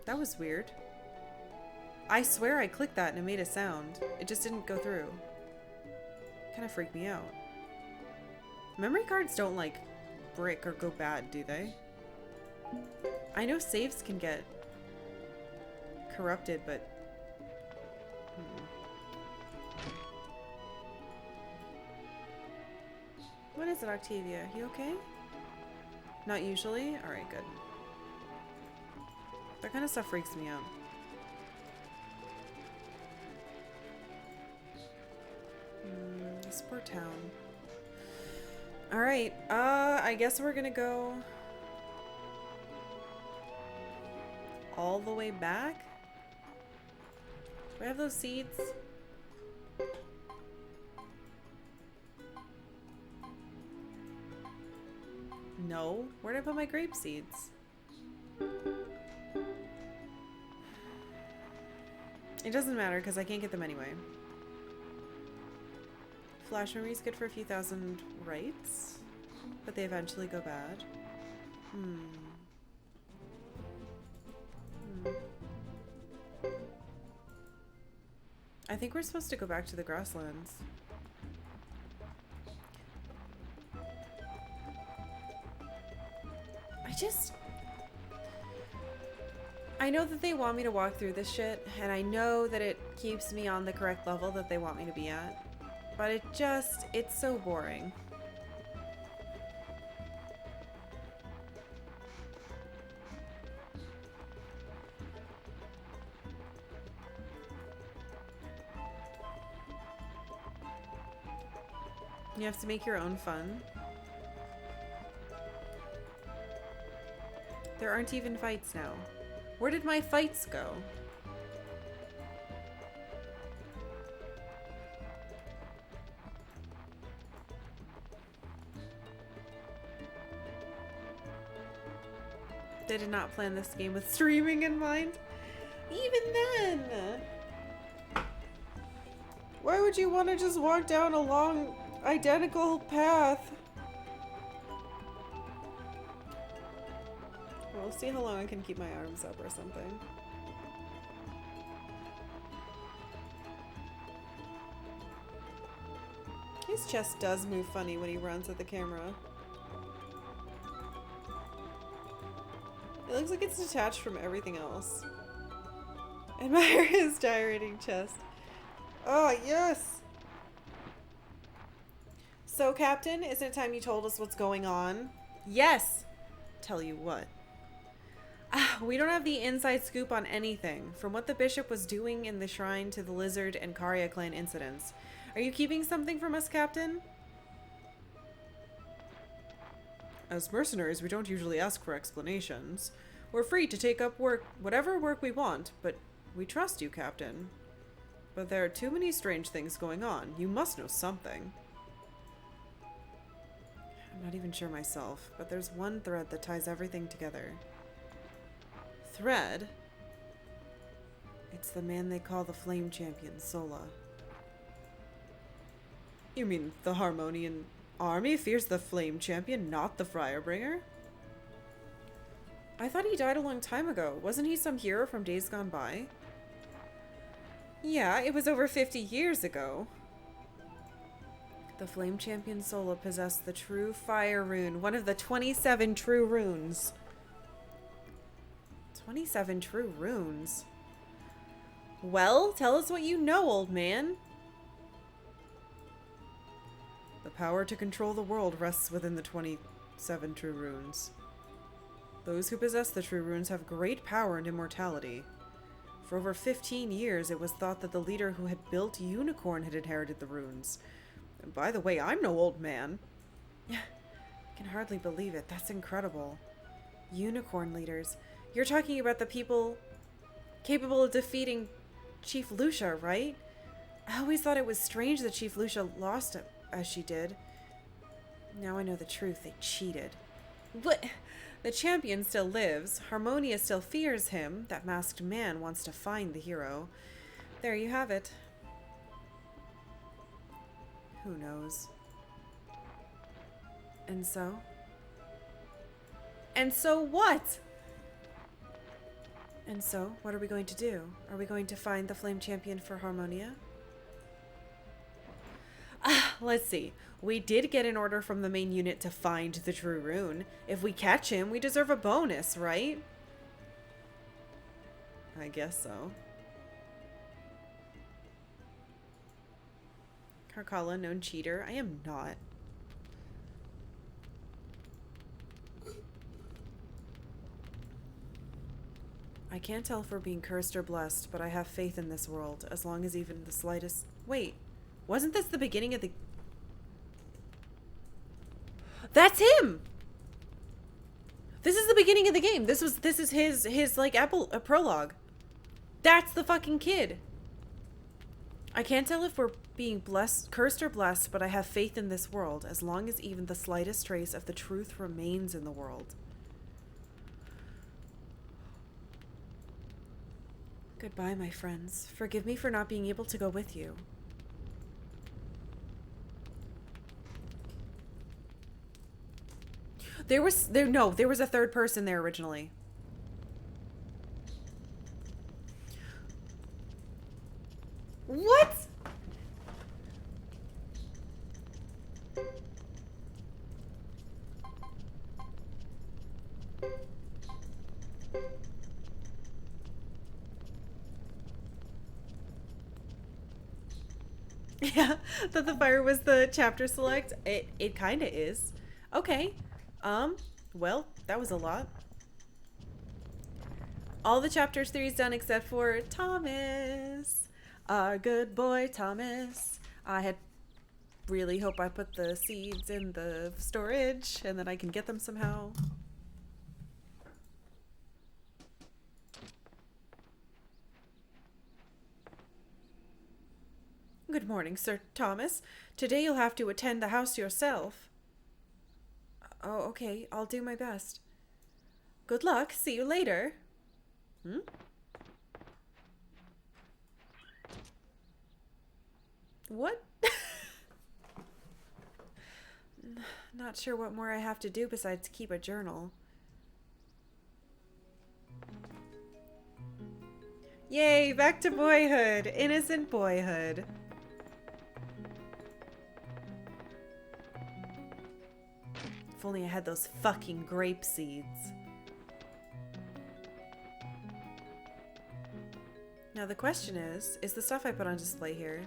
That was weird. I swear I clicked that and it made a sound. It just didn't go through. Kind of freaked me out. Memory cards don't like brick or go bad, do they? I know saves can get corrupted, but What is it, Octavia? You okay? Not usually? Alright, good. That kind of stuff freaks me out. This poor town. Alright, I guess we're gonna go all the way back? Do we have those seeds? No. Where did I put my grape seeds? It doesn't matter because I can't get them anyway. Flash memory is good for a few thousand rights, but they eventually go bad. I think we're supposed to go back to the Grasslands. I know that they want me to walk through this shit, and I know that it keeps me on the correct level that they want me to be at, but it's so boring. You have to make your own fun. There aren't even fights now. Where did my fights go? They did not plan this game with streaming in mind. Even then! Why would you want to just walk down a long, identical path? We'll see how long I can keep my arms up or something. His chest does move funny when he runs at the camera. It looks like it's detached from everything else. Admire his gyrating chest. Oh, yes! So, Captain, isn't it time you told us what's going on? Yes! Tell you what. We don't have the inside scoop on anything, from what the bishop was doing in the shrine to the lizard and Karya clan incidents. Are you keeping something from us, Captain? As mercenaries, we don't usually ask for explanations. We're free to take up work, whatever work we want, but we trust you, Captain. But there are too many strange things going on. You must know something. I'm not even sure myself, but there's one thread that ties everything together. Thread? It's the man they call the Flame Champion, Sola. You mean the Harmonian army fears the Flame Champion, not the Friarbringer? I thought he died a long time ago. Wasn't he some hero from days gone by? Yeah, it was over 50 years ago. The Flame Champion Sola possessed the true fire rune, one of the 27 true runes. 27 true runes. Well, tell us what you know, old man. The power to control the world rests within the 27 true runes. Those who possess the true runes have great power and immortality. For over 15 years, it was thought that the leader who had built Unicorn had inherited the runes. And by the way, I'm no old man. I can hardly believe it. That's incredible. Unicorn leaders. You're talking about the people capable of defeating Chief Lucia, right? I always thought it was strange that Chief Lucia lost it as she did. Now I know the truth. They cheated. But the champion still lives. Harmonia still fears him. That masked man wants to find the hero. There you have it. Who knows? And so? And so what? And so, what are we going to do? Are we going to find the Flame Champion for Harmonia? Let's see. We did get an order from the main unit to find the true rune. If we catch him, we deserve a bonus, right? I guess so. Karkalla, known cheater. I am not. I can't tell if we're being cursed or blessed, but I have faith in this world, as long as even the slightest... Wait, wasn't this the beginning of the... That's him! This is the beginning of the game. This is his like prologue. That's the fucking kid. I can't tell if we're being blessed, cursed or blessed, but I have faith in this world, as long as even the slightest trace of the truth remains in the world. Goodbye, my friends. Forgive me for not being able to go with you. There was a third person there originally. What? Yeah, that the fire was the chapter select. It kind of is. Okay. Well, that was a lot. All the chapters 3 is done except for Thomas. Our good boy Thomas. I had really hope I put the seeds in the storage and then I can get them somehow. Good morning, Sir Thomas. Today you'll have to attend the house yourself. Oh, okay. I'll do my best. Good luck. See you later. What? Not sure what more I have to do besides keep a journal. Yay, back to boyhood. Innocent boyhood. If only I had those fucking grape seeds. Now the question is the stuff I put on display here?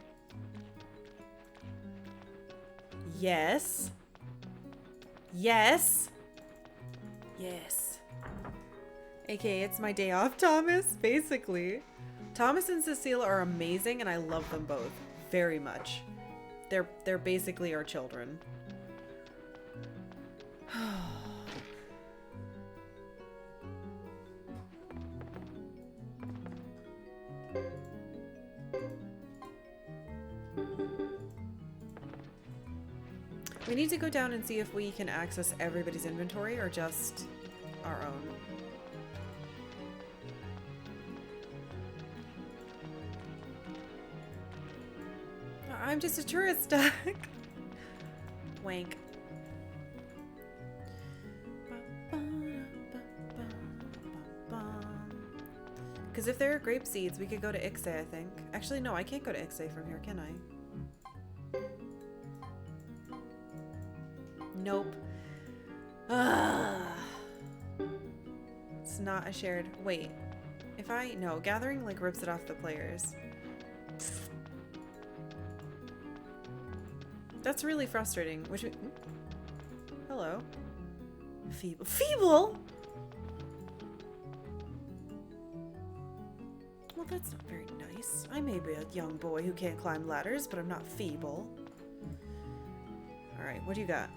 Yes. Yes. Yes. AKA, it's my day off, Thomas, basically. Thomas and Cecile are amazing, and I love them both very much. They're basically our children. We need to go down and see if we can access everybody's inventory or just our own. I'm just a tourist duck. Wank. Because if there are grape seeds, we could go to Ixay, I think. Actually, no, I can't go to Ixay from here, can I? Nope. It's not a shared... Wait. If I... No, gathering, like, rips it off the players. That's really frustrating. Which... Hello. Feeble. Feeble?! Well, that's not very nice. I may be a young boy who can't climb ladders, but I'm not feeble. Alright, what do you got?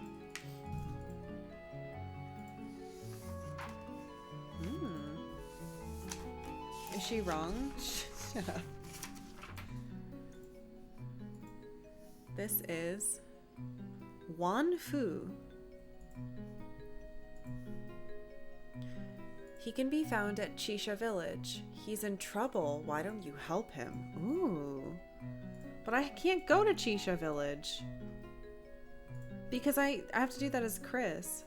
Is she wrong? Shut up. This is Wan Fu. He can be found at Chisha village. He's in trouble. Why don't you help him? Ooh. But I can't go to Chisha village. Because I have to do that as Chris.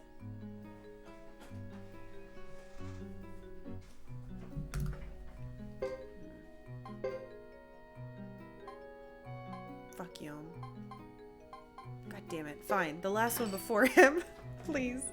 Fuck you. God damn it. Fine. The last one before him. Please.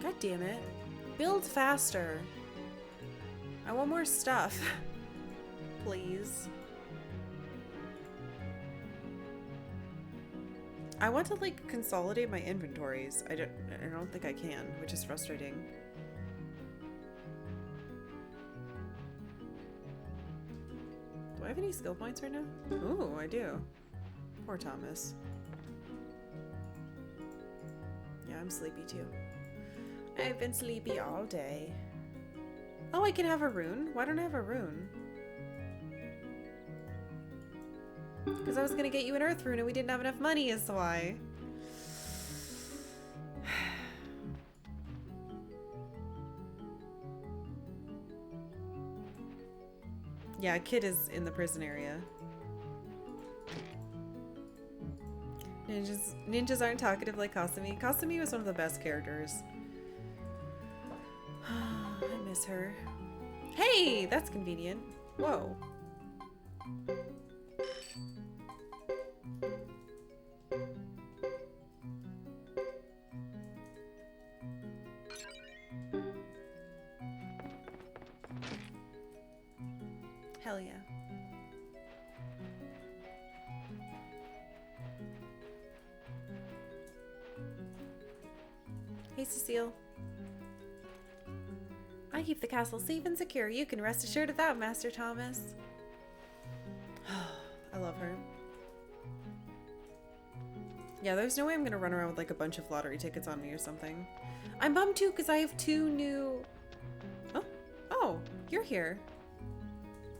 God damn it. Build faster. I want more stuff. Please. I want to like consolidate my inventories. I don't think I can, which is frustrating. Do I have any skill points right now? Ooh, I do. Poor Thomas. Yeah, I'm sleepy too. I've been sleepy all day. Oh, I can have a rune? Why don't I have a rune? Because I was going to get you an earth rune and we didn't have enough money is why. Yeah, Kid is in the prison area. Ninjas aren't talkative like Kasumi. Kasumi was one of the best characters. I miss her. Hey, that's convenient. Whoa. Hell yeah. Hey, Cecile. I keep the castle safe and secure. You can rest assured of that, Master Thomas. I love her. Yeah, there's no way I'm gonna run around with like a bunch of lottery tickets on me or something. I'm bummed too because I have 2 new... Oh, you're here.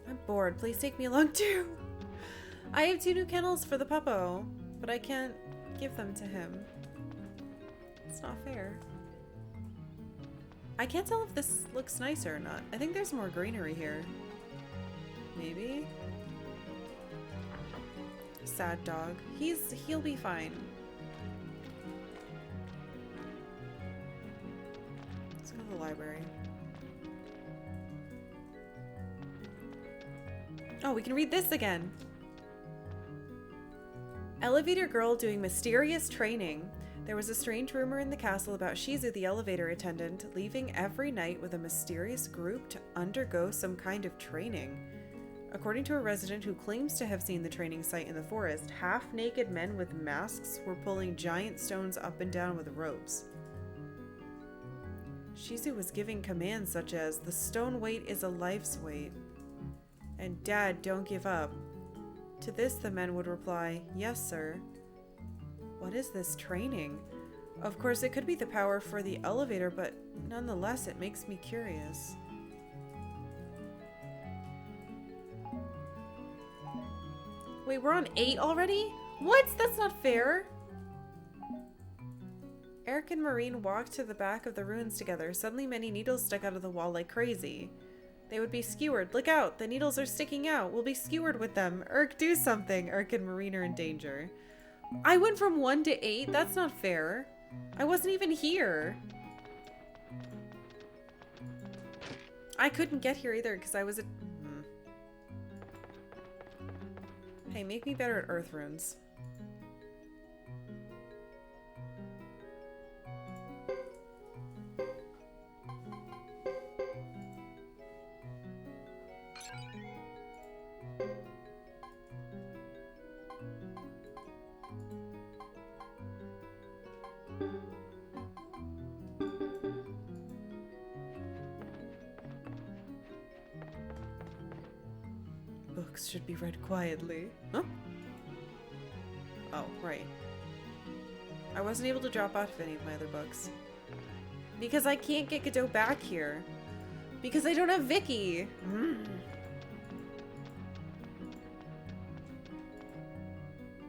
I'm bored. Please take me along too. I have 2 new kennels for the puppo, but I can't give them to him. It's not fair. I can't tell if this looks nicer or not. I think there's more greenery here. Maybe? Sad dog. He'll be fine. Let's go to the library. Oh, we can read this again. Elevator girl doing mysterious training. There was a strange rumor in the castle about Shizu, the elevator attendant, leaving every night with a mysterious group to undergo some kind of training. According to a resident who claims to have seen the training site in the forest, half-naked men with masks were pulling giant stones up and down with ropes. Shizu was giving commands such as, "The stone weight is a life's weight," and "Dad, don't give up." To this, the men would reply, "Yes, sir." What is this training? Of course, it could be the power for the elevator, but nonetheless, it makes me curious. Wait, we're on 8 already? What? That's not fair. Eric and Marine walked to the back of the ruins together. Suddenly, many needles stuck out of the wall like crazy. They would be skewered. Look out! The needles are sticking out. We'll be skewered with them. Erk, do something. Erk and Marine are in danger. I went from 1 to 8? That's not fair. I wasn't even here. I couldn't get here either because I was a... Hey, make me better at earth runes. Books should be read quietly. Huh? Oh, right. I wasn't able to drop off any of my other books. Because I can't get Godot back here. Because I don't have Vicky.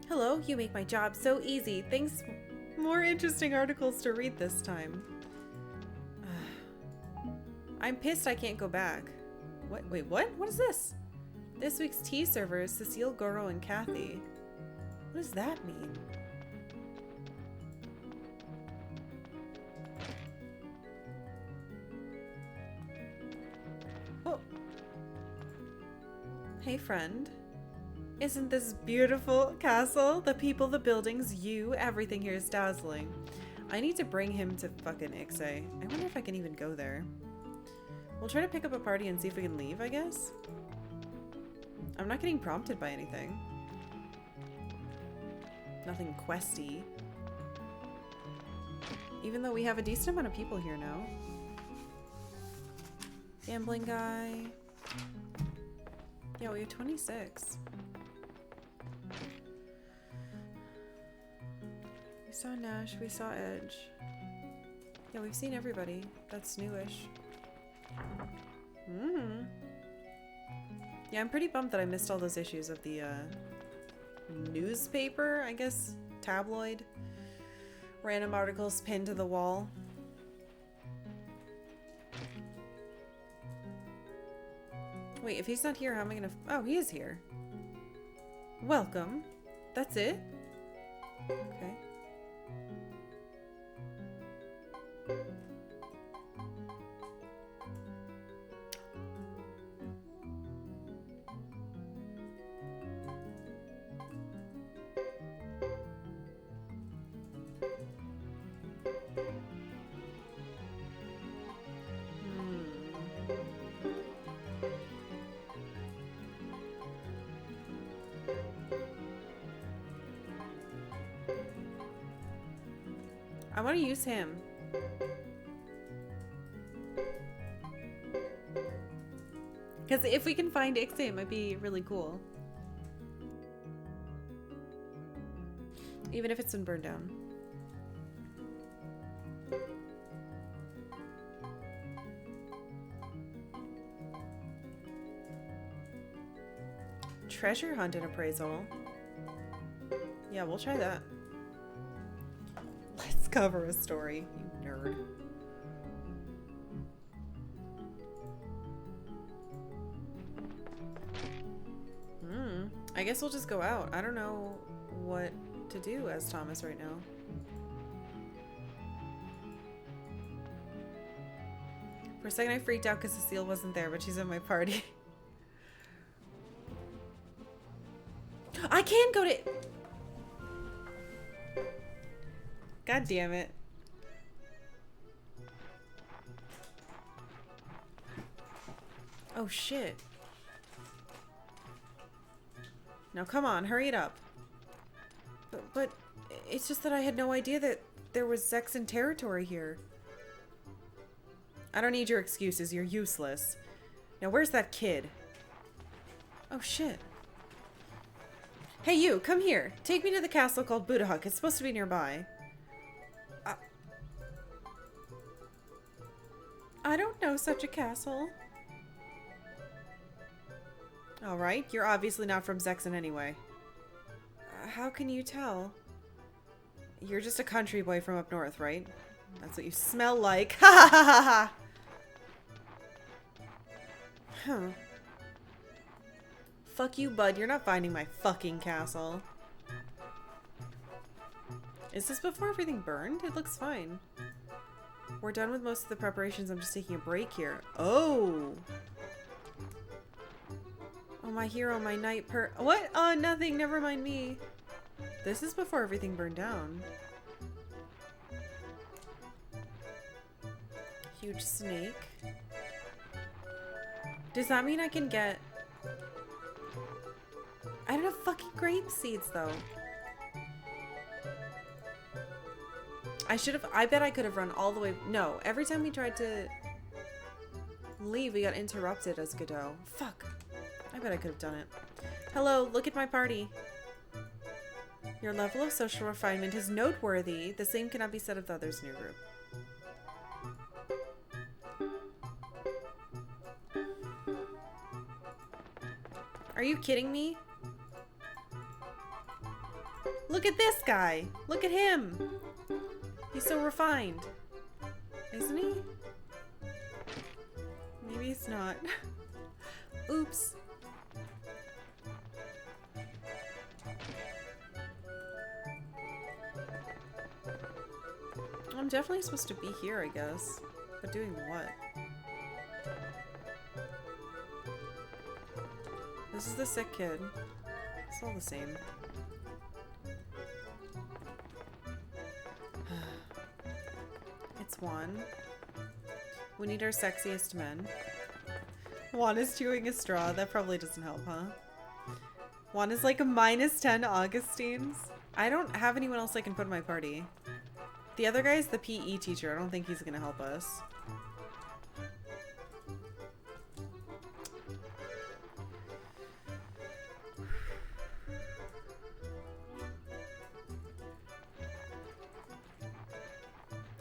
Hello, you make my job so easy. Thanks. More interesting articles to read this time. I'm pissed I can't go back. What? Wait, what? What is this? This week's tea servers, Cecile, Goro, and Kathy. What does that mean? Oh. Hey, friend. Isn't this beautiful castle? The people, the buildings, you, everything here is dazzling. I need to bring him to fucking Ixe. I wonder if I can even go there. We'll try to pick up a party and see if we can leave, I guess. I'm not getting prompted by anything. Nothing questy. Even though we have a decent amount of people here now. Gambling guy. Yeah, we have 26. We saw Nash, we saw Edge. Yeah, we've seen everybody. That's newish. Yeah, I'm pretty bummed that I missed all those issues of the newspaper, I guess, tabloid. Random articles pinned to the wall. Wait, if he's not here, how am I gonna... Oh, he is here. Welcome. That's it? Okay. I want to use him. Because if we can find Ixe, it might be really cool. Even if it's been burned down. Treasure hunt and appraisal. Yeah, we'll try that. Let's cover a story, you nerd. I guess we'll just go out. I don't know what to do as Thomas right now. For a second I freaked out because Cecile wasn't there, but she's in my party. I can go to... God damn it. Oh shit. Now come on, hurry it up. But it's just that I had no idea that there was Zexan territory here. I don't need your excuses, you're useless. Now where's that kid? Oh shit. Hey you, come here. Take me to the castle called Budahuk. It's supposed to be nearby. I don't know such a castle. Alright, you're obviously not from Zexan anyway. How can you tell? You're just a country boy from up north, right? That's what you smell like. Ha ha ha ha ha! Huh. Fuck you, bud. You're not finding my fucking castle. Is this before everything burned? It looks fine. We're done with most of the preparations. I'm just taking a break here. Oh! Oh, my hero, my knight What? Oh, nothing. Never mind me. This is before everything burned down. Huge snake. Does that mean I can get... I don't have fucking grape seeds, though. I bet I could have run all the way... No, every time we tried to leave, we got interrupted as Godot. Fuck. I bet I could have done it. Hello, look at my party. Your level of social refinement is noteworthy. The same cannot be said of the others in your group. Are you kidding me? Look at this guy. Look at him. He's so refined. Isn't he? Maybe he's not. Oops. I'm definitely supposed to be here, I guess. But doing what? This is the sick kid. It's all the same. It's Juan. We need our sexiest men. Juan is chewing a straw. That probably doesn't help, huh? Juan is like a -10 Augustines. I don't have anyone else I can put in my party. The other guy is the PE teacher. I don't think he's gonna help us.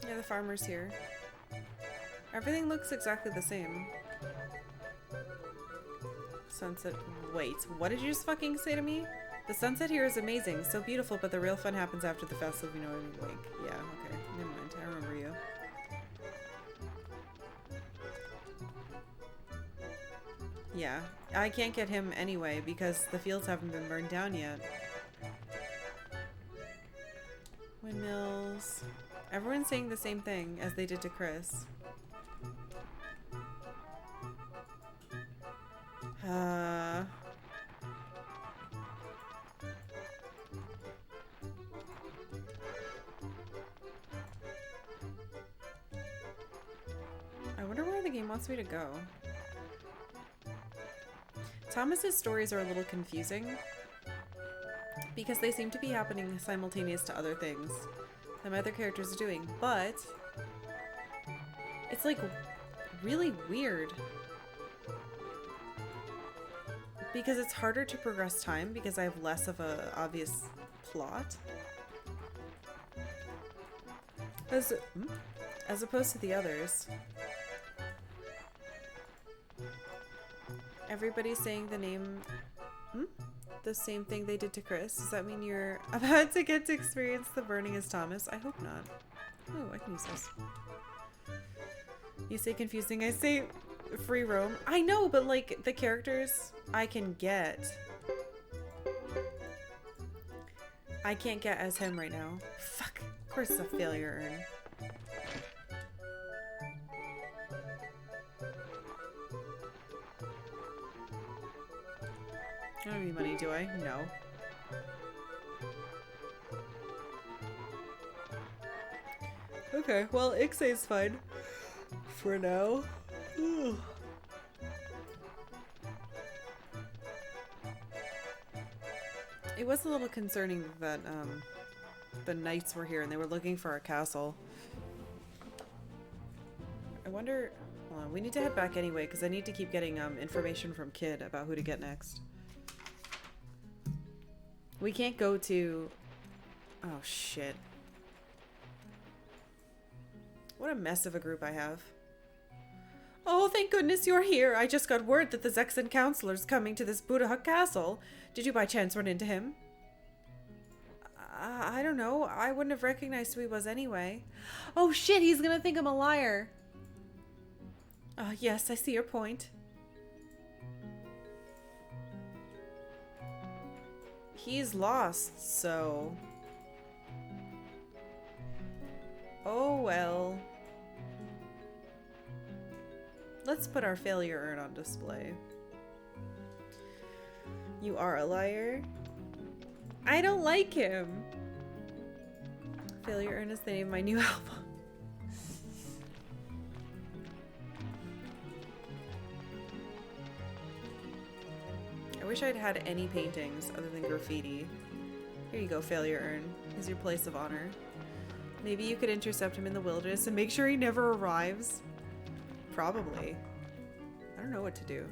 Yeah, the farmer's here. Everything looks exactly the same. Sunset. Wait, what did you just fucking say to me? The sunset here is amazing, so beautiful, but the real fun happens after the festival, you know what I mean? Wink. Yeah, okay. Never mind. I remember you. Yeah. I can't get him anyway because the fields haven't been burned down yet. Windmills. Everyone's saying the same thing as they did to Chris. I wonder where the game wants me to go. Thomas's stories are a little confusing because they seem to be happening simultaneous to other things that my other characters are doing, but it's like really weird because it's harder to progress time because I have less of a obvious plot as opposed to the others. Everybody's saying the name, the same thing they did to Chris. Does that mean you're about to get to experience the burning as Thomas? I hope not. Oh, I can use this. You say confusing, I say free roam. I know, but like the characters I can get, I can't get as him right now. Fuck. Of course it's a failure earn. I don't have any money, do I? No. Okay, well, Ixay's fine. For now. It was a little concerning that, the knights were here and they were looking for a castle. I wonder... Hold on, we need to head back anyway, because I need to keep getting, information from Kid about who to get next. We can't go to... Oh, shit. What a mess of a group I have. Oh, thank goodness you're here. I just got word that the Zexan counselor's coming to this Budahuk castle. Did you by chance run into him? I don't know. I wouldn't have recognized who he was anyway. Oh shit, he's gonna think I'm a liar. Yes, I see your point. He's lost, so... Oh well. Let's put our failure urn on display. You are a liar? I don't like him. Failure urn is the name of my new album. I wish I'd had any paintings other than graffiti. Here you go, failure urn. Here's your place of honor. Maybe you could intercept him in the wilderness and make sure he never arrives. Probably. I don't know what to do.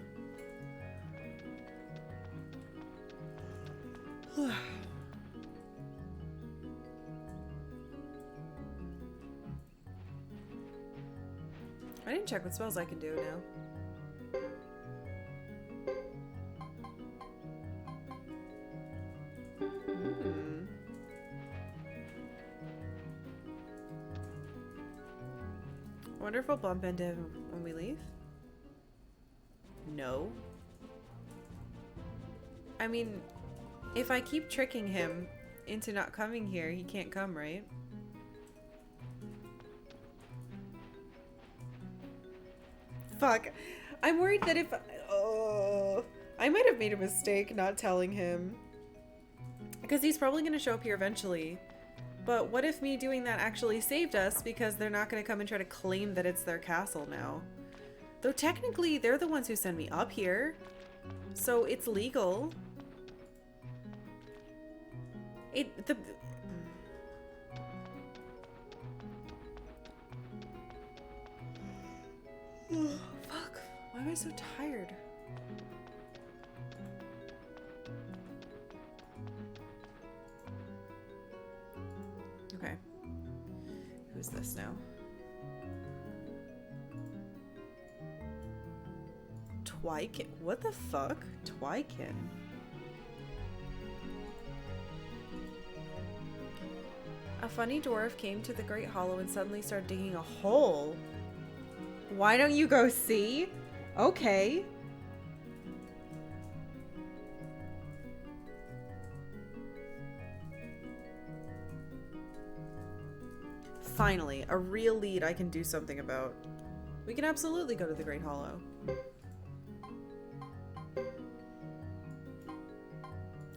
I didn't check what spells I can do now. I wonder if we'll bump into him when we leave. No. I mean, if I keep tricking him into not coming here, he can't come, right? Fuck. I'm worried that if... I might have made a mistake not telling him. Because he's probably going to show up here eventually. But what if me doing that actually saved us because they're not going to come and try to claim that it's their castle now? Though technically, they're the ones who send me up here. So it's legal. Fuck. Why am I so tired? Okay. Who's this now? Twykin? What the fuck? Twykin? A funny dwarf came to the Great Hollow and suddenly started digging a hole. Why don't you go see? Okay. Finally, a real lead I can do something about. We can absolutely go to the Great Hollow.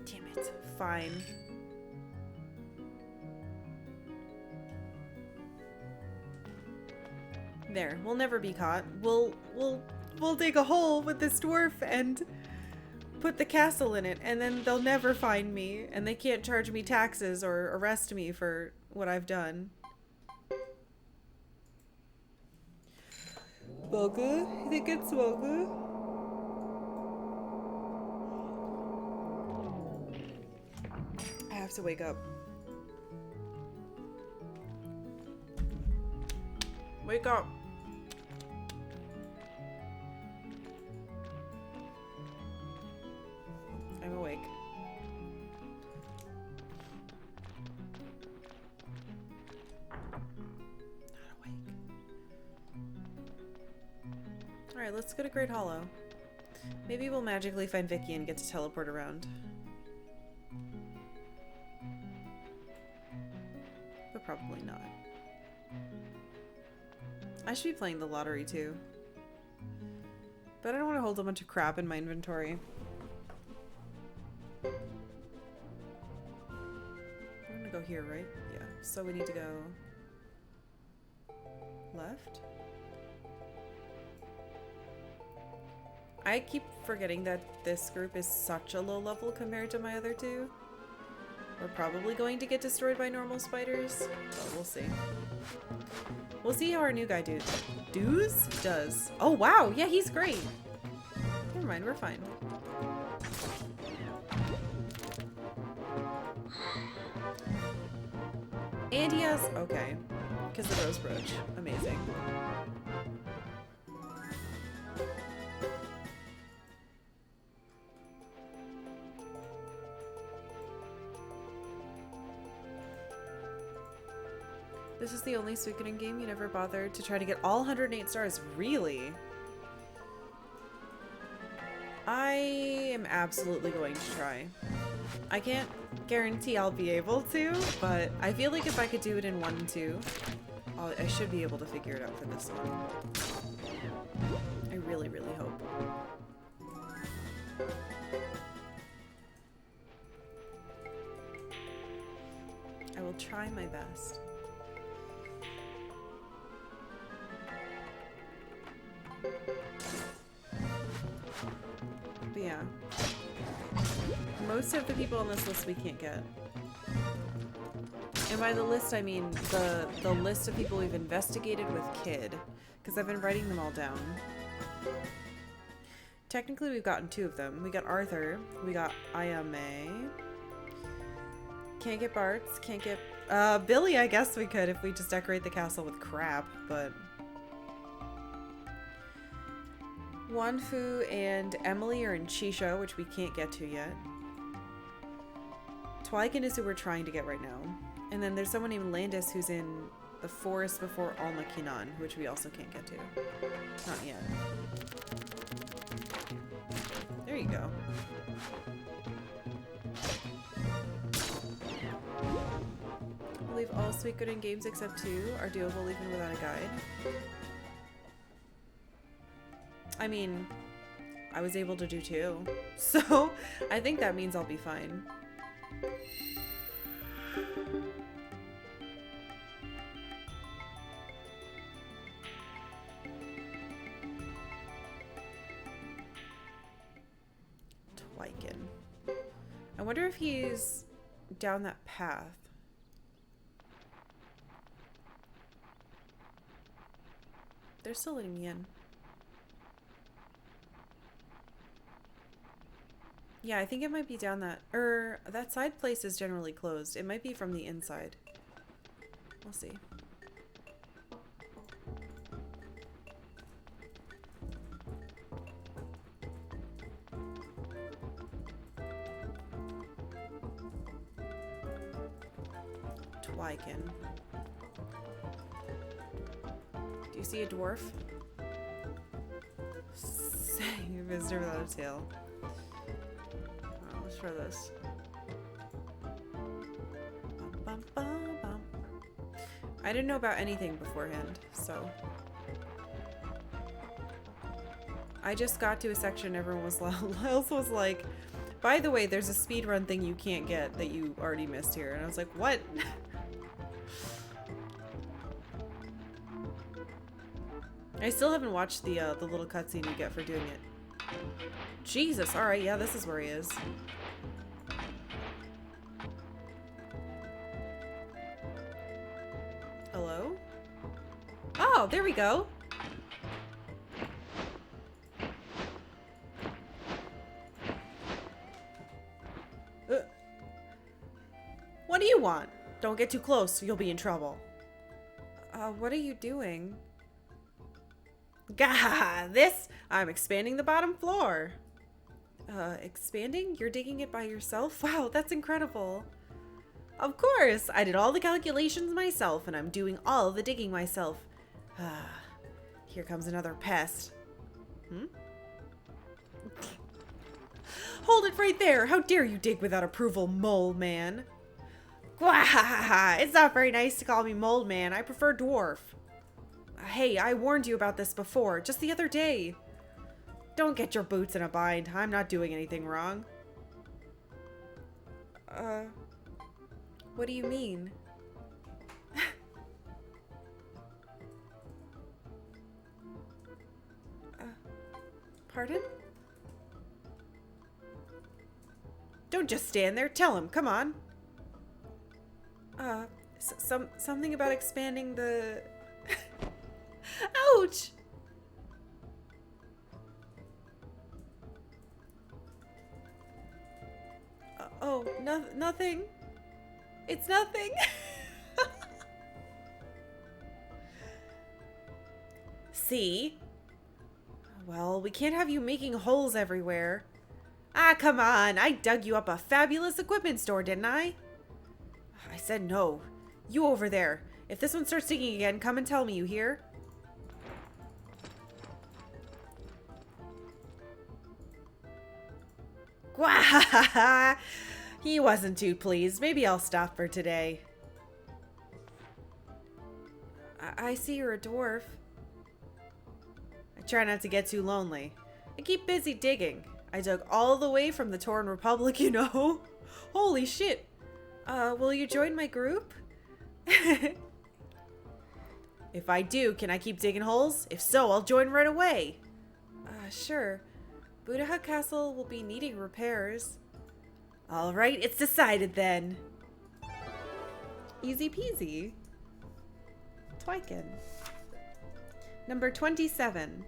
Damn it. Fine. There, we'll never be caught. We'll dig a hole with this dwarf and put the castle in it, and then they'll never find me, and they can't charge me taxes or arrest me for what I've done. Swoggle? You think it's Swoggle? I have to wake up. Wake up. I'm awake. Not awake. Alright, let's go to Great Hollow. Maybe we'll magically find Vicky and get to teleport around. But probably not. I should be playing the lottery too. But I don't want to hold a bunch of crap in my inventory. We're gonna go here, right? Yeah. So we need to go left. I keep forgetting that this group is such a low level compared to my other two. We're probably going to get destroyed by normal spiders, but we'll see. We'll see how our new guy does. Oh wow, yeah, he's great. Never mind, we're fine. And he has, okay, because the rose brooch, amazing. This is the only Suikoden game you never bothered to try to get all 108 stars. Really? I am absolutely going to try. I can't guarantee I'll be able to, but I feel like if I could do it in 1 and 2, I should be able to figure it out for this one. I really, really hope. I will try my best. But yeah, most of the people on this list we can't get. And by the list, I mean the list of people we've investigated with Kid, because I've been writing them all down. Technically, we've gotten 2 of them. We got Arthur, we got Ayame. Can't get Bart's, can't get Billy. I guess we could if we just decorate the castle with crap, but Wanfu and Emily are in Chisha, which we can't get to yet. Twiken is who we're trying to get right now. And then there's someone named Landis who's in the forest before Alma Kinan, which we also can't get to. Not yet. There you go. I believe all Suikoden games except 2 are doable even without a guide. I mean, I was able to do 2, so I think that means I'll be fine. Twiken. I wonder if he's down that path. They're still letting me in. Yeah, I think it might be down that, that side place is generally closed. It might be from the inside. We'll see. Twiken. Do you see a dwarf? Saying visitor without a tail. Let's try this. Bum, bum, bum, bum. I didn't know about anything beforehand, so I just got to a section everyone else was like, by the way, there's a speedrun thing you can't get that you already missed here. And I was like, what? I still haven't watched the little cutscene you get for doing it. Jesus, alright, yeah, this is where he is. Hello? Oh, there we go. What do you want? Don't get too close, you'll be in trouble. What are you doing? Gah! This! I'm expanding the bottom floor. Expanding? You're digging it by yourself? Wow, that's incredible. Of course! I did all the calculations myself, and I'm doing all the digging myself. Here comes another pest. Hmm? Hold it right there! How dare you dig without approval, mole man? Gwahahaha! It's not very nice to call me mole man. I prefer dwarf. Hey, I warned you about this before, just the other day. Don't get your boots in a bind. I'm not doing anything wrong. What do you mean? Pardon? Don't just stand there. Tell him. Come on. Something about expanding the... Ouch! Oh, nothing. It's nothing. See? Well, we can't have you making holes everywhere. Ah, come on. I dug you up a fabulous equipment store, didn't I? I said no. You over there. If this one starts singing again, come and tell me, you hear? Gwahahaha! He wasn't too pleased. Maybe I'll stop for today. I see you're a dwarf. I try not to get too lonely. I keep busy digging. I dug all the way from the Torn Republic, you know. Holy shit. Will you join my group? If I do, can I keep digging holes? If so, I'll join right away. Sure. Budaha Castle will be needing repairs. Alright, it's decided then. Easy peasy. Twykin. Number 27.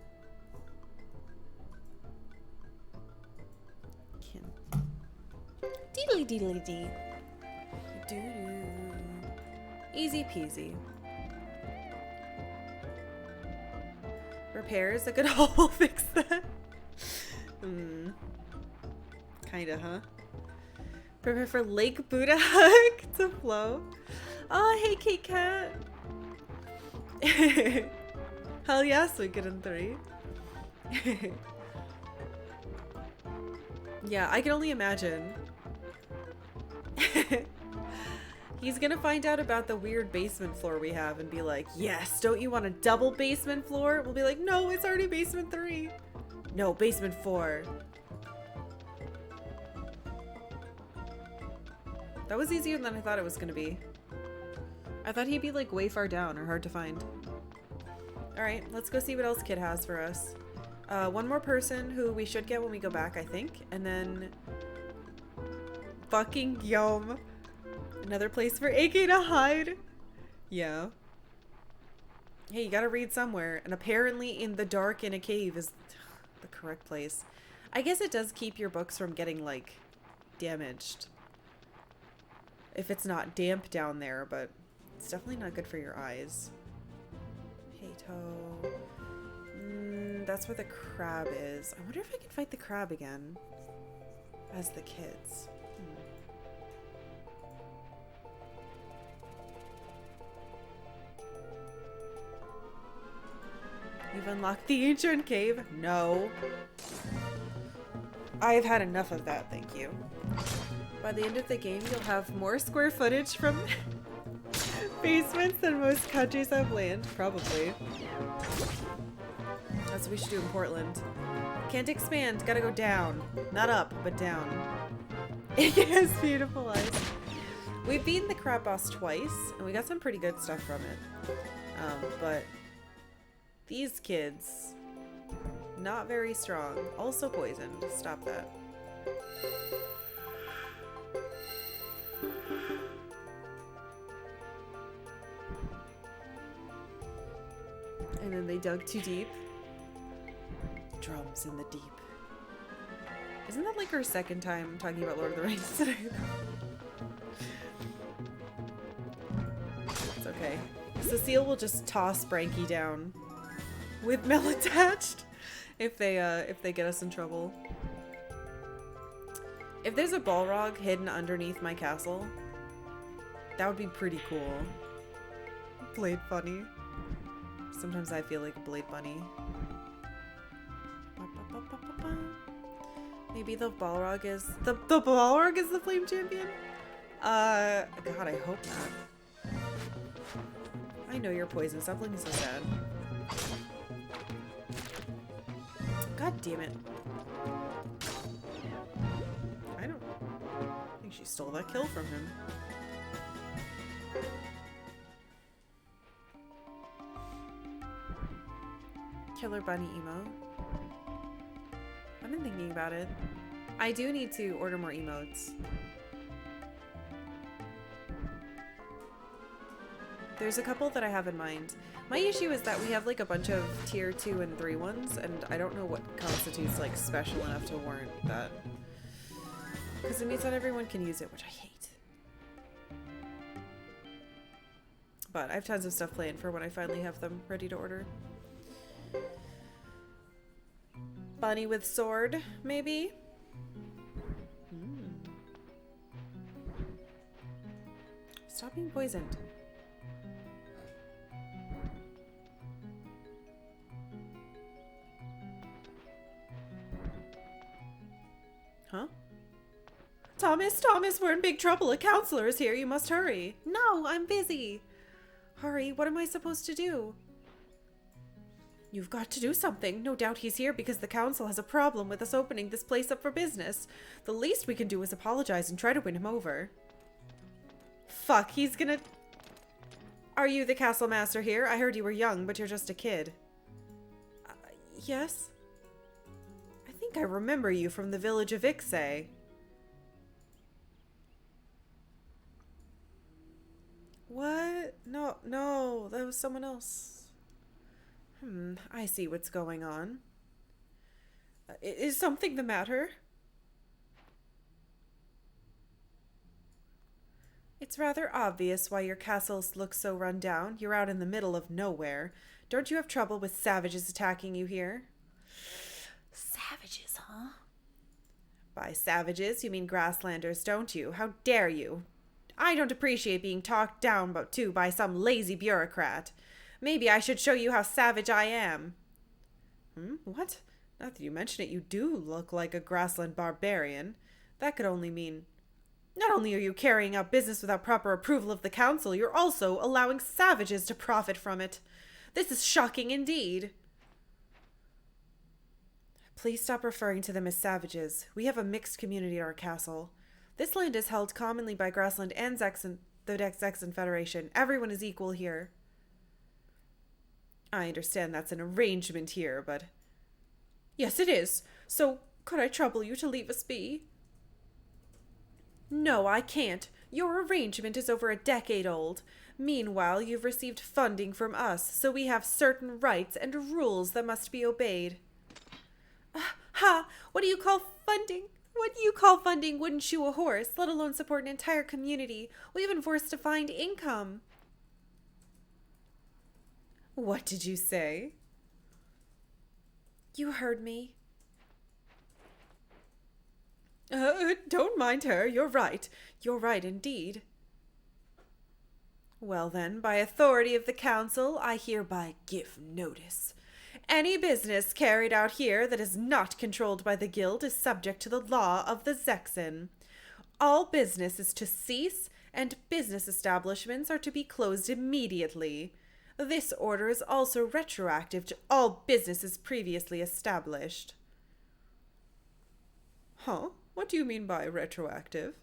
Deedly deedly dee. Doo-doo. Easy peasy. Repairs? I could all fix that. Kinda, huh? Prepare for Lake Buddha Hug to flow. Oh, hey, Kate Cat. Hell yeah, Suikoden 3. Yeah, I can only imagine. He's gonna find out about the weird basement floor we have and be like, yes, don't you want a double basement floor? We'll be like, no, it's already basement 3. No, basement 4. That was easier than I thought it was gonna be. I thought he'd be like way far down or hard to find. Alright, let's go see what else Kid has for us. One more person who we should get when we go back, I think. And then... fucking Yom. Another place for AK to hide. Yeah. Hey, you gotta read somewhere. And apparently in the dark in a cave is the correct place. I guess it does keep your books from getting, like, damaged. If it's not damp down there, but it's definitely not good for your eyes. Hito. That's where the crab is. I wonder if I can fight the crab again. As the kids. You've unlocked the ancient cave? No. I've had enough of that, thank you. By the end of the game, you'll have more square footage from basements than most countries have land. Probably. That's what we should do in Portland. Can't expand, gotta go down. Not up, but down. It has beautiful eyes. We've beaten the crab boss twice, and we got some pretty good stuff from it. But these kids, not very strong. Also poisoned. Stop that. And then they dug too deep. Drums in the deep. Isn't that like our second time talking about Lord of the Rings today? It's okay. Cecile will just toss Branky down with Mel attached if they get us in trouble. If there's a Balrog hidden underneath my castle, that would be pretty cool. Blade funny. Sometimes I feel like a Blade bunny. Maybe the Balrog is the Balrog is the flame champion? God, I hope not. I know you're poisoned. Stop looking so sad. God damn it. I think she stole that kill from him. Killer bunny emo. thinking about it. I do need to order more emotes. There's a couple that I have in mind. My issue is that we have like a bunch of tier 2 and 3 ones, and I don't know what constitutes like special enough to warrant that. Because it means not everyone can use it, which I hate. But I have tons of stuff planned for when I finally have them ready to order. Bunny with sword, maybe? Stop being poisoned. Huh? Thomas, we're in big trouble. A counselor is here. You must hurry. No, I'm busy. Hurry, what am I supposed to do? You've got to do something. No doubt he's here because the council has a problem with us opening this place up for business. The least we can do is apologize and try to win him over. Fuck, he's gonna... Are you the castle master here? I heard you were young, but you're just a kid. Yes? I think I remember you from the village of Ixay. What? No, that was someone else. I see what's going on. Is something the matter? It's rather obvious why your castle looks so run down. You're out in the middle of nowhere. Don't you have trouble with savages attacking you here? Savages, huh? By savages, you mean grasslanders, don't you? How dare you? I don't appreciate being talked down to by some lazy bureaucrat. Maybe I should show you how savage I am. What? Not that you mention it, you do look like a grassland barbarian. That could only mean... Not only are you carrying out business without proper approval of the council, you're also allowing savages to profit from it. This is shocking indeed. Please stop referring to them as savages. We have a mixed community at our castle. This land is held commonly by Grassland and the Zexan Federation. Everyone is equal here. I understand that's an arrangement here, but... Yes, it is. So, could I trouble you to leave us be? No, I can't. Your arrangement is over a decade old. Meanwhile, you've received funding from us, so we have certain rights and rules that must be obeyed. Ha! What do you call funding? What do you call funding wouldn't shoe a horse, let alone support an entire community? We've been forced to find income. What did you say? You heard me. Don't mind her. You're right. You're right indeed. Well then, by authority of the council, I hereby give notice. Any business carried out here that is not controlled by the guild is subject to the law of the Zexan. All business is to cease, and business establishments are to be closed immediately. This order is also retroactive to all businesses previously established. Huh? What do you mean by retroactive?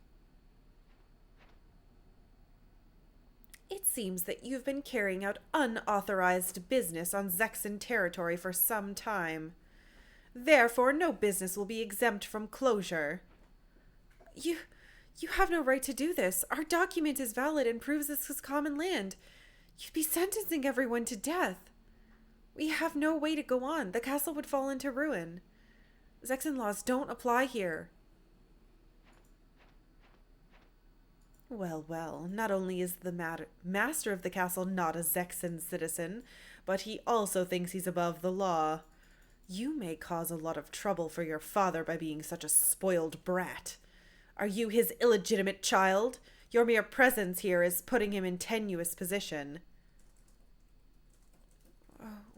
It seems that you've been carrying out unauthorized business on Zexan territory for some time. Therefore, no business will be exempt from closure. You have no right to do this. Our document is valid and proves this is common land. You'd be sentencing everyone to death. We have no way to go on. The castle would fall into ruin. Zexan laws don't apply here. Well, not only is the master of the castle not a Zexan citizen, but he also thinks he's above the law. You may cause a lot of trouble for your father by being such a spoiled brat. Are you his illegitimate child? Your mere presence here is putting him in tenuous position.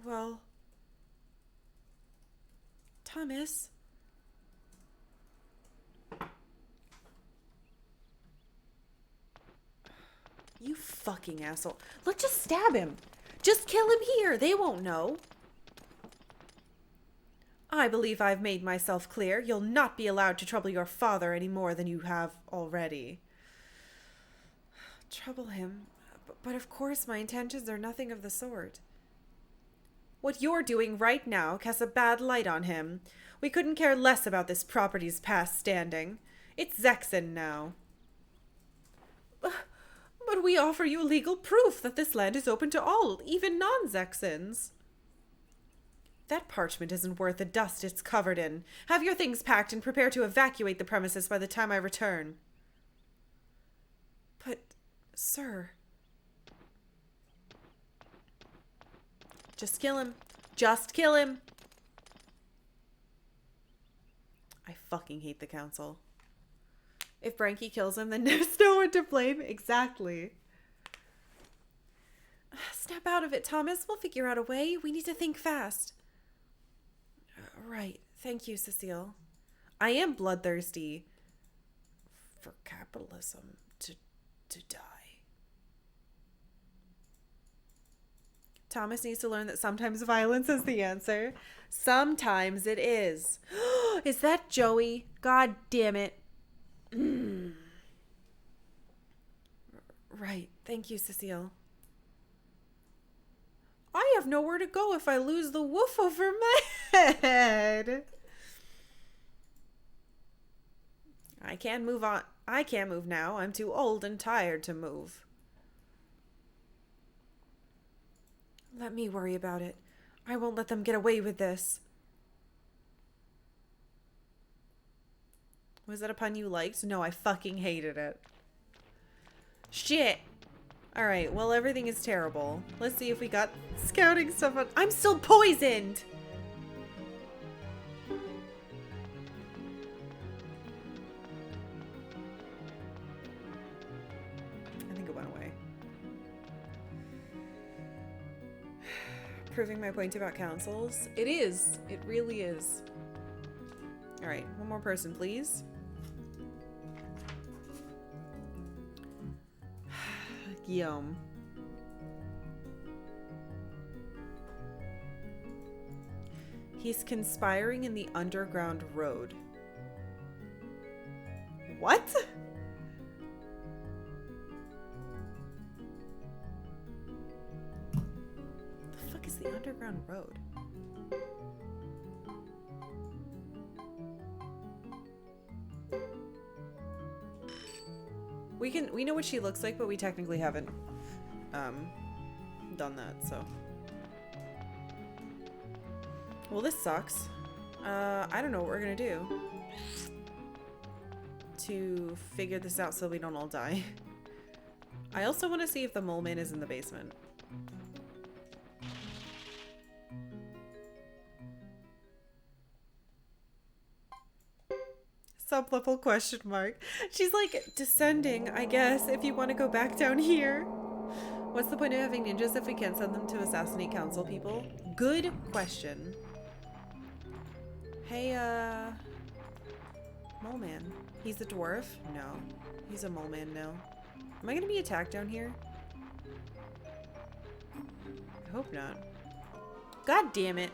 Well... Thomas... You fucking asshole. Let's just stab him. Just kill him here. They won't know. I believe I've made myself clear. You'll not be allowed to trouble your father any more than you have already. Trouble him? But of course my intentions are nothing of the sort. What you're doing right now casts a bad light on him. We couldn't care less about this property's past standing. It's Zexen now. But we offer you legal proof that this land is open to all, even non-Zexens. That parchment isn't worth the dust it's covered in. Have your things packed and prepare to evacuate the premises by the time I return. But, sir... Just kill him. Just kill him. I fucking hate the council. If Branky kills him, then there's no one to blame. Exactly. Snap out of it, Thomas. We'll figure out a way. We need to think fast. Right. Thank you, Cecile. I am bloodthirsty. For capitalism to die. Thomas needs to learn that sometimes violence is the answer. Sometimes it is. Is that Joey? God damn it. Right. Thank you, Cecile. I have nowhere to go if I lose the woof over my head. I can't move on. I can't move now. I'm too old and tired to move. Let me worry about it. I won't let them get away with this. Was that a pun you liked? No, I fucking hated it. Shit. Alright, well, everything is terrible. Let's see if we got scouting stuff on. I'm still poisoned! I think it went away. Proving my point about councils. It is. It really is. Alright, one more person, please. Guillaume. He's conspiring in the underground road. What? The fuck is the underground road? We know what she looks like, but we technically haven't done that, so. Well, this sucks. I don't know what we're gonna do to figure this out so we don't all die. I also want to see if the mole man is in the basement. Sub-level question mark. She's like, descending, I guess, if you want to go back down here. What's the point of having ninjas if we can't send them to assassinate council people? Good question. Hey, mole man. He's a dwarf? No. He's a mole man now. Am I gonna be attacked down here? I hope not. God damn it.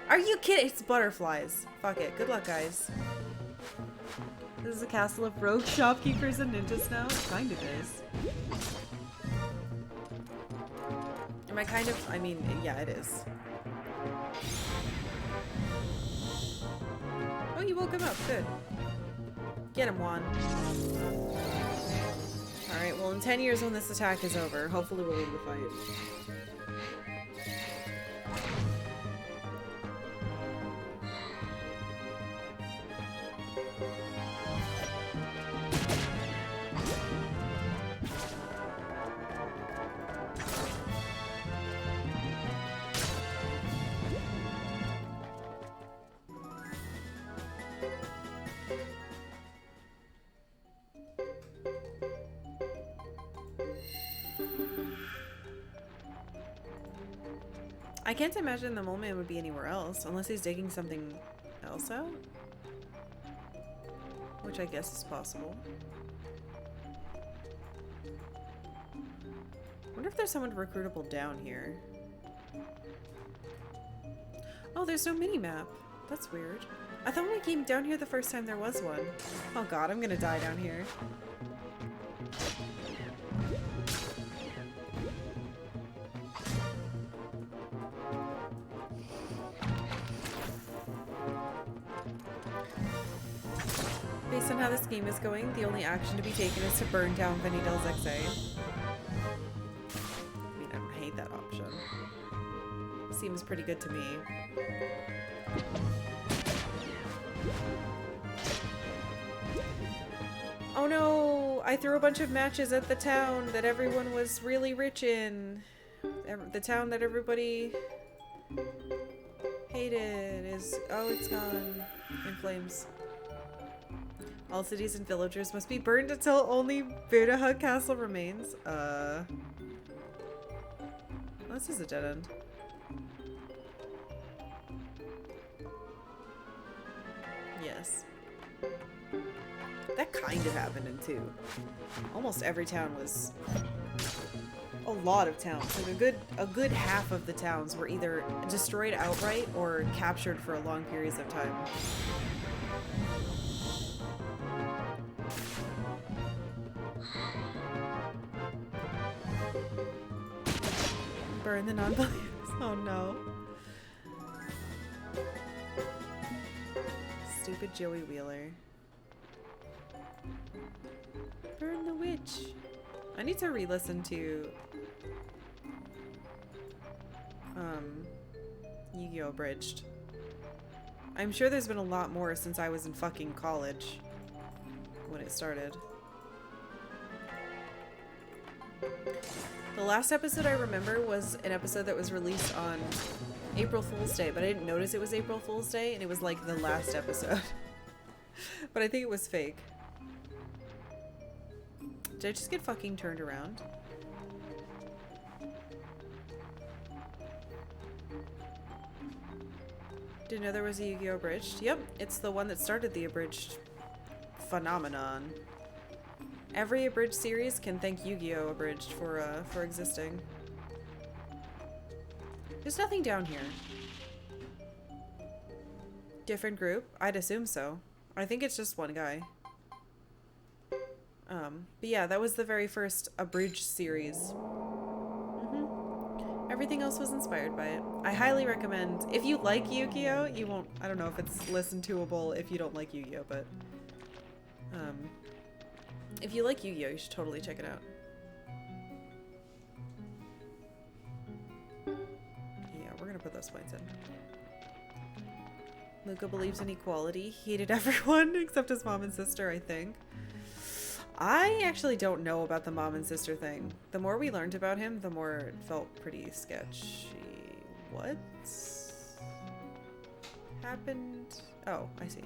Are you kidding? It's butterflies. Fuck it. Good luck, guys. This is a castle of rogue shopkeepers and ninjas now? It kind of is. Am I kind of... I mean, yeah, it is. Oh, you woke him up. Good. Get him, Juan. Alright, well, in 10 years when this attack is over, hopefully we'll win the fight. I can't imagine the mole man would be anywhere else, unless he's digging something else out. Which I guess is possible. Wonder if there's someone recruitable down here. Oh, there's no mini-map. That's weird. I thought when we came down here the first time there was one. Oh god, I'm gonna die down here. based on how this game is going, the only action to be taken is to burn down Vanidel's XA. I mean, I don't hate that option. Seems pretty good to me. Oh no! I threw a bunch of matches at the town that everyone was really rich in. The town that everybody hated is... Oh, it's gone. In flames. All cities and villagers must be burned until only Buddha Castle remains. This is a dead end. Yes. That kind of happened in 2. Almost every town was... A lot of towns. Like a good half of the towns were either destroyed outright or captured for long periods of time. Burn the non-believers. Oh no. Stupid Joey Wheeler. Burn the witch. I need to re-listen to Yu-Gi-Oh! Abridged. I'm sure there's been a lot more since I was in fucking college when it started. The last episode I remember was an episode that was released on April Fool's Day, but I didn't notice it was April Fool's Day, and it was like the last episode. But I think it was fake. Did I just get fucking turned around? Didn't know there was a Yu-Gi-Oh! Abridged. Yep, it's the one that started the abridged phenomenon. Every abridged series can thank Yu-Gi-Oh! Abridged for existing. There's nothing down here. Different group? I'd assume so. I think it's just one guy. But yeah, that was the very first abridged series. Everything else was inspired by it. I highly recommend, if you like Yu-Gi-Oh! You won't, I don't know if it's listen-toable if you don't like Yu-Gi-Oh! But, if you like Yu-Gi-Oh! You should totally check it out. Yeah, we're gonna put those points in. Luca believes in equality. He hated everyone except his mom and sister, I think. I actually don't know about the mom and sister thing. The more we learned about him, the more it felt pretty sketchy. What happened? Oh, I see.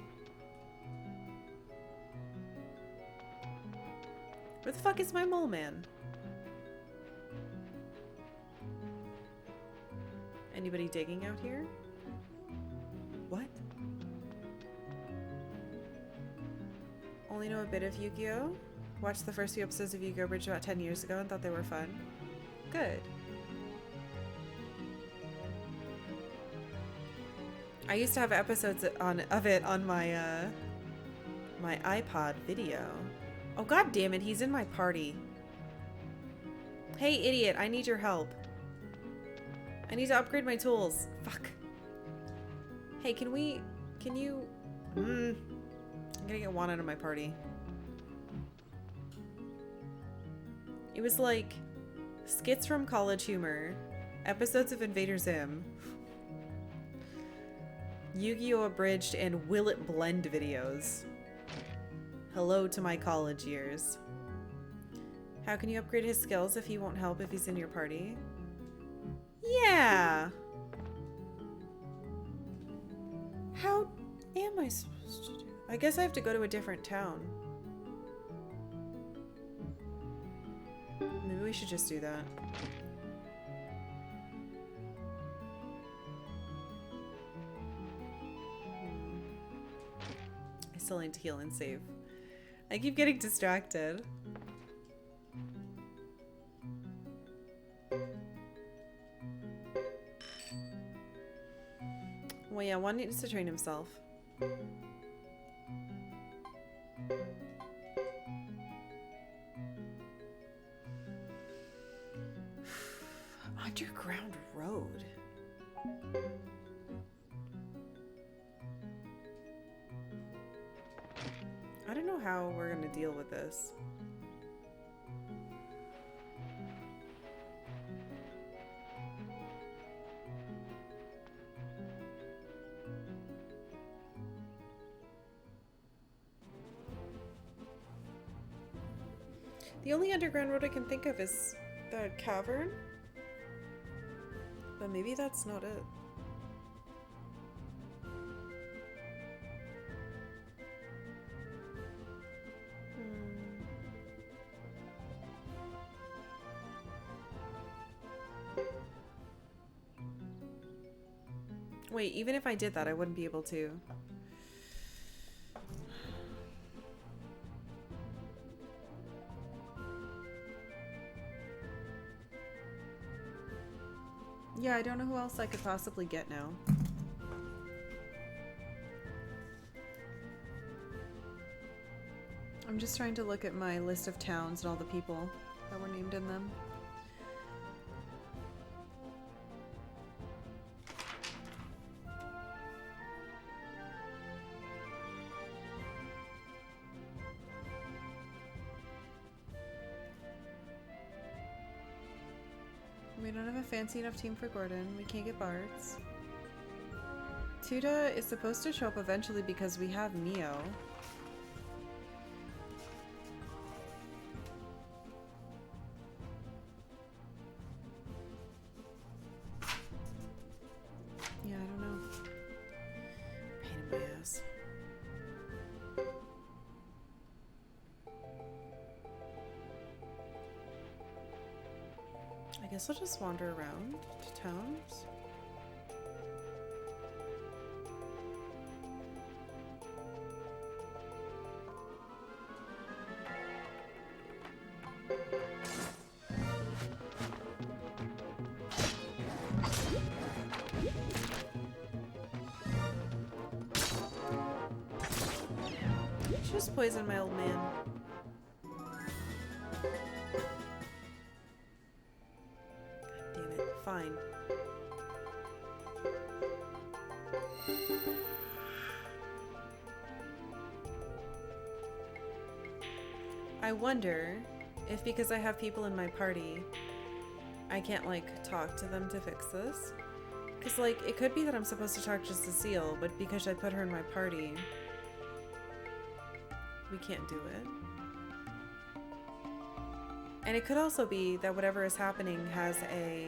Where the fuck is my mole man? Anybody digging out here? What? Only know a bit of Yu-Gi-Oh! Watched the first few episodes of Yu-Gi-Oh! Bridge about 10 years ago and thought they were fun. Good. I used to have episodes of it on my my iPod video. Oh god damn it, he's in my party. Hey idiot, I need your help. I need to upgrade my tools. Fuck. Hey, can you I'm gonna get Juan out of my party. It was like skits from College Humor, episodes of Invader Zim, Yu-Gi-Oh! Abridged, and Will It Blend videos. Hello to my college years. How can you upgrade his skills if he won't help if he's in your party? Yeah! How am I supposed to do? I guess I have to go to a different town. Maybe we should just do that. I still need to heal and save. I keep getting distracted. Well, yeah, one needs to train himself. Underground road. I don't know how we're gonna deal with this. The only underground road I can think of is the cavern. But maybe that's not it. Wait, even if I did that, I wouldn't be able to. Yeah, I don't know who else I could possibly get now. I'm just trying to look at my list of towns and all the people that were named in them. We don't have a fancy enough team for Gordon. We can't get Barts. Tuda is supposed to show up eventually because we have Neo. Yeah, I don't know. Pain in my ass. I guess I'll just wander around to towns. Just poison my old man. Fine. I wonder if because I have people in my party, I can't like talk to them to fix this. Because like it could be that I'm supposed to talk to Cecile, but because I put her in my party, we can't do it. And it could also be that whatever is happening has a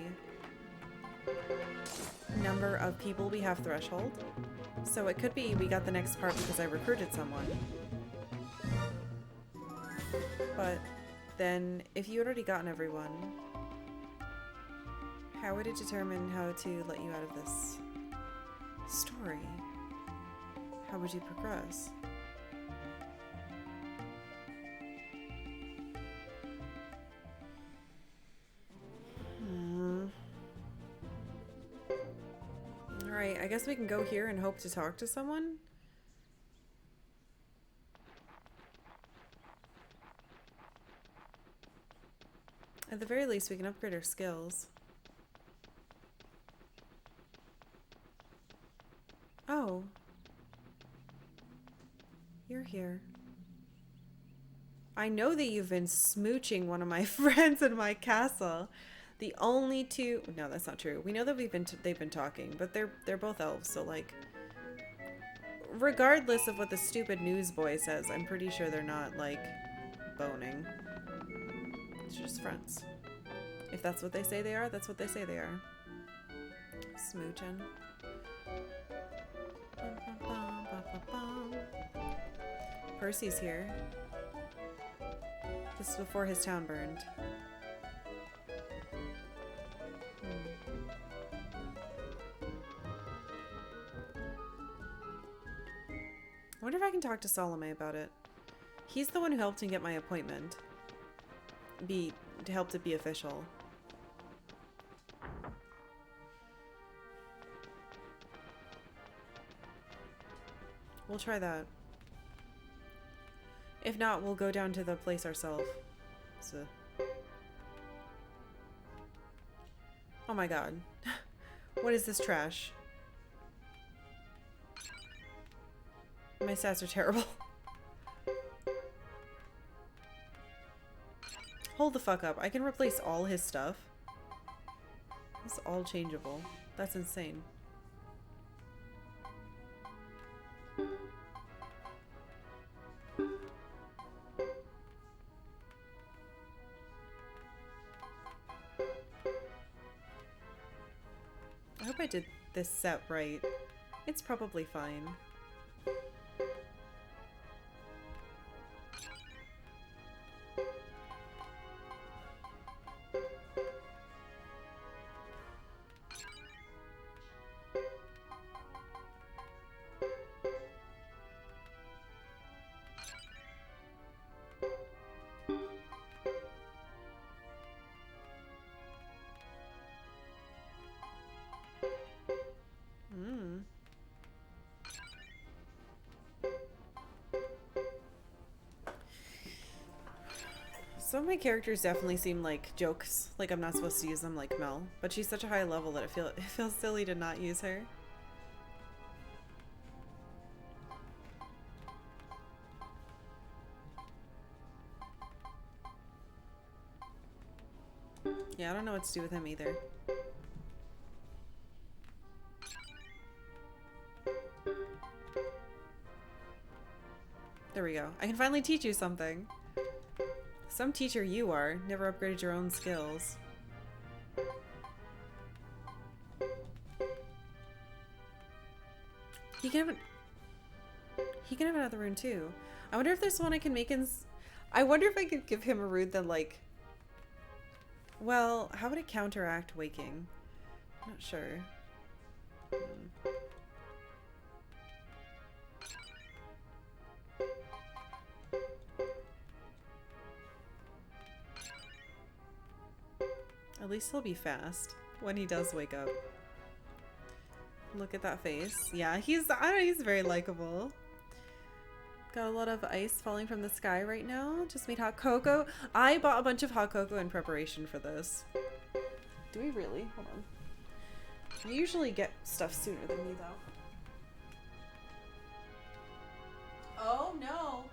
number of people we have threshold. So it could be we got the next part because I recruited someone. But then if you had already gotten everyone, how would it determine how to let you out of this story? How would you progress? Alright, I guess we can go here and hope to talk to someone. At the very least, we can upgrade our skills. Oh. You're here. I know that you've been smooching one of my friends in my castle. The only two... No, that's not true. We know that they've been talking, but they're both elves, so like... Regardless of what the stupid newsboy says, I'm pretty sure they're not, like, boning. It's just friends. If that's what they say they are, that's what they say they are. Smooching. Percy's here. This is before his town burned. I wonder if I can talk to Salome about it. He's the one who helped me get my appointment. To help it be official. We'll try that. If not, we'll go down to the place ourselves. So. Oh my god. What is this trash? My stats are terrible. Hold the fuck up. I can replace all his stuff. It's all changeable. That's insane. I hope I did this set right. It's probably fine. Some of my characters definitely seem like jokes, like I'm not supposed to use them like Mel, but she's such a high level that it feels silly to not use her. Yeah, I don't know what to do with him either. There we go. I can finally teach you something. Some teacher you are. Never upgraded your own skills. He can have another rune too. I wonder if there's one I can make in... I wonder if I could give him a rune that like... Well, how would it counteract waking? I'm not sure. At least he'll be fast when he does wake up. Look at that face. Yeah, I don't know, he's very likable. Got a lot of ice falling from the sky right now. Just made hot cocoa. I bought a bunch of hot cocoa in preparation for this. Do we really? Hold on. I usually get stuff sooner than me though. Oh no!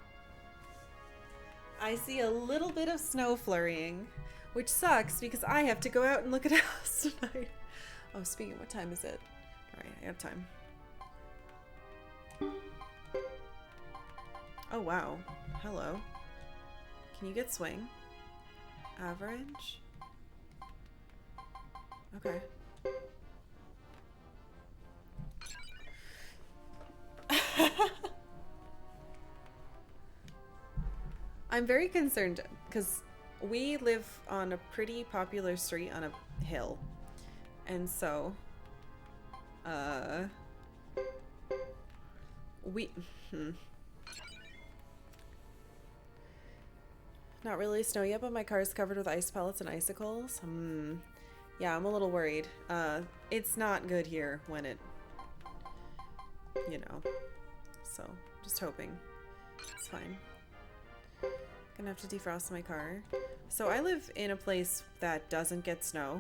I see a little bit of snow flurrying. Which sucks because I have to go out and look at a house tonight. Oh, speaking of, what time is it? Alright, I have time. Oh, wow. Hello. Can you get swing? Average? Okay. I'm very concerned because we live on a pretty popular street on a hill. And so, Not really snow yet, but my car is covered with ice pellets and icicles. Yeah, I'm a little worried. It's not good here when it, you know, so just hoping it's fine. Gonna have to defrost my car. So I live in a place that doesn't get snow,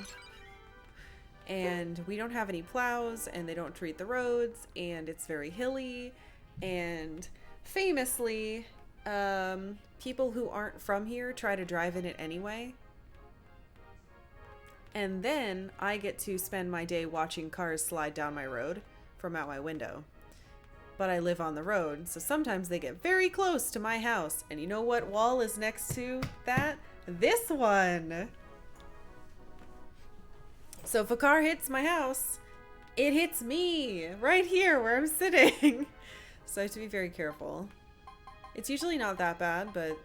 and we don't have any plows, and they don't treat the roads, and it's very hilly, and famously, people who aren't from here try to drive in it anyway. And then I get to spend my day watching cars slide down my road from out my window. But I live on the road, so sometimes they get very close to my house. And you know what wall is next to that? This one! So if a car hits my house, it hits me right here where I'm sitting. So I have to be very careful. It's usually not that bad, but...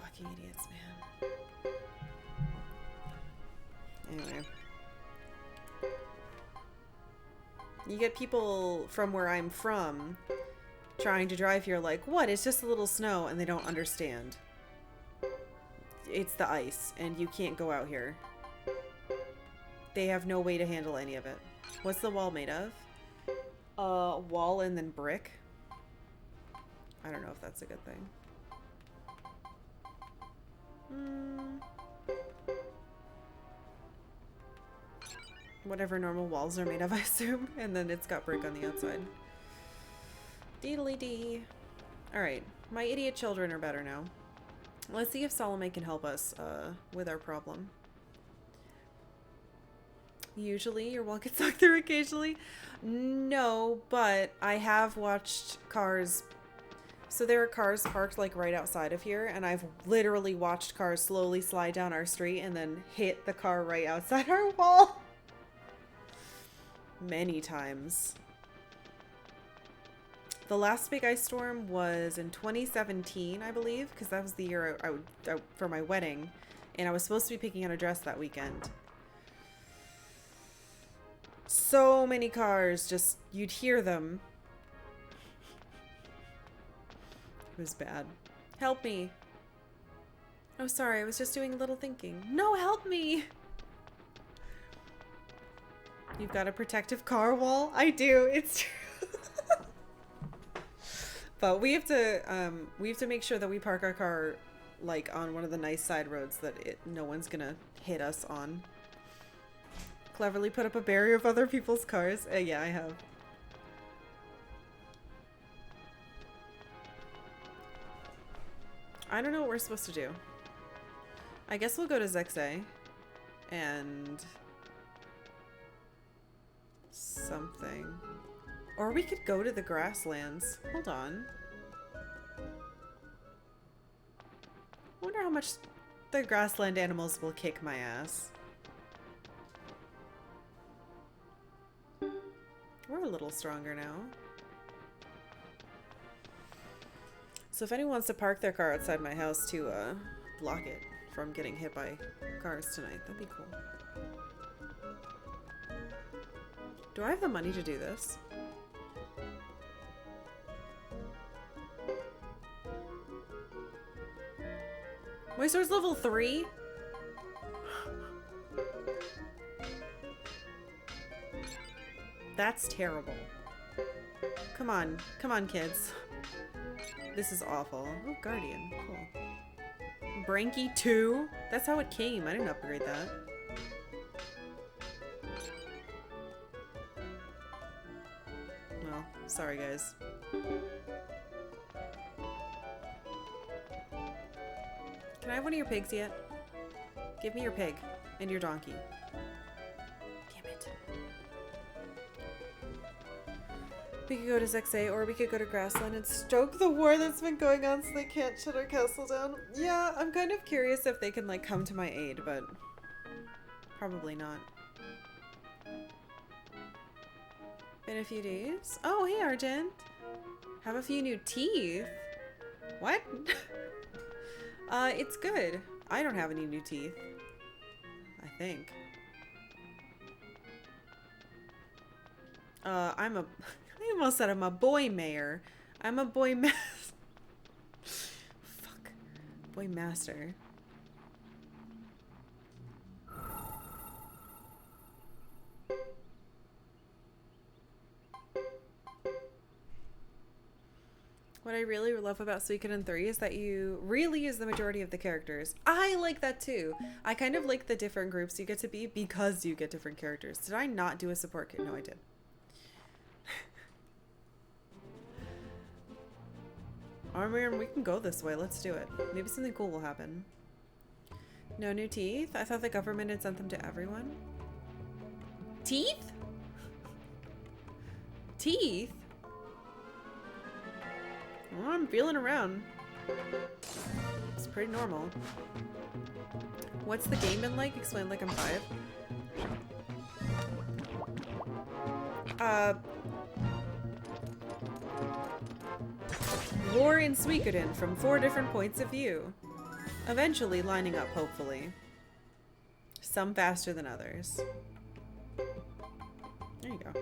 Fucking idiots, man. Anyway. You get people from where I'm from trying to drive here like, what? It's just a little snow, and they don't understand. It's the ice, and you can't go out here. They have no way to handle any of it. What's the wall made of? Wall and then brick. I don't know if that's a good thing. Whatever normal walls are made of, I assume. And then it's got brick on the outside. Deedly dee. Alright, my idiot children are better now. Let's see if Salome can help us with our problem. Usually, your wall gets sucked through occasionally. No, but I have watched cars. So there are cars parked like right outside of here, and I've literally watched cars slowly slide down our street and then hit the car right outside our wall. Many times. The last big ice storm was in 2017, I believe, because that was the year I for my wedding, and I was supposed to be picking out a dress that weekend. So many cars, just, you'd hear them. It was bad. Help me. Oh, sorry, I was just doing a little thinking. No, help me! You've got a protective car wall? I do, it's true. But we have to make sure that we park our car like on one of the nice side roads that no one's gonna hit us on. Cleverly put up a barrier of other people's cars. Yeah, I have. I don't know what we're supposed to do. I guess we'll go to Zexay and something. Or we could go to the Grasslands. Hold on. I wonder how much the grassland animals will kick my ass. We're a little stronger now. So if anyone wants to park their car outside my house to block it from getting hit by cars tonight, that'd be cool. Do I have the money to do this? My sword's level 3? That's terrible. Come on, kids. This is awful. Oh, Guardian. Cool. Branky 2? That's how it came. I didn't upgrade that. Well, sorry guys. Can I have one of your pigs yet? Give me your pig and your donkey. Damn it. We could go to Zexay or we could go to Grassland and stoke the war that's been going on so they can't shut our castle down. Yeah, I'm kind of curious if they can like come to my aid, but probably not. Been a few days. Oh, hey Argent. Have a few new teeth. What? It's good. I don't have any new teeth. I think. I almost said I'm a boy mayor. I'm a boy Fuck. Boy master. What I really love about Suikoden 3 is that you really use the majority of the characters. I like that too. I kind of like the different groups you get to be because you get different characters. Did I not do a support kit? No, I did. Armor, we can go this way. Let's do it. Maybe something cool will happen. No new teeth? I thought the government had sent them to everyone. Teeth? Teeth? Well, I'm feeling around. It's pretty normal. What's the game been like? Explain like I'm 5. War in Suikoden from 4 different points of view. Eventually lining up, hopefully. Some faster than others. There you go.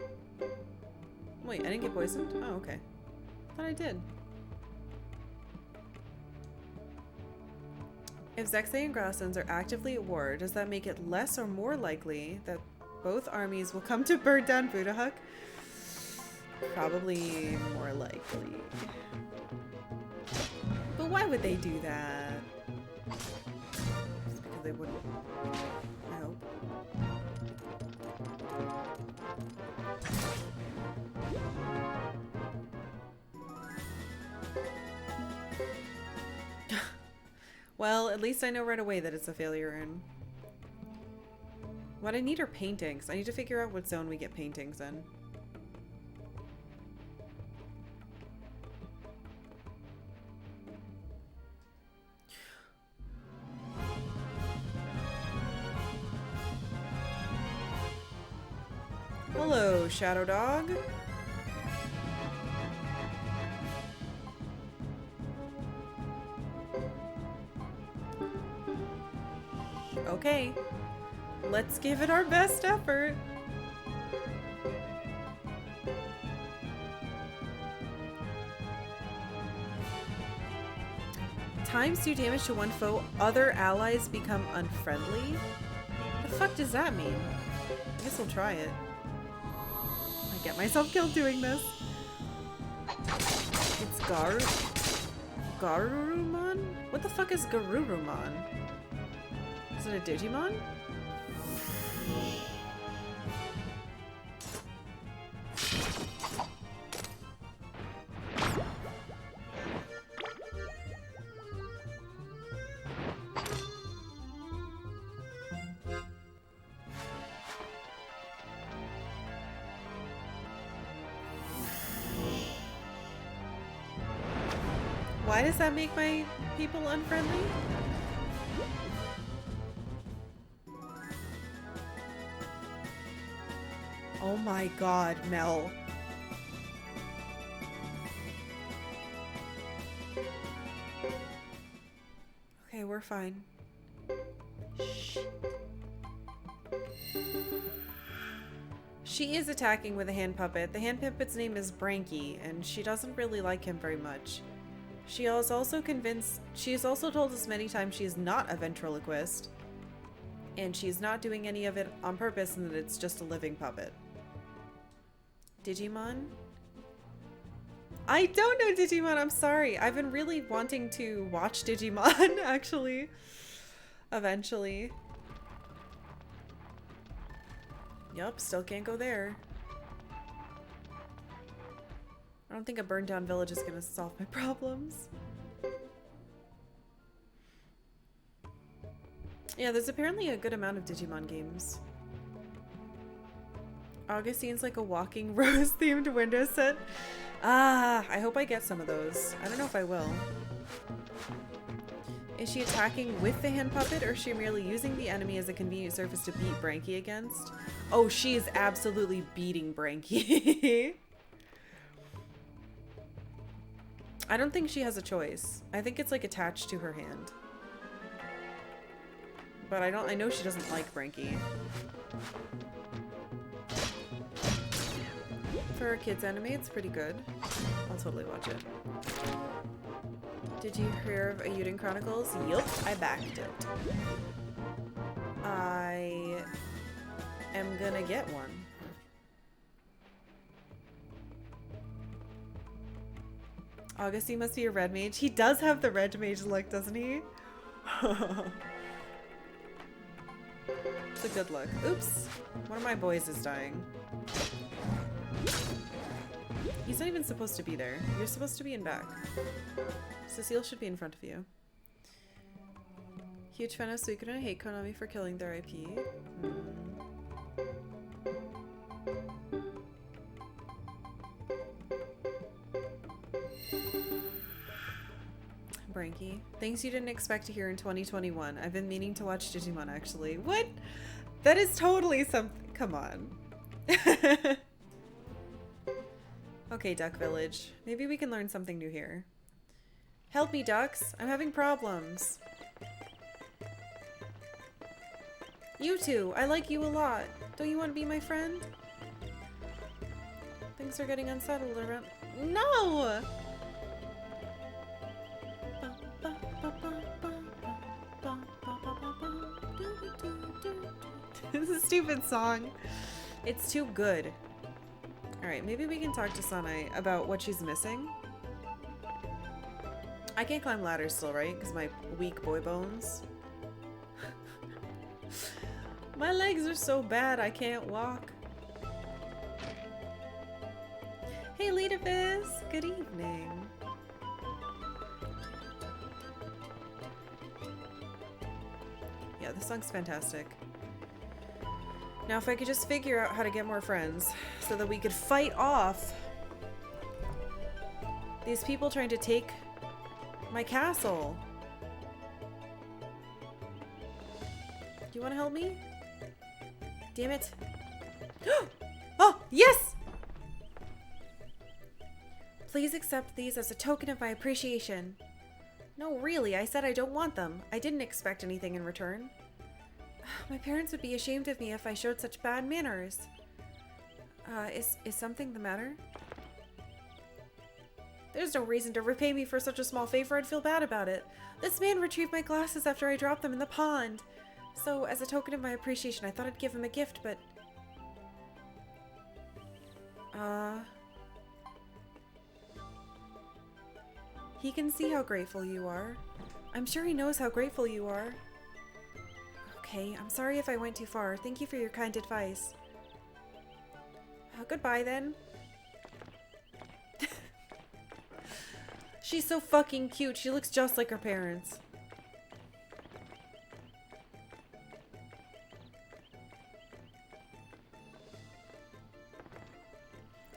Wait, I didn't get poisoned? Oh, okay. Thought I did. If Zexay and Grasslands are actively at war, does that make it less or more likely that both armies will come to burn down Budahuk? Probably more likely. But why would they do that? Just because they wouldn't. I hope. Well, at least I know right away that it's a failure in. What I need are paintings. I need to figure out what zone we get paintings in. Hello, Shadow Dog. Okay, let's give it our best effort. Times 2 damage to one foe, other allies become unfriendly? The fuck does that mean? I guess we'll try it. I get myself killed doing this. It's Garurumon? What the fuck is Garurumon? Is it a Digimon? Why does that make my people unfriendly? Oh my god, Mel. Okay, we're fine. Shh. She is attacking with a hand puppet. The hand puppet's name is Branky, and she doesn't really like him very much. She is also told us many times she is not a ventriloquist, and she's not doing any of it on purpose, and that it's just a living puppet. Digimon? I don't know Digimon, I'm sorry. I've been really wanting to watch Digimon, actually. Eventually. Yup, still can't go there. I don't think a burned down village is gonna solve my problems. Yeah, there's apparently a good amount of Digimon games. Augustine's like a walking rose-themed window set. Ah, I hope I get some of those. I don't know if I will. Is she attacking with the hand puppet, or is she merely using the enemy as a convenient surface to beat Branky against? Oh, she is absolutely beating Branky. I don't think she has a choice. I think it's like attached to her hand. But I know she doesn't like Branky. For a kids anime, it's pretty good. I'll totally watch it. Did you hear of Ayuden Chronicles? Yup, I backed it. I am gonna get one. Augustine must be a red mage. He does have the red mage look, doesn't he? It's a good look. Oops. One of my boys is dying. He's not even supposed to be there. You're supposed to be in back. Cecile should be in front of you. Huge fan of Suikoden. I hate Konami for killing their IP. Branky. Things you didn't expect to hear in 2021. I've been meaning to watch Digimon, actually. What? That is totally something. Come on. Okay, Duck Village. Maybe we can learn something new here. Help me, ducks. I'm having problems. You two. I like you a lot. Don't you want to be my friend? Things are getting unsettled around. No! This is a stupid song. It's too good. Alright, maybe we can talk to Sanai about what she's missing. I can't climb ladders still, right? Because my weak boy bones. My legs are so bad I can't walk. Hey, Litavis! Good evening. Yeah, this song's fantastic. Now if I could just figure out how to get more friends so that we could fight off these people trying to take my castle. Do you want to help me? Damn it. Oh, yes! Please accept these as a token of my appreciation. No, really, I said I don't want them. I didn't expect anything in return. My parents would be ashamed of me if I showed such bad manners. Is something the matter? There's no reason to repay me for such a small favor. I'd feel bad about it. This man retrieved my glasses after I dropped them in the pond. So, as a token of my appreciation, I thought I'd give him a gift, but... He can see how grateful you are. I'm sure he knows how grateful you are. Okay, I'm sorry if I went too far. Thank you for your kind advice. Goodbye, then. She's so fucking cute. She looks just like her parents.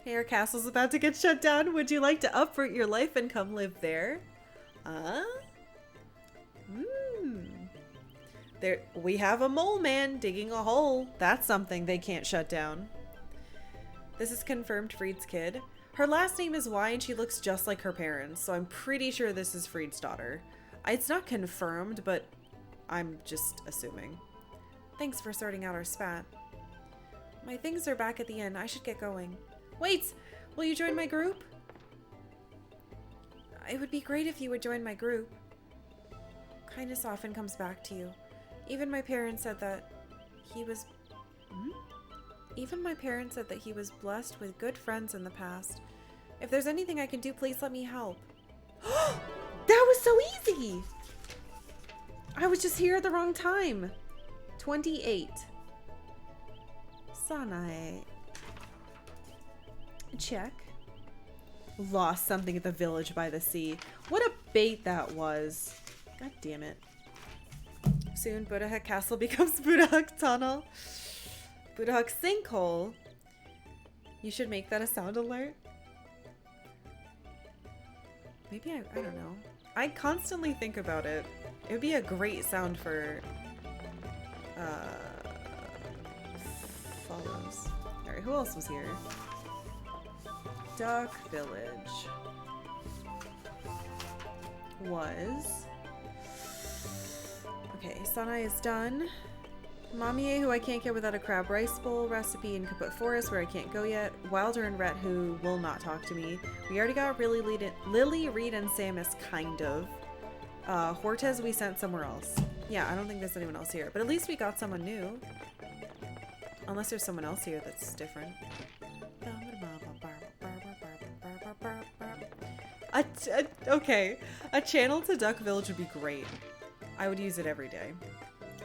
Hey, our castle's about to get shut down. Would you like to uproot your life and come live there? There, we have a mole man digging a hole. That's something they can't shut down. This is confirmed Freed's kid. Her last name is Y and she looks just like her parents, so I'm pretty sure this is Freed's daughter. It's not confirmed, but I'm just assuming. Thanks for sorting out our spat. My things are back at the inn. I should get going. Wait! Will you join my group? It would be great if you would join my group. Kindness often comes back to you. Even my parents said that he was... Even my parents said that he was blessed with good friends in the past. If there's anything I can do, please let me help. That was so easy! I was just here at the wrong time. 28. Sanae. Check. Lost something at the village by the sea. What a bait that was. God damn it. Soon, Budahuk Castle becomes Budahuk Tunnel. Budahuk Sinkhole. You should make that a sound alert. Maybe I don't know. I constantly think about it. It would be a great sound for follows. Alright, who else was here? Duck Village was... Okay, Sanae is done. Mamie, who I can't get without a crab rice bowl recipe in Kaput Forest, where I can't go yet. Wilder and Rhett, who will not talk to me. We already got Lily, Reed, and Samus, kind of. Hortez we sent somewhere else. Yeah, I don't think there's anyone else here, but at least we got someone new. Unless there's someone else here that's different. Okay, a channel to Duck Village would be great. I would use it every day.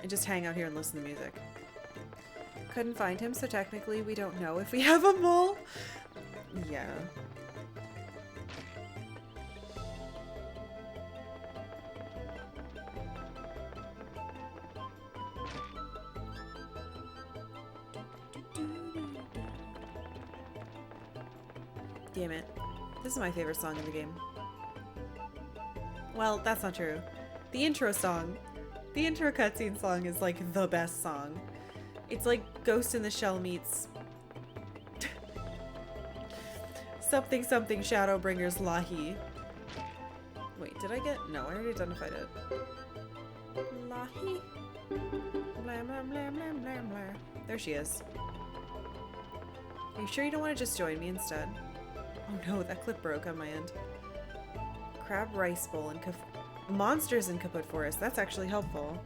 And just hang out here and listen to music. Couldn't find him, so technically we don't know if we have a mole. Yeah. Damn it. This is my favorite song in the game. Well, that's not true. The intro song. The intro cutscene song is like the best song. It's like Ghost in the Shell meets something something Shadowbringers Lahi. Wait, did I get? No, I already identified it. Lahi. Blam, blam, blam, blam, blam, blam. There she is. Are you sure you don't want to just join me instead? Oh no, that clip broke on my end. Crab rice bowl and monsters in Kaput Forest. That's actually helpful.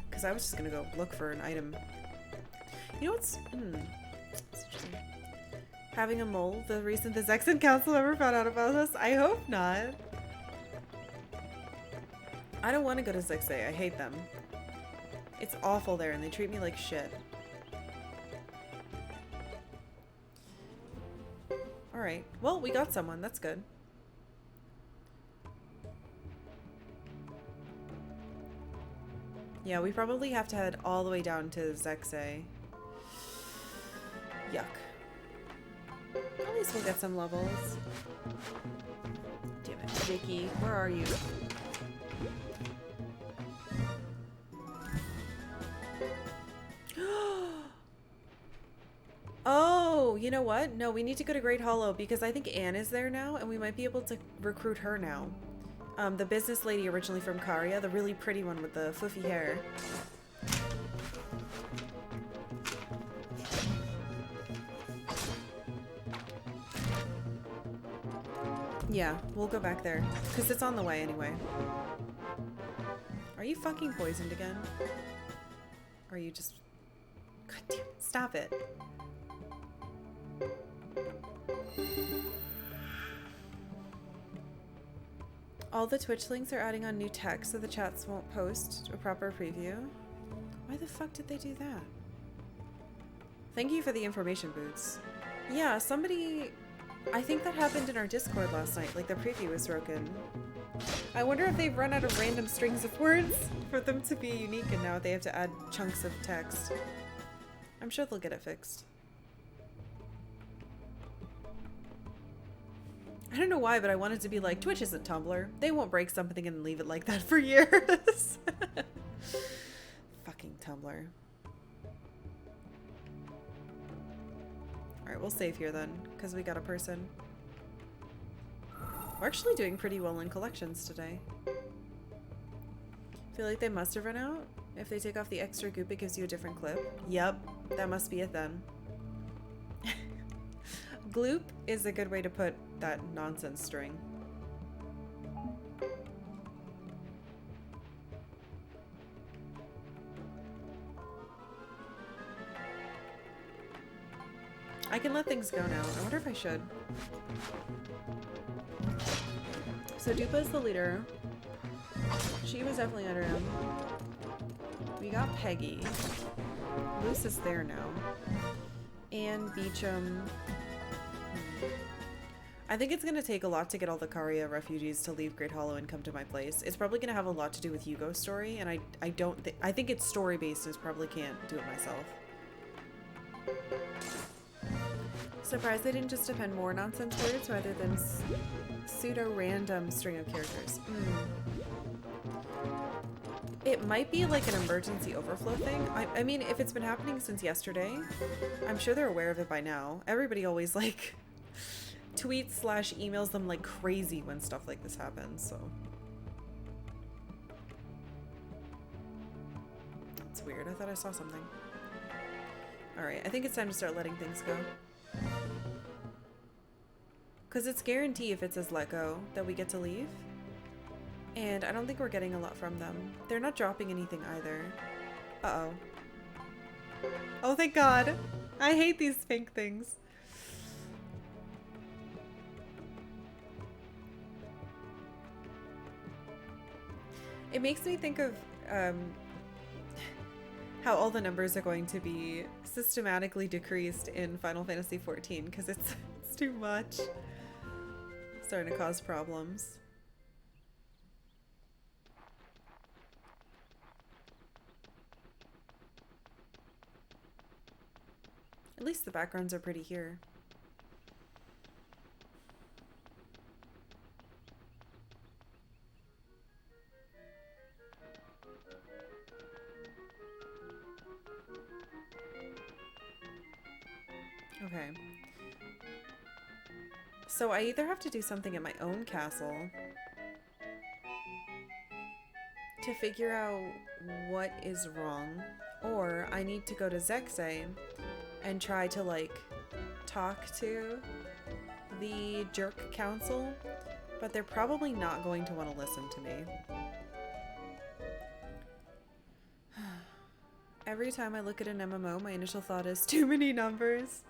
Because I was just gonna go look for an item. You know what's... That's interesting. Having a mole, the reason the Zexan Council ever found out about us? I hope not. I don't want to go to Zexay. I hate them. It's awful there and they treat me like shit. Alright. Well, we got someone. That's good. Yeah, we probably have to head all the way down to Zexay. Yuck. At least we'll get some levels. Damn it. Vicky, where are you? Oh, you know what? No, we need to go to Great Hollow because I think Anne is there now and we might be able to recruit her now. The business lady originally from Karia, the really pretty one with the fluffy hair. Yeah, we'll go back there because it's on the way anyway. Are you fucking poisoned again? Or are you just... God damn it, stop it. All the Twitch links are adding on new text so the chats won't post a proper preview. Why the fuck did they do that? Thank you for the information, Boots. Yeah, somebody... I think that happened in our Discord last night, like the preview was broken. I wonder if they've run out of random strings of words for them to be unique and now they have to add chunks of text. I'm sure they'll get it fixed. I don't know why, but I wanted to be like, Twitch isn't Tumblr. They won't break something and leave it like that for years. Fucking Tumblr. Alright, we'll save here then, because we got a person. We're actually doing pretty well in collections today. Feel like they must have run out. If they take off the extra goop, it gives you a different clip. Yep, that must be it then. Gloop is a good way to put that nonsense string. I can let things go now. I wonder if I should. So Dupa is the leader. She was definitely under him. We got Peggy. Luce is there now. And Beecham. I think it's gonna take a lot to get all the Karia refugees to leave Great Hollow and come to my place. It's probably gonna have a lot to do with Hugo's story, and I think it's story based and probably can't do it myself. Surprised they didn't just append more nonsense words rather than pseudo-random string of characters. It might be like an emergency overflow thing. I mean, if it's been happening since yesterday, I'm sure they're aware of it by now. Everybody always like tweets / emails them like crazy when stuff like this happens, so. It's weird. I thought I saw something. Alright, I think it's time to start letting things go. Because it's guaranteed if it says let go that we get to leave. And I don't think we're getting a lot from them. They're not dropping anything either. Uh-oh. Oh, thank God. I hate these pink things. It makes me think of how all the numbers are going to be systematically decreased in Final Fantasy XIV because it's too much. Starting to cause problems. At least the backgrounds are pretty here. Okay. So I either have to do something at my own castle to figure out what is wrong, or I need to go to Zexay and try to like talk to the jerk council, but they're probably not going to want to listen to me. Every time I look at an MMO, my initial thought is too many numbers.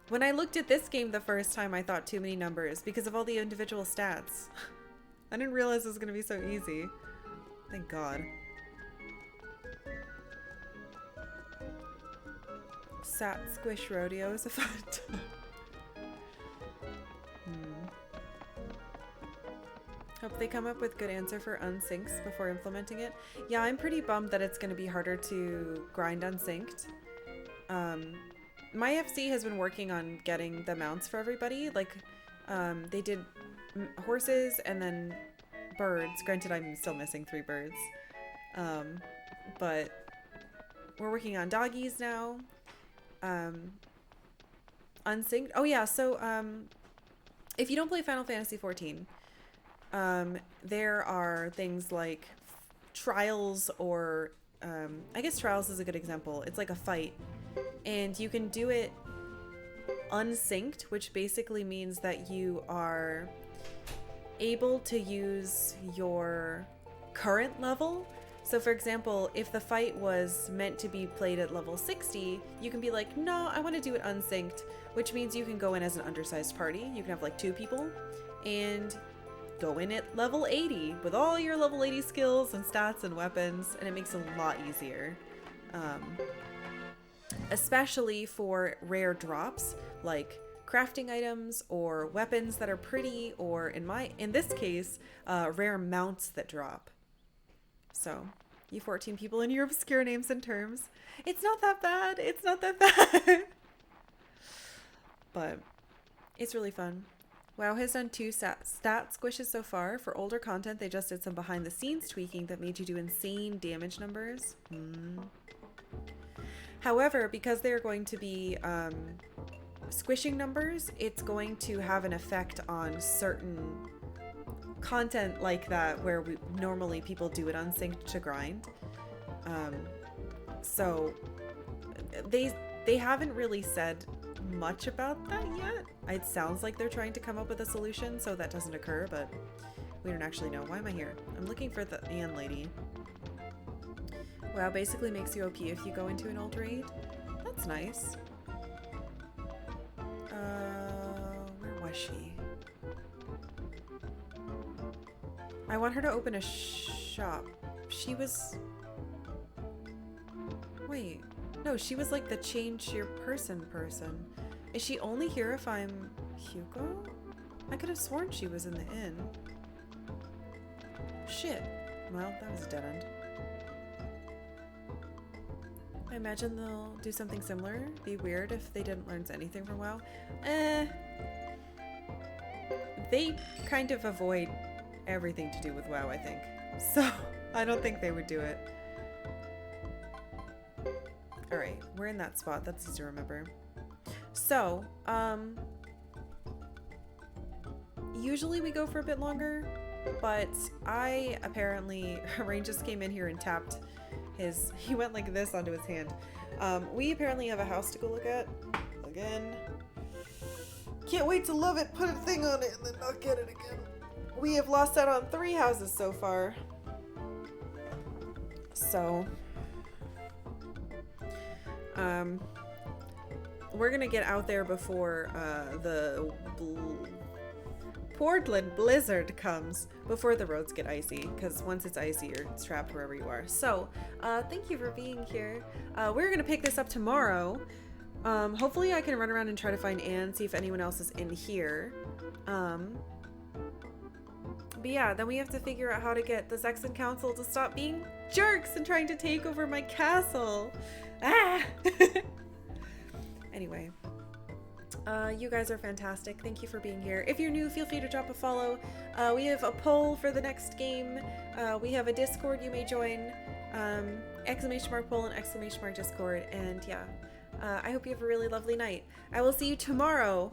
When I looked at this game the first time, I thought too many numbers because of all the individual stats. I didn't realize it was going to be so easy. Thank God. Sat Squish Rodeo is a fun time. Hope Hope they come up with good answer for unsynced before implementing it. Yeah, I'm pretty bummed that it's going to be harder to grind unsynced. My FC has been working on getting the mounts for everybody. Like, they did horses and then birds. Granted, I'm still missing 3 birds. But we're working on doggies now. Unsynced. Oh yeah, so if you don't play Final Fantasy XIV, there are things like trials, or I guess trials is a good example. It's like a fight, and you can do it unsynced, which basically means that you are able to use your current level. So for example, if the fight was meant to be played at level 60, you can be like, no, I want to do it unsynced, which means you can go in as an undersized party. You can have like 2 people and go in at level 80 with all your level 80 skills and stats and weapons, and it makes it a lot easier. Especially for rare drops like crafting items or weapons that are pretty, or in this case, rare mounts that drop. So, you 14 people and your obscure names and terms. It's not that bad. It's not that bad. But it's really fun. WoW has done 2 stat squishes so far. For older content, they just did some behind the scenes tweaking that made you do insane damage numbers. However, because they're going to be squishing numbers, it's going to have an effect on certain content like that where normally people do it unsynced to grind. So they haven't really said much about that yet. It sounds like they're trying to come up with a solution so that doesn't occur, but we don't actually know. Why am I here? I'm looking for the Ann lady. WoW basically makes you OP if you go into an old raid. That's nice. Where was she? I want her to open a shop. She was... Wait. No, she was like the change your person. Is she only here if I'm Hugo? I could have sworn she was in the inn. Shit. Well, that was a dead end. I imagine they'll do something similar. Be weird if they didn't learn anything from WoW. They kind of avoid everything to do with WoW, I think. So, I don't think they would do it. Alright, we're in that spot. That's easy to remember. So, usually we go for a bit longer, but Rain just came in here and tapped he went like this onto his hand. We apparently have a house to go look at. Again. Can't wait to love it, put a thing on it, and then not get it again. We have lost out on 3 houses so far. So, we're gonna get out there before the Portland blizzard comes, before the roads get icy, because once it's icy, you're trapped wherever you are. So, thank you for being here. We're gonna pick this up tomorrow. Hopefully I can run around and try to find Anne, see if anyone else is in here. But yeah, then we have to figure out how to get the Saxon Council to stop being jerks and trying to take over my castle. Ah! Anyway. You guys are fantastic. Thank you for being here. If you're new, feel free to drop a follow. We have a poll for the next game. We have a Discord you may join. !poll and !Discord. And yeah, I hope you have a really lovely night. I will see you tomorrow.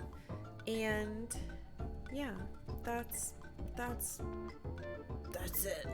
And yeah, that's it.